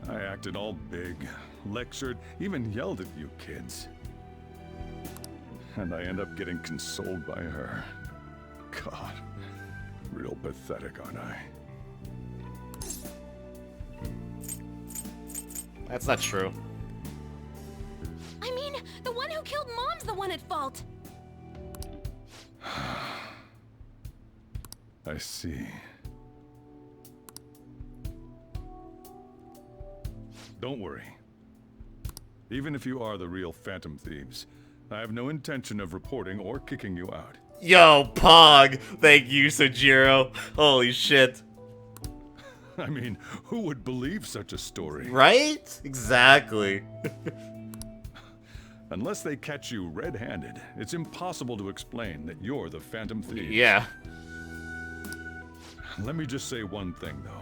I acted all big, lectured, even yelled at you kids. And I end up getting consoled by her. God, real pathetic, aren't I? That's not true. I mean, the one who killed Mom's the one at fault. I see. Don't worry. Even if you are the real Phantom Thieves, I have no intention of reporting or kicking you out. Yo, Pog! Thank you, Sojiro. Holy shit. I mean, who would believe such a story? Right? Exactly. Unless they catch you red-handed, it's impossible to explain that you're the Phantom Thieves. Yeah. Let me just say one thing, though.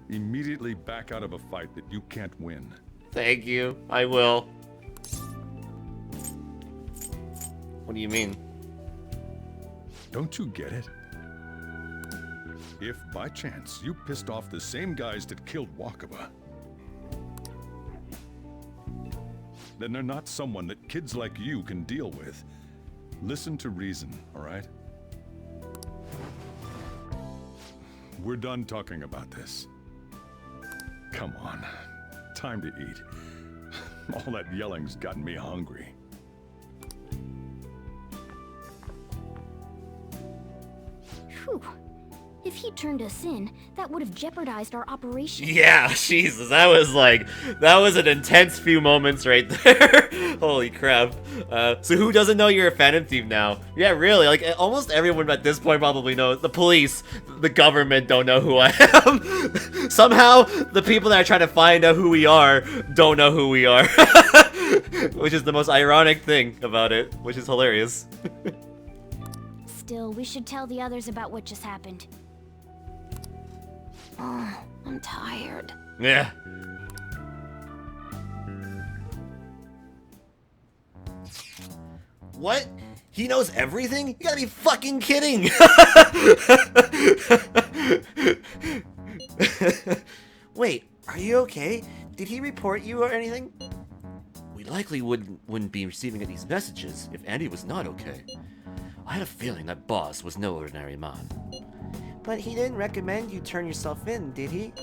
Immediately back out of a fight that you can't win. Thank you. I will. What do you mean? Don't you get it? If, by chance, you pissed off the same guys that killed Wakaba, then they're not someone that kids like you can deal with. Listen to reason, all right? We're done talking about this. Come on, time to eat. All that yelling's gotten me hungry. Whew. If he turned us in, that would have jeopardized our operation. Yeah, Jesus, that was an intense few moments right there. Holy crap. So who doesn't know you're a Phantom Thief now? Yeah, really, like, almost everyone at this point probably knows. The police, the government don't know who I am. Somehow, the people that are trying to find out who we are don't know who we are. Which is the most ironic thing about it, which is hilarious. Still, we should tell the others about what just happened. Oh, I'm tired. Yeah. What? He knows everything? You gotta be fucking kidding! Wait, are you okay? Did he report you or anything? We likely wouldn't be receiving these messages if Andy was not okay. I had a feeling that boss was no ordinary man. But he didn't recommend you turn yourself in, did he?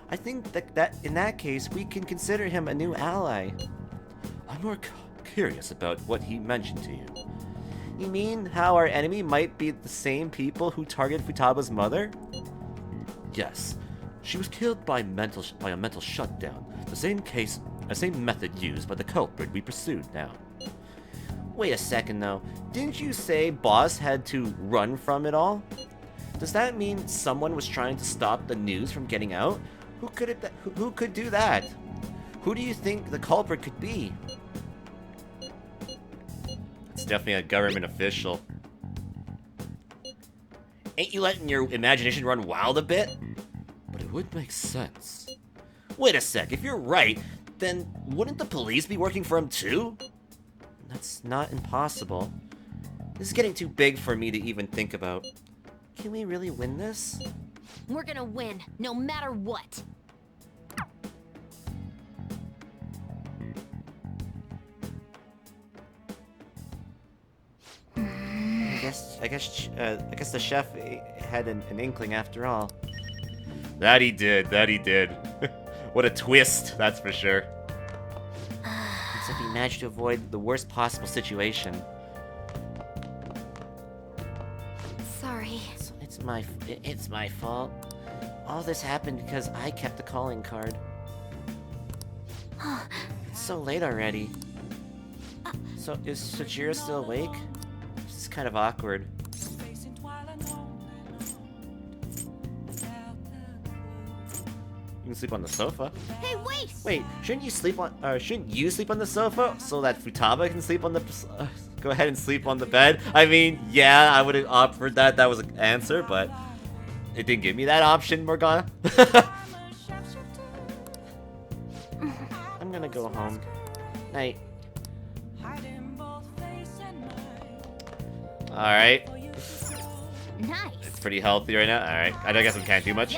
I think that in that case, we can consider him a new ally. I'm more curious about what he mentioned to you. You mean how our enemy might be the same people who targeted Futaba's mother? Yes. She was killed by a mental shutdown. The same method used by the culprit we pursued now. Wait a second though. Didn't you say Boss had to run from it all? Does that mean someone was trying to stop the news from getting out? Who could do that? Who do you think the culprit could be? It's definitely a government official. Ain't you letting your imagination run wild a bit? But it would make sense. Wait a sec, if you're right, then wouldn't the police be working for him too? That's not impossible. This is getting too big for me to even think about. Can we really win this? We're gonna win, no matter what. I guess the chef had an inkling after all. That he did. What a twist, that's for sure. Except he managed to avoid the worst possible situation. Sorry. It's my fault. All this happened because I kept the calling card. It's so late already. So is Sojiro still awake? This is kind of awkward. You can sleep on the sofa. Hey, wait! Wait, shouldn't you sleep on the sofa so that Futaba can sleep on the Go ahead and sleep on the bed. I mean, yeah, I would have offered that. That was an answer, but It didn't give me that option, Morgana. I'm gonna go home. Night. Alright. Nice. It's pretty healthy right now. Alright. I guess I can't do much.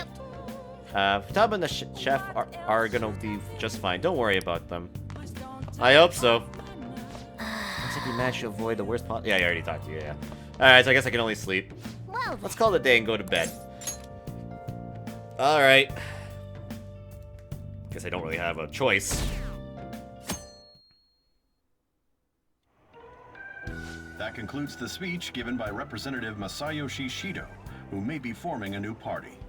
Tab and the chef are gonna be just fine. Don't worry about them. I hope so. Looks like we managed to avoid the worst part. Yeah, I already talked to you, yeah. Alright, so I guess I can only sleep. Well, let's call it a day and go to bed. Alright. Guess I don't really have a choice. That concludes the speech given by Representative Masayoshi Shido, who may be forming a new party.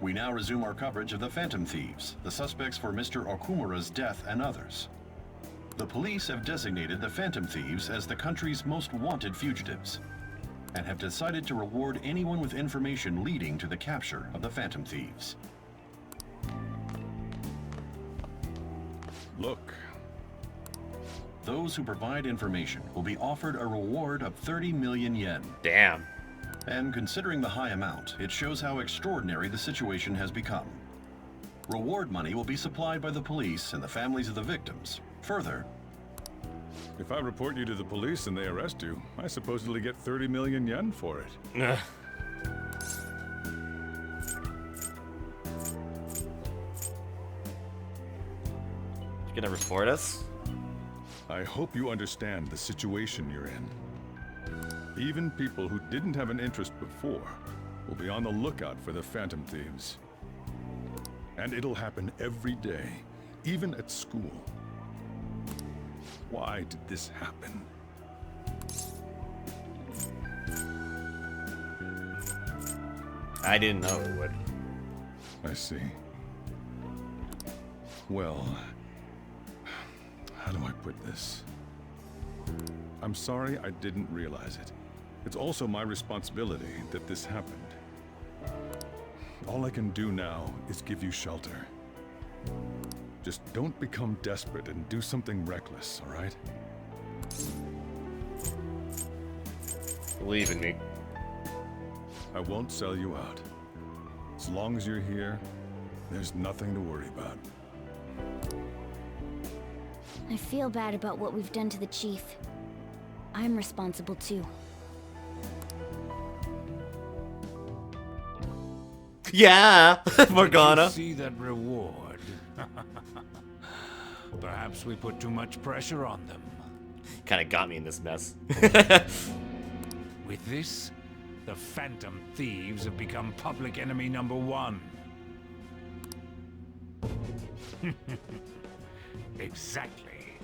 We now resume our coverage of the Phantom Thieves, the suspects for Mr. Okumura's death and others. The police have designated the Phantom Thieves as the country's most wanted fugitives, and have decided to reward anyone with information leading to the capture of the Phantom Thieves. Look. Those who provide information will be offered a reward of 30 million yen. Damn. And considering the high amount, it shows how extraordinary the situation has become. Reward money will be supplied by the police and the families of the victims. Further, if I report you to the police and they arrest you, I supposedly get 30 million yen for it. You gonna report us? I hope you understand the situation you're in. Even people who didn't have an interest before will be on the lookout for the Phantom Thieves. And it'll happen every day, even at school. Why did this happen? I didn't know it would. I see. Well, how do I put this? I'm sorry I didn't realize it. It's also my responsibility that this happened. All I can do now is give you shelter. Just don't become desperate and do something reckless, all right? Believe in me. I won't sell you out. As long as you're here, there's nothing to worry about. I feel bad about what we've done to the chief. I'm responsible too. Yeah, Morgana. Did you see that reward? Perhaps we put too much pressure on them. Kind of got me in this mess. With this, the Phantom Thieves have become public enemy #1. Exactly.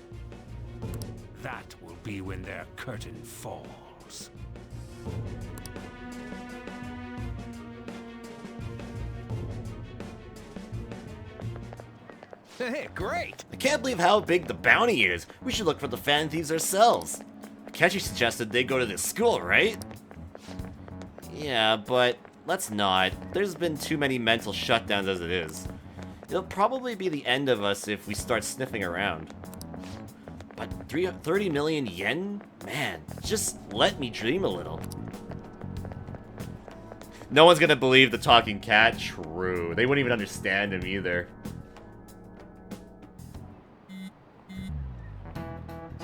That will be when their curtain falls. Hey, great! I can't believe how big the bounty is. We should look for the Phantom Thieves ourselves. Kechi suggested they go to this school, right? Yeah, but let's not. There's been too many mental shutdowns as it is. It'll probably be the end of us if we start sniffing around. But 30 million yen? Man, just let me dream a little. No one's gonna believe the talking cat. True. They wouldn't even understand him either.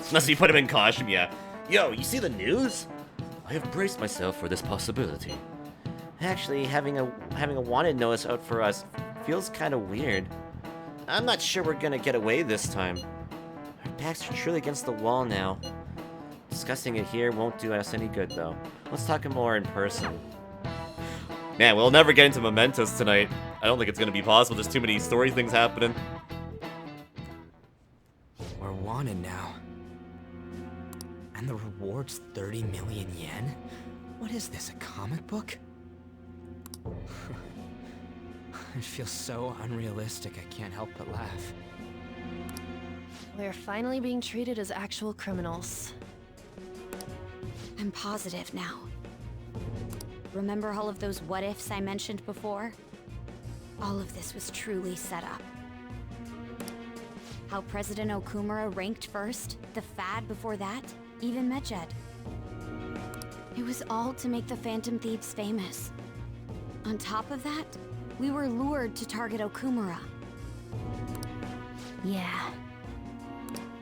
Unless you put him in costume, yeah. Yo, you see the news? I have braced myself for this possibility. Actually, having a wanted notice out for us feels kind of weird. I'm not sure we're gonna get away this time. Our backs are truly against the wall now. Discussing it here won't do us any good, though. Let's talk more in person. Man, we'll never get into mementos tonight. I don't think it's gonna be possible. There's too many story things happening. We're wanted now. And the reward's 30 million yen? What is this, a comic book? It feels so unrealistic, I can't help but laugh. We're finally being treated as actual criminals. I'm positive now. Remember all of those what-ifs I mentioned before? All of this was truly set up. How President Okumura ranked first, the Fad before that, even Medjed. It was all to make the Phantom Thieves famous. On top of that, we were lured to target Okumura. Yeah.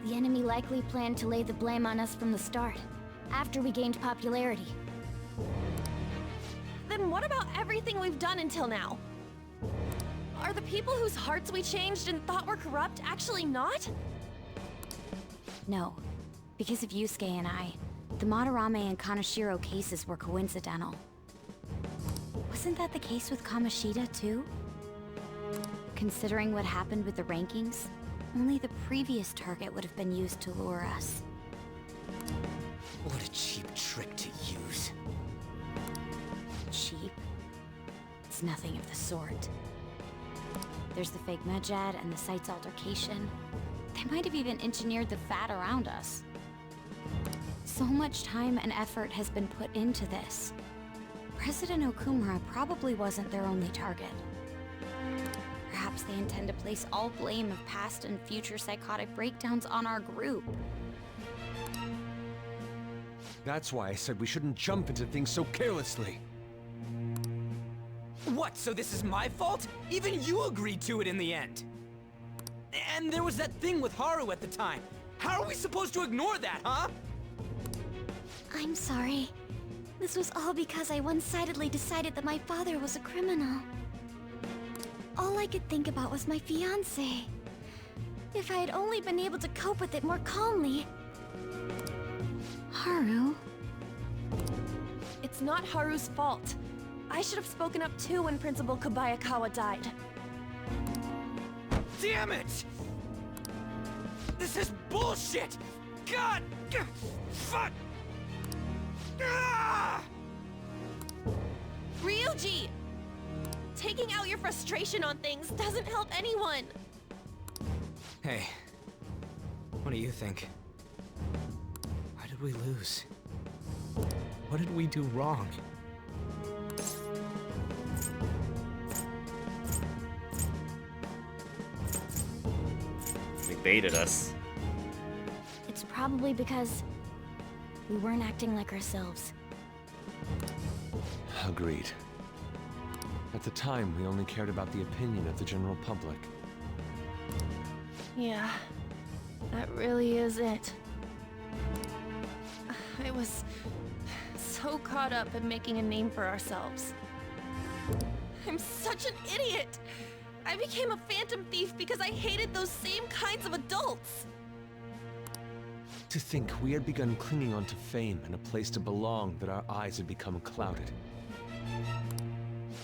The enemy likely planned to lay the blame on us from the start, after we gained popularity. Then what about everything we've done until now? Are the people whose hearts we changed and thought were corrupt actually not? No, because of Yusuke and I, the Madarame and Kaneshiro cases were coincidental. Wasn't that the case with Kamoshida, too? Considering what happened with the rankings, only the previous target would have been used to lure us. What a cheap trick to use. Cheap? It's nothing of the sort. There's the fake Medjed and the site's altercation. They might have even engineered the fat around us. So much time and effort has been put into this. President Okumura probably wasn't their only target. Perhaps they intend to place all blame of past and future psychotic breakdowns on our group. That's why I said we shouldn't jump into things so carelessly. What, so this is my fault? Even you agreed to it in the end. And there was that thing with Haru at the time. How are we supposed to ignore that, huh? I'm sorry. This was all because I one-sidedly decided that my father was a criminal. All I could think about was my fiancé. If I had only been able to cope with it more calmly. Haru? It's not Haru's fault. I should have spoken up too when Principal Kobayakawa died. Damn it! This is bullshit! God! Fuck! Ah! Ryuji! Taking out your frustration on things doesn't help anyone! Hey, what do you think? Why did we lose? What did we do wrong? They baited us. It's probably because we weren't acting like ourselves. Agreed. At the time, we only cared about the opinion of the general public. Yeah, that really is it. I was so caught up in making a name for ourselves. I'm such an idiot! I became a phantom thief because I hated those same kinds of adults! To think we had begun clinging onto fame and a place to belong that our eyes had become clouded.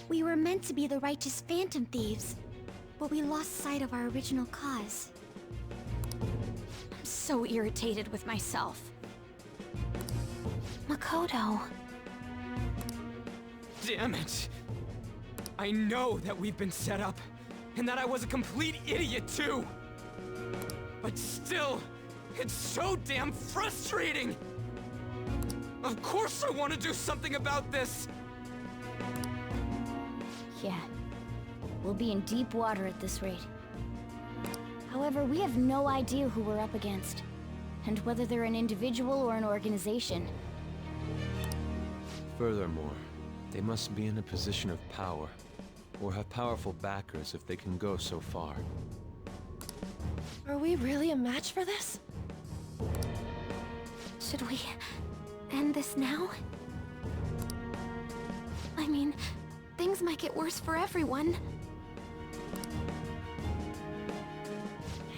We were meant to be the righteous phantom thieves, but we lost sight of our original cause. I'm so irritated with myself. Makoto. Damn it! I know that we've been set up, and that I was a complete idiot too! But still, it's so damn frustrating! Of course I want to do something about this! Yeah. We'll be in deep water at this rate. However, we have no idea who we're up against, and whether they're an individual or an organization. Furthermore, they must be in a position of power, or have powerful backers if they can go so far. Are we really a match for this? Should we end this now? I mean, things might get worse for everyone.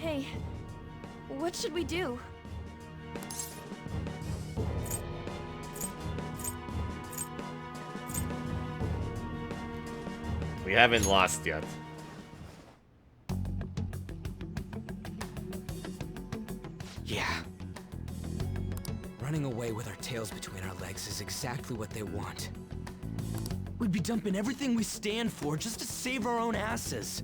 Hey, what should we do? We haven't lost yet. Yeah. Running away with our tails between our legs is exactly what they want. We'd be dumping everything we stand for just to save our own asses.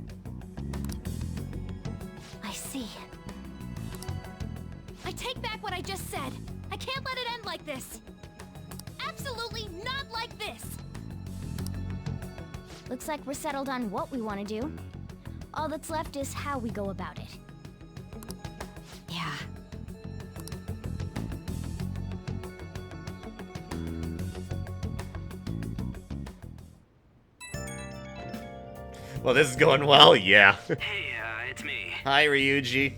I see. I take back what I just said. I can't let it end like this. Absolutely not like this. Looks like we're settled on what we want to do. All that's left is how we go about it. Yeah. Well, this is going well, yeah. Hey, it's me. Hi, Ryuji.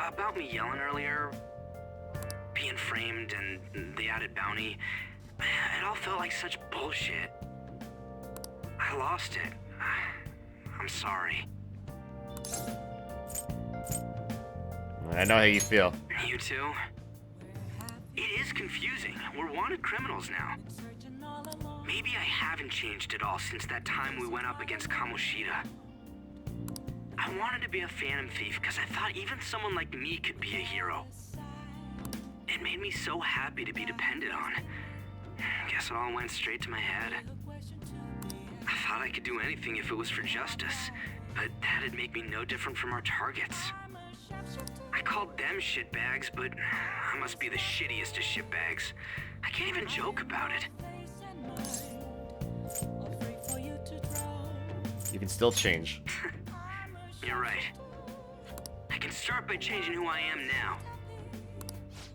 About me yelling earlier, being framed, and the added bounty, it all felt like such bullshit. I lost it. I'm sorry. I know how you feel. You too? It is confusing. We're wanted criminals now. Maybe I haven't changed at all since that time we went up against Kamoshida. I wanted to be a Phantom Thief because I thought even someone like me could be a hero. It made me so happy to be depended on. Guess it all went straight to my head. I thought I could do anything if it was for justice, but that'd make me no different from our targets. I called them shitbags, but I must be the shittiest of shitbags. I can't even joke about it. You can still change. You're right. I can start by changing who I am now.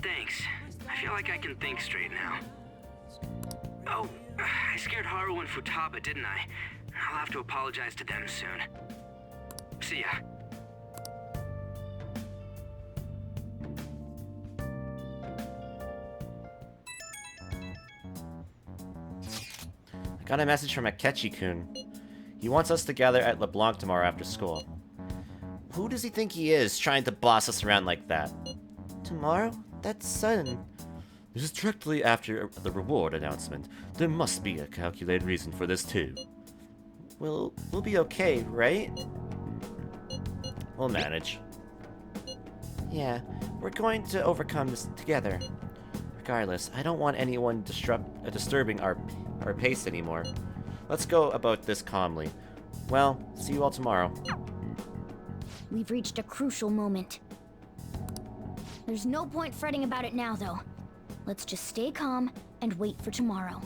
Thanks. I feel like I can think straight now. Oh, I scared Haru and Futaba, didn't I? I'll have to apologize to them soon. See ya. I got a message from Akechi-kun. He wants us to gather at LeBlanc tomorrow after school. Who does he think he is, trying to boss us around like that? Tomorrow? That's sudden. This is directly after the reward announcement. There must be a calculated reason for this too. We'll be okay, right? We'll manage. Yeah, we're going to overcome this together. Regardless, I don't want anyone disturbing our pace anymore. Let's go about this calmly. Well, see you all tomorrow. We've reached a crucial moment. There's no point fretting about it now, though. Let's just stay calm and wait for tomorrow.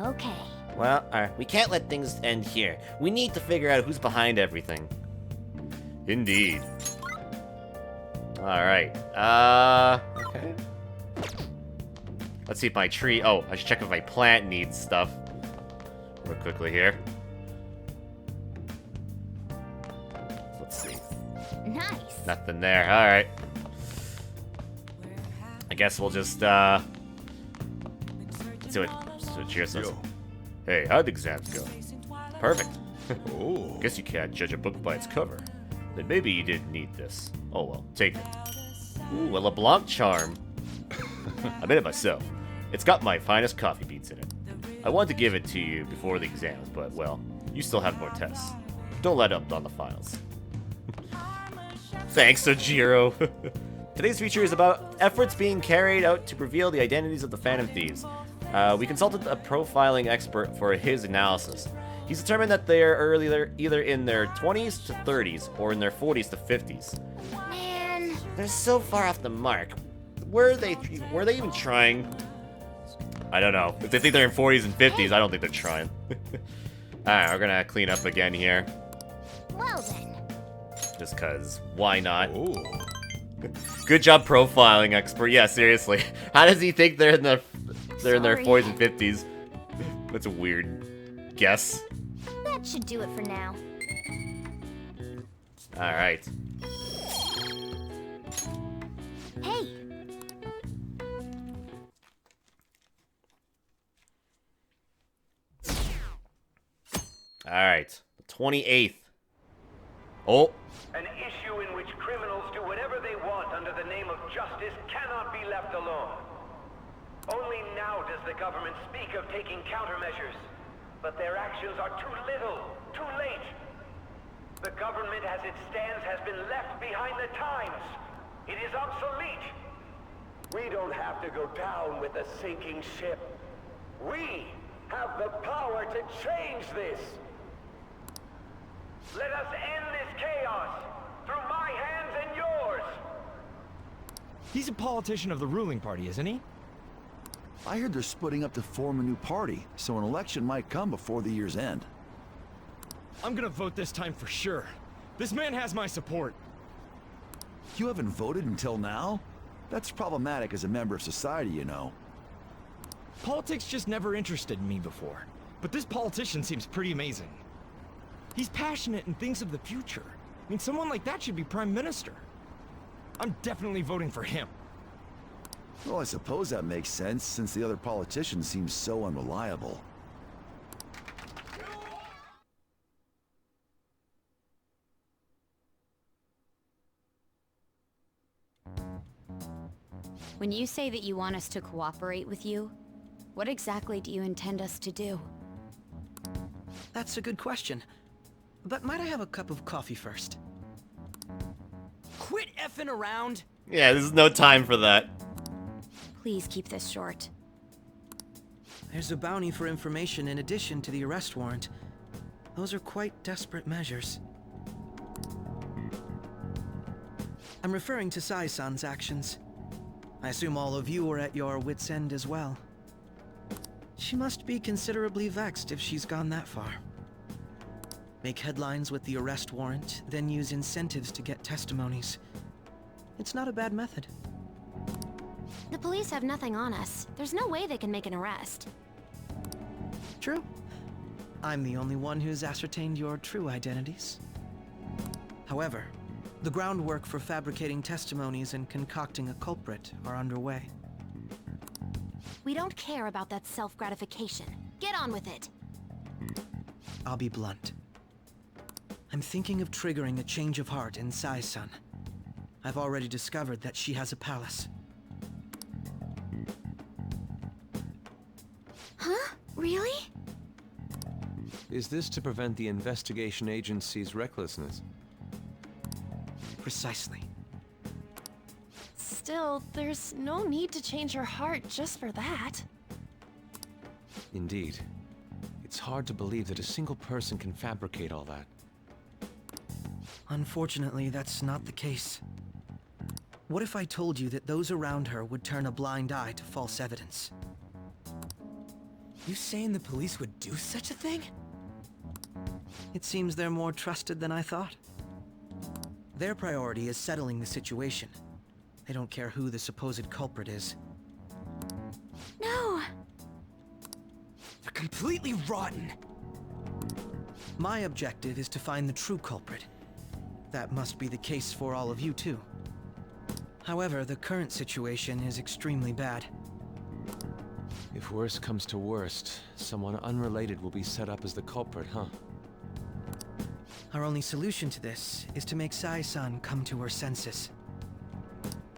Okay. Well, we can't let things end here. We need to figure out who's behind everything. Indeed. Alright. Okay. Let's see if my tree... Oh, I should check if my plant needs stuff. Real quickly here. Let's see. Nice. Nothing there. Alright. I guess we'll just, let's see what Cheer says. Hey, how'd the exams go? Perfect. Oh. Guess you can't judge a book by its cover. Then maybe you didn't need this. Oh well, take it. Ooh, a LeBlanc charm. I made it myself. It's got my finest coffee beans in it. I wanted to give it to you before the exams, but, well, you still have more tests. Don't let up on the finals. Thanks, Ojiro. Today's feature is about efforts being carried out to reveal the identities of the Phantom Thieves. We consulted a profiling expert for his analysis. He's determined that they are either in their 20s to 30s or in their 40s to 50s. Man, they're so far off the mark. Were they even trying? I don't know. If they think they're in 40s and 50s, I don't think they're trying. Alright, we're gonna clean up again here. Well then. Just cause, why not? Good job profiling, expert. Yeah, seriously. How does he think they're in their 40s and 50s? That's a weird guess. That should do it for now. Alright. Hey! Alright. The 28th. Oh. An issue in which criminals do whatever they want under the name of justice cannot be left alone. Only now does the government speak of taking countermeasures. But their actions are too little, too late. The government as it stands has been left behind the times. It is obsolete. We don't have to go down with a sinking ship. We have the power to change this. Let us end this chaos through my hands and yours. He's a politician of the ruling party, isn't he? I heard they're splitting up to form a new party, so an election might come before the year's end. I'm gonna vote this time for sure. This man has my support. You haven't voted until now? That's problematic as a member of society, you know. Politics just never interested me before. But this politician seems pretty amazing. He's passionate and thinks of the future. I mean, someone like that should be Prime Minister. I'm definitely voting for him. Well, I suppose that makes sense, since the other politician seems so unreliable. When you say that you want us to cooperate with you, what exactly do you intend us to do? That's a good question. But might I have a cup of coffee first? Quit effing around! Yeah, this is no time for that. Please keep this short. There's a bounty for information in addition to the arrest warrant. Those are quite desperate measures. I'm referring to Sai-san's actions. I assume all of you are at your wits' end as well. She must be considerably vexed if she's gone that far. Make headlines with the arrest warrant, then use incentives to get testimonies. It's not a bad method. The police have nothing on us. There's no way they can make an arrest. True. I'm the only one who's ascertained your true identities. However, the groundwork for fabricating testimonies and concocting a culprit are underway. We don't care about that self-gratification. Get on with it. I'll be blunt. I'm thinking of triggering a change of heart in Sai-san. I've already discovered that she has a palace. Huh? Really? Is this to prevent the investigation agency's recklessness? Precisely. Still, there's no need to change her heart just for that. Indeed. It's hard to believe that a single person can fabricate all that. Unfortunately, that's not the case. What if I told you that those around her would turn a blind eye to false evidence? You saying the police would do such a thing? It seems they're more trusted than I thought. Their priority is settling the situation. They don't care who the supposed culprit is. No! They're completely rotten! My objective is to find the true culprit. That must be the case for all of you too. However, the current situation is extremely bad. If worst comes to worst, someone unrelated will be set up as the culprit, huh? Our only solution to this is to make Sai-san come to her senses.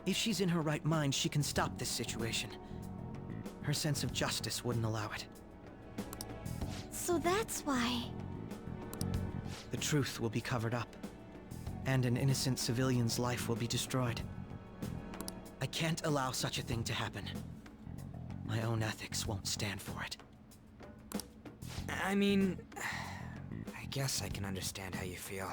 If she's in her right mind, she can stop this situation. Her sense of justice wouldn't allow it. So that's why... The truth will be covered up, and an innocent civilian's life will be destroyed. I can't allow such a thing to happen. My own ethics won't stand for it. I mean, I guess I can understand how you feel.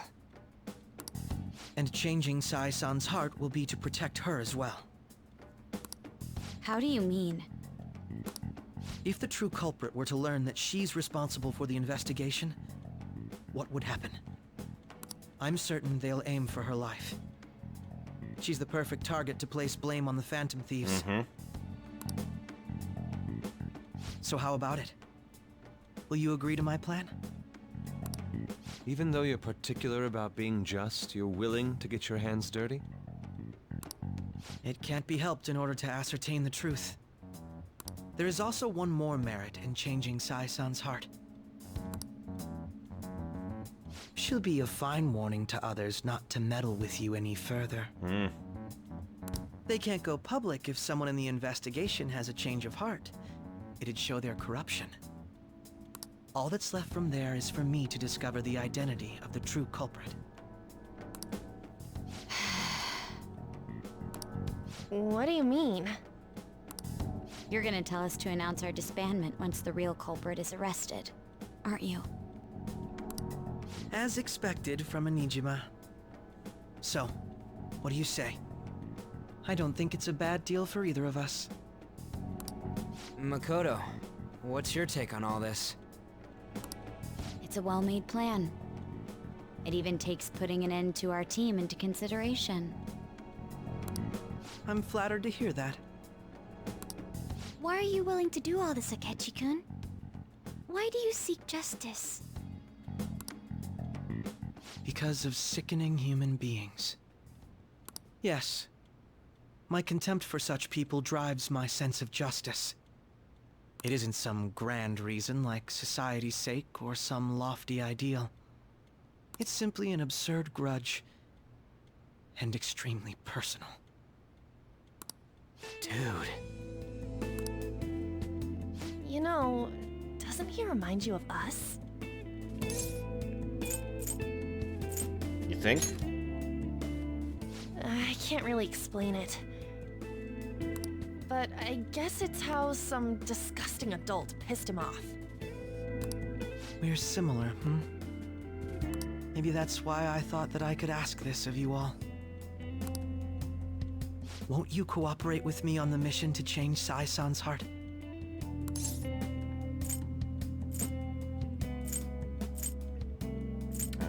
And changing Sai-san's heart will be to protect her as well. How do you mean? If the true culprit were to learn that she's responsible for the investigation, what would happen? I'm certain they'll aim for her life. She's the perfect target to place blame on the Phantom Thieves. So how about it? Will you agree to my plan? Even though you're particular about being just, you're willing to get your hands dirty? It can't be helped in order to ascertain the truth. There is also one more merit in changing Sai-san's heart. She'll be a fine warning to others not to meddle with you any further. They can't go public if someone in the investigation has a change of heart. It'd show their corruption. All that's left from there is for me to discover the identity of the true culprit. What do you mean? You're gonna tell us to announce our disbandment once the real culprit is arrested, aren't you? As expected from Anijima. So, what do you say? I don't think it's a bad deal for either of us. Makoto, what's your take on all this? It's a well-made plan. It even takes putting an end to our team into consideration. I'm flattered to hear that. Why are you willing to do all this, Akechi-kun? Why do you seek justice? Because of sickening human beings. Yes. My contempt for such people drives my sense of justice. It isn't some grand reason like society's sake or some lofty ideal. It's simply an absurd grudge and extremely personal. Dude. You know, doesn't he remind you of us? You think? I can't really explain it. But I guess it's how some disgusting adult pissed him off. We're similar, hmm? Maybe that's why I thought that I could ask this of you all. Won't you cooperate with me on the mission to change Sai-san's heart?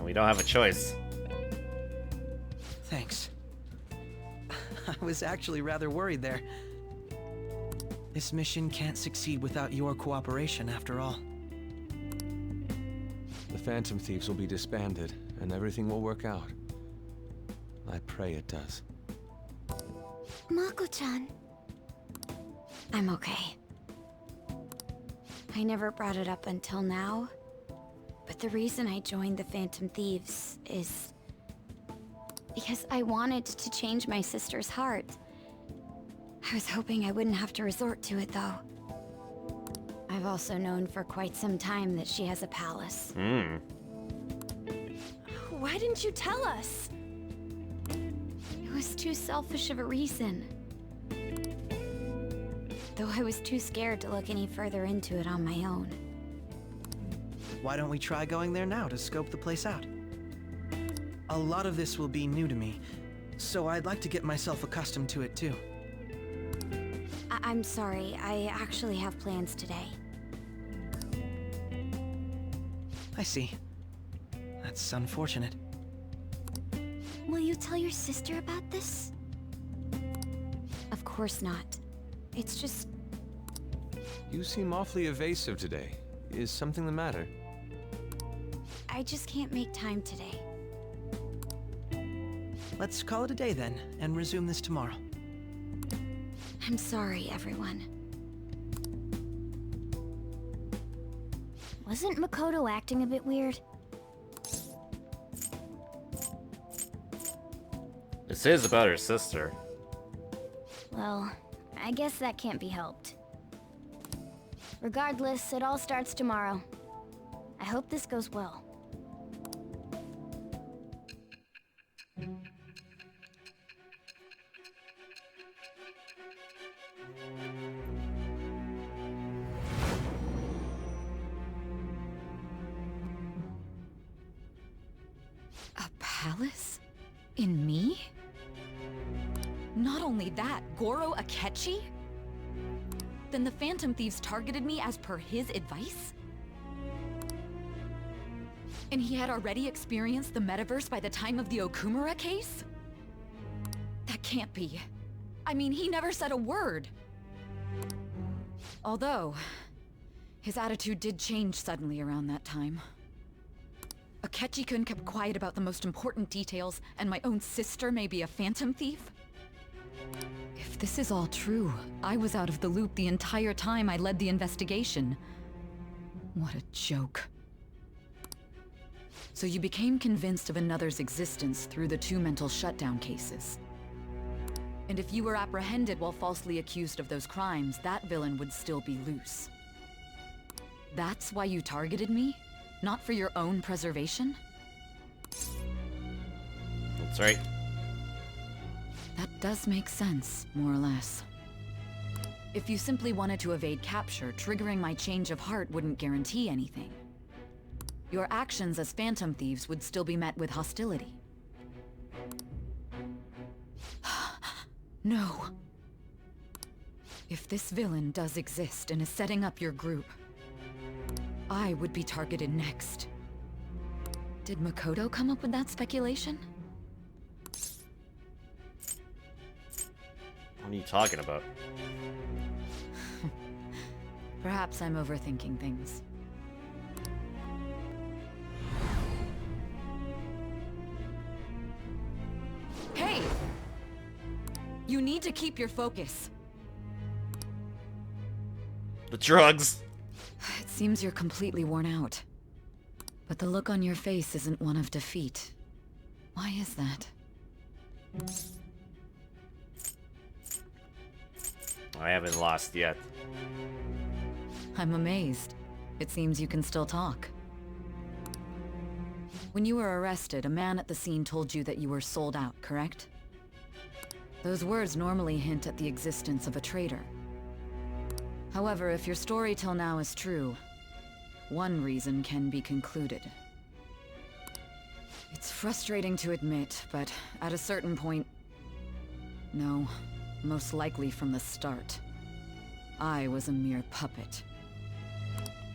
We don't have a choice. Thanks. I was actually rather worried there. This mission can't succeed without your cooperation, after all. The Phantom Thieves will be disbanded, and everything will work out. I pray it does. Mako-chan. I'm okay. I never brought it up until now, but the reason I joined the Phantom Thieves is because I wanted to change my sister's heart. I was hoping I wouldn't have to resort to it, though. I've also known for quite some time that she has a palace. Why didn't you tell us? It was too selfish of a reason. Though I was too scared to look any further into it on my own. Why don't we try going there now to scope the place out? A lot of this will be new to me, so I'd like to get myself accustomed to it too. I'm sorry, I actually have plans today. I see. That's unfortunate. Will you tell your sister about this? Of course not. It's just... You seem awfully evasive today. Is something the matter? I just can't make time today. Let's call it a day then, and resume this tomorrow. I'm sorry, everyone. Wasn't Makoto acting a bit weird? This is about her sister. Well, I guess that can't be helped. Regardless, it all starts tomorrow. I hope this goes well. A palace? In me? Not only that, Goro Akechi? Then the Phantom Thieves targeted me as per his advice? And he had already experienced the metaverse by the time of the Okumura case? That can't be. I mean, he never said a word. Although, his attitude did change suddenly around that time. Akechi-kun kept quiet about the most important details, and my own sister may be a Phantom Thief? If this is all true, I was out of the loop the entire time I led the investigation. What a joke. So you became convinced of another's existence through the 2 mental shutdown cases. And if you were apprehended while falsely accused of those crimes, that villain would still be loose. That's why you targeted me? Not for your own preservation? That's right. That does make sense, more or less. If you simply wanted to evade capture, triggering my change of heart wouldn't guarantee anything. Your actions as Phantom Thieves would still be met with hostility. No. If this villain does exist and is setting up your group, I would be targeted next. Did Makoto come up with that speculation? What are you talking about? Perhaps I'm overthinking things. Hey! You need to keep your focus. The drugs. It seems you're completely worn out. But the look on your face isn't one of defeat. Why is that? I haven't lost yet. I'm amazed. It seems you can still talk. When you were arrested, a man at the scene told you that you were sold out, correct? Those words normally hint at the existence of a traitor. However, if your story till now is true, one reason can be concluded. It's frustrating to admit, but at a certain point... No, most likely from the start. I was a mere puppet.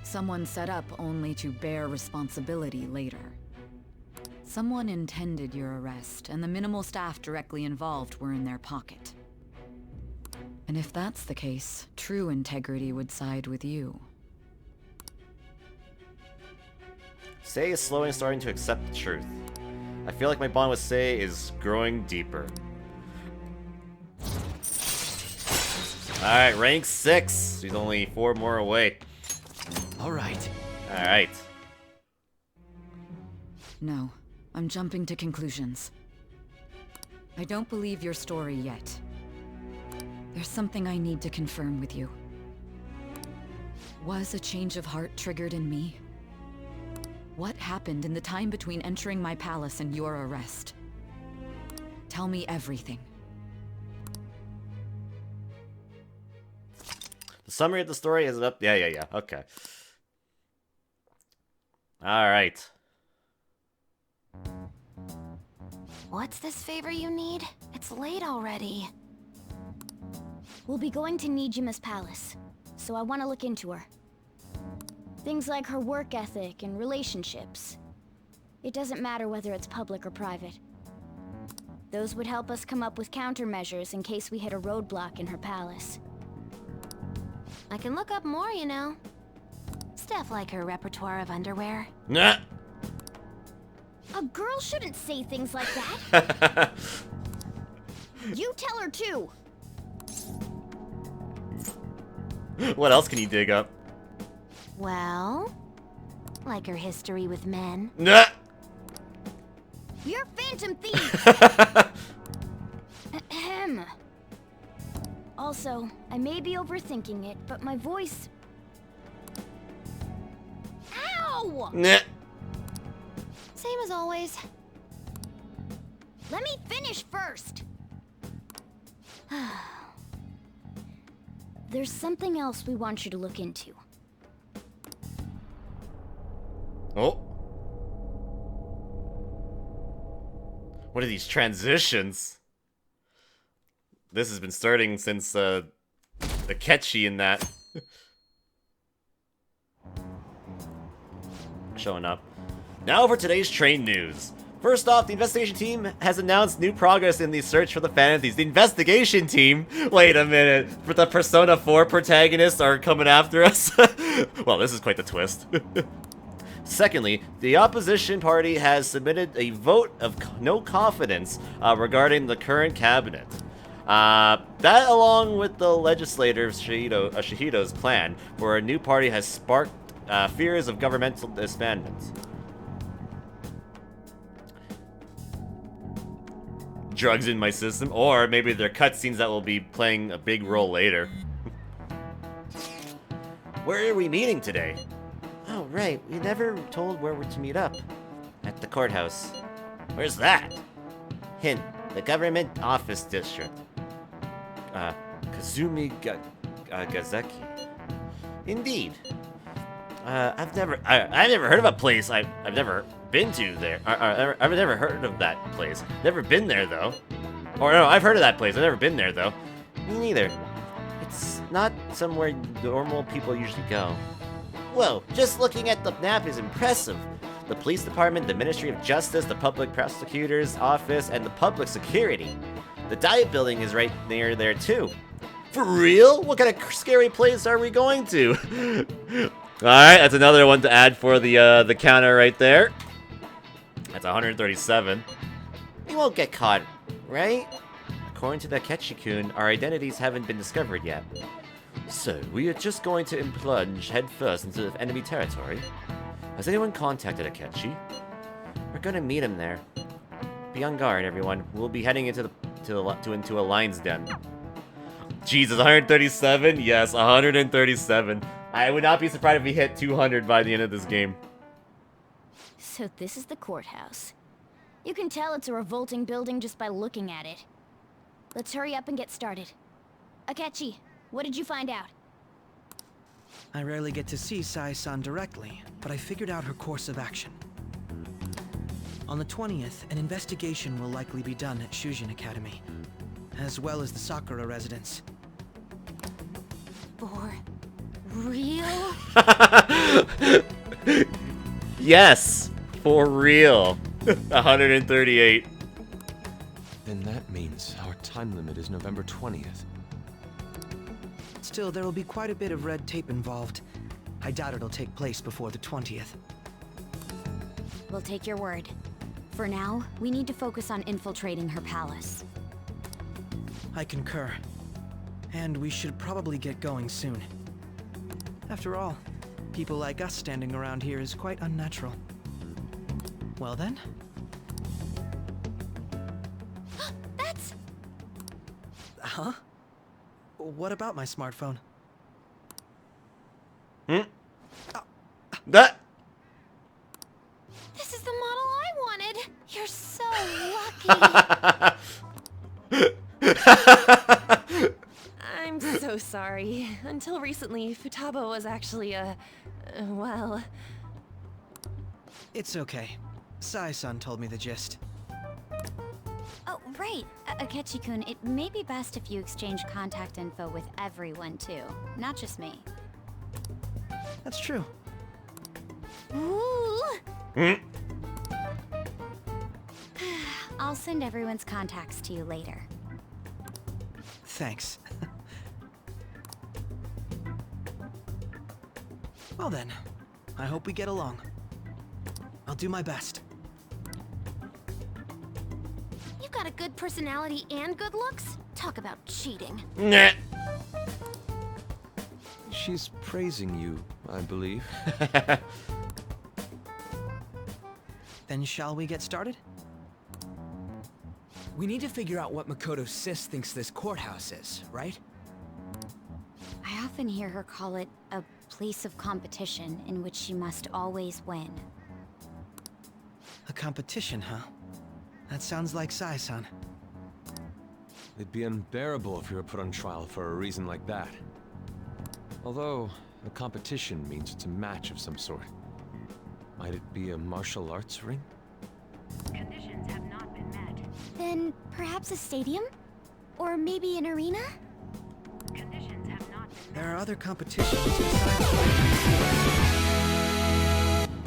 Someone set up only to bear responsibility later. Someone intended your arrest, and the minimal staff directly involved were in their pocket. And if that's the case, true integrity would side with you. Sei is slowly starting to accept the truth. I feel like my bond with Sei is growing deeper. Alright, rank 6. He's only 4 more away. Alright. Alright. No, I'm jumping to conclusions. I don't believe your story yet. There's something I need to confirm with you. Was a change of heart triggered in me? What happened in the time between entering my palace and your arrest? Tell me everything. The summary of the story is up. Yeah. Okay. Alright. What's this favor you need? It's late already. We'll be going to Nijima's palace, so I want to look into her. Things like her work ethic and relationships. It doesn't matter whether it's public or private. Those would help us come up with countermeasures in case we hit a roadblock in her palace. I can look up more, you know. Stuff like her repertoire of underwear. Nah. A girl shouldn't say things like that. You tell her too. What else can you dig up? Well, like her history with men. Nah. You're Phantom Thieves! Ahem. Also, I may be overthinking it, but my voice... Ow! Nah. Same as always. Let me finish first! There's something else we want you to look into. Oh. What are these transitions? This has been starting since the Ketchi in that. Showing up. Now for today's train news. First off, the investigation team has announced new progress in the search for the Phantom Thieves. The investigation team? Wait a minute. For the Persona 4 protagonists are coming after us? Well, this is quite the twist. Secondly, the opposition party has submitted a vote of no confidence regarding the current cabinet. That, along with the legislator Shahido's plan for a new party, has sparked fears of governmental disbandment. Drugs in my system, or maybe they're cutscenes that will be playing a big role later. Where are we meeting today? Oh, right. We never told where we're to meet up. At the courthouse. Where's that? Hint. The government office district. Kazumi Gazeki. Indeed. I've never heard of a place I've never been to there. I've never heard of that place. Never been there though. Or no, I've heard of that place. I've never been there though. Me neither. It's not somewhere normal people usually go. Whoa, just looking at the map is impressive. The police department, the Ministry of Justice, the public prosecutor's office, and the public security. The diet building is right near there too. For real? What kind of scary place are we going to? Alright, that's another one to add for the counter right there. That's 137. We won't get caught, right? According to the Akechi-kun, our identities haven't been discovered yet. So, we are just going to plunge headfirst into enemy territory? Has anyone contacted Akechi? We're gonna meet him there. Be on guard, everyone. We'll be heading into into a lion's den. Jesus, 137? Yes, 137. I would not be surprised if we hit 200 by the end of this game. So this is the courthouse. You can tell it's a revolting building just by looking at it. Let's hurry up and get started. Akechi, what did you find out? I rarely get to see Sai-san directly, but I figured out her course of action. On the 20th, an investigation will likely be done at Shujin Academy, as well as the Sakura residence. For real? Yes, for real. 138. Then that means our time limit is November 20th. Still, there will be quite a bit of red tape involved. I doubt it'll take place before the 20th. We'll take your word. For now, we need to focus on infiltrating her palace. I concur. And we should probably get going soon. After all, people like us standing around here is quite unnatural. Well then? That's... Huh? What about my smartphone? That... This is the model I wanted! You're so lucky! I'm so sorry. Until recently, Futaba was actually well... It's okay. Sai-san told me the gist. Oh, right. Akechi-kun, it may be best if you exchange contact info with everyone, too. Not just me. That's true. Ooh! I'll send everyone's contacts to you later. Thanks. Well then, I hope we get along. I'll do my best. You've got a good personality and good looks? Talk about cheating. Nah. She's praising you, I believe. Then shall we get started? We need to figure out what Makoto Sis thinks this courthouse is, right? I often hear her call it a place of competition in which she must always win. A competition, huh? That sounds like Sai-san. It'd be unbearable if you were put on trial for a reason like that. Although, a competition means it's a match of some sort. Might it be a martial arts ring? Conditions have not been met. Then perhaps a stadium? Or maybe an arena? Conditions have not been met. There are other competitions besides...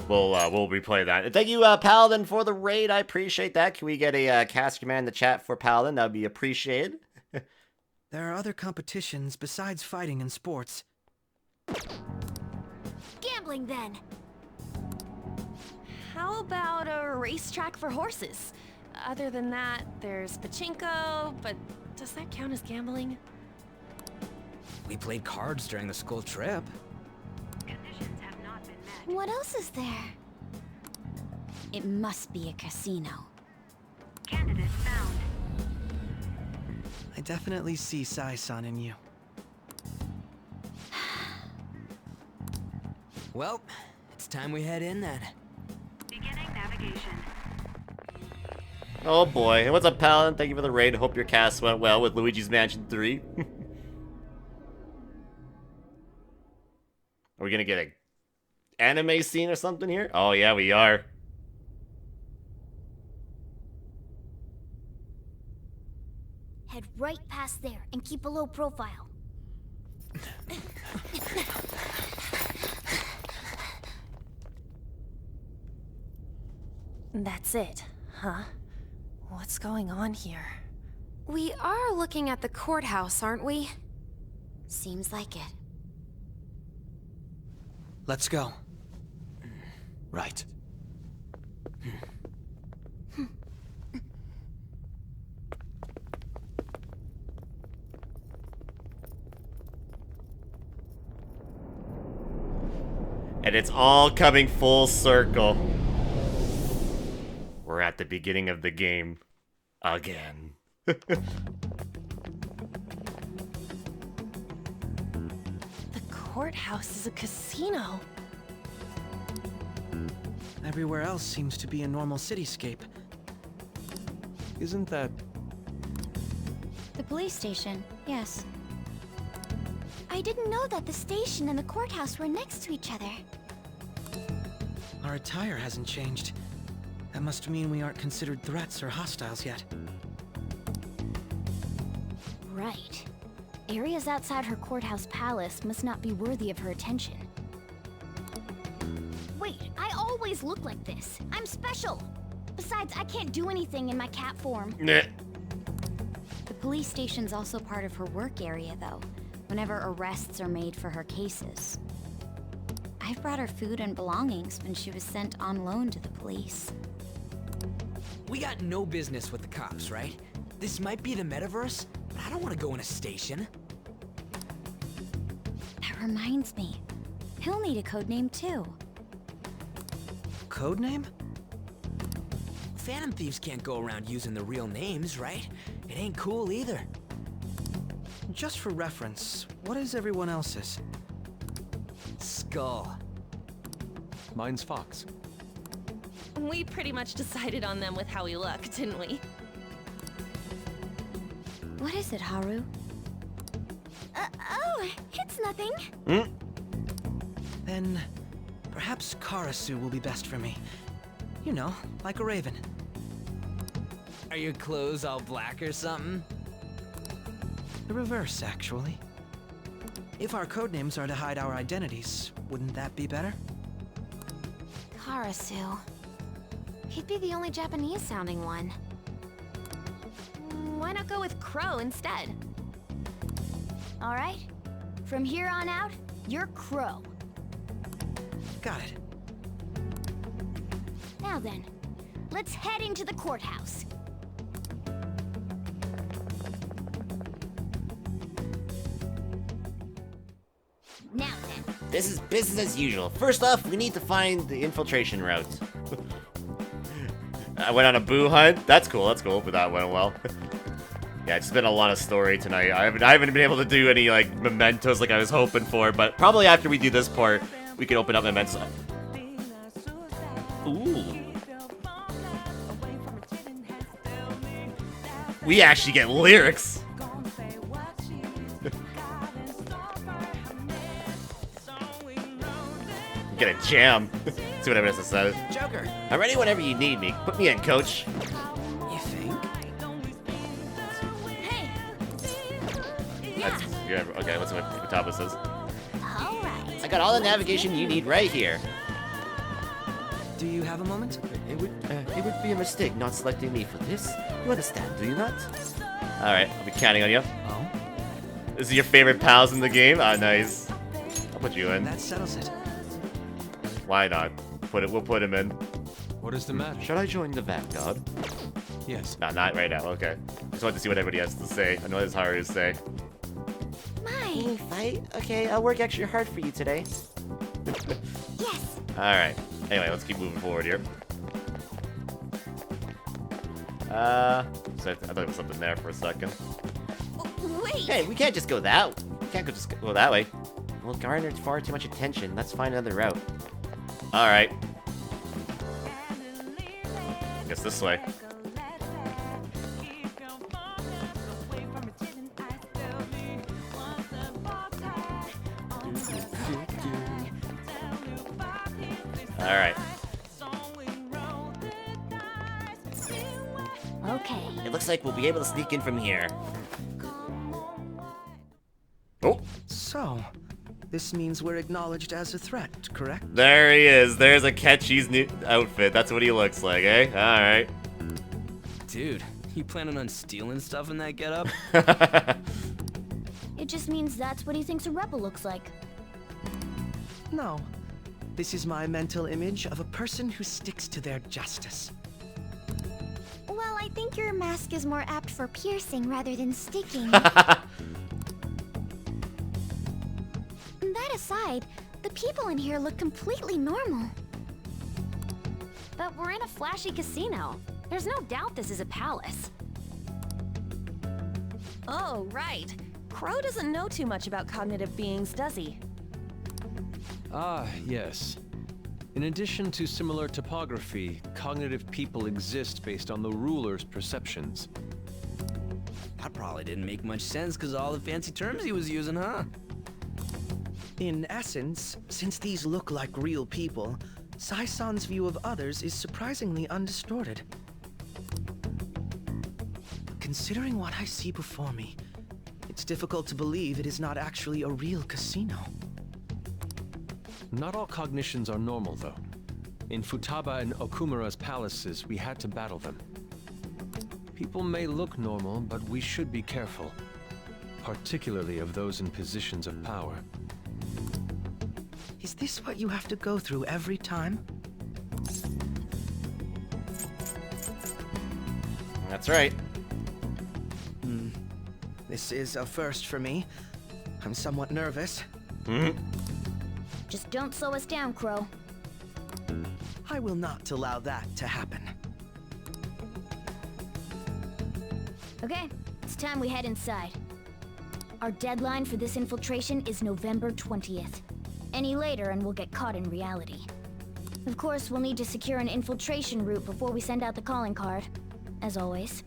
We'll replay that. Thank you, Paladin, for the raid. I appreciate that. Can we get a cast command in the chat for Paladin? That'd be appreciated. There are other competitions besides fighting and sports. Gambling, then. How about a racetrack for horses? Other than that, there's pachinko, but does that count as gambling? We played cards during the school trip. Conditions have not been met. What else is there? It must be a casino. Candidate found. I definitely see Sai-san in you. Well, it's time we head in then. Beginning navigation. Oh boy. What's up, Paladin? Thank you for the raid. Hope your cast went well with Luigi's Mansion 3. Are we gonna get a anime scene or something here? Oh yeah, we are. Head right past there and keep a low profile. That's it, huh? What's going on here? We are looking at the courthouse, aren't we? Seems like it. Let's go. Right. And it's all coming full circle. We're at the beginning of the game. Again. The courthouse is a casino. Everywhere else seems to be a normal cityscape. Isn't that... The police station, yes. I didn't know that the station and the courthouse were next to each other. Our attire hasn't changed. That must mean we aren't considered threats or hostiles yet. Right. Areas outside her courthouse palace must not be worthy of her attention. Wait, I always look like this. I'm special. Besides, I can't do anything in my cat form. Nah. The police station's also part of her work area, though, whenever arrests are made for her cases. I've brought her food and belongings when she was sent on loan to the police. We got no business with the cops, right? This might be the metaverse, but I don't want to go in a station. That reminds me. He'll need a codename, too. Codename? Phantom Thieves can't go around using the real names, right? It ain't cool either. Just for reference, what is everyone else's? Skull. Mine's Fox. We pretty much decided on them with how we look, didn't we? What is it, Haru? Oh, it's nothing. Then, perhaps Karasu will be best for me. You know, like a raven. Are your clothes all black or something? The reverse, actually. If our codenames are to hide our identities, wouldn't that be better? Karasu. He'd be the only Japanese-sounding one. Why not go with Crow instead? All right. From here on out, you're Crow. Got it. Now then, let's head into the courthouse. Now then. This is business as usual. First off, we need to find the infiltration route. I went on a boo hunt. That's cool. That's cool. But that went well. Yeah, it's been a lot of story tonight. I haven't been able to do any like mementos like I was hoping for. But probably after we do this part, we can open up mementos. Ooh. We actually get lyrics. Get a jam. See what everyone else says. Joker. I'm ready whenever you need me. Put me in, coach. You think? Hey. Yeah, okay, let's see what Futaba says. All right. I got all the navigation you need right here. Do you have a moment? It would be a mistake not selecting me for this. You understand, do you not? Alright, I'll be counting on you. Oh? This is your favorite pals in the game? Ah, nice. I'll put you in. That settles it. Why not? We'll put him in. What is the matter? Should I join the Vanguard? Yes. No, not right now, okay. Just wanted to see what everybody has to say. I know what Haru to say. My. Fight? Okay, I'll work extra hard for you today. Yes. Alright. Anyway, let's keep moving forward here. So I thought there was something there for a second. Wait. Hey, we can't just go that. We can't just go that way. Well, garnered far too much attention. Let's find another route. All right. Guess this way. All right. Okay. It looks like we'll be able to sneak in from here. Oh. So, this means we're acknowledged as a threat, correct? There he is. There's a Catchy's new outfit. That's what he looks like, eh? All right. Dude, you planning on stealing stuff in that getup? It just means that's what he thinks a rebel looks like. No. This is my mental image of a person who sticks to their justice. Well, I think your mask is more apt for piercing rather than sticking. That aside, the people in here look completely normal. But we're in a flashy casino. There's no doubt this is a palace. Oh, right. Crow doesn't know too much about cognitive beings, does he? Ah, yes. In addition to similar topography, cognitive people exist based on the ruler's perceptions. That probably didn't make much sense because of all the fancy terms he was using, huh? In essence, since these look like real people, Sai-san's view of others is surprisingly undistorted. Considering what I see before me, it's difficult to believe it is not actually a real casino. Not all cognitions are normal, though. In Futaba and Okumura's palaces, we had to battle them. People may look normal, but we should be careful. Particularly of those in positions of power. Is this what you have to go through every time? That's right. This is a first for me. I'm somewhat nervous. Just don't slow us down, Crow. I will not allow that to happen. Okay, it's time we head inside. Our deadline for this infiltration is November 20th. Any later and we'll get caught in reality. Of course, we'll need to secure an infiltration route before we send out the calling card, as always.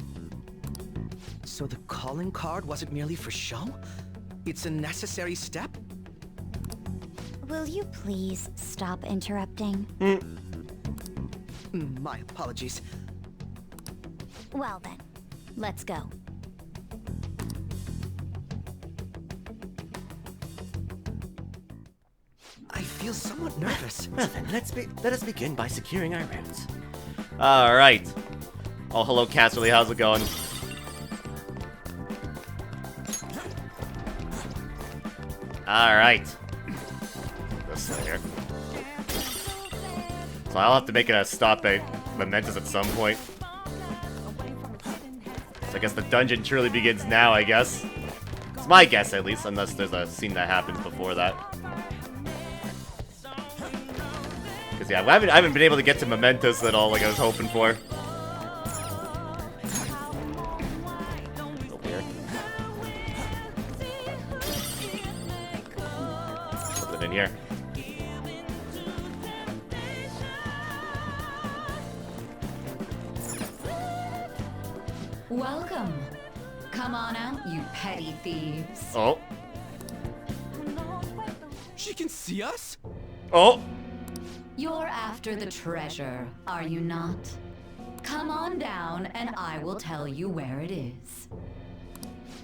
So the calling card wasn't merely for show? It's a necessary step? Will you please stop interrupting? My apologies. Well then, let's go. I feel somewhat nervous. Well then, let us begin by securing our routes. Alright. Oh, hello, Casserly. How's it going? Alright. This thing here. So I'll have to make a stop at Mementos at some point. So I guess the dungeon truly begins now, I guess. It's my guess, at least, unless there's a scene that happens before that. Because, yeah, I haven't been able to get to Mementos at all like I was hoping for. Over here. Something in here. Welcome. Come on out, you petty thieves. Oh. She can see us? Oh. You're after the treasure, are you not? Come on down and I will tell you where it is.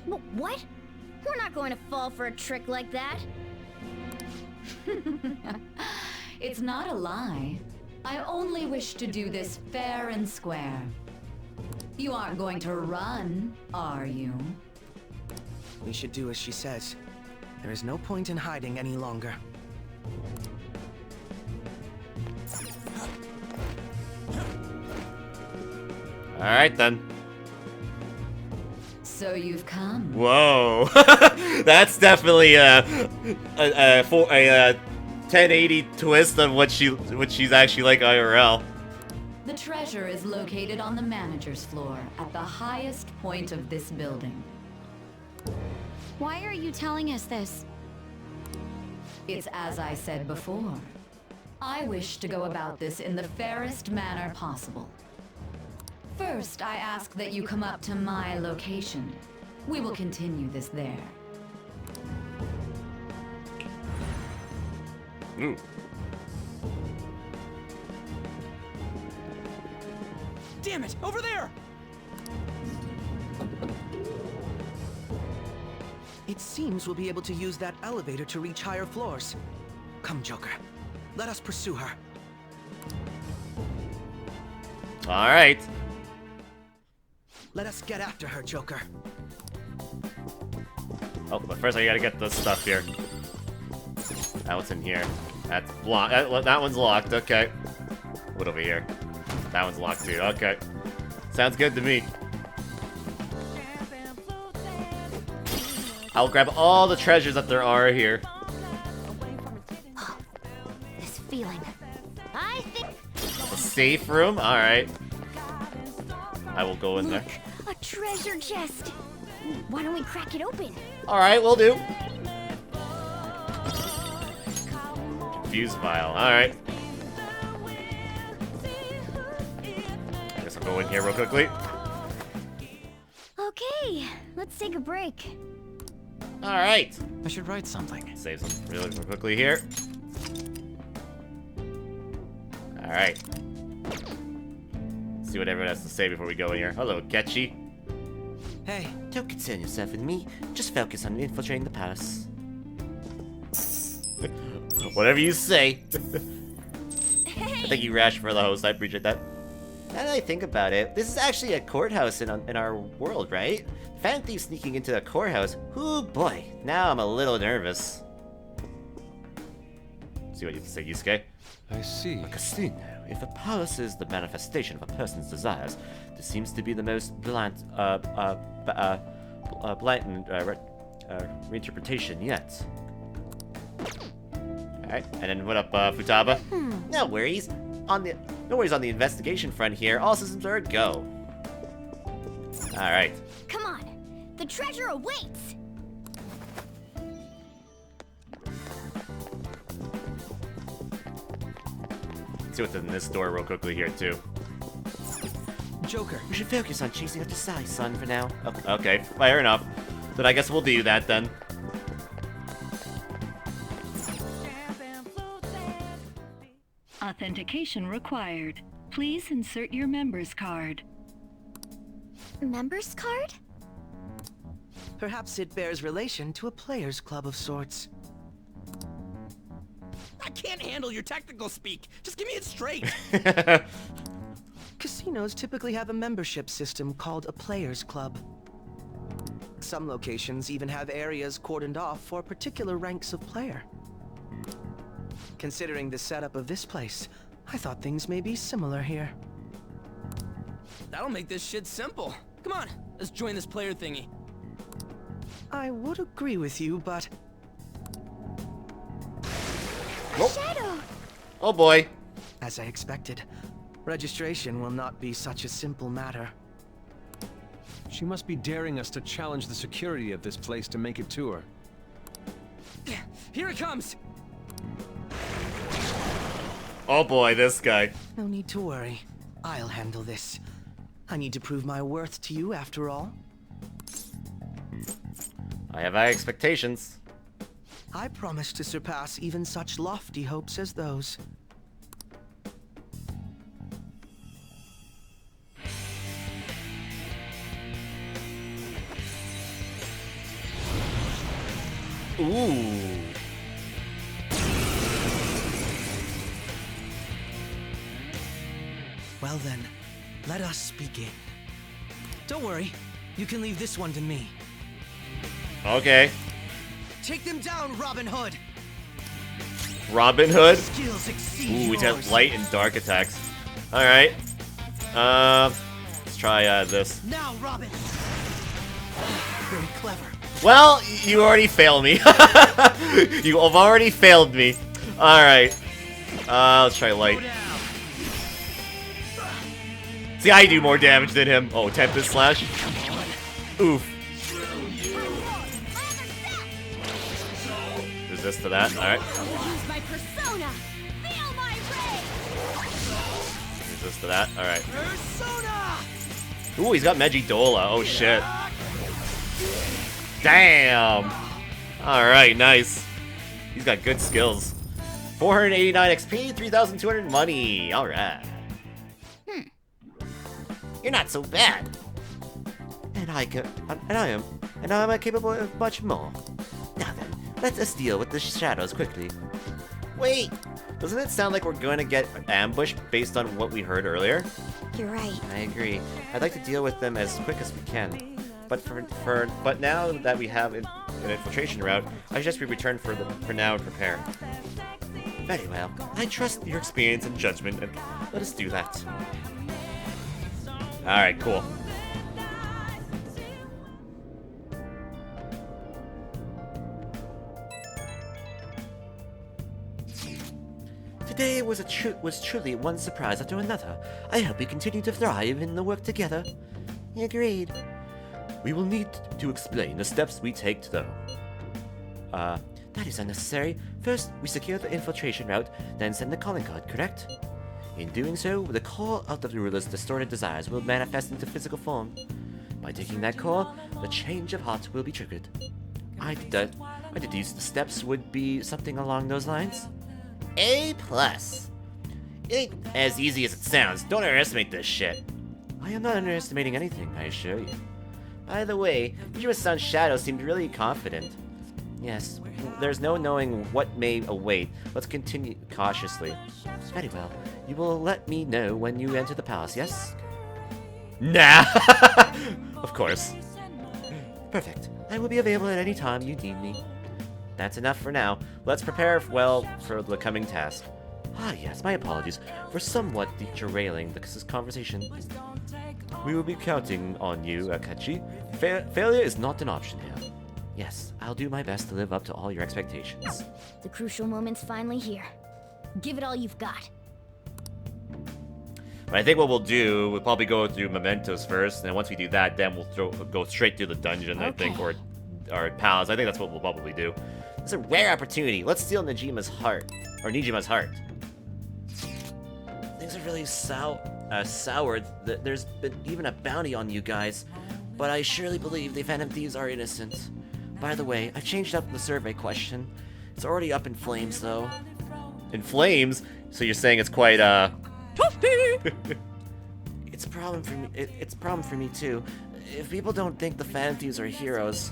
What? We're not going to fall for a trick like that. It's not a lie. I only wish to do this fair and square. You aren't going to run, are you? We should do as she says. There is no point in hiding any longer. Alright then. So you've come. Whoa. That's definitely a 1080 twist of what she's actually like IRL. The treasure is located on the manager's floor at the highest point of this building. Why are you telling us this? It's as I said before. I wish to go about this in the fairest manner possible. First, I ask that you come up to my location. We will continue this there. Ooh. Damn it! Over there! It seems we'll be able to use that elevator to reach higher floors. Come, Joker. Let us pursue her. Alright. Let us get after her, Joker. Oh, but first I gotta get this stuff here. Now what's in here? That's blocked. That one's locked. Okay. What over here? That one's locked too. Okay. Sounds good to me. I'll grab all the treasures that there are here. This feeling. I think. A safe room? Alright. I will go in there. A treasure chest. Why don't we crack it open? Alright, we'll do. Fuse vial. Alright. I guess I'll go in here real quickly. Okay, let's take a break. Alright. I should write something. Save some really quickly here. Alright. See what everyone has to say before we go in here. Hello, Ketchy. Hey, don't concern yourself with me. Just focus on infiltrating the palace. Whatever you say. Thank you, Rash, for the host. I appreciate that. Now that I think about it, this is actually a courthouse in our world, right? Phantom Thief sneaking into a courthouse. Ooh, boy. Now I'm a little nervous. See what you say, Yusuke. I see. A casino. If a palace is the manifestation of a person's desires, this seems to be the most blatant reinterpretation yet. Alright, and then what up, Futaba? No worries. No worries on the investigation front here. All systems are a go. Alright. Come on, the treasure awaits. See what's in this door real quickly here, too. Joker, we should focus on chasing after Sai, son, for now. Okay, fair enough. Then I guess we'll do that, then. Authentication required. Please insert your member's card. Member's card? Perhaps it bears relation to a players' club of sorts. I can't handle your technical speak. Just give me it straight. Casinos typically have a membership system called a players' club. Some locations even have areas cordoned off for particular ranks of player. Considering the setup of this place, I thought things may be similar here. That'll make this shit simple. Come on, let's join this player thingy. I would agree with you, but... Shadow! Oh boy. As I expected, registration will not be such a simple matter. She must be daring us to challenge the security of this place to make it to her. Here it comes! Oh boy, this guy. No need to worry. I'll handle this. I need to prove my worth to you, after all. I have high expectations. I promise to surpass even such lofty hopes as those. Ooh. Well then, let us begin. Don't worry, you can leave this one to me. Okay. Take them down, Robin Hood! Robin Hood? Skills exceed Ooh, he's yours. got light and dark attacks. Alright. Let's try this. Now, Robin! Very clever. Well, you already failed me. You have already failed me. Alright. Let's try light. See, I do more damage than him. Oh, Tempest Slash. Oof. Resist to that. Alright. Use my persona. Feel my rage. Resist to that. Alright. Persona! Ooh, he's got Megidola. Oh, shit. Damn. Alright, nice. He's got good skills. 489 XP, 3,200 money. Alright. You're not so bad. And I am capable of much more. Now then, let us deal with the shadows quickly. Wait, doesn't it sound like we're going to get ambushed based on what we heard earlier? You're right. I agree. I'd like to deal with them as quick as we can. But now that we have an infiltration route, I suggest we return for now and prepare. Very well. I trust your experience and judgment, and let us do that. Alright, cool. Today was truly one surprise after another. I hope we continue to thrive in the work together. Agreed. We will need to explain the steps we take, though. That is unnecessary. First, we secure the infiltration route, then send the calling card, correct? In doing so, the call of the ruler's distorted desires will manifest into physical form. By taking that call, the change of heart will be triggered. I deduced the steps would be something along those lines. A+. It ain't as easy as it sounds. Don't underestimate this shit. I am not underestimating anything, I assure you. By the way, Nijima's shadow seemed really confident. Yes, there's no knowing what may await. Let's continue cautiously. Very well. You will let me know when you enter the palace, yes? Nah! Of course. Perfect. I will be available at any time you need me. That's enough for now. Let's prepare well for the coming task. Ah yes, my apologies for somewhat derailing this conversation. We will be counting on you, Akechi. Failure is not an option here. Yes, I'll do my best to live up to all your expectations. The crucial moment's finally here. Give it all you've got. But I think what we'll do, we'll probably go through mementos first, and once we do that, then we'll go straight through the dungeon, I think, or palace. I think that's what we'll probably do. It's a rare opportunity. Let's steal Nijima's heart. Things are really soured. There's been even a bounty on you guys, but I surely believe the Phantom Thieves are innocent. By the way, I've changed up the survey question. It's already up in flames, though. In flames? So you're saying it's quite, toasty! It's a problem for me. It's a problem for me, too. If people don't think the Phantom Thieves are heroes,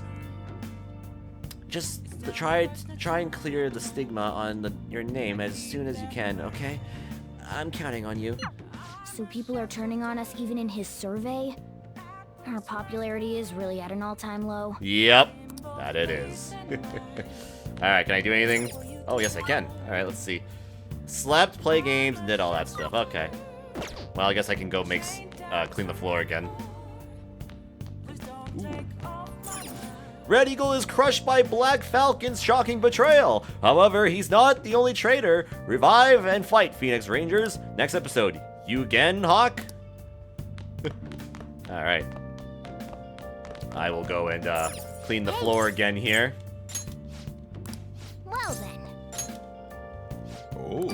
just try and clear the stigma on your name as soon as you can, okay? I'm counting on you. So people are turning on us even in his survey? Our popularity is really at an all-time low. Yep, that it is. Alright, can I do anything? Oh, yes, I can. Alright, let's see. Slept, play games, and did all that stuff. Okay. Well, I guess I can go clean the floor again. Ooh. Red Eagle is crushed by Black Falcon's shocking betrayal. However, he's not the only traitor. Revive and fight, Phoenix Rangers. Next episode, you again, Hawk? Alright. I will go and clean the floor again here. Well then. Oh.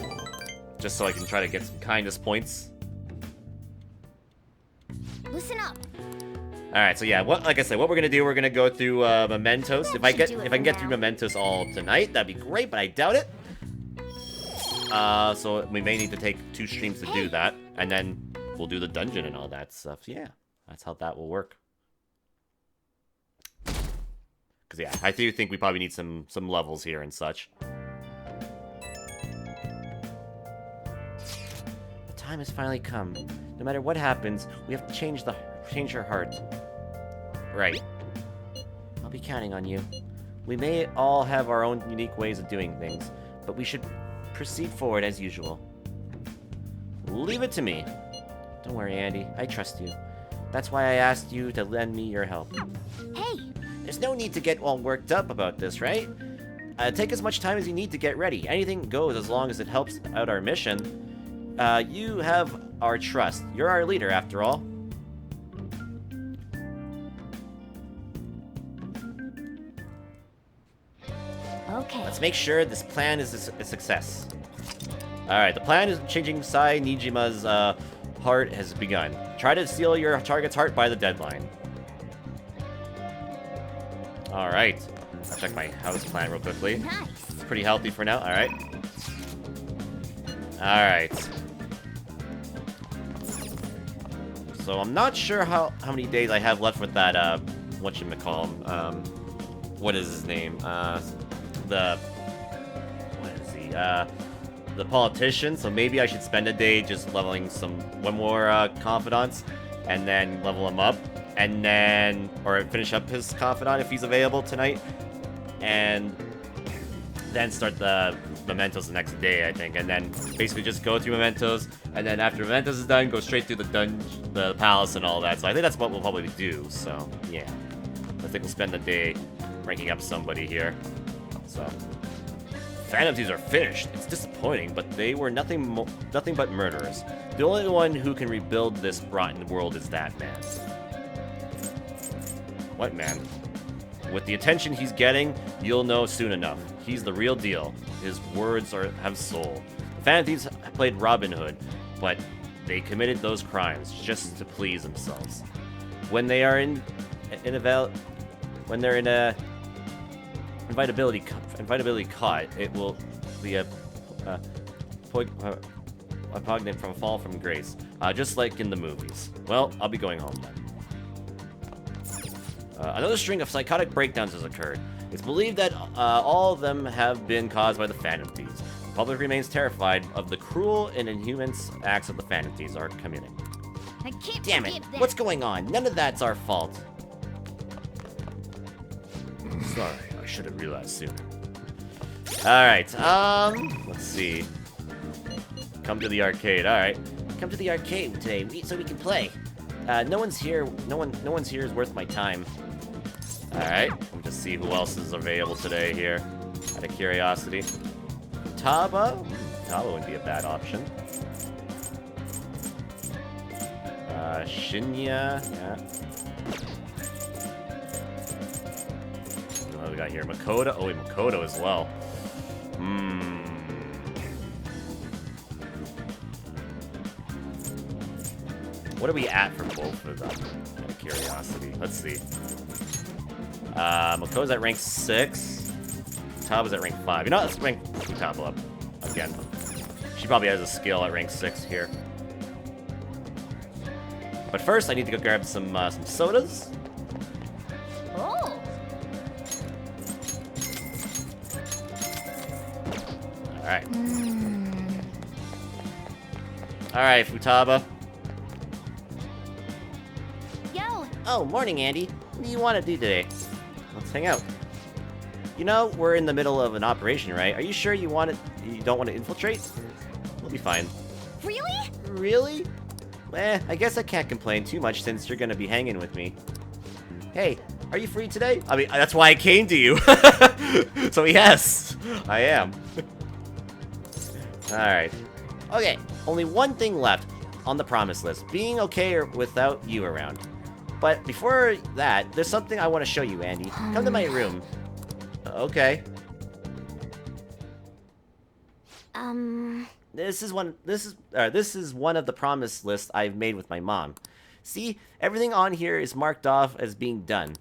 Just so I can try to get some kindness points. Listen up. Alright, so yeah, like I said, what we're gonna do, we're gonna go through mementos. If I can get through mementos all tonight, that'd be great, but I doubt it. So we may need to take 2 streams to do that, and then we'll do the dungeon and all that stuff. Yeah, that's how that will work. Cause yeah, I do think we probably need some levels here and such. The time has finally come. No matter what happens, we have to change her heart. Right. I'll be counting on you. We may all have our own unique ways of doing things, but we should proceed forward as usual. Leave it to me. Don't worry, Andy. I trust you. That's why I asked you to lend me your help. Hey! There's no need to get all worked up about this, right? Take as much time as you need to get ready. Anything goes as long as it helps out our mission. You have our trust. You're our leader, after all. Okay. Let's make sure this plan is a success. Alright, the plan is changing Sai Nijima's heart has begun. Try to steal your target's heart by the deadline. Alright. I'll check my house plan real quickly. Nice. It's pretty healthy for now. Alright. Alright. So I'm not sure how many days I have left with that, whatchamacallem, what is his name? What is he? The politician, so maybe I should spend a day just leveling one more confidants, and then level him up, and then, or finish up his confidant if he's available tonight, and then start the mementos the next day, I think, and then basically just go through mementos, and then after mementos is done, go straight through the palace and all that. So I think that's what we'll probably do. So yeah, I think we'll spend the day ranking up somebody here. So Phantom Thieves are finished. It's disappointing, but they were nothing but murderers. The only one who can rebuild this rotten world is that man. What man? With the attention he's getting, you'll know soon enough. He's the real deal. His words have soul. The Phantom Thieves played Robin Hood, but they committed those crimes just to please themselves. When they are in a invitability caught, it will be a poignant from a fall from grace, just like in the movies. Well, I'll be going home then. Another string of psychotic breakdowns has occurred. It's believed that all of them have been caused by the Phantom Thieves. The public remains terrified of the cruel and inhuman acts that the Phantom Thieves are committing. I can't Damn it! forgive that. What's going on? None of that's our fault. Sorry, I should have realized sooner. Alright, let's see. Come to the arcade, alright. Come to the arcade today so we can play. No one's here is worth my time. Alright, let me just see who else is available today here. Out of curiosity. Taba? Taba wouldn't be a bad option. Shinya, yeah. What do we got here? Makoto? Oh, wait, Makoto as well. What are we at for both of them? Out of curiosity. Let's see. Makoto's at rank 6. Taba's at rank 5. You know, let's rank Taba up again. She probably has a skill at rank 6 here. But first, I need to go grab some sodas. Oh. Alright. Alright, Futaba. Yo. Oh, morning, Andy. What do you want to do today? Let's hang out. You know, we're in the middle of an operation, right? Are you sure you don't want to infiltrate? We'll be fine. Really? Really? I guess I can't complain too much since you're gonna be hanging with me. Hey, are you free today? I mean, that's why I came to you. So yes, I am. Alright. Okay, only one thing left on the promise list. Being okay or without you around. But before that, there's something I want to show you, Andy. Come to my room. Okay. This is one of the promise lists I've made with my mom. See, everything on here is marked off as being done.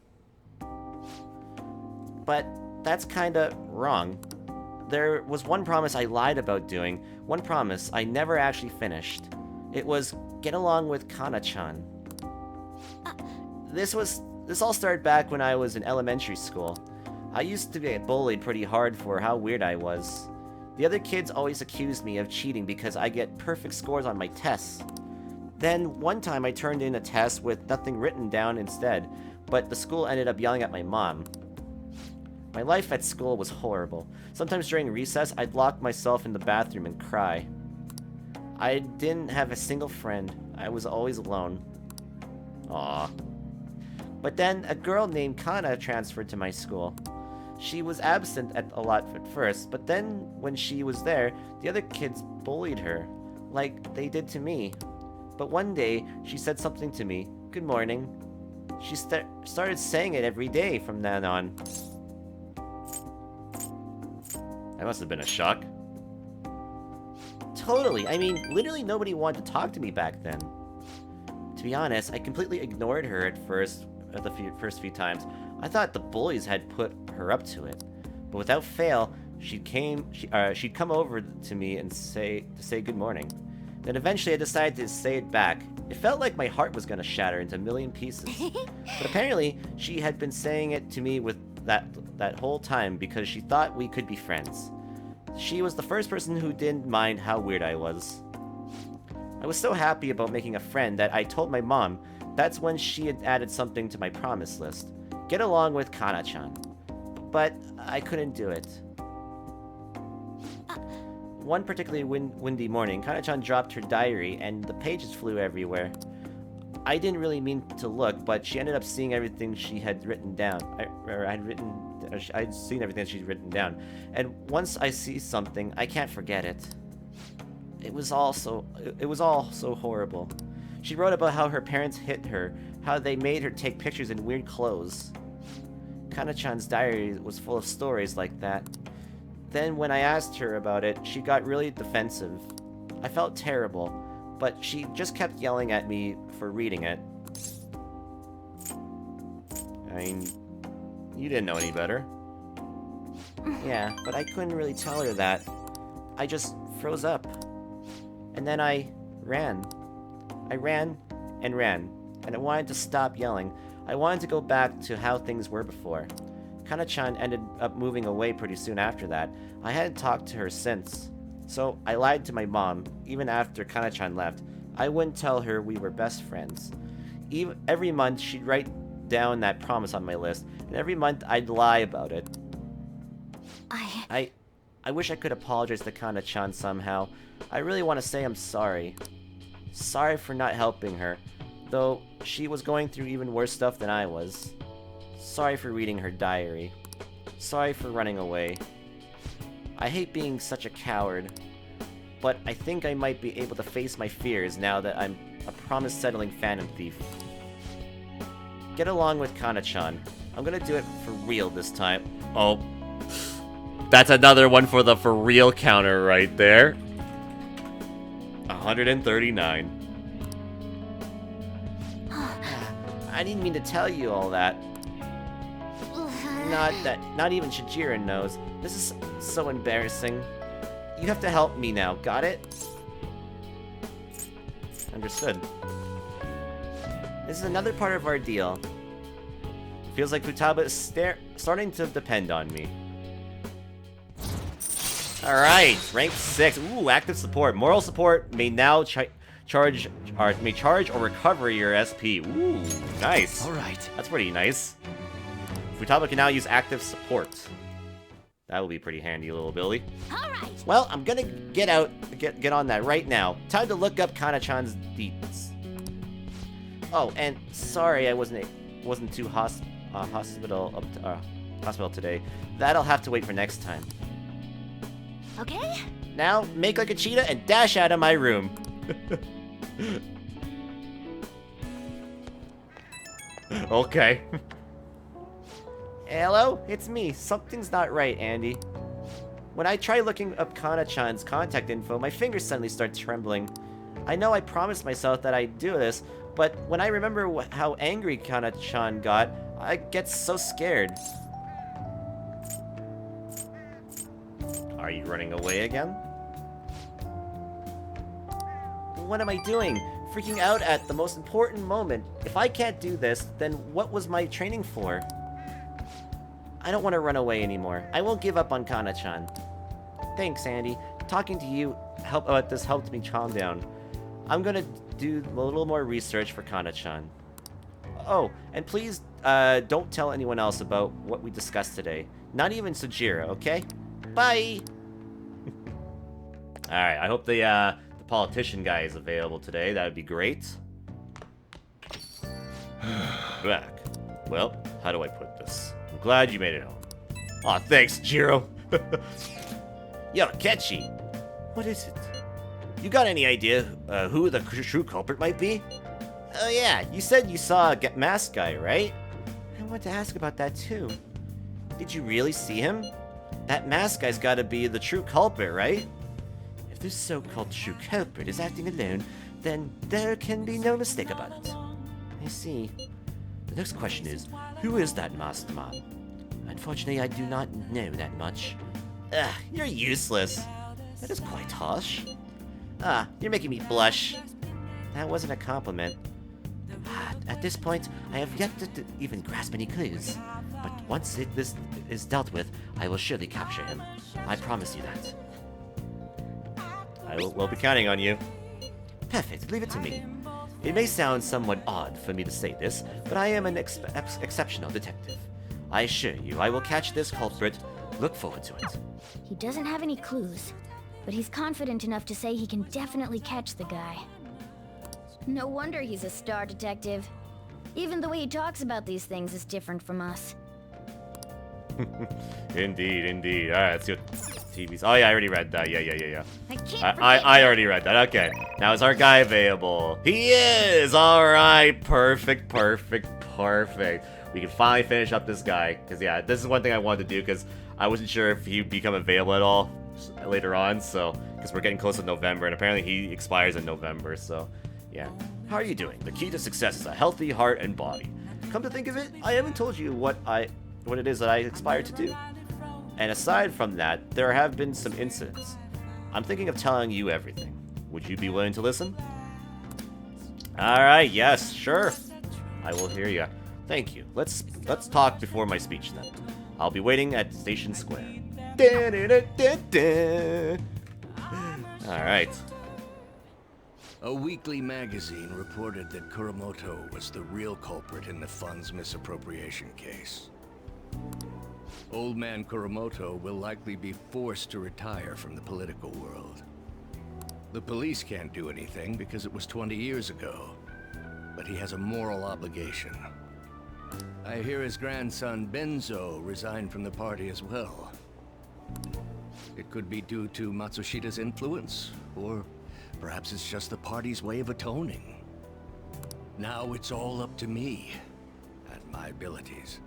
But that's kinda wrong. There was one promise I lied about doing, one promise I never actually finished. It was get along with Kana-chan. This all started back when I was in elementary school. I used to get bullied pretty hard for how weird I was. The other kids always accused me of cheating because I get perfect scores on my tests. Then one time I turned in a test with nothing written down instead, but the school ended up yelling at my mom. My life at school was horrible. Sometimes during recess, I'd lock myself in the bathroom and cry. I didn't have a single friend. I was always alone. Aww. But then a girl named Kana transferred to my school. She was absent a lot at first, but then when she was there, the other kids bullied her, like they did to me. But one day, she said something to me. Good morning. She started saying it every day from then on. That must have been a shock. Totally. I mean, literally nobody wanted to talk to me back then. To be honest, I completely ignored her at the first few times. I thought the bullies had put her up to it. But without fail, she'd come over to me and say good morning. Then eventually I decided to say it back. It felt like my heart was gonna shatter into a million pieces. But apparently, she had been saying it to me with that whole time because she thought we could be friends. She was the first person who didn't mind how weird I was. I was so happy about making a friend that I told my mom. That's when she had added something to my promise list. Get along with Kana-chan. but I couldn't do it. One particularly windy morning, Kana-chan dropped her diary and the pages flew everywhere. I didn't really mean to look, but she ended up seeing everything she had written down. I'd seen everything she'd written down. And once I see something, I can't forget it. It was all so horrible. She wrote about how her parents hit her, how they made her take pictures in weird clothes. Kana-chan's diary was full of stories like that. Then when I asked her about it, she got really defensive. I felt terrible, but she just kept yelling at me for reading it. I mean, you didn't know any better. Yeah, but I couldn't really tell her that. I just froze up. And then I ran. I ran, and I wanted to stop yelling. I wanted to go back to how things were before. Kana-chan ended up moving away pretty soon after that. I hadn't talked to her since. So I lied to my mom, even after Kana-chan left. I wouldn't tell her we were best friends. Every month, she'd write down that promise on my list, and every month I'd lie about it. I wish I could apologize to Kana-chan somehow. I really want to say I'm sorry. Sorry for not helping her, though she was going through even worse stuff than I was. Sorry for reading her diary. Sorry for running away. I hate being such a coward, but I think I might be able to face my fears now that I'm a promise-settling Phantom Thief. Get along with Kana-chan. I'm gonna do it for real this time. Oh. That's another one for the for real counter right there. 139. I didn't mean to tell you all that. Not even Shijira knows. This is so embarrassing. You have to help me now, got it? Understood. This is another part of our deal. Feels like Futaba is starting to depend on me. Alright, rank 6. Ooh, active support. Moral support may now charge or recover your SP. Ooh, nice. Alright. That's pretty nice. Futaba can now use active support. That will be pretty handy, little Billy. Alright. Well, I'm gonna get on that right now. Time to look up Kana-chan's deeds. Oh, and sorry I wasn't too hospital today. That'll have to wait for next time. Okay? Now, make like a cheetah and dash out of my room. Okay. Hello? It's me. Something's not right, Andy. When I try looking up Kana-chan's contact info, my fingers suddenly start trembling. I know I promised myself that I'd do this, but when I remember how angry Kana-chan got, I get so scared. Are you running away again? What am I doing? Freaking out at the most important moment. If I can't do this, then what was my training for? I don't want to run away anymore. I won't give up on Kana-chan. Thanks, Andy. Talking to you about this helped me calm down. I'm gonna do a little more research for Kana-chan. Oh, and please don't tell anyone else about what we discussed today. Not even Sujira, okay? Bye! Alright, I hope the politician guy is available today. That would be great. Back. Well, how do I put this? I'm glad you made it home. Aw, thanks, Jiro. Yo, Ketchy. What is it? You got any idea who the true culprit might be? Oh yeah, you said you saw a masked guy, right? I want to ask about that too. Did you really see him? That masked guy's gotta be the true culprit, right? If this so-called true culprit is acting alone, then there can be no mistake about it. I see. The next question is, who is that masked man? Unfortunately, I do not know that much. Ugh, you're useless. That is quite harsh. Ah, you're making me blush. That wasn't a compliment. At this point, I have yet to even grasp any clues. But once this is dealt with, I will surely capture him. I promise you that. We'll be counting on you. Perfect, leave it to me. It may sound somewhat odd for me to say this, but I am an exceptional detective. I assure you, I will catch this culprit. Look forward to it. He doesn't have any clues, but he's confident enough to say he can definitely catch the guy. No wonder he's a star detective. Even the way he talks about these things is different from us. Indeed, indeed. Alright, let's see what TV's. Oh yeah, I already read that. Yeah. I already read that. Okay. Now is our guy available? He is! Alright, perfect. We can finally finish up this guy. Because yeah, this is one thing I wanted to do because I wasn't sure if he'd become available at all later on, so because we're getting close to November and apparently he expires in November, so yeah. How are you doing? The key to success is a healthy heart and body. Come to think of it, I haven't told you what it is that I aspire to do. And aside from that, there have been some incidents. I'm thinking of telling you everything. Would you be willing to listen? Alright, yes, sure. I will hear you. Thank you. Let's talk before my speech then. I'll be waiting at Station Square. Alright. A weekly magazine reported that Kuramoto was the real culprit in the fund's misappropriation case. Old man Kuramoto will likely be forced to retire from the political world. The police can't do anything because it was 20 years ago, but he has a moral obligation. I hear his grandson Benzo resigned from the party as well. It could be due to Matsushida's influence, or perhaps it's just the party's way of atoning. Now it's all up to me and my abilities.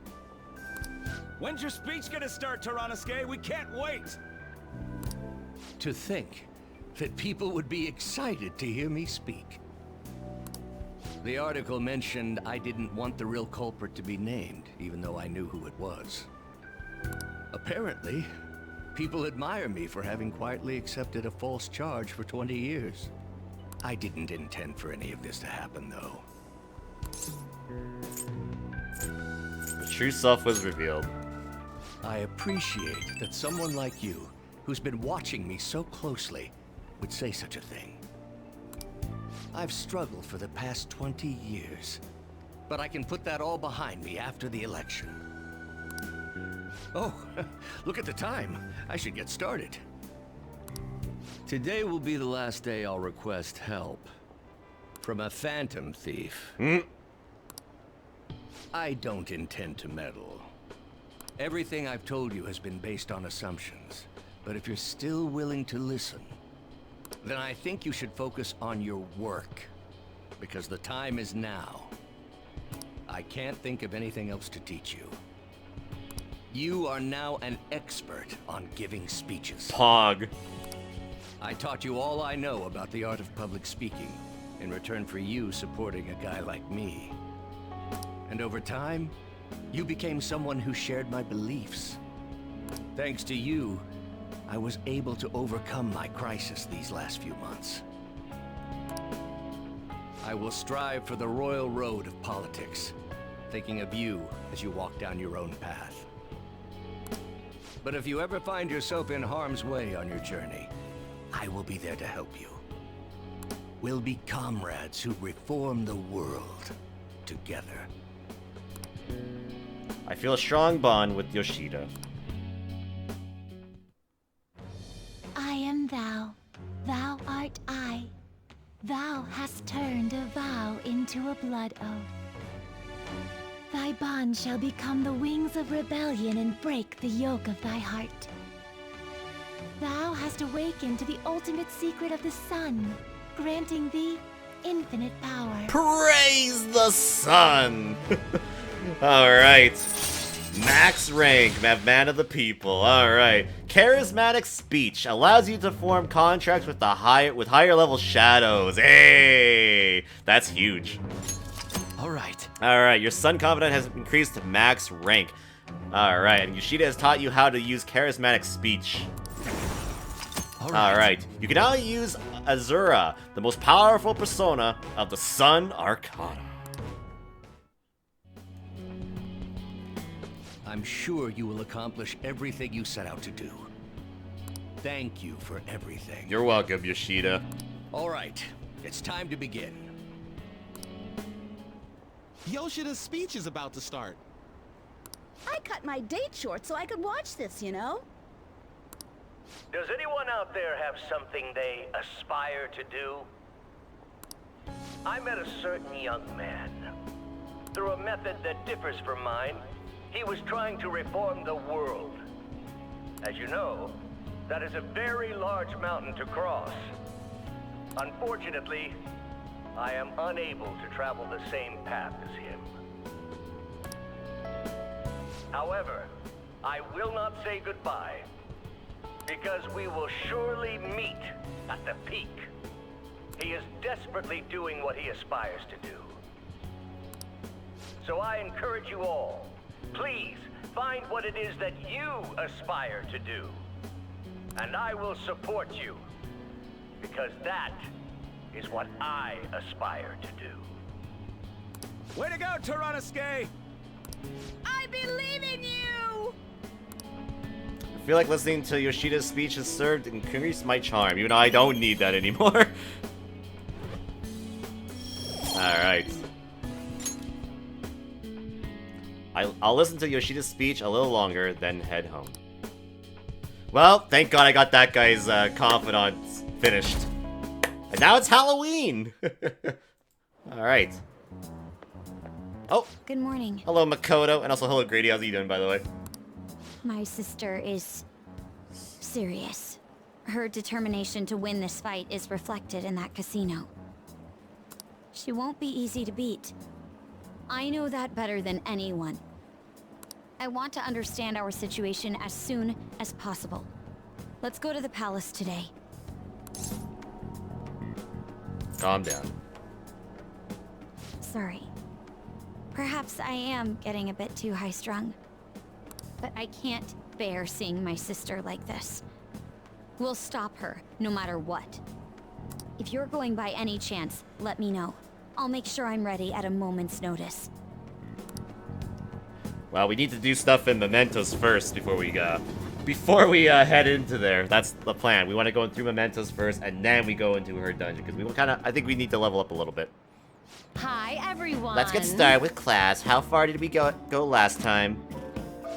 When's your speech gonna start, Tyrannuske? We can't wait! To think that people would be excited to hear me speak. The article mentioned I didn't want the real culprit to be named, even though I knew who it was. Apparently, people admire me for having quietly accepted a false charge for 20 years. I didn't intend for any of this to happen, though. The true self was revealed. I appreciate that someone like you, who's been watching me so closely, would say such a thing. I've struggled for the past 20 years, but I can put that all behind me after the election. Oh, look at the time. I should get started. Today will be the last day I'll request help from a phantom thief. I don't intend to meddle. Everything I've told you has been based on assumptions, but if you're still willing to listen, then I think you should focus on your work, because the time is now. I can't think of anything else to teach you. You are now an expert on giving speeches. Pog. I taught you all I know about the art of public speaking, in return for you supporting a guy like me. And over time, you became someone who shared my beliefs. Thanks to you, I was able to overcome my crisis these last few months. I will strive for the royal road of politics, thinking of you as you walk down your own path. But if you ever find yourself in harm's way on your journey, I will be there to help you. We'll be comrades who reform the world together. I feel a strong bond with Yoshida. I am thou, thou art I. Thou hast turned a vow into a blood oath. Thy bond shall become the wings of rebellion and break the yoke of thy heart. Thou hast awakened to the ultimate secret of the sun, granting thee infinite power. Praise the sun! Alright. Max rank, man of the people. Alright. Charismatic speech allows you to form contracts with higher level shadows. Hey! That's huge. Alright, your sun confidence has increased to max rank. Alright, and Yoshida has taught you how to use charismatic speech. Alright, you can now use Azura, the most powerful persona of the Sun Arcana. I'm sure you will accomplish everything you set out to do. Thank you for everything. You're welcome, Yoshida. Alright, it's time to begin. Yoshida's speech is about to start. I cut my date short so I could watch this, you know? Does anyone out there have something they aspire to do? I met a certain young man. Through a method that differs from mine, he was trying to reform the world. As you know, that is a very large mountain to cross. Unfortunately, I am unable to travel the same path as him. However, I will not say goodbye, because we will surely meet at the peak. He is desperately doing what he aspires to do. So I encourage you all, please find what it is that you aspire to do. And I will support you, because that is what I aspire to do. Way to go, Tyrannosuke! I believe in you! I feel like listening to Yoshida's speech has served and increased my charm, even though I don't need that anymore. Alright. I'll listen to Yoshida's speech a little longer, then head home. Well, thank God I got that guy's confidant finished. And now it's Halloween! Alright. Oh! Good morning. Hello, Makoto, and also hello, Grady. How's you doing, by the way? My sister is serious. Her determination to win this fight is reflected in that casino. She won't be easy to beat. I know that better than anyone. I want to understand our situation as soon as possible. Let's go to the palace today. Calm down. Sorry. Perhaps I am getting a bit too high-strung. But I can't bear seeing my sister like this. We'll stop her, no matter what. If you're going by any chance, let me know. I'll make sure I'm ready at a moment's notice. Well, we need to do stuff in Mementos first before we head into there. That's the plan. We want to go through Mementos first, and then we go into her dungeon, because we I think we need to level up a little bit. Hi, everyone. Let's get started with class. How far did we go last time?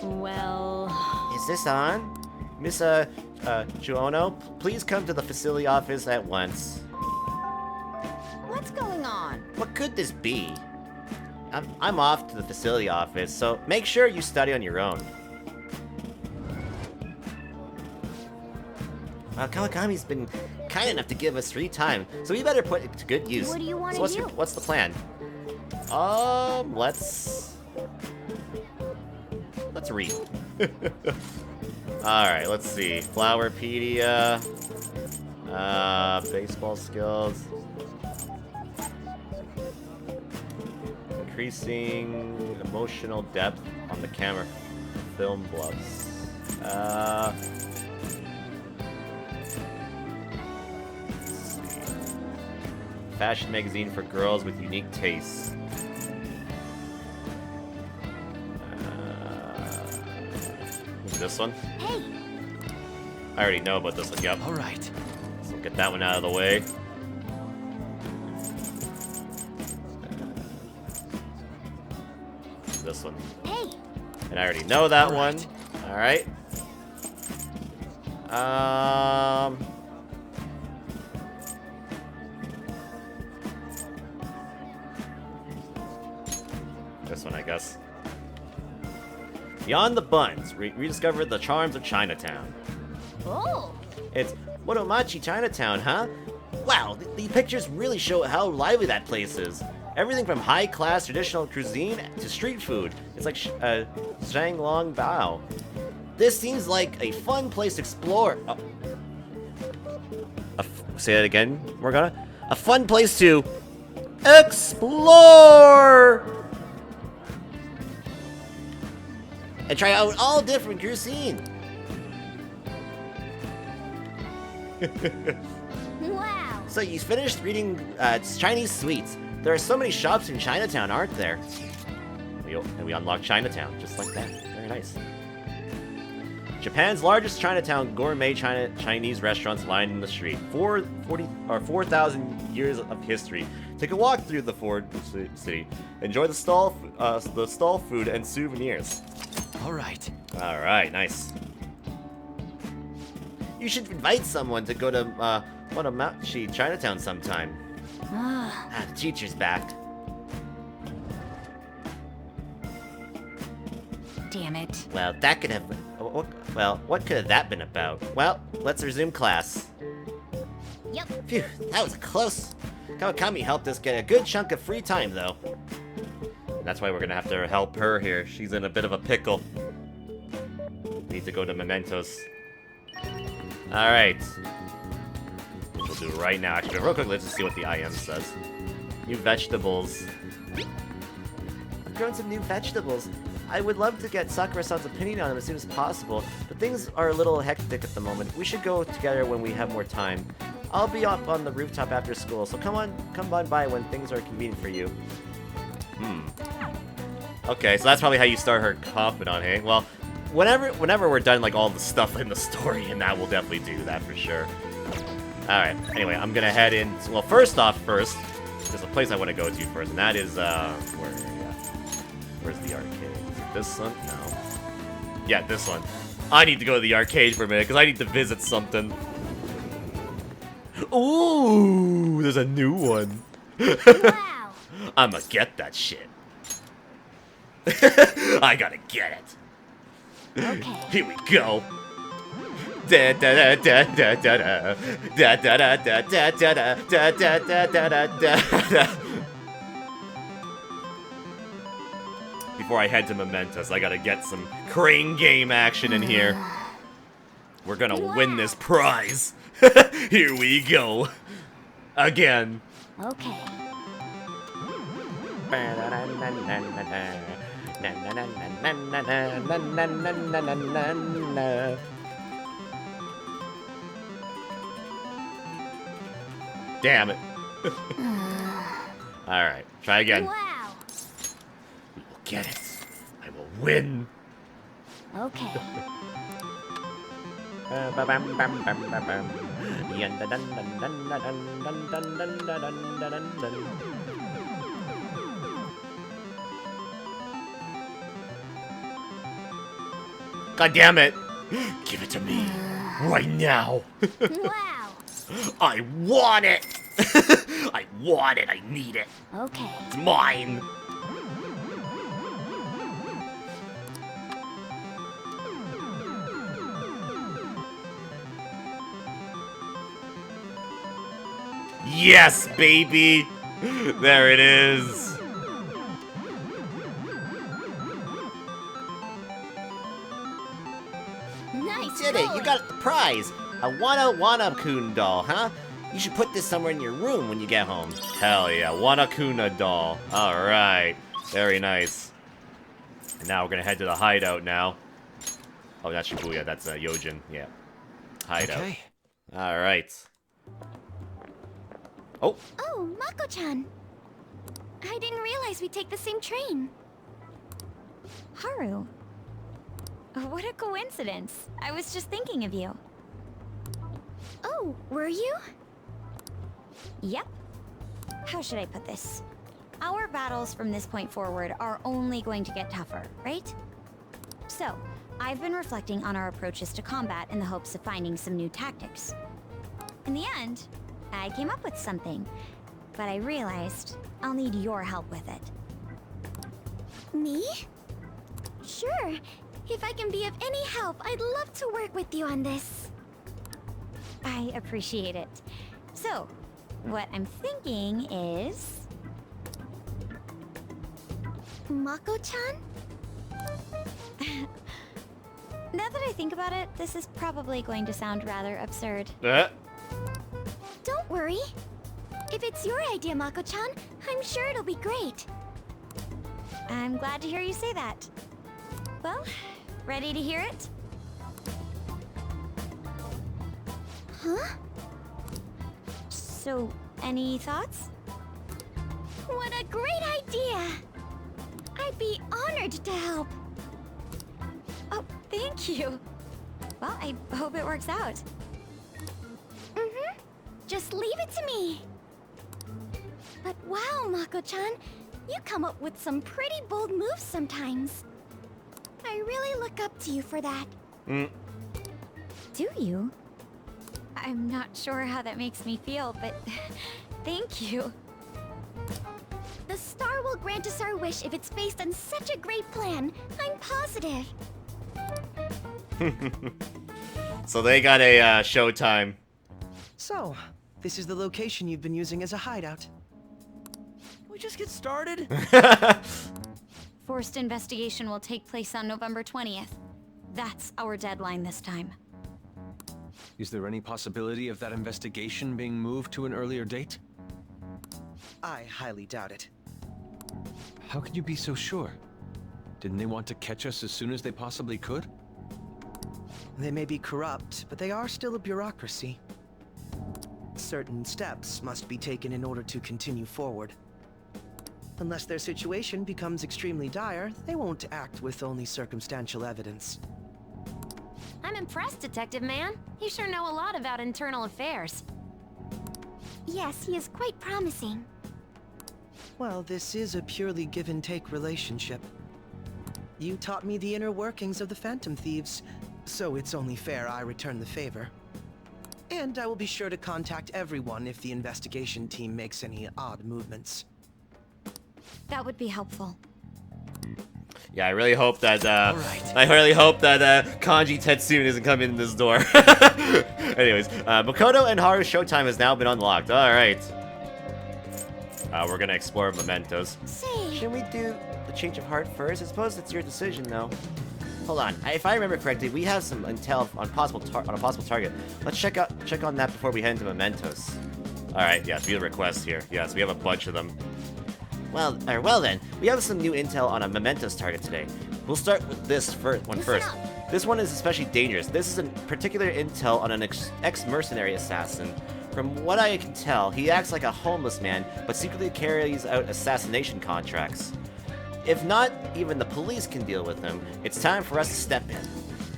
Well... Is this on? Miss, Juono, please come to the facility office at once. What's going on? What could this be? I'm off to the facility office, so make sure you study on your own. Well, Kawakami's been kind enough to give us free time, so we better put it to good use. What do you want So to do? what's the plan? Let's read. Alright, let's see. Flowerpedia. Baseball skills. Increasing emotional depth on the camera. Film bluffs. Let's see. Fashion magazine for girls with unique tastes. This one? Hey! I already know about this one, yep. Alright. So get that one out of the way. This one. Hey! And I already know that one. Alright. This one, I guess. Beyond the Buns, rediscovered the charms of Chinatown. Oh! It's Motomachi Chinatown, huh? Wow, the pictures really show how lively that place is. Everything from high-class traditional cuisine to street food. It's like Zhanglong Bao. This seems like a fun place to explore. Oh. Say that again, Morgana? A fun place to explore! And try out all different cuisine. Wow. So you finished reading Chinese sweets. There are so many shops in Chinatown, aren't there? And we unlocked Chinatown, just like that. Very nice. Japan's largest Chinatown, gourmet Chinese restaurants lined the street. 4,000 years of history. Take a walk through the Ford City. Enjoy the stall food and souvenirs. All right. All right, nice. You should invite someone to go to Monomachi Chinatown sometime. The teacher's back. Damn it. Well, that could have... Well, what could have that been about? Well, let's resume class. Yep. Phew, that was close. Kawakami helped us get a good chunk of free time, though. That's why we're gonna have to help her here. She's in a bit of a pickle. Need to go to Mementos. Alright. Which we'll do right now. Actually, real quick, let's just see what the IM says. New vegetables. I've grown some new vegetables. I would love to get Sakura-san's opinion on them as soon as possible, but things are a little hectic at the moment. We should go together when we have more time. I'll be up on the rooftop after school, so come on by when things are convenient for you. Okay, so that's probably how you start her confidant, hey? Well, whenever we're done, like, all the stuff in the story, and that will definitely do that for sure. Alright, anyway, I'm gonna head in... Well, first, there's a place I want to go to first, and that is, where's the arcade? Is it this one? No. Yeah, this one. I need to go to the arcade for a minute, because I need to visit something. Ooh, there's a new one. Wow. I'ma get that shit. I gotta get it. Okay. Here we go. Da da da da da da da da da da da da da da da da da da. Before I head to Mementos, I gotta get some crane game action in here. We're gonna win this prize. Here we go. Again. Okay. Damn it. Alright, try again. Wow. We will get it. I will win. Okay. God damn it! Give it to me right now. Wow. I want it. I want it. I need it. Okay. It's mine. Yes, baby! There it is! Nice. You did it! You got the prize! A Wana-Wana-kun doll, huh? You should put this somewhere in your room when you get home. Hell yeah, Wana-Kuna doll. Alright. Very nice. And now we're gonna head to the hideout now. Oh, that's Shibuya. That's Yojin. Yeah. Hideout. Okay. Alright. Oh! Oh, Mako-chan. I didn't realize we'd take the same train. Haru. What a coincidence. I was just thinking of you. Oh, were you? Yep. How should I put this? Our battles from this point forward are only going to get tougher, right? So, I've been reflecting on our approaches to combat in the hopes of finding some new tactics. In the end, I came up with something, but I realized I'll need your help with it. Me? Sure. If I can be of any help, I'd love to work with you on this. I appreciate it. So, what I'm thinking is... Mako-chan? Now that I think about it, this is probably going to sound rather absurd. Don't worry. If it's your idea, Mako-chan, I'm sure it'll be great. I'm glad to hear you say that. Well, ready to hear it? Huh? So, any thoughts? What a great idea! I'd be honored to help. Oh, thank you. Well, I hope it works out. Mm-hmm. Just leave it to me. But wow, Mako-chan, you come up with some pretty bold moves sometimes. I I really look up to you for that. Do you? I'm not sure how that makes me feel, but thank you. The star will grant us our wish if it's based on such a great plan. I'm positive. So they got a showtime. So, this is the location you've been using as a hideout. Can we just get started? Forced investigation will take place on November 20th. That's our deadline this time. Is there any possibility of that investigation being moved to an earlier date? I highly doubt it. How can you be so sure? Didn't they want to catch us as soon as they possibly could? They may be corrupt, but they are still a bureaucracy. Certain steps must be taken in order to continue forward. Unless their situation becomes extremely dire, they won't act with only circumstantial evidence. I'm impressed, Detective Man. You sure know a lot about internal affairs. Yes, he is quite promising. Well, this is a purely give-and-take relationship. You taught me the inner workings of the Phantom Thieves, so it's only fair I return the favor. And I will be sure to contact everyone if the investigation team makes any odd movements. That would be helpful. Yeah, I really hope that I really hope that Kanji Tetsun isn't coming in this door. Anyways, Makoto and Haru's showtime has now been unlocked. All right. We're gonna explore mementos. Shouldn't we do the change of heart first? I suppose it's your decision, though. Hold on. If I remember correctly, we have some intel on a possible target. Let's check on that before we head into mementos. All right. Yes, we have a request here. Yes, we have a bunch of them. Well then, we have some new intel on a mementos target today. We'll start with this first. This one is especially dangerous. This is a particular intel on an ex-mercenary assassin. From what I can tell, he acts like a homeless man, but secretly carries out assassination contracts. If not even the police can deal with him, it's time for us to step in.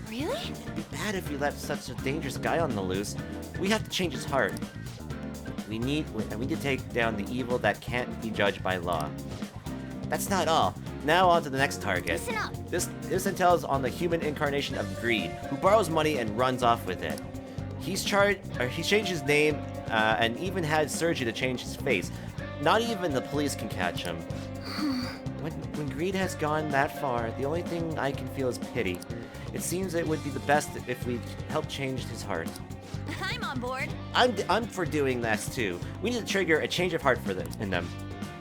Really? It'd be bad if we left such a dangerous guy on the loose. We have to change his heart. We need to take down the evil that can't be judged by law. That's not all. Now on to the next target. Listen up. This intel is on the human incarnation of greed, who borrows money and runs off with it. He's changed his name and even had surgery to change his face. Not even the police can catch him. When greed has gone that far, the only thing I can feel is pity. It seems it would be the best if we help change his heart. I'm on board. I'm for doing this too. We need to trigger a change of heart in them.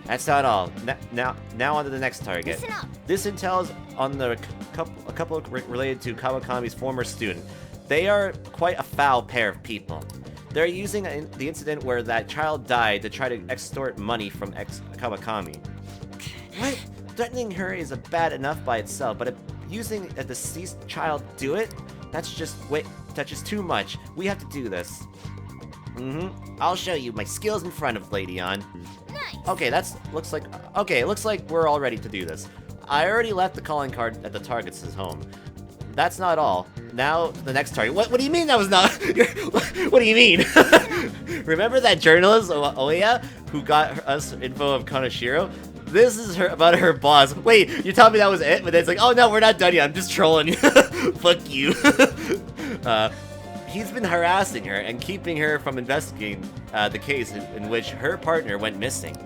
That's not all. Now on to the next target. Listen up. This intel is on a couple related to Kawakami's former student. They are quite a foul pair of people. They're using the incident where that child died to try to extort money from Kawakami. What? Threatening her is bad enough by itself, but using a deceased child to do it? That's just too much. We have to do this. I'll show you my skills in front of Lady On. Nice. Okay, it looks like we're all ready to do this. I already left the calling card at the target's home. That's not all. Now the next target. What do you mean that was not? What do you mean? Remember that journalist Oya who got us info of Kanashiro? This is about her boss. Wait, you told me that was it? But then it's like, oh no, we're not done yet. I'm just trolling you. Fuck you. He's been harassing her and keeping her from investigating the case in which her partner went missing.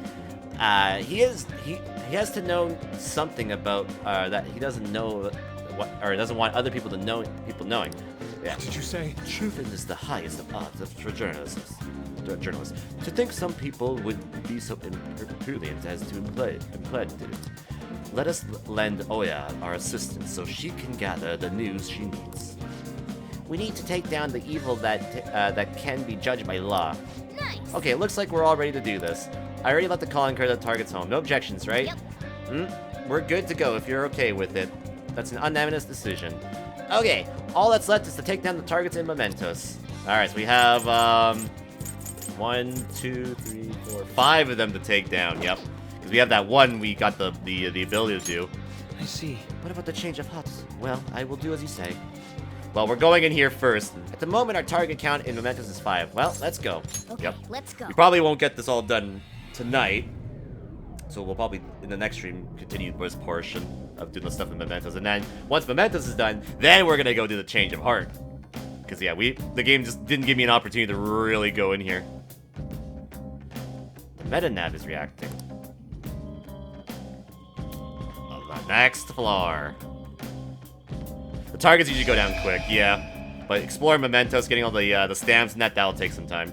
He has to know something about that he doesn't know or doesn't want other people knowing. Yeah. What did you say? Truth is the highest of odds for journalists. To think some people would be so imprudent as to implant it. Let us lend Oya our assistance so she can gather the news she needs. We need to take down the evil that can be judged by law. Nice. Okay, it looks like we're all ready to do this. I already left the calling card at the target's home. No objections, right? Yep. We're good to go if you're okay with it. That's an unanimous decision. Okay, all that's left is to take down the targets in mementos. Alright, so we have 1, 2, 3, 4, 5 of them to take down, yep. Because we have that one we got the ability to do. I see. What about the change of huts? Well, I will do as you say. Well, we're going in here first. At the moment, our target count in mementos is 5. Well, let's go. Okay, Yep. let's go. We probably won't get this all done tonight. So we'll probably, in the next stream, continue this portion of doing the stuff in Mementos. And then, once Mementos is done, then we're gonna go do the change of heart. Because, yeah, the game just didn't give me an opportunity to really go in here. The meta-nav is reacting. On the next floor. The targets usually go down quick, yeah. But exploring Mementos, getting all the stamps and that'll take some time.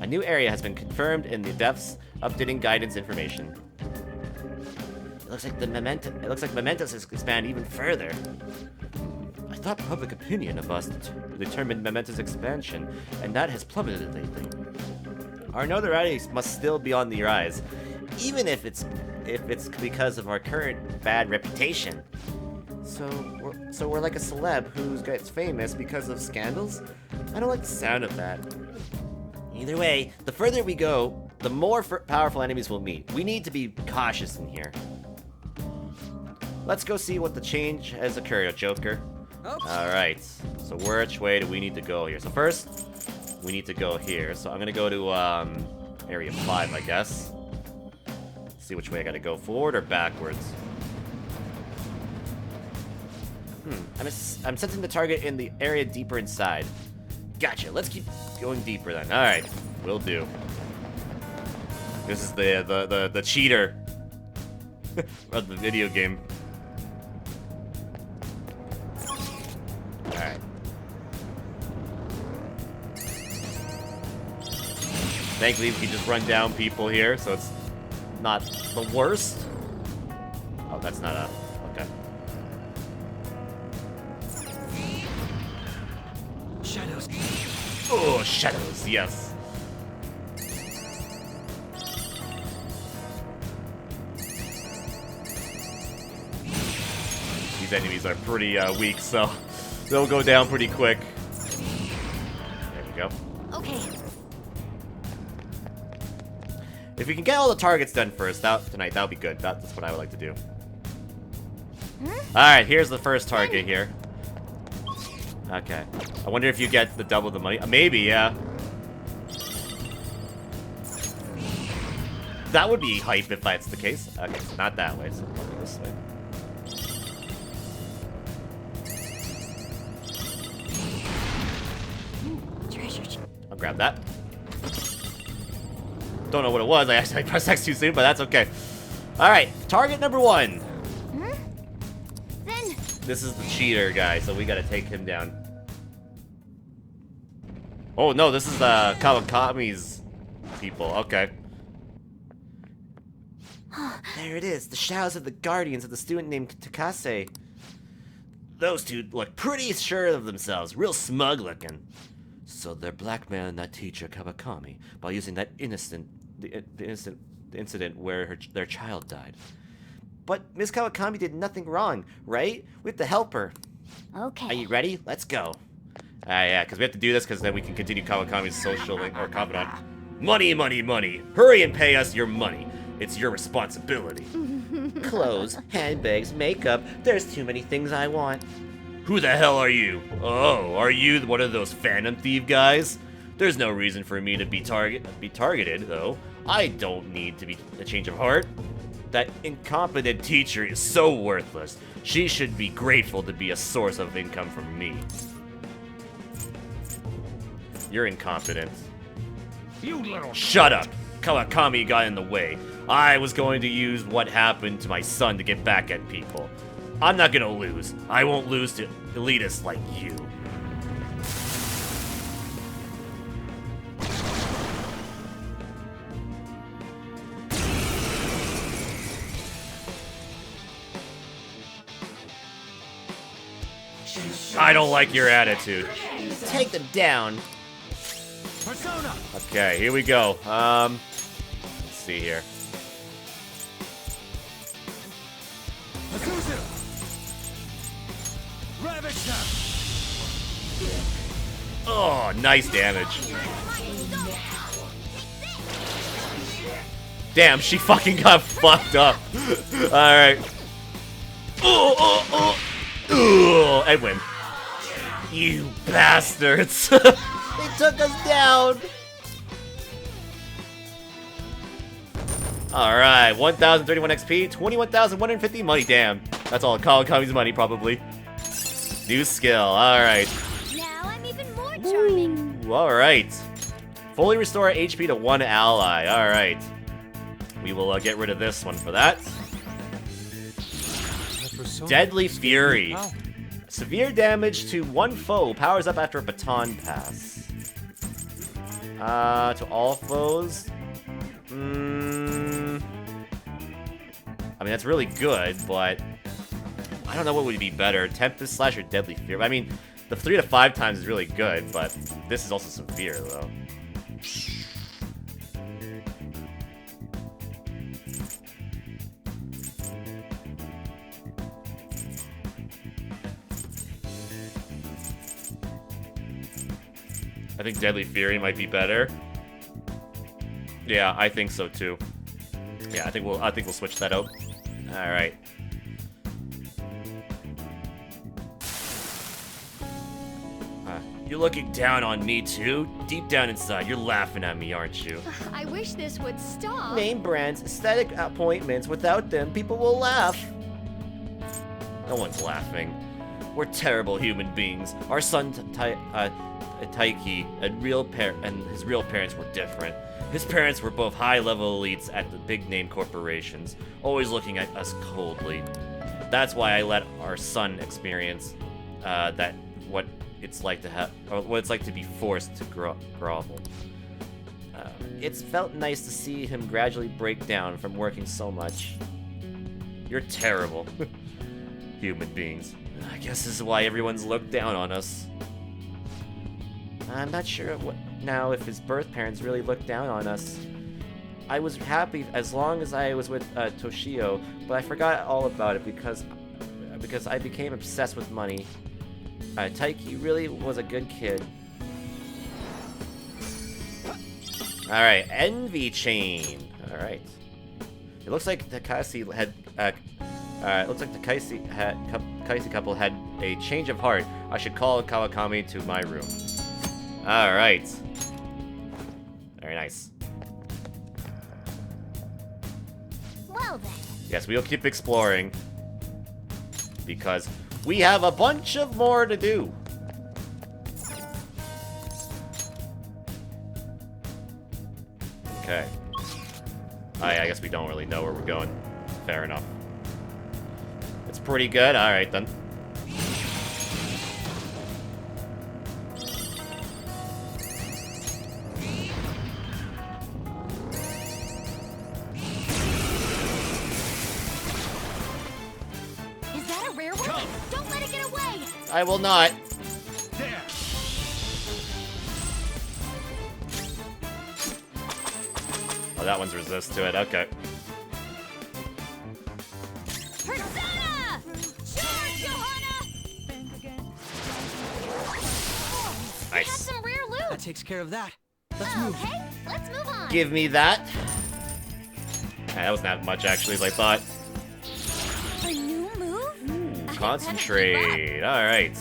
A new area has been confirmed in the depths, updating guidance information. It looks like Mementos has expanded even further. I thought public opinion of us determined Mementos' expansion, and that has plummeted lately. Our notoriety must still be on the rise, even if it's because of our current bad reputation. So we're like a celeb who gets famous because of scandals? I don't like the sound of that. Either way, the further we go, the more powerful enemies we'll meet. We need to be cautious in here. Let's go see what the change has occurred, Joker. Alright, so which way do we need to go here? So first, we need to go here. So I'm gonna go to area 5, I guess. See which way I gotta go, forward or backwards. I'm sensing the target in the area deeper inside. Gotcha, let's keep going deeper then. Alright, will do. This is the cheater of the video game. Alright. Thankfully, we can just run down people here, so it's not the worst. Oh, that's not a... Okay. Shadows. Oh, shadows, yes. These enemies are pretty weak, so they'll go down pretty quick. There we go. Okay. If we can get all the targets done first tonight, that'll be good. That's what I would like to do. Alright, here's the first target here. Okay. I wonder if you get the double the money. Maybe, yeah. That would be hype if that's the case. Okay, so not that way, so I'll go this way. Treasure. I'll grab that. Don't know what it was. I pressed X too soon, but that's okay. Alright, target number 1. Then. This is the cheater guy, so we gotta take him down. Oh no, this is the Kawakami's people. Okay. There it is, the shadows of the guardians of the student named Takase. Those two look pretty sure of themselves, real smug looking. So they're blackmailing that teacher Kawakami by using that the incident where their child died. But Miss Kawakami did nothing wrong, right? We have to help her. Okay. Are you ready? Let's go. Yeah, because we have to do this because then we can continue Kawakami's social or confidant. Money, money, money. Hurry and pay us your money. It's your responsibility. Clothes, handbags, makeup. There's too many things I want. Who the hell are you? Oh, are you one of those Phantom Thief guys? There's no reason for me to be targeted, though. I don't need to be a change of heart. That incompetent teacher is so worthless. She should be grateful to be a source of income for me. You're incompetent. You little Shut up! Kawakami got in the way. I was going to use what happened to my son to get back at people. I'm not gonna lose. I won't lose to elitists like you. I don't like your attitude. Take them down. Persona. Okay, here we go. Let's see here. Azusa. Ravage them. Oh, nice damage. Damn, she fucking got fucked up. Alright. Edwin. You bastards. They took us down. Alright, 1,031 XP, 21,150 money. Damn. That's all Kawakami's money, probably. New skill. Alright. Now I'm even more charming. Alright. Fully restore HP to 1 ally. Alright. We will get rid of this one for that. Deadly Fury. Severe damage to one foe. Powers up after a baton pass. To all foes. I mean, that's really good, but I don't know what would be better. Tempest Slash or Deadly Fury. I mean, the 3 to 5 times is really good, but this is also severe, though. I think Deadly Fury might be better. Yeah, I think so too. Yeah, I think we'll switch that out. All right. You're looking down on me too? Deep down inside, you're laughing at me, aren't you? I wish this would stop. Name brands, aesthetic appointments. Without them, people will laugh. No one's laughing. We're terrible human beings. Our son Taiki and his real parents were different. His parents were both high-level elites at the big-name corporations, always looking at us coldly. That's why I let our son experience what it's like to be forced to grovel. It's felt nice to see him gradually break down from working so much. You're terrible. Human beings. I guess this is why everyone's looked down on us. I'm not sure now if his birth parents really looked down on us. I was happy as long as I was with Toshio, but I forgot all about it because I became obsessed with money. Taiki really was a good kid. Alright, Envy Chain. Alright. It looks like the Kaisi had Kaisi couple had a change of heart. I should call Kawakami to my room. Alright. Very nice. Well then. Yes, we'll keep exploring. Because we have a bunch of more to do. Okay. I guess we don't really know where we're going. Fair enough. It's pretty good. Alright then. Is that a rare one? Don't let it get away! I will not. Oh, that one's resist to it. Okay. Persona! Charge, Johanna! Nice. We have some rare loot! That takes care of that. Let's move. Okay, let's move on. Give me that. That wasn't that much actually as I thought. A new move? Concentrate. Alright.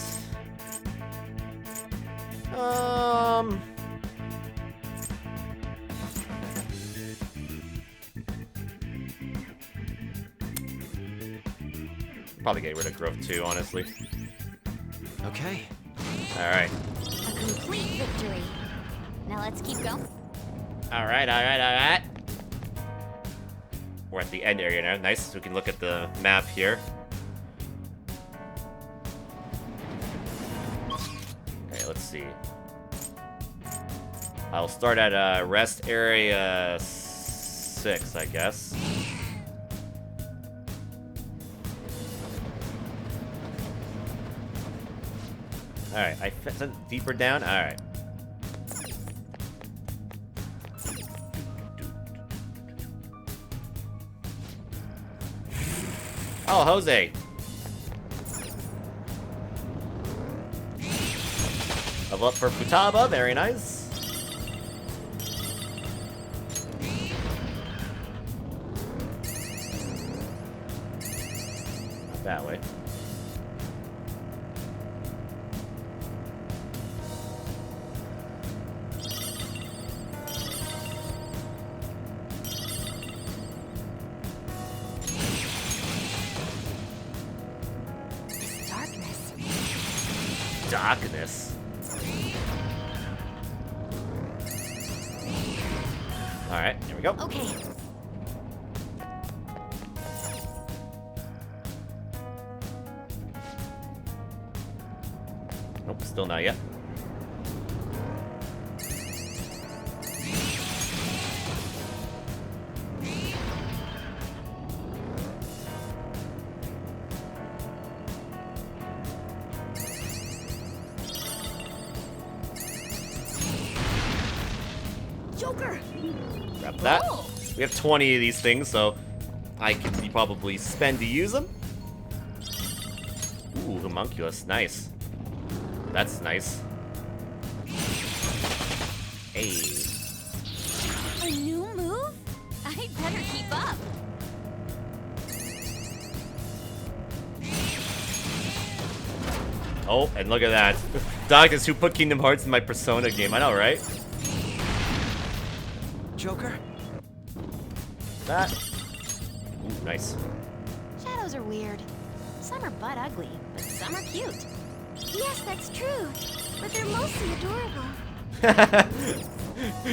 Probably get rid of growth too, honestly. Okay. Alright. A complete victory. Now let's keep going. Alright. We're at the end area now. Nice, so we can look at the map here. Okay, let's see. I'll start at rest area 6, I guess. Alright, I sent deeper down? Alright. Oh, Jose! Level up for Futaba, very nice. Not that way. darkness. Alright, here we go. Okay. Nope, still not yet. Joker! Grab that. We have 20 of these things, so I can probably spend to use them. Ooh, homunculus. Nice. That's nice. Hey. A new move? I better keep up. Oh, and look at that. Darkness, who put Kingdom Hearts in my Persona game? I know, right? Joker? That. Ooh, nice. Shadows are weird. Some are butt ugly, but some are cute. Yes, that's true. But they're mostly adorable.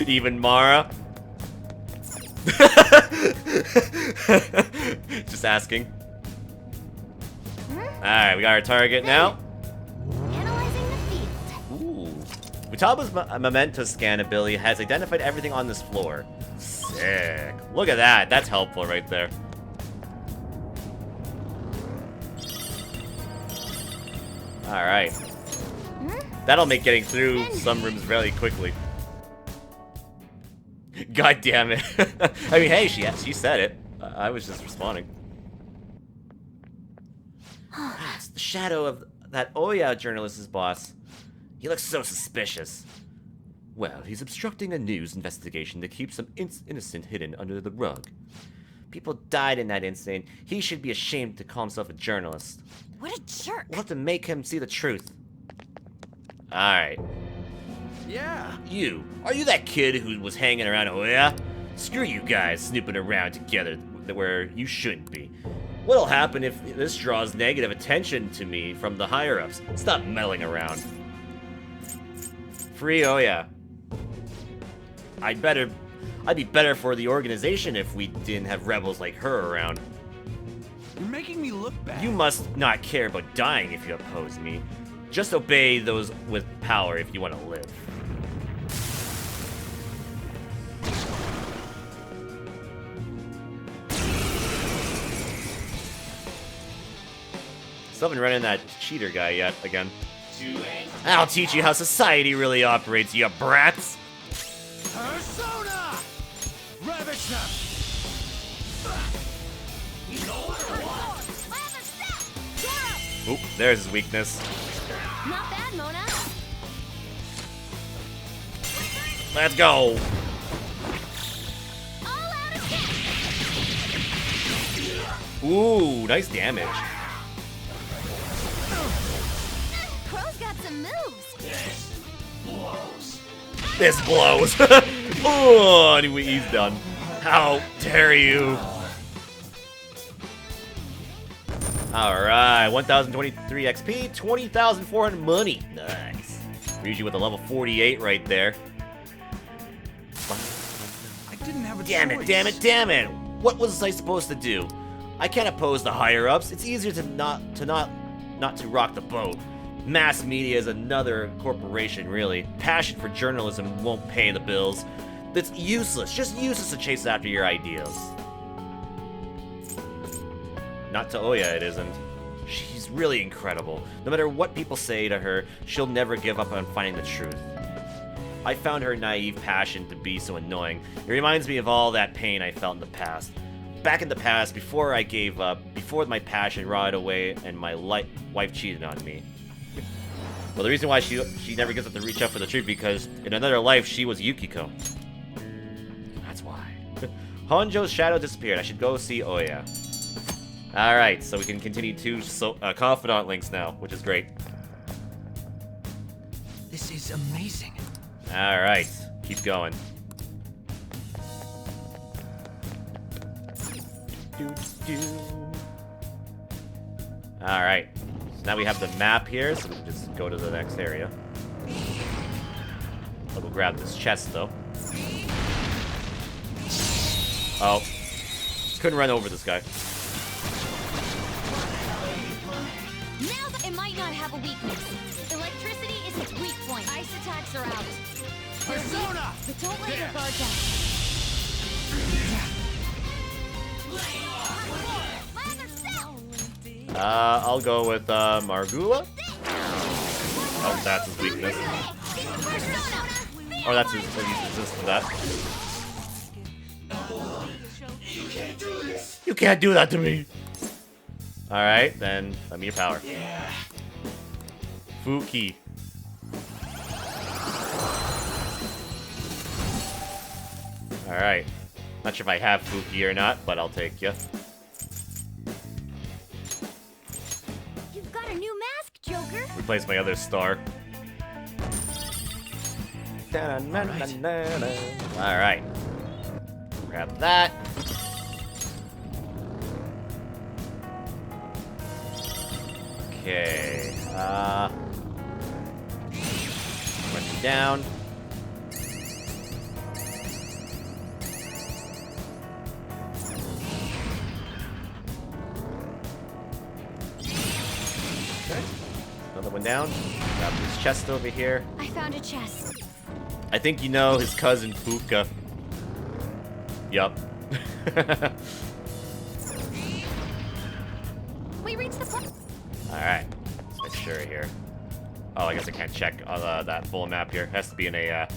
Even Mara? Just asking. Alright, we got our target now. Analyzing the field. Ooh. Utaba's memento scan ability has identified everything on this floor. Sick. Look at that. That's helpful right there. Alright. That'll make getting through some rooms really quickly. God damn it. I mean, hey, she said it. I was just responding. It's the shadow of that Oya journalist's boss. He looks so suspicious. Well, he's obstructing a news investigation to keep some innocent hidden under the rug. People died in that incident. He should be ashamed to call himself a journalist. What a jerk. We'll have to make him see the truth. Alright. Yeah. You. Are you that kid who was hanging around Oya? Screw you guys snooping around together where you shouldn't be. What'll happen if this draws negative attention to me from the higher-ups? Stop meddling around. Free Oya. I'd be better for the organization if we didn't have rebels like her around. You're making me look bad. You must not care about dying if you oppose me. Just obey those with power if you want to live. Still haven't run in that cheater guy yet, again. I'll teach you how society really operates, you brats! Persona! Ravage them! Oop, there's his weakness. Not bad, Mona. Let's go! Ooh, nice damage. Crow's got some moves. This blows! Oh, anyway, he's done. How dare you! Alright, 1,023 XP, 20,400 money. Nice. Reads you with a level 48 right there. I didn't have a Damn it, choice. damn it, damn it! What was I supposed to do? I can't oppose the higher-ups. It's easier to not to rock the boat. Mass media is another corporation, really. Passion for journalism won't pay the bills. It's useless, just useless to chase after your ideas. Not to Oya, it isn't. She's really incredible. No matter what people say to her, she'll never give up on finding the truth. I found her naive passion to be so annoying. It reminds me of all that pain I felt in the past. Back in the past, before I gave up, before my passion rotted away and my wife cheated on me. Well, the reason why she never gets up to reach out for the truth because in another life she was Yukiko. That's why. Honjo's shadow disappeared. I should go see Oya. Alright, so we can continue two confidant links now, which is great. This is amazing. Alright, keep going. Alright, So now we have the map here, so we can just go to the next area. I'll go grab this chest, though. Oh. Couldn't run over this guy. Now it might not have a weakness. Electricity is its weak point. Ice attacks are out. Persona! But don't let your guard down. I'll go with Margula. Oh, that's his weakness. Or that's his resistance to that. You can't do that to me. Alright, then let me your power. Yeah. Fuki. Alright. Not sure if I have Fuki or not, but I'll take you. You've got a new mask, Joker. Replace my other star. Alright. Grab that. Okay. Run you down. Okay. Another one down. Grab this chest over here. I found a chest. I think you know his cousin Fuka. Yup. We reached the point. Alright. Let's make sure here. Oh, I guess I can't check that full map here. It has to be in a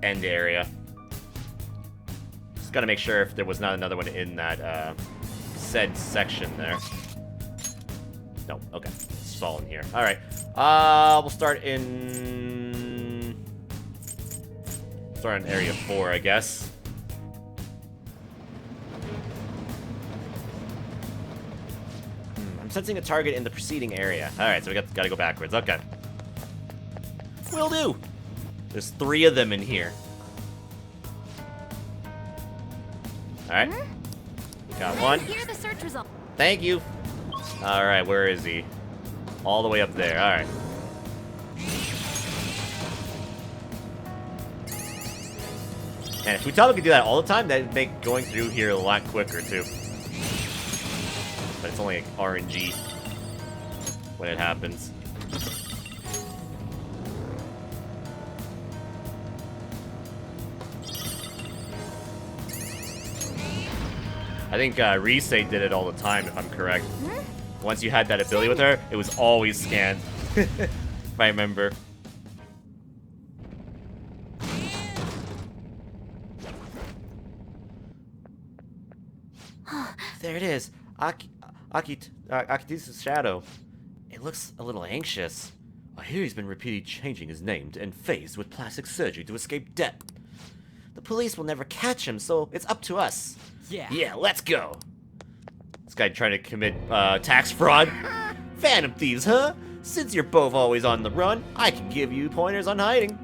end area. Just gotta make sure if there was not another one in that said section there. No, okay. It's all in here. Alright. We'll start in area 4, I guess. I'm sensing a target in the preceding area. Alright, so we gotta go backwards. Okay. Will do! There's 3 of them in here. Alright. Got one. Here are the search results. Thank you. Alright, where is he? All the way up there. Alright. And if Futaba could do that all the time, that'd make going through here a lot quicker, too. But it's only like RNG when it happens. I think Rise did it all the time, if I'm correct. Once you had that ability with her, it was always scanned. If I remember. There it is. Akitu's shadow. It looks a little anxious. I hear he's been repeatedly changing his name and face with plastic surgery to escape death. The police will never catch him, so it's up to us. Yeah, let's go. This guy trying to commit tax fraud. Phantom thieves, huh? Since you're both always on the run, I can give you pointers on hiding.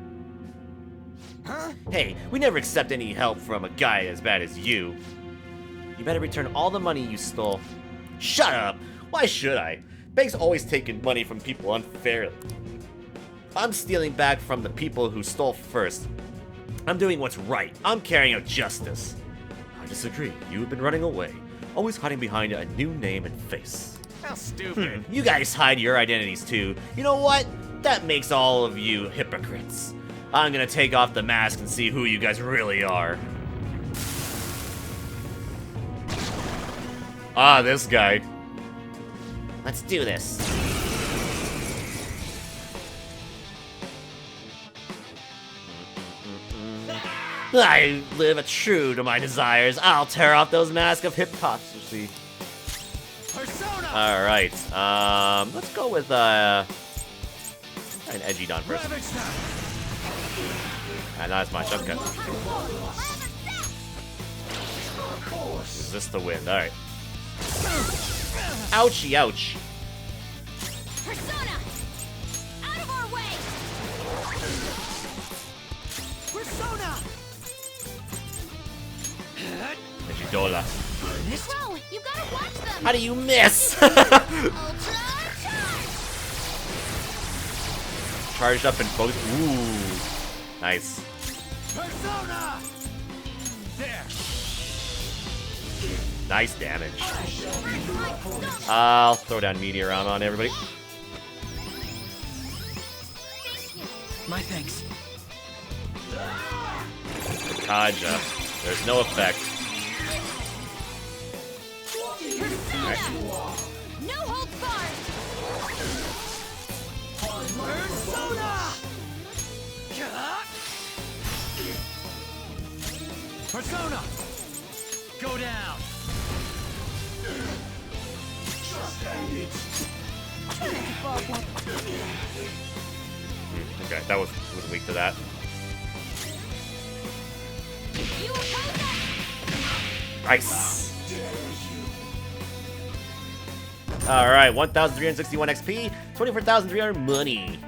Huh? Hey, we never accept any help from a guy as bad as you. You better return all the money you stole. Shut up! Why should I? Bank's always taking money from people unfairly. I'm stealing back from the people who stole first. I'm doing what's right. I'm carrying out justice. I disagree. You have been running away, always hiding behind a new name and face. How stupid. You guys hide your identities too. You know what? That makes all of you hypocrites. I'm gonna take off the mask and see who you guys really are. Ah, this guy. Let's do this. I live true to my desires. I'll tear off those masks of hypocrisy. Alright, let's go with, an edgy Don first. Not as much, okay. Resist the wind, alright. Ouchie, ouch. Persona! Out of our way! Persona! Vegidola. Bro, you gotta watch them! How do you miss? Ultra charge! charged up and focused. Ooh. Nice. Persona! There. Nice damage. I'll throw down Meteor on everybody. My thanks. Kaja. There's no effect. Right. No holds barred. Persona! Go down! Okay, that was weak to that. Nice. Alright, 1,361 XP, 24,300 money.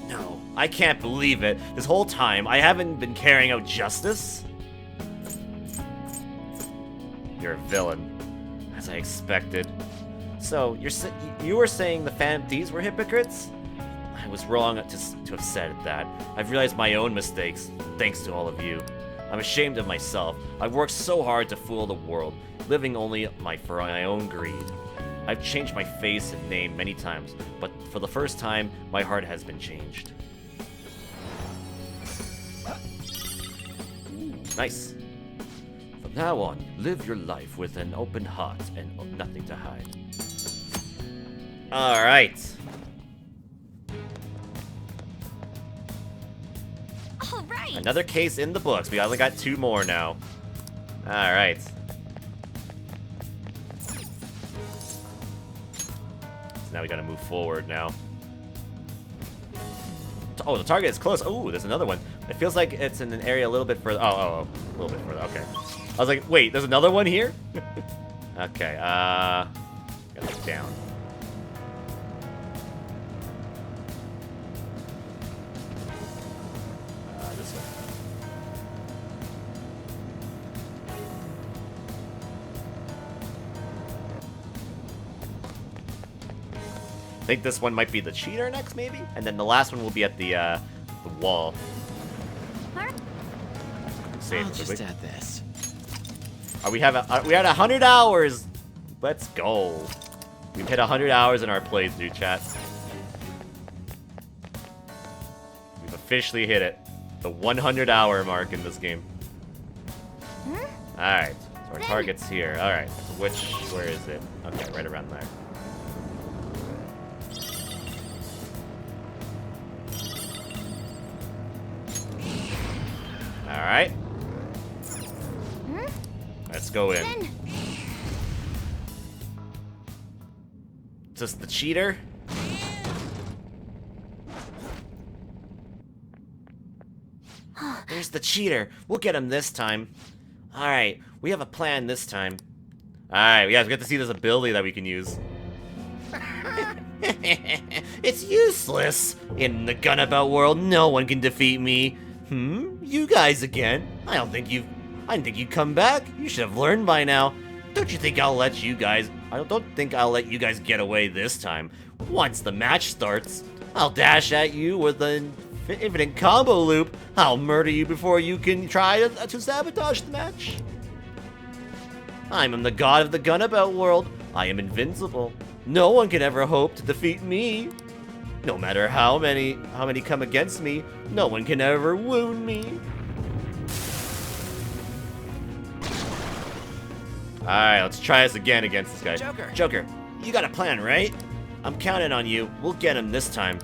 No, I can't believe it. This whole time, I haven't been carrying out justice? You're a villain, as I expected. So, you were saying the Phantom Thieves were hypocrites? I was wrong to have said that. I've realized my own mistakes, thanks to all of you. I'm ashamed of myself. I've worked so hard to fool the world, living only for my own greed. I've changed my face and name many times, but for the first time, my heart has been changed. Nice. From now on, live your life with an open heart and nothing to hide. Alright. Alright. Another case in the books. We only got 2 more now. Alright. So now we gotta move forward now. Oh, the target is close. Oh, there's another one. It feels like it's in an area a little bit further. Oh, a little bit further. Okay. I was like, wait, there's another one here? Okay, gotta look down. This way. I think this one might be the cheater next, maybe? And then the last one will be at the wall. Save I'll just add this. We had 100 hours. Let's go. We've hit 100 hours in our playthrough, chat. We've officially hit it. The 100-hour mark in this game. Alright. So our target's here. Alright. So where is it? Okay, right around there. Alright. Let's go in. Just the cheater? There's the cheater. We'll get him this time. Alright, we have a plan this time. Alright, yeah, we get to see this ability that we can use. It's useless. In the Gunabout world, no one can defeat me. You guys again? I didn't think you'd come back. You should have learned by now. Don't you think I'll let you guys... I don't think I'll let you guys get away this time. Once the match starts, I'll dash at you with an infinite combo loop. I'll murder you before you can try to sabotage the match. I am the god of the Gunabout world. I am invincible. No one can ever hope to defeat me. No matter how many come against me, no one can ever wound me. Alright, let's try this again against this guy. Joker, you got a plan, right? I'm counting on you. We'll get him this time.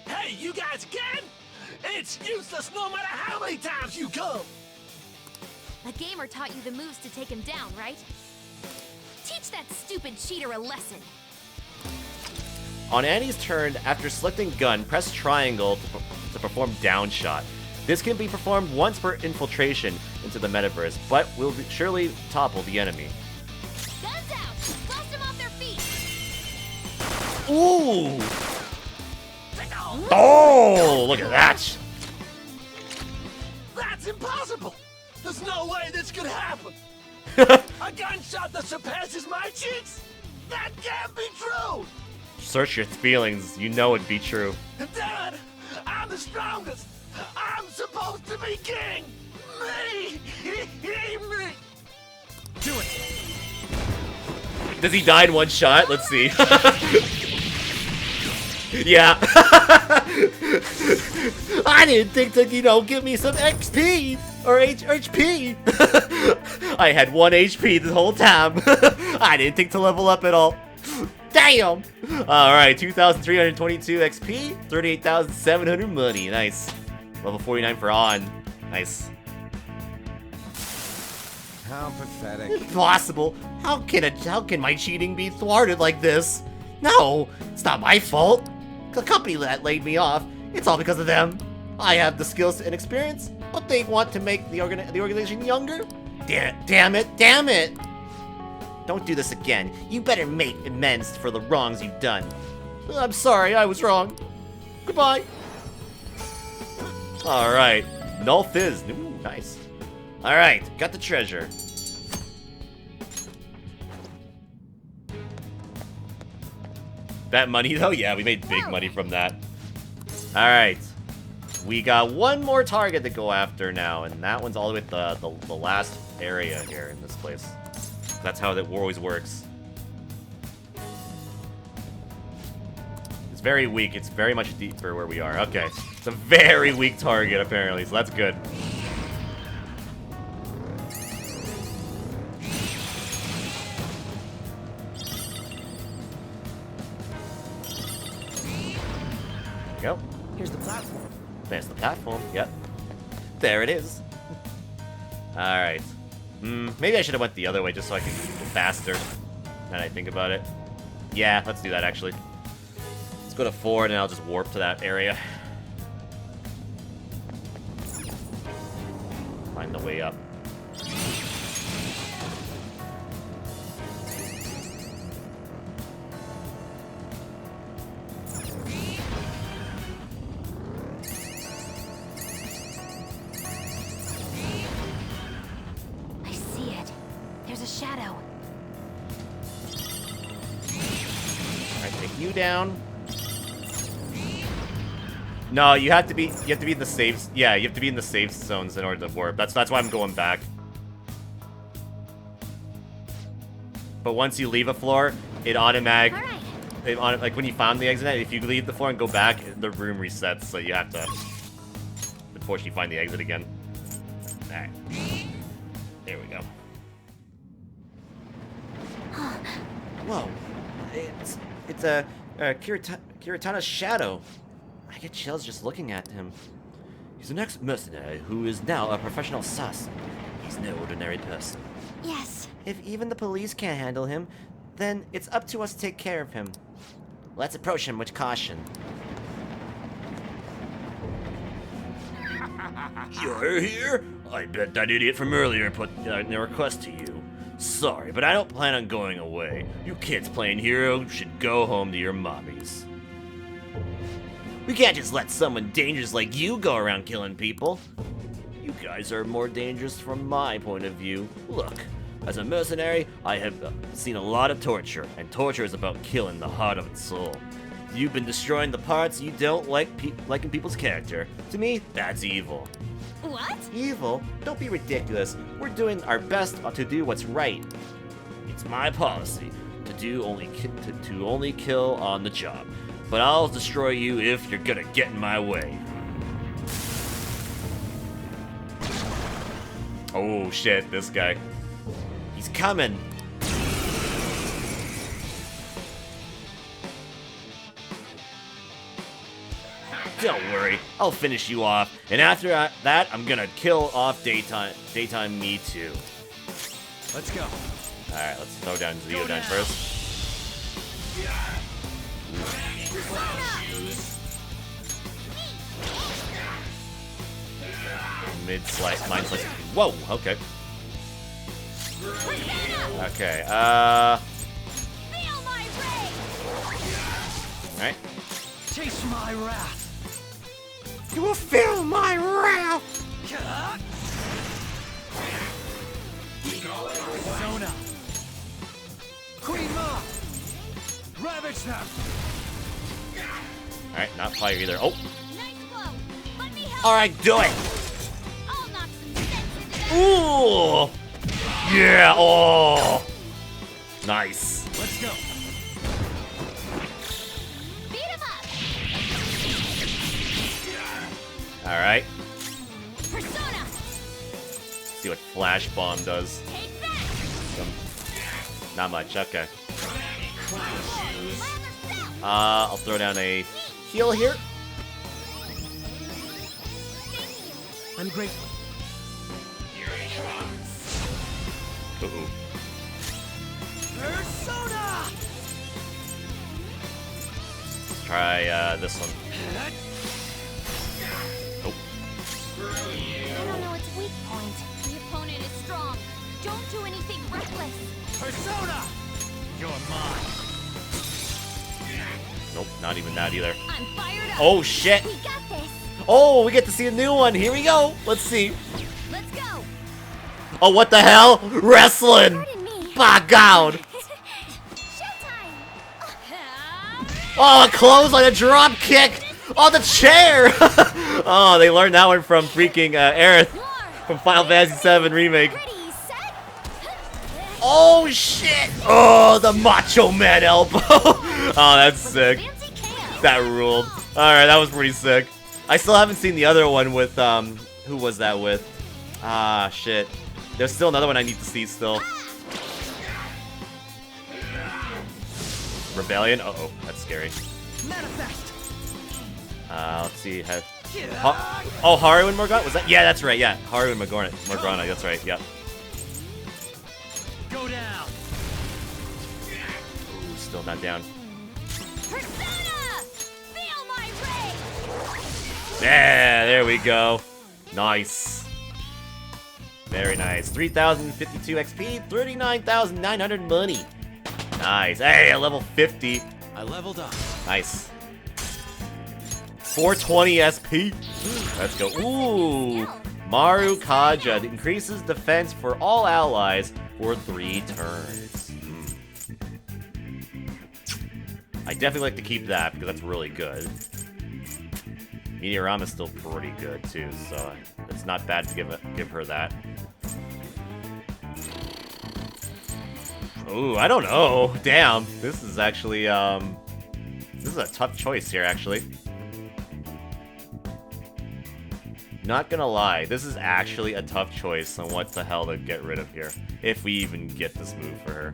Hey, you guys again? It's useless no matter how many times you come. The gamer taught you the moves to take him down, right? Teach that stupid cheater a lesson. On Annie's turn, after selecting gun, press triangle to perform down shot. This can be performed once per infiltration into the metaverse, but will surely topple the enemy. Guns out! Blast them off their feet! Ooh! Oh, look at that! That's impossible. There's no way this could happen! A gunshot that surpasses my cheeks? That can't be true! Search your feelings. You know it'd be true. Dad, I'm the strongest! I'm supposed to be king! Me! Me! Do it! Does he die in one shot? Let's see. Yeah. I didn't think to, give me some XP or HP. I had 1 HP the whole time. I didn't think to level up at all. Damn. All right, 2,322 XP, 38,700 money. Nice. Level 49 for On. Nice. How pathetic. Impossible. How can my cheating be thwarted like this? No, it's not my fault. The company that laid me off, it's all because of them. I have the skills and experience, but they want to make the organization younger? Damn it. Don't do this again. You better make amends for the wrongs you've done. I'm sorry, I was wrong. Goodbye. Alright, Null Fizz. Ooh, nice. Alright, got the treasure. That money though? Yeah, we made big money from that. Alright. We got one more target to go after now, and that one's all the way at the last area here in this place. That's how that always works. It's very weak. It's very much deeper where we are. Okay. It's a very weak target, apparently, so that's good. Go. Here's the platform. There's the platform. Yep. There it is. Alright. Maybe I should have went the other way just so I can go faster. Now that I think about it. Yeah, let's do that actually. Let's go to 4 and then I'll just warp to that area. Find the way up. Shadow. Alright, take you down. No, you have to be in the safe. Yeah, you have to be in the safe zones in order to warp. That's why I'm going back. But once you leave a floor, it automatic. Like when you found the exit, if you leave the floor and go back, the room resets. So you have to, unfortunately, find the exit again. Alright. There we go. Whoa, it's a Kiritana's shadow. I get chills just looking at him. He's an ex-mercenary who is now a professional sus. He's no ordinary person. Yes. If even the police can't handle him, then it's up to us to take care of him. Let's approach him with caution. You're here? I bet that idiot from earlier put a request to you. Sorry, but I don't plan on going away. You kids playing hero should go home to your mommies. We can't just let someone dangerous like you go around killing people. You guys are more dangerous from my point of view. Look, as a mercenary, I have seen a lot of torture, and torture is about killing the heart of its soul. You've been destroying the parts you don't like in people's character. To me, that's evil. What? Evil? Don't be ridiculous. We're doing our best to do what's right. It's my policy to only kill on the job. But I'll destroy you if you're gonna get in my way. Oh shit, this guy. He's coming. Don't worry, I'll finish you off, and after that, I'm gonna kill off Daytime me too. Let's go. Alright, let's throw down Zeodyne first. Mid-slice, mind slice. Whoa, okay. Okay, alright. Taste my wrath. You will feel my wrath! Finish them. All right, not fire either. Oh. Nice blow. Let me help. All right, do it. I'll knock some sense into that. Ooh. Yeah. Oh. Nice. Let's go. Beat him up. All right. Persona. See what Flash Bomb does. Take that. Not much. Okay. I'll throw down a heal here. I'm grateful. Ooh. Persona! Let's try this one. Nope. I don't know its weak point. The opponent is strong. Don't do anything reckless. Persona! You're mine. Nope, not even that either. I'm fired up. Oh shit! We got this. Oh, we get to see a new one. Here we go. Let's see. Let's go. Oh, what the hell? Wrestling! By God! Showtime. Oh, a close on a drop kick on the chair! Oh, they learned that one from freaking Aerith from Final Fantasy VII Remake. Oh shit! Oh, the Macho Man elbow! Oh, that's sick. That ruled. Alright, that was pretty sick. I still haven't seen the other one with, who was that with? Ah, shit. There's still another one I need to see still. Rebellion? Uh-oh, that's scary. Manifest. Let's see. Oh, Haru and Morgana? Was that? Yeah, that's right, yeah. Haru and Morgana, that's right, yeah. Go down. Ooh, still not down. Persona! Feel my ray! Yeah, there we go. Nice. Very nice. 3,052 XP, 39,900 money. Nice. Hey, a level 50. I leveled up. Nice. 420 SP. Let's go. Ooh. Maru Kaja increases defense for all allies for 3 turns. I definitely like to keep that because that's really good. Meteorama's still pretty good too, so it's not bad to give her that. Ooh, I don't know. Damn, this is actually this is a tough choice here actually. Not gonna lie, this is actually a tough choice on what the hell to get rid of here, if we even get this move for her.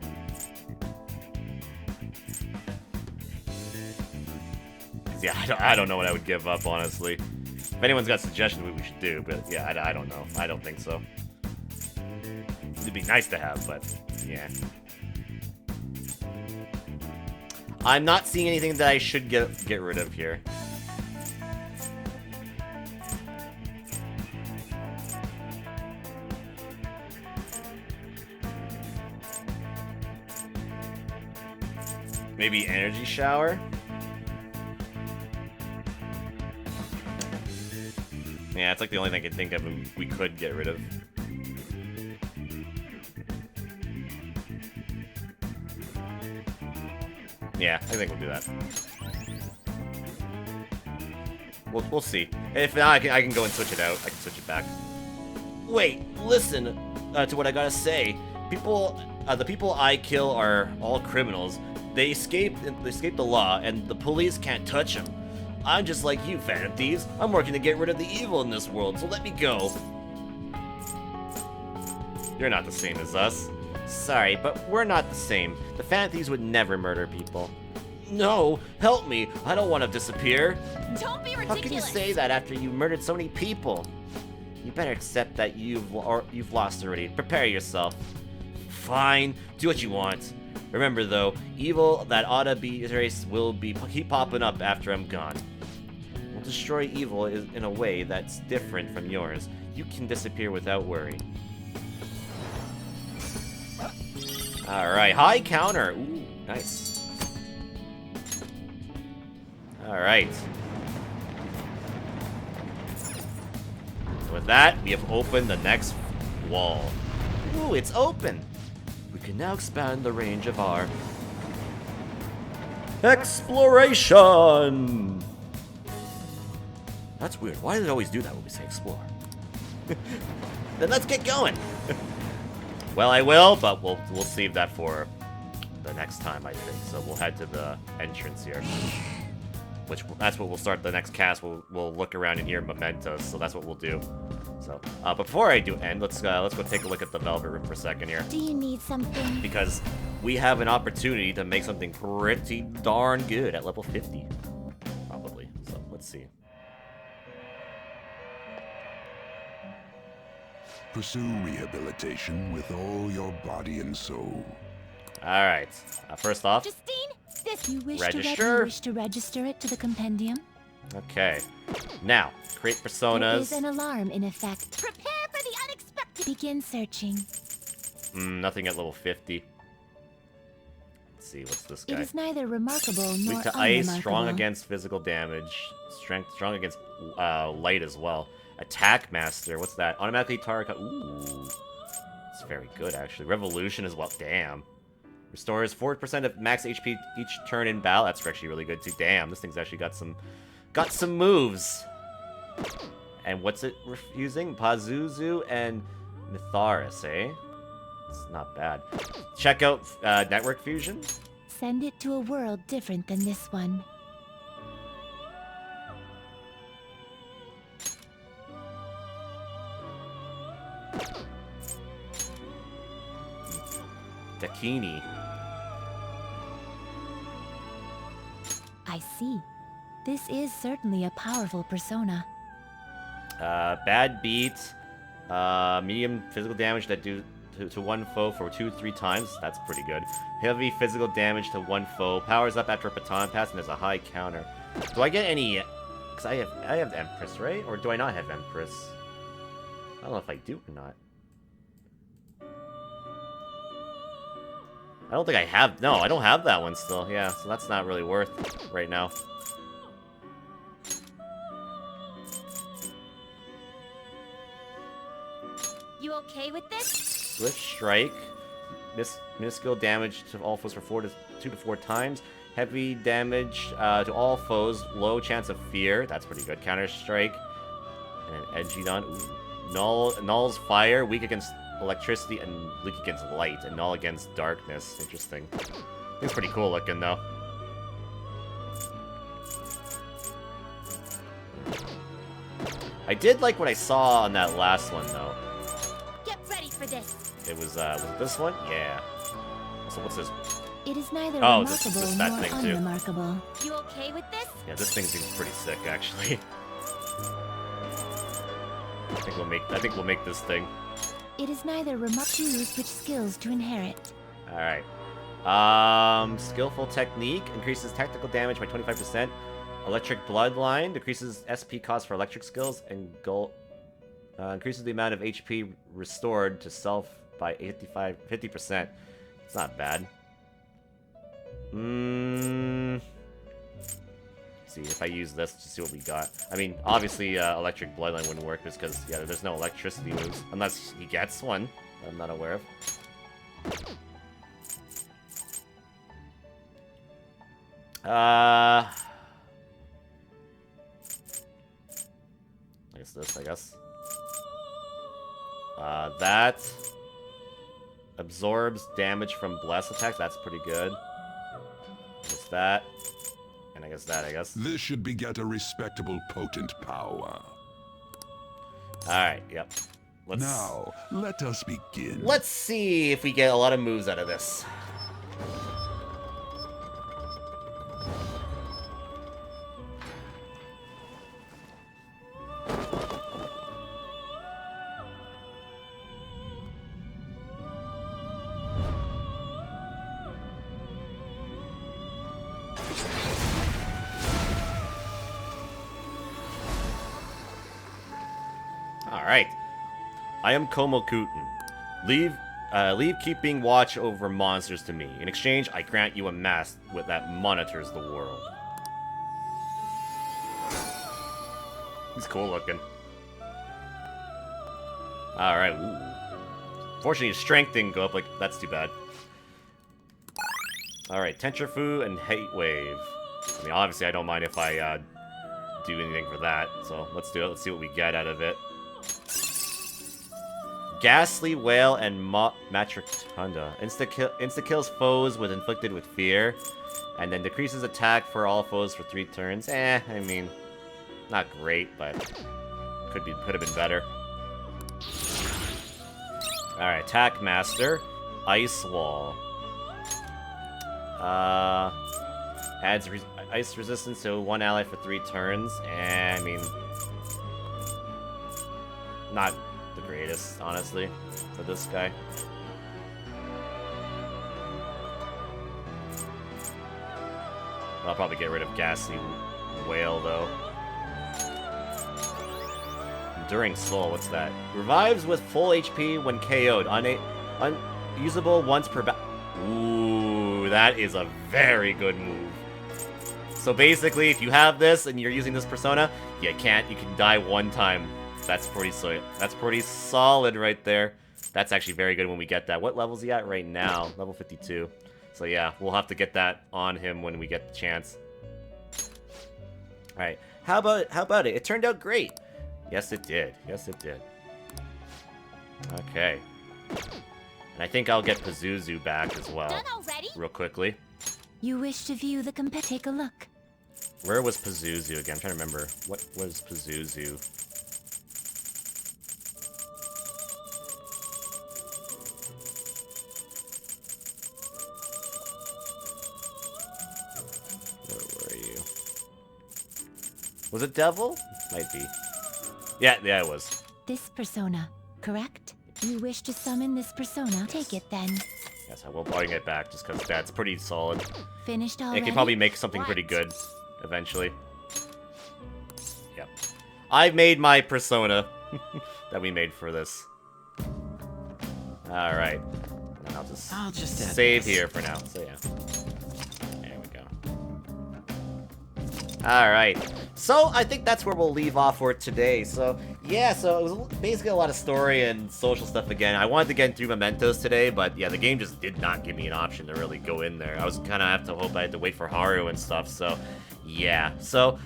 Yeah, I don't know what I would give up, honestly. If anyone's got suggestions what we should do, but yeah, I don't know. I don't think so. It'd be nice to have, but yeah. I'm not seeing anything that I should get rid of here. Maybe energy shower? Yeah, it's like the only thing I can think of we could get rid of. Yeah, I think we'll do that. We'll see. If not, I can go and switch it out. I can switch it back. Wait, listen to what I gotta say. The people I kill are all criminals. They escape the law, and the police can't touch them. I'm just like you, Phantom Thieves. I'm working to get rid of the evil in this world, so let me go. You're not the same as us. Sorry, but we're not the same. The Phantom Thieves would never murder people. No, help me. I don't want to disappear. Don't be ridiculous. How can you say that after you murdered so many people? You better accept that you've lost already. Prepare yourself. Fine, do what you want. Remember though, evil that ought to be erased will keep popping up after I'm gone. We'll destroy evil in a way that's different from yours. You can disappear without worry. Alright, high counter. Ooh, nice. Alright. With that, we have opened the next wall. Ooh, it's open! We can now expand the range of our Exploration! That's weird. Why do they always do that when we say explore? Then let's get going. Well, I will, but we'll save that for the next time, I think. So we'll head to the entrance here. That's what we'll start the next cast. We'll look around and hear mementos, so that's what we'll do. So, but before I do end, let's go take a look at the Velvet Room for a second here. Do you need something? Because we have an opportunity to make something pretty darn good at level 50. Probably. So, let's see. Pursue rehabilitation with all your body and soul. Alright. First off, Justine, this you wish register. to register it to the compendium. Okay. Now, create There personas. is an alarm in effect. Prepare for the unexpected. Begin searching. Nothing at level 50. Let's see, what's this guy? It is neither remarkable nor Weak to ice, strong unremarkable. against physical damage, strong against light as well. Attack master, what's that? Automatically target. Ooh, it's very good actually. Revolution as well. Damn. Restores 4% of max HP each turn in battle. That's actually really good too. Damn, this thing's actually got some moves. And what's it refusing? Pazuzu and Mitharis, eh? It's not bad. Check out network fusion. Send it to a world different than this one. Dakini. I see. This is certainly a powerful persona. Bad beat. Medium physical damage that do to one foe for 2-3 times. That's pretty good. Heavy physical damage to one foe. Powers up after a baton pass and has a high counter. Do I get any? Because I have Empress, right? Or do I not have Empress? I don't know if I do or not. I don't think I have. No, I don't have that one still. Yeah, so that's not really worth right now. You okay with this? Swift Strike. Minuscule damage to all foes for 2 to 4 times. Heavy damage to all foes. Low chance of fear. That's pretty good. Counter Strike. And an Edgidon. Ooh. Null's Fire. Weak against electricity and weak against light. And null against darkness. Interesting. It's pretty cool looking though. I did like what I saw on that last one though. Get ready for this. It was it this one? Yeah. So what's this? It is neither Oh, remarkable that nor thing too. unremarkable. You okay with this? Yeah, this thing seems pretty sick actually. I think we'll make this thing. It is neither remarkable. Choose which skills to inherit. Alright. Skillful Technique increases tactical damage by 25%. Electric Bloodline decreases SP cost for electric skills, and increases the amount of HP restored to self by 50%. It's not bad. See if I use this to see what we got. I mean, obviously, Electric Bloodline wouldn't work just because, yeah, there's no electricity moves. Unless he gets one that I'm not aware of. I guess this, I guess. That absorbs damage from bless attacks. That's pretty good. What's that? And I guess that, I guess. This should beget a respectable, potent power. Alright, yep. Now, let us begin. Let's see if we get a lot of moves out of this. Alright. I am Komokuten. Leave keeping watch over monsters to me. In exchange, I grant you a mask that monitors the world. He's cool looking. Alright, ooh. Fortunately, his strength didn't go up, like, that's too bad. Alright, Tentrifu and Hate Wave. I mean, obviously I don't mind if I do anything for that, so let's do it. Let's see what we get out of it. Ghastly Wail and Matrictunda. Insta-kills foes with inflicted with fear, and then decreases attack for all foes for 3 turns. I mean, not great, but could have been better. Alright, Attack Master. Ice Wall. Adds ice resistance to 1 ally for 3 turns. I mean, not the greatest, honestly, for this guy. I'll probably get rid of Ghastly Wail, though. Enduring Soul, what's that? Revives with full HP when KO'd. Unusable once per battle. Ooh, that is a very good move. So basically, if you have this and you're using this persona, you can die 1 time. That's pretty solid right there. That's actually very good when we get that. What level is he at right now? Level 52. So yeah, we'll have to get that on him when we get the chance. Alright, how about it? It turned out great. Yes, it did. Yes, it did. Okay. And I think I'll get Pazuzu back as well. Done already? Real quickly. You wish to view the Take a look. Where was Pazuzu again? I'm trying to remember. What was Pazuzu? Where were you? Was it Devil? Might be. Yeah, it was. This persona, correct? You wish to summon this persona? Take it then. Yes, I will bring it back just because that's pretty solid. Finished already? It can probably make something pretty good eventually. Yep. I've made my persona that we made for this. Alright. I'll just save here for now. So yeah. There we go. Alright. So I think that's where we'll leave off for today. So yeah, so it was basically a lot of story and social stuff again. I wanted to get through Mementos today, but yeah, the game just did not give me an option to really go in there. I was kind of I had to wait for Haru and stuff, so yeah. So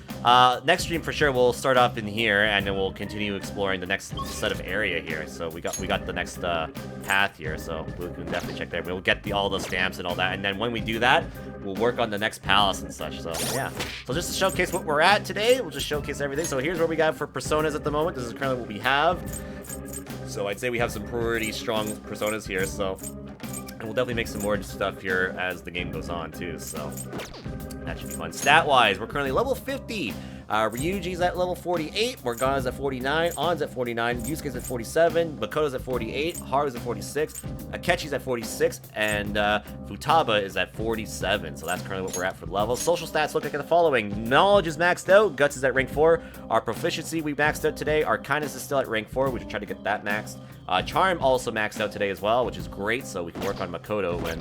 next stream for sure we'll start off in here, and then we'll continue exploring the next set of area here. So we got the next path here, so we can definitely check there. We'll get all the stamps and all that, and then when we do that, we'll work on the next palace and such. So yeah. So just to showcase what we're at today, we'll just showcase everything. So here's what we got for personas at the moment. This is currently what we have. So I'd say we have some pretty strong personas here. So, and we'll definitely make some more stuff here as the game goes on too. So that should be fun. Stat-wise, we're currently level 50. Ryuji's at level 48, Morgana's at 49, On's at 49, Yusuke's at 47, Makoto's at 48, Haru's at 46, Akechi's at 46, and Futaba is at 47. So that's currently what we're at for levels. Social stats look like the following. Knowledge is maxed out, Guts is at rank 4, our proficiency we maxed out today, our kindness is still at rank 4, we should try to get that maxed. Charm also maxed out today as well, which is great, so we can work on Makoto when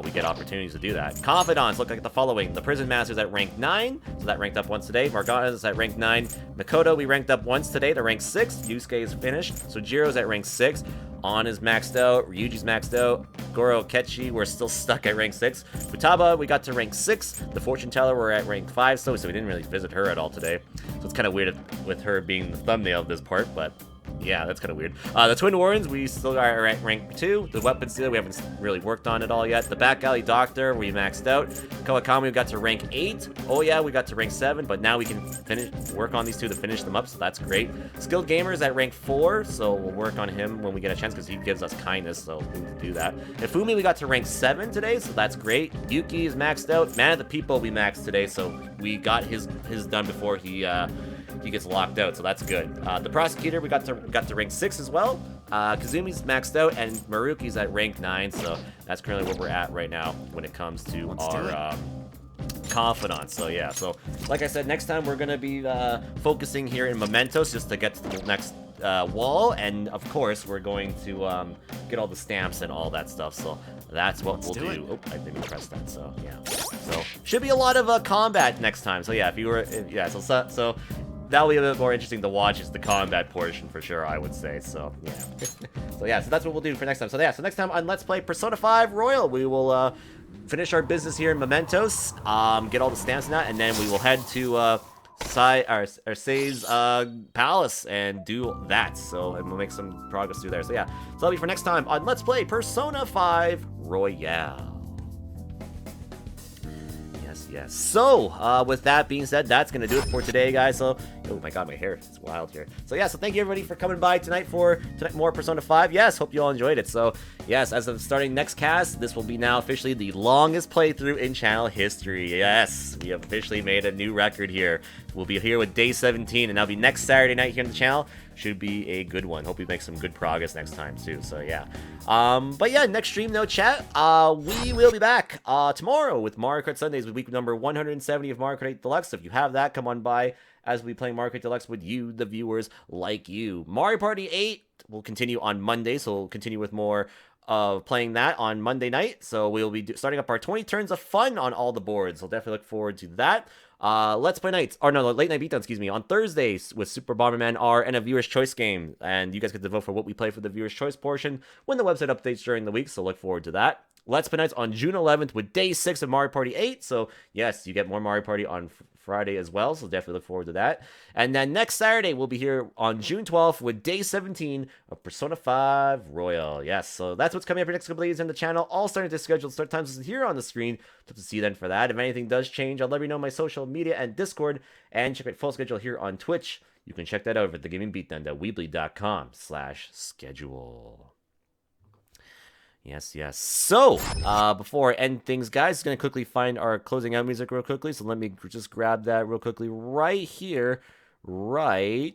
we get opportunities to do that. Confidants look like the following. The Prison Master's at rank 9, so that ranked up once today. Morgana's at rank 9. Makoto, we ranked up once today to rank 6. Yusuke is finished. Sojiro's at rank 6. On is maxed out. Ryuji's maxed out. Goro Akechi, we're still stuck at rank 6. Futaba, we got to rank 6. The Fortune Teller, we're at rank 5, so we didn't really visit her at all today. So it's kind of weird with her being the thumbnail of this part, but yeah, that's kind of weird. The Twin Warrens, we still are at rank 2. The Weapons Dealer, we haven't really worked on it all yet. The Back Alley Doctor, we maxed out. Kawakami, we got to rank 8. Oh yeah, we got to rank 7, but now we can work on these two to finish them up, so that's great. Skilled Gamer's at rank 4, so we'll work on him when we get a chance, because he gives us kindness, so we can do that. Ifumi, we got to rank 7 today, so that's great. Yuki is maxed out. Man of the People, we maxed today, so we got his done before he gets locked out, so that's good. The Prosecutor, we got to rank 6 as well. Kazumi's maxed out, and Maruki's at rank 9, so that's currently where we're at right now when it comes to our Confidants. So yeah, so like I said, next time we're gonna be focusing here in Mementos just to get to the next wall, and of course we're going to get all the stamps and all that stuff, so that's what we'll do. Oh, I didn't press that, so yeah. So should be a lot of combat next time. So yeah, if you were, yeah, so that'll be a bit more interesting to watch is the combat portion for sure, I would say. So yeah. So that's what we'll do for next time. So yeah, so next time on Let's Play Persona 5 Royal, we will finish our business here in Mementos, get all the stamps and that, and then we will head to Say's palace and do that. So, and we'll make some progress through there. So yeah, so that'll be for next time on Let's Play Persona 5 Royale. Yes. So, with that being said, that's going to do it for today, guys. So, oh my god, my hair is wild here. So, yeah, so thank you, everybody, for coming by tonight for more Persona 5. Yes, hope you all enjoyed it. So, yes, as of starting next cast, this will be now officially the longest playthrough in channel history. Yes, we have officially made a new record here. We'll be here with day 17, and that'll be next Saturday night here on the channel. Should be a good one. Hope we make some good progress next time, too. So, yeah. But yeah, next stream, no chat. We will be back tomorrow with Mario Kart Sundays with week number 170 of Mario Kart 8 Deluxe. So if you have that, come on by as we play Mario Kart Deluxe with you, the viewers like you. Mario Party 8 will continue on Monday, so we'll continue with more of playing that on Monday night. So we'll be starting up our 20 turns of fun on all the boards. So definitely look forward to that. Let's Play Nights, or no, Late Night Beatdown, excuse me, on Thursdays with Super Bomberman R and a Viewer's Choice game. And you guys get to vote for what we play for the Viewer's Choice portion when the website updates during the week, so look forward to that. Let's Play Nights on June 11th with Day 6 of Mario Party 8. So, yes, you get more Mario Party on Friday as well, so definitely look forward to that. And then next Saturday, we'll be here on June 12th with Day 17 of Persona 5 Royal. Yes, so that's what's coming up for next couple days on the channel. All starting to schedule start times here on the screen. Hope to see you then for that. If anything does change, I'll let you know my social media and Discord. And check my full schedule here on Twitch. You can check that out at thegamingbeatdown.weebly.com/schedule. Yes. So, before I end things, guys, just going to quickly find our closing out music real quickly. So let me just grab that real quickly right here. Where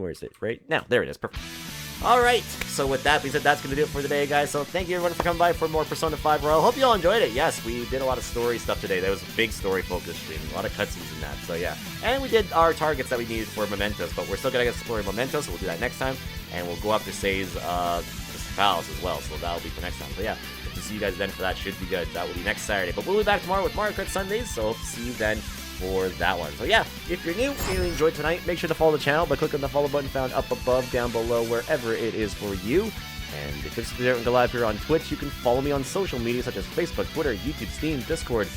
is it? Right now. There it is. Perfect. Alright, so with that being said, that's going to do it for today, guys. So thank you everyone for coming by for more Persona 5 Royal. Hope you all enjoyed it. Yes, we did a lot of story stuff today. That was a big story-focused stream. A lot of cutscenes in that, so yeah. And we did our targets that we needed for Mementos, but we're still going to explore Mementos, so we'll do that next time. And we'll go after Say's palace as well, so that'll be for next time. So yeah, hope to see you guys then for that. Should be good. That will be next Saturday. But we'll be back tomorrow with Mario Kart Sundays, so hope to see you then for that one. So yeah, if you're new and you enjoyed tonight, make sure to follow the channel by clicking the follow button found up above, down below, wherever it is for you. And if you're going to go live here on Twitch, you can follow me on social media such as Facebook, Twitter, YouTube, Steam, Discord,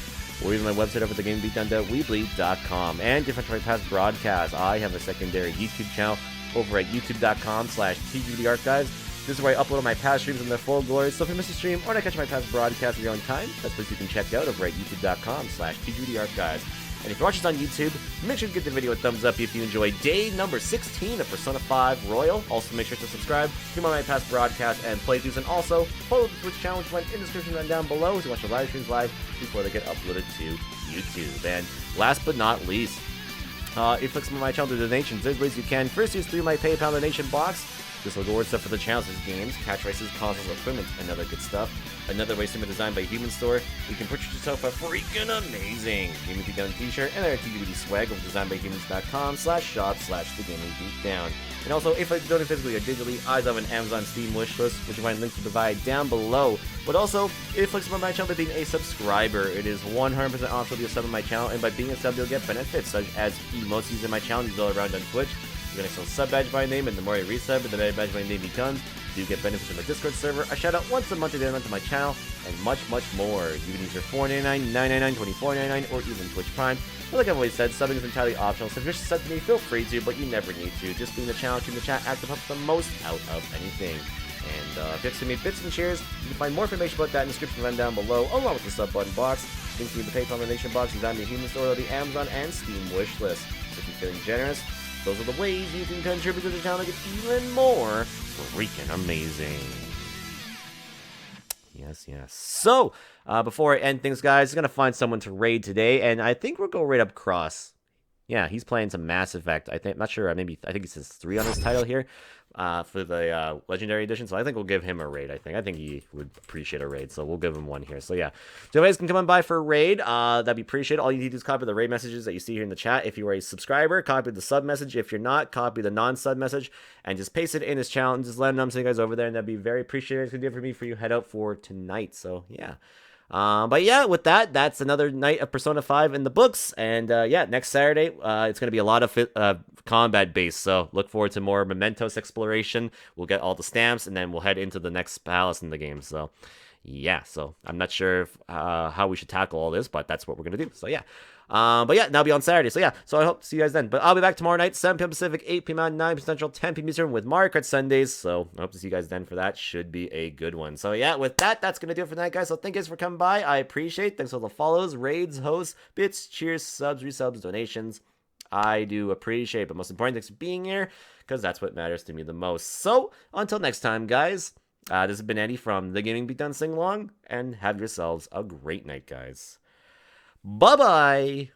or even my website over at thegamingbeatdown.weebly.com. And different from my past broadcasts, I have a secondary YouTube channel over at youtube.com/TGBD Archives. This is where I upload all my past streams in their full glory. So if you miss a stream or not catch my past broadcasts in your own time, that's a place you can check out over at youtube.com/TGBD Archives. And if you're watching this on YouTube, make sure to give the video a thumbs up if you enjoyed day number 16 of Persona 5 Royal. Also, make sure to subscribe to my past broadcasts and playthroughs. And also, follow the Twitch channel, which went in the description and down below to watch the live streams live before they get uploaded to YouTube. And last but not least, if you click some of my channel donations, there's ways you can. First, use through my PayPal donation box. This will go towards stuff for the channels, games, catch races, consoles, equipment, and other good stuff. Another way simple designed by Human Store. You can purchase yourself a freaking amazing Gaming Beatdown t-shirt and their TGBD swag over designedbyhumans.com/shop/thegaming beatdown. And also, if I donate physically or digitally, I have an Amazon Steam wish list, which you find links to provide down below. But also, if you click on my channel by being a subscriber, it is 100% optional to be a sub on my channel, and by being a sub, you'll get benefits such as emotes used in my channel all around on Twitch. You get an excellent sub badge by name, and the more you resub, the better badge by name becomes. You get benefits from my Discord server, a shout out once a month to the event to my channel, and much more. You can use your $4.99, $9.99, $24.99, or even Twitch Prime. But like I've always said, subbing is entirely optional, so if you're sub to me, feel free to, but you never need to. Just being the channel, keeping the chat active helps the most out of anything. And if you send me bits and shares, you can find more information about that in the description down below, along with the sub button box. Links to the PayPal donation box, designed by Human Store, the Amazon and Steam wish list. So if you're feeling generous, those are the ways you can contribute to the channel to get even more freaking amazing. Yes. So, before I end things, guys, I'm going to find someone to raid today, and I think we'll go raid up Cross. Yeah, he's playing some Mass Effect. I think, not sure, I think he says 3 on his title here for the Legendary Edition, so I think we'll give him a raid, I think he would appreciate a raid, so we'll give him one here. So yeah, so you guys can come on by for a raid, that'd be appreciated. All you need to do is copy the raid messages that you see here in the chat. If you are a subscriber, copy the sub message. If you're not, copy the non-sub message, and just paste it in his channel, and just let him know I'm seeing you guys over there, and that'd be very appreciated. It's gonna do it for me for you head out for tonight, so yeah. But yeah, with that, that's another night of Persona 5 in the books. And yeah, next Saturday, it's going to be a lot of combat based. So look forward to more Mementos exploration. We'll get all the stamps, and then we'll head into the next palace in the game. So yeah, so I'm not sure if, how we should tackle all this, but that's what we're going to do. So yeah. But yeah, that'll be on Saturday. So yeah, so I hope to see you guys then. But I'll be back tomorrow night, 7 p.m. Pacific, 8 p.m. Mountain, 9 p.m. Central, 10 p.m. Eastern with Mario Kart Sundays. So I hope to see you guys then for that. Should be a good one. So yeah, with that, that's going to do it for tonight, guys. So thank you guys for coming by. I appreciate it. Thanks for all the follows, raids, hosts, bits, cheers, subs, resubs, donations. I do appreciate it. But most important, thanks for being here, because that's what matters to me the most. So until next time, guys, this has been Andy from the Gaming Beatdown Sing Along, and have yourselves a great night, guys. Bye-bye!